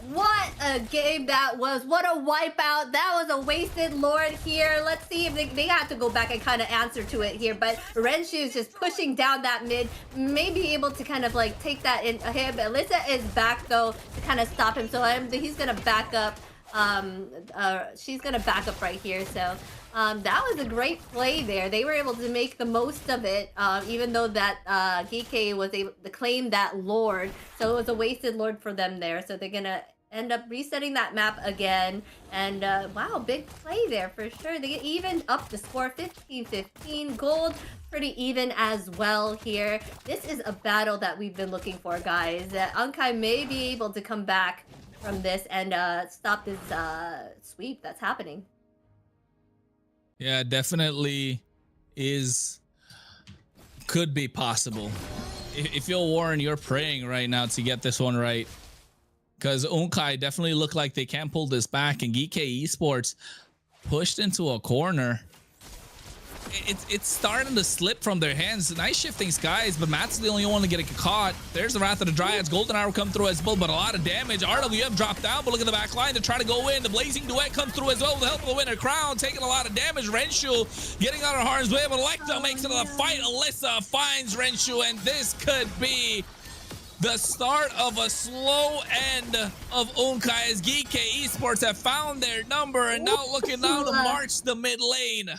What a game that was. What a wipeout. That was a wasted Lord here. Let's see if they have to go back and kind of answer to it here. But Renshu is just pushing down that mid. May be able to kind of like take that in him. Alyssa is back though to kind of stop him. So he's going to back up. She's going to back up right here. So that was a great play there. They were able to make the most of it, even though that GK was able to claim that Lord. So it was a wasted Lord for them there. So they're going to end up resetting that map again. And wow, big play there for sure. They get even up the score, 15-15. Gold pretty even as well here. This is a battle that we've been looking for, guys. Unkai may be able to come back from this and stop this sweep that's happening. Yeah, definitely could be possible. If you're Warren, you're praying right now to get this one right. Because Unkai definitely look like they can't pull this back, and GK Esports pushed into a corner. It's starting to slip from their hands. Nice Shifting Skies, but Matt's the only one to get it caught. There's the Wrath of the Dryads. Golden Hour come through as well, but a lot of damage. RWM dropped down, but look at the back line to try to go in. The Blazing Duet comes through as well with the help of the Winter Crown, taking a lot of damage. Renshu getting out of harm's way, but Electa makes it to the fight. Alyssa finds Renshu, and this could be the start of a slow end of Unkai as GK Esports have found their number and now looking now to march the mid lane.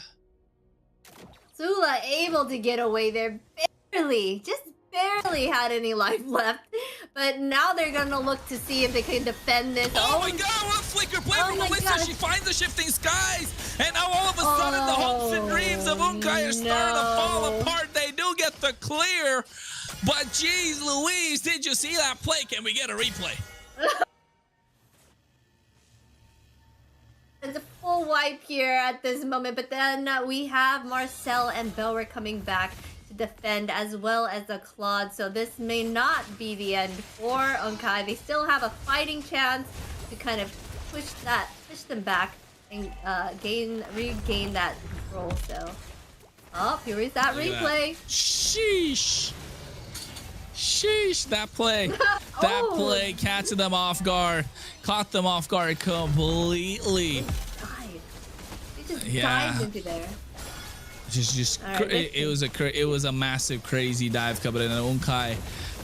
Sula able to get away there, barely, just barely had any life left. But now they're gonna look to see if they can defend this. Oh my god, what a flicker play from Alyssa. She finds the Shifting Skies, and now all of a sudden the hopes and dreams of Unkai are starting to fall apart. They do get the clear, but geez Louise, did you see that play? Can we get a replay? It's a full wipe here at this moment, but then we have Marcel and Belric coming back to defend, as well as the Claude. So this may not be the end for Unkai. They still have a fighting chance to kind of push them back and regain that control. So, oh, here is that replay. Sheesh. Sheesh, that play. That play catching them off guard. Caught them off guard completely. They just dived into there. It was a massive crazy dive coming in. And Unkai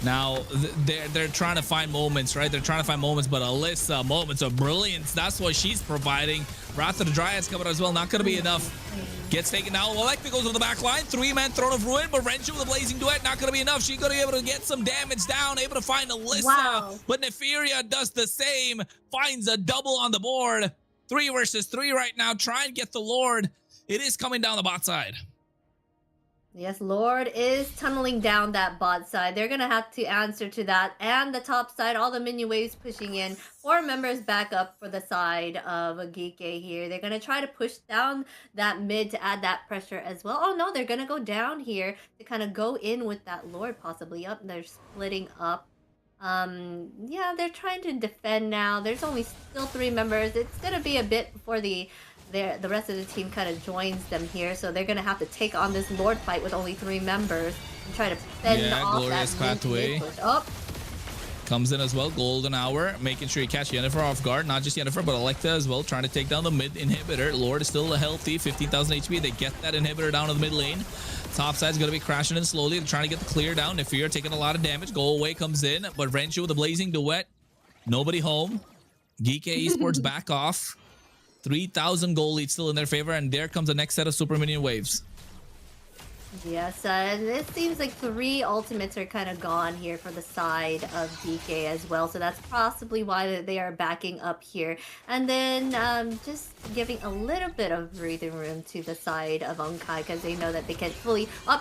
now they're trying to find moments, right? They're trying to find moments, but Alyssa, moments of brilliance, that's what she's providing. Wrath of the Dryads coming as well, not gonna be enough. Gets taken out. Electa goes to the back line. 3-man Throne of Ruin, but Renshu with a Blazing Duet, not gonna be enough. She's gonna be able to get some damage down, able to find Alyssa. But Neferia does the same, finds a double on the board. 3 versus 3 right now. Try and get the Lord. It is coming down the bot side. Yes, Lord is tunneling down that bot side. They're going to have to answer to that. And the top side, all the minion waves pushing in. 4 members back up for the side of Geeke here. They're going to try to push down that mid to add that pressure as well. Oh no, they're going to go down here to kind of go in with that Lord possibly up. They're splitting up. Yeah, they're trying to defend now. There's only still 3 members. It's going to be a bit before the the rest of the team kind of joins them here, so they're gonna have to take on this Lord fight with only 3 members and try to fend off Glorious that pathway. push. Oh, Comes in as well, Golden Hour, making sure you catch Yennefer off guard. Not just Yennefer, but Electa as well, trying to take down the mid inhibitor. Lord is still healthy, 15,000 HP. They get that inhibitor down to the mid lane. Top side's going to be crashing in slowly. They're trying to get the clear down. Nefir taking a lot of damage. Go away comes in, but Renshu with a blazing duet. Nobody home. Geek Esports back off. 3,000 gold lead still in their favor, and there comes the next set of super minion waves. yes, and it seems like 3 ultimates are kind of gone here for the side of DK as well, so that's possibly why they are backing up here. And then just giving a little bit of breathing room to the side of Unkai because they know that they can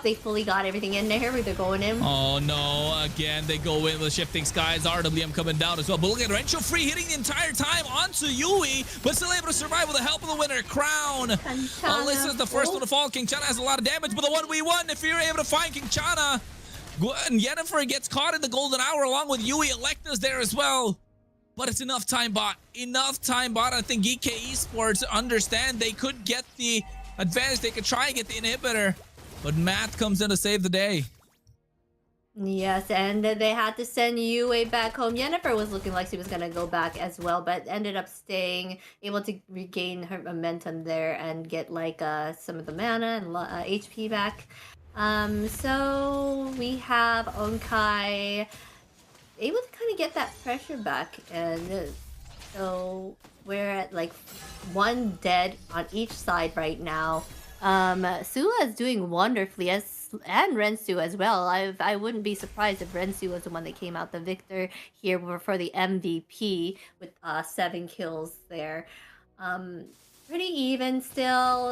they fully got everything in there. They're going in. Oh no, again they go in with shifting skies. RWM coming down as well, but look at Renshu free hitting the entire time onto Yui, but still able to survive with the help of the winner, Crown. Alyssa's the first one to fall. King Chana has a lot of damage, but the 1v1, if you're able to find King Chana, and Yennefer gets caught in the golden hour along with Yui. Electa's there as well. But it's enough time bot. Enough time bot. I think GK Esports understand they could get the advantage. They could try and get the inhibitor. But Matt comes in to save the day. Yes, and they had to send Yue back home. Yennefer was looking like she was going to go back as well, but ended up staying, able to regain her momentum there and get like some of the mana and HP back. So we have Onkai able to kind of get that pressure back, and so we're at like 1 dead on each side right now. Sua is doing wonderfully, and Rensu as well. I wouldn't be surprised if Rensu was the one that came out the victor here for the MVP with 7 kills there. Pretty even still.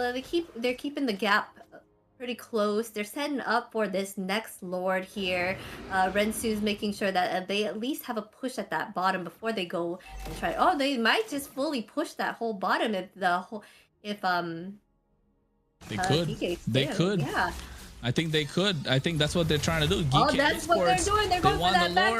They're keeping the gap pretty close. They're setting up for this next Lord here. Rensu's making sure that they at least have a push at that bottom before they go and try. Oh, they might just fully push that whole bottom if They could. Yeah. I think they could. I think that's what they're trying to do. Oh, GK that's what they're doing. They're going for that back door.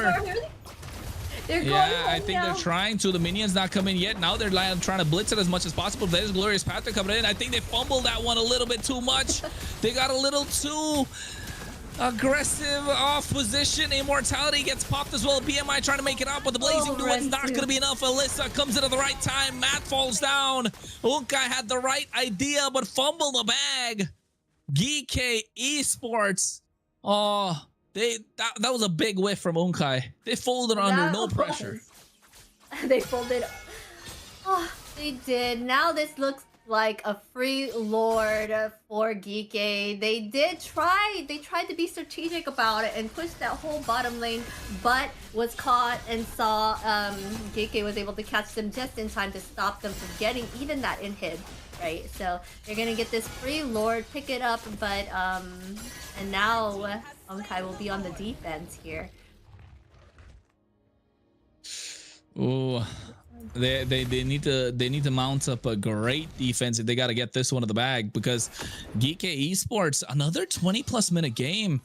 They're going I think they're trying to. The minions not coming yet. Now they're trying to blitz it as much as possible. There's Glorious Pathway coming in. I think they fumbled that one a little bit too much. They got a little too aggressive off position. Immortality gets popped as well. BMI trying to make it up, but the blazing duet not going to be enough. Alyssa comes in at the right time. Matt falls down. Unkai had the right idea, but fumbled the bag. GK Esports. Oh, that was a big whiff from Unkai. They folded under no pressure. They folded. Oh, they did. Now this looks like a free Lord for Geeke. They did try. They tried to be strategic about it and push that whole bottom lane, but was caught and saw Geeke was able to catch them just in time to stop them from getting even that inhib. Right, so they're gonna get this free Lord, pick it up, but and now Unkai will be on the defense here. Oh, they need to mount up a great defense if they got to get this one in the bag, because Geek Esports, another 20+ minute game.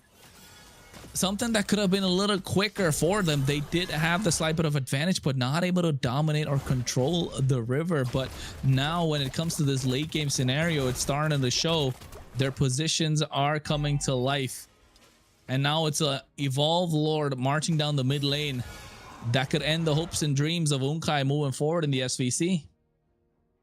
Something that could have been a little quicker for them. They did have the slight bit of advantage, but not able to dominate or control the river. But now when it comes to this late game scenario, it's starting to show their positions are coming to life. And now it's a Evolve Lord marching down the mid lane that could end the hopes and dreams of Unkai moving forward in the SVC.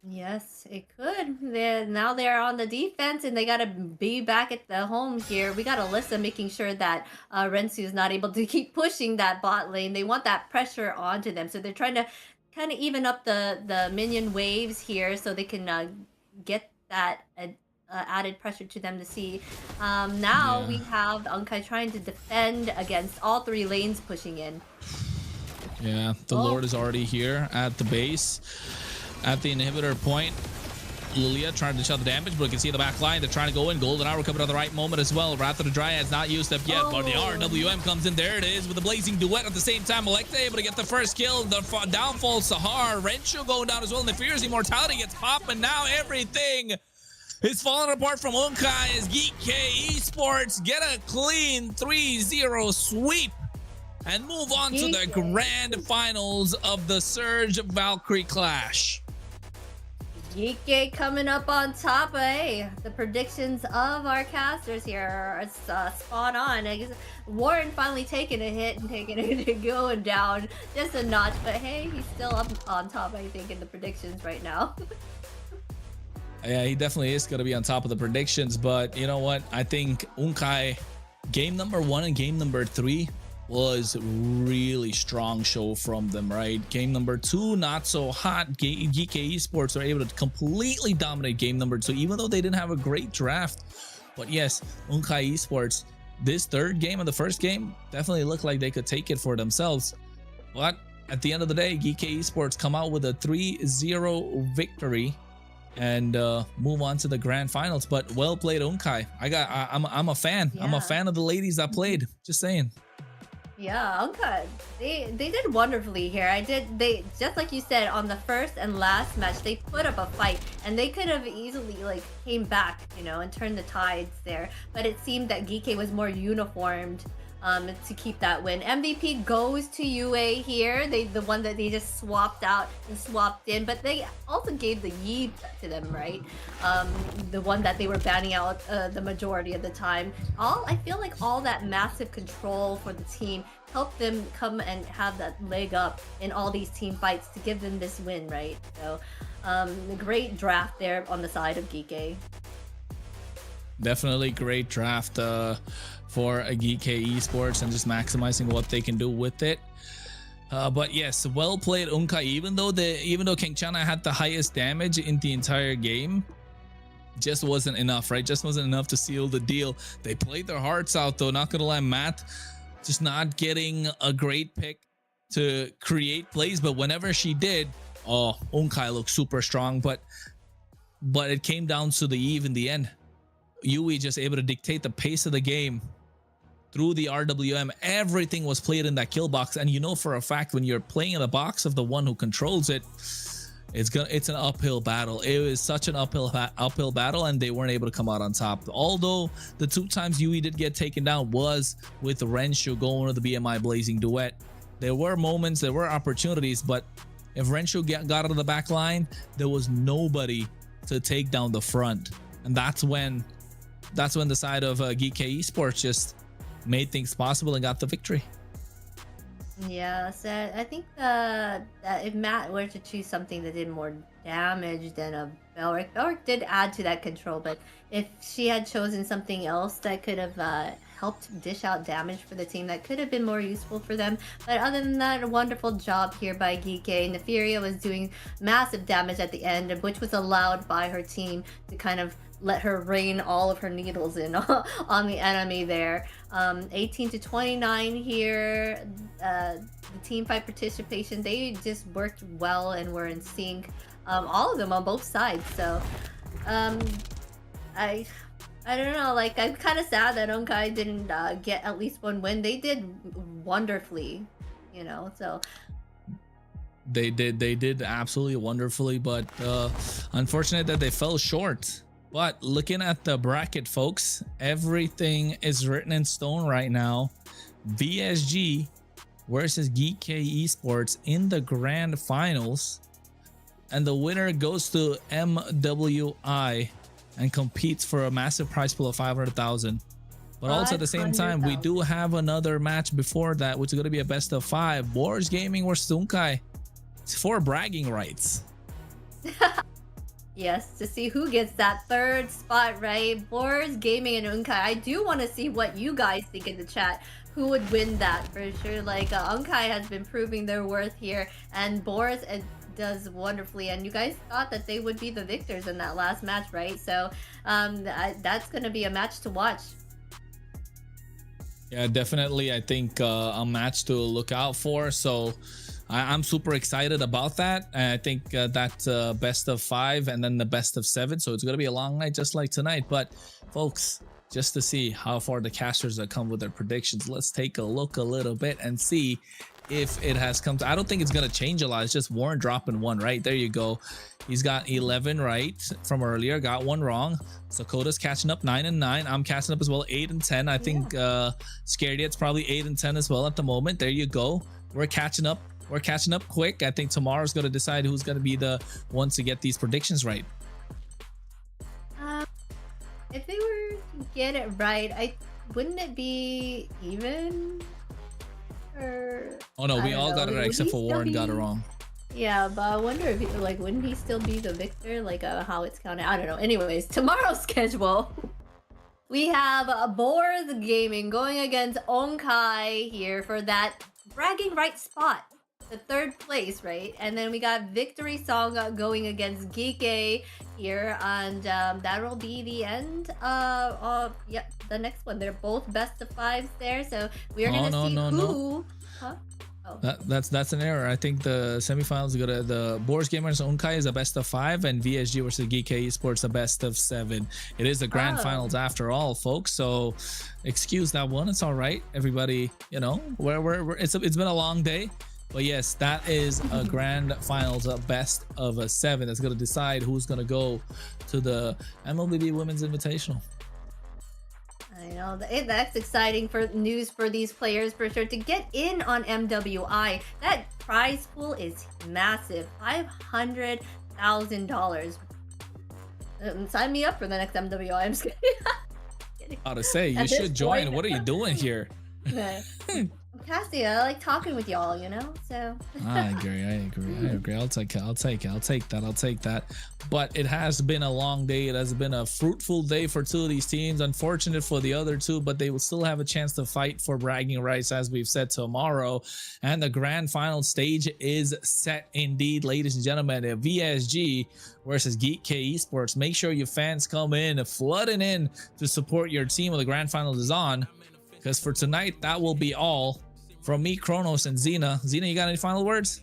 Yes, it could. Now they're on the defense and they gotta be back at the home here. We got Alyssa making sure that Rensu is not able to keep pushing that bot lane. They want that pressure onto them, so they're trying to kind of even up the minion waves here so they can get that added pressure to them to see. Now we have Unkai trying to defend against all 3 lanes pushing in. Yeah, the Lord is already here at the base. At the inhibitor point, Lilia trying to shut the damage, but you can see the back line. They're trying to go in. Golden Hour coming at the right moment as well. Wrath of the Dryad's not used up yet, but the RWM comes in. There it is with the blazing duet at the same time. Electa able to get the first kill. The downfall, Sahar. Renshu going down as well. And the Fierce Immortality gets popped, and now everything is falling apart from Unkai as Geek Esports get a clean 3-0 sweep and move on to the grand finals of the Surge Valkyrie Clash. Geek coming up on top. Hey, the predictions of our casters here are spot on. I guess Warren finally taking a hit and taking it going down just a notch, but hey, he's still up on top, I think, in the predictions right now. Yeah, he definitely is going to be on top of the predictions, but you know what? I think Unkai, game number 1 and game number 3 was really strong show from them, right? Game number 2, not so hot. GK Esports are able to completely dominate game number 2, even though they didn't have a great draft. But yes, Unkai Esports, this third game and the first game definitely looked like they could take it for themselves. But at the end of the day, GK Esports come out with a 3-0 victory and move on to the grand finals. But well played, Unkai. I'm a fan. Yeah. I'm a fan of the ladies that played. Just saying. Yeah, Uncut. They did wonderfully here. They just like you said on the first and last match, they put up a fight and they could have easily like came back, you know, and turned the tides there. But it seemed that Geek was more uniformed to keep that win. MVP goes to UA here. The one that they just swapped out and swapped in, but they also gave the Yi to them, right? The one that they were banning out the majority of the time. I feel like all that massive control for the team helped them come and have that leg up in all these team fights to give them this win, right? So a great draft there on the side of Geek. Definitely great draft for a Geek Esports and just maximizing what they can do with it. But yes, well played, Unkai. Even though King Chana had the highest damage in the entire game, just wasn't enough, right? Just wasn't enough to seal the deal. They played their hearts out though, not gonna lie. Matt just not getting a great pick to create plays, but whenever she did, oh, Unkai looked super strong, but it came down to the Eve in the end. Yui just able to dictate the pace of the game through the RWM. Everything was played in that kill box, and you know for a fact when you're playing in the box of the one who controls it, it's an uphill battle. It was such an uphill battle, and they weren't able to come out on top. Although the 2 times Yui did get taken down was with Renshu going to the BMI Blazing duet. There were moments, there were opportunities, but if Renshu got out of the back line, there was nobody to take down the front, and that's when the side of Geek Esports just made things possible and got the victory. Yeah, so I think that if Matt were to choose something that did more damage than a Belric did add to that control, but if she had chosen something else that could have helped dish out damage for the team, that could have been more useful for them. But other than that, a wonderful job here by Geek. Neferia was doing massive damage at the end, which was allowed by her team to kind of let her rain all of her needles in on the enemy there. 18 to 29 here. The team fight participation, they just worked well and were in sync. All of them on both sides. So I don't know, like I'm kind of sad that Unkai didn't get at least one win. They did wonderfully, you know, so They did absolutely wonderfully, but unfortunate that they fell short. But looking at the bracket, folks, everything is written in stone right now. VSG versus Geek Esports in the grand finals, and the winner goes to MWI and competes for a massive prize pool of 500,000. But also at the same time, we do have another match before that, which is going to be a best of 5. Boars Gaming versus Unkai. It's for bragging rights. yes, to see who gets that third spot, right? Boars Gaming and Unkai. I do want to see what you guys think in the chat. Who would win that for sure? Like Unkai has been proving their worth here, and Boars does wonderfully. And you guys thought that they would be the victors in that last match, right? So that's going to be a match to watch. Yeah, definitely. I think a match to look out for. So I'm super excited about that. And I think that's best of 5 and then the best of 7. So it's going to be a long night just like tonight. But folks, just to see how far the casters have come with their predictions, let's take a look a little bit and see if it has come to. I don't think it's going to change a lot. It's just Warren dropping 1, right? There you go. He's got 11 right from earlier, got 1 wrong. So Koda's catching up 9 and 9. I'm catching up as well, 8 and 10. I think Scared Yet's probably 8 and 10 as well at the moment. There you go. We're catching up we're catching up quick. I think tomorrow's going to decide who's going to be the one to get these predictions right. If they were to get it right, wouldn't it be even? Or oh no, we all got it right except for Warren got it wrong. Yeah, but I wonder if wouldn't he still be the victor? How it's counted? I don't know. Anyways, tomorrow's schedule. We have Boars Gaming going against Onkai here for that bragging rights spot. The third place, right? And then we got Victory Song going against Geek here, and that'll be the end. The next one. They're both best of 5s there, so we are gonna see who. Huh? Oh. That's an error. I think the semifinals the Boars Gamers Unkai is a best of 5, and VSG versus Geek Esports a best of 7. It is the grand finals after all, folks. So excuse that one. It's all right, everybody. You know, it's been a long day. But yes, that is a grand finals, a best of a 7 that's going to decide who's going to go to the MLBB Women's Invitational. I know, that's exciting news for these players for sure. To get in on MWI, that prize pool is massive, $500,000. Sign me up for the next MWI. I'm just kidding. How to say, you should join. What are you doing here? Cassie, I like talking with y'all, you know, so. I agree. I'll take that. But it has been a long day. It has been a fruitful day for 2 of these teams. Unfortunate for the other 2, but they will still have a chance to fight for bragging rights, as we've said, tomorrow. And the grand final stage is set indeed, ladies and gentlemen. VSG versus Geek Esports. Make sure your fans come in, flooding in to support your team when the grand finals is on. Because for tonight, that will be all from me, Kronos, and Xena. Xena, you got any final words?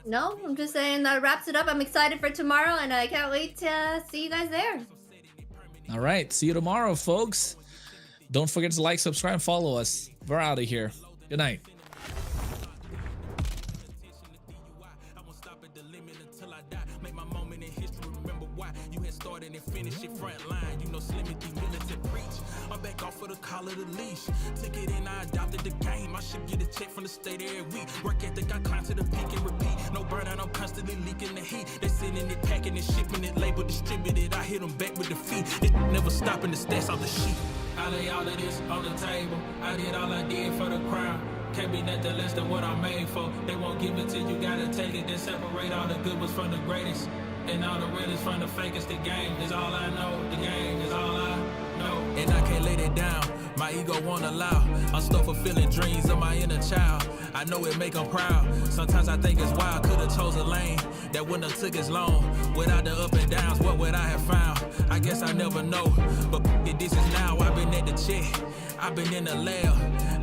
No, I'm just saying that wraps it up. I'm excited for tomorrow, and I can't wait to see you guys there. All right, see you tomorrow, folks. Don't forget to like, subscribe, and follow us. We're out of here. Good night. Call it a leash. Took it and I adopted the game. I should get a check from the state every week. Work ethic, I climb to the peak and repeat. No burnout, I'm constantly leaking the heat. They sending it, packing it, shipping it, label distributed. I hit them back with the feet. It never stopping the stats off the sheet. I lay all of this on the table. I did all I did for the crown. Can't be nothing less than what I'm made for. They won't give it to you, gotta take it. Then separate all the good ones from the greatest. And all the realest from the fakest. The game is all I know. The game is all I know. And I can't let it down. My ego won't allow. I'm still fulfilling dreams of my inner child. I know it make them proud. Sometimes I think it's wild. Could've chose a lane that wouldn't have took as long. Without the up and downs, what would I have found? I guess I never know. But this is now. I've been at the check. I've been in the lab.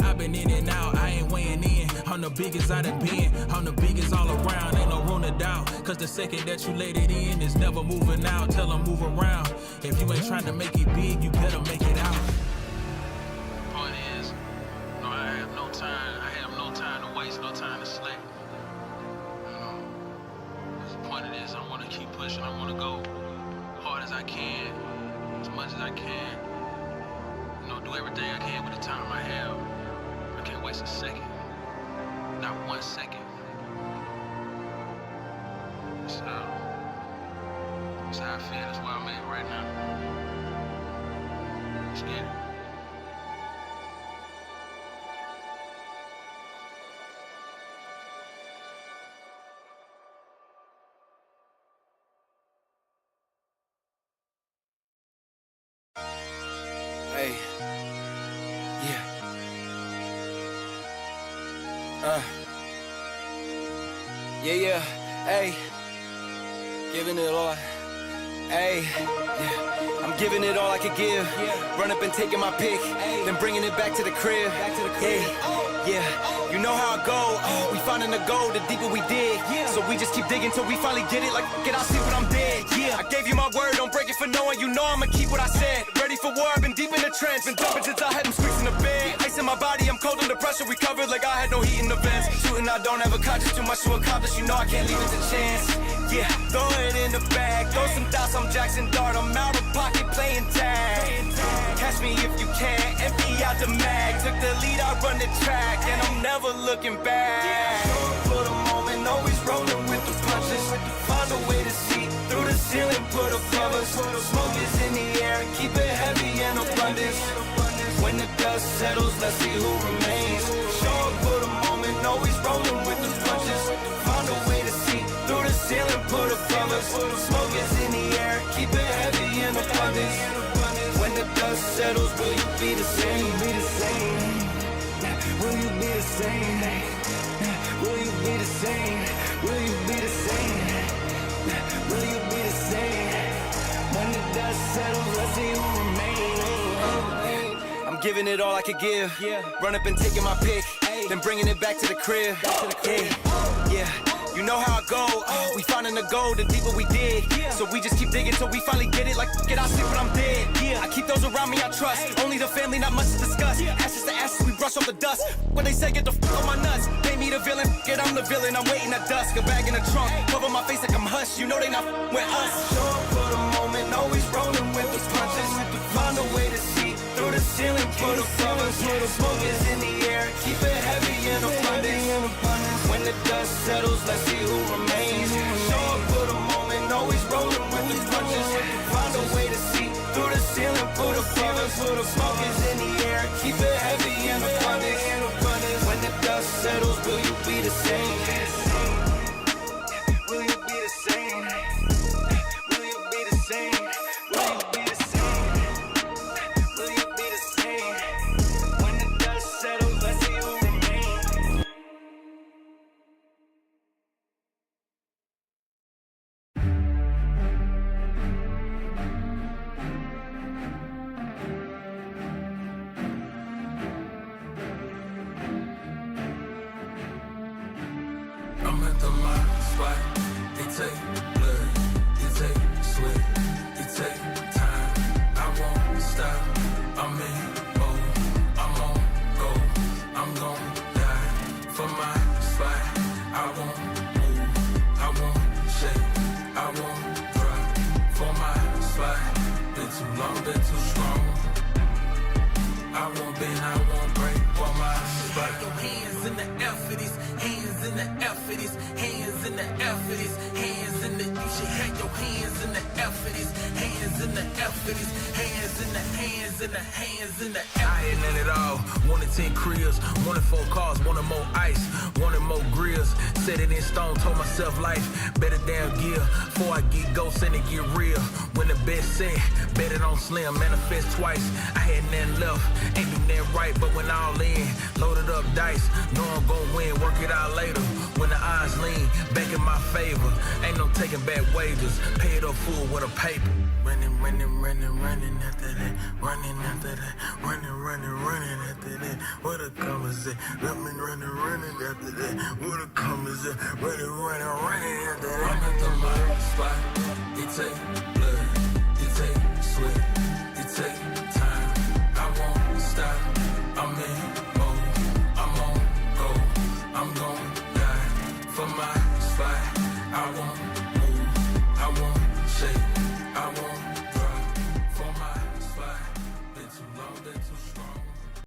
I've been in and out. I ain't weighing in. I'm the biggest I done been. I'm the biggest all around. Ain't no room to doubt. Cause the second that you let it in, it's never moving out. Tell them move around. If you ain't trying to make it big, you better make it out. Point is, no, I have no time. I have no time to waste, no time to slack. The point of this, I want to keep pushing. I want to go hard as I can, as much as I can. Do everything I can with the time I have. I can't waste a second. Not 1 second. That's how I feel. That's where I'm at right now. Let's get it. Hey. Yeah. Yeah. Hey. Giving it all. Hey. Yeah. I'm giving it all I could give. Run up and taking my pick. Then bringing it back to the crib. Yeah. You know how it go. We finding the gold, the deeper we dig. So we just keep digging till we finally get it. Like, get out, see when I'm dead. Yeah. I gave you my word, don't break it for no one. You know I'ma keep what I said. Ready for war, I've been deep in the trance. Been jumping since I had them squeaks in the bed. Ice in my body, I'm cold under pressure. Recovered like I had no heat in the vents. Shooting, I don't have a conscience, too much to accomplish. You know I can't leave it to chance. Yeah, throw it in the bag. Throw some dots, I'm Jackson Dart. I'm out of pocket playing tag. Catch Diss me if you can, empty out the mag. Took the lead, I run the track, and I'm never looking back. For the moment, always rolling with the punches. Find a way to see through the ceiling, put above us. Smoke is in the air, keep it heavy and abundance. When the dust settles, let's see who remains. Show up for the moment, always rolling with the punches. Find a way to see through the ceiling, put above us. Smoke is in the air, keep it heavy and abundance. When the dust settles, will you be the same? Be the same. Will you be the same? Will you be the same? Will you be the same? Will you be the same? When the dust settles, let's see who remains. I'm giving it all I could give. Run up and taking my pick, then bringing it back to the crib. Yeah. You know how I go, we finding the gold, the deeper we dig. So we just keep digging till we finally get it. Like, get I'll sleep when I'm dead. I keep those around me I trust. Only the family, not much to discuss. Ashes to ashes, we brush off the dust. When they say get the f on my nuts, pay me the villain, get I'm the villain. I'm waiting at dusk, a bag in the trunk, cover my face like I'm hush. You know they not with us. Show up for the moment, always rolling with the punches. Find a way to see through the ceiling, put a covers. Smoke is in the air, keep it heavy and abundance. When the dust settles, let's see who remains. Show up for the moment, always rolling with the punches. Find a way to see through the ceiling, put a covers. Smoke is in the air, keep it heavy and abundance. When the dust settles, will you be the same? Will you be the same? Will you be the same? Will you be the same? Will you be the same? When the dust settles, let's see who remains. I'm at the mark spot. It take blood, it take sweat, it take time. I won't stop. I'm in mode. I'm on go. I'm gon' die for my spot. I won't move. I won't shake. I won't drop for my spot. Been too long, been too strong. I won't bend, I won't break for my spot. Your hands in the air for this. Hands in the air for this, hands in the air for this, hands in the, you should have your hands in the air for this, hands in the air for this, hands in the, hands in the, hands in the air. I ain't none at all, wanted 10 cribs, wanted 4 cars, wanted more ice, wanted more grills, set it in stone, told myself life, better damn gear, before I get ghosts and it get real, when the best set, bet it on slim, manifest twice, I had nothing left, ain't do nothing right, but when all in, loaded up dice, know I'm gon' win, work it out later. When the odds lean back in my favor, ain't no taking back wages. Pay it up full with a paper. Running after that. Running after that. Running after that. What a come is it? Running after that. What a come is it? Running after that. I'm at the mark spot. It take blood. It take sweat. It take time. I won't stop. I'm in mode. I'm on go. I'm gon' die for my spot. I won't move, I won't shake.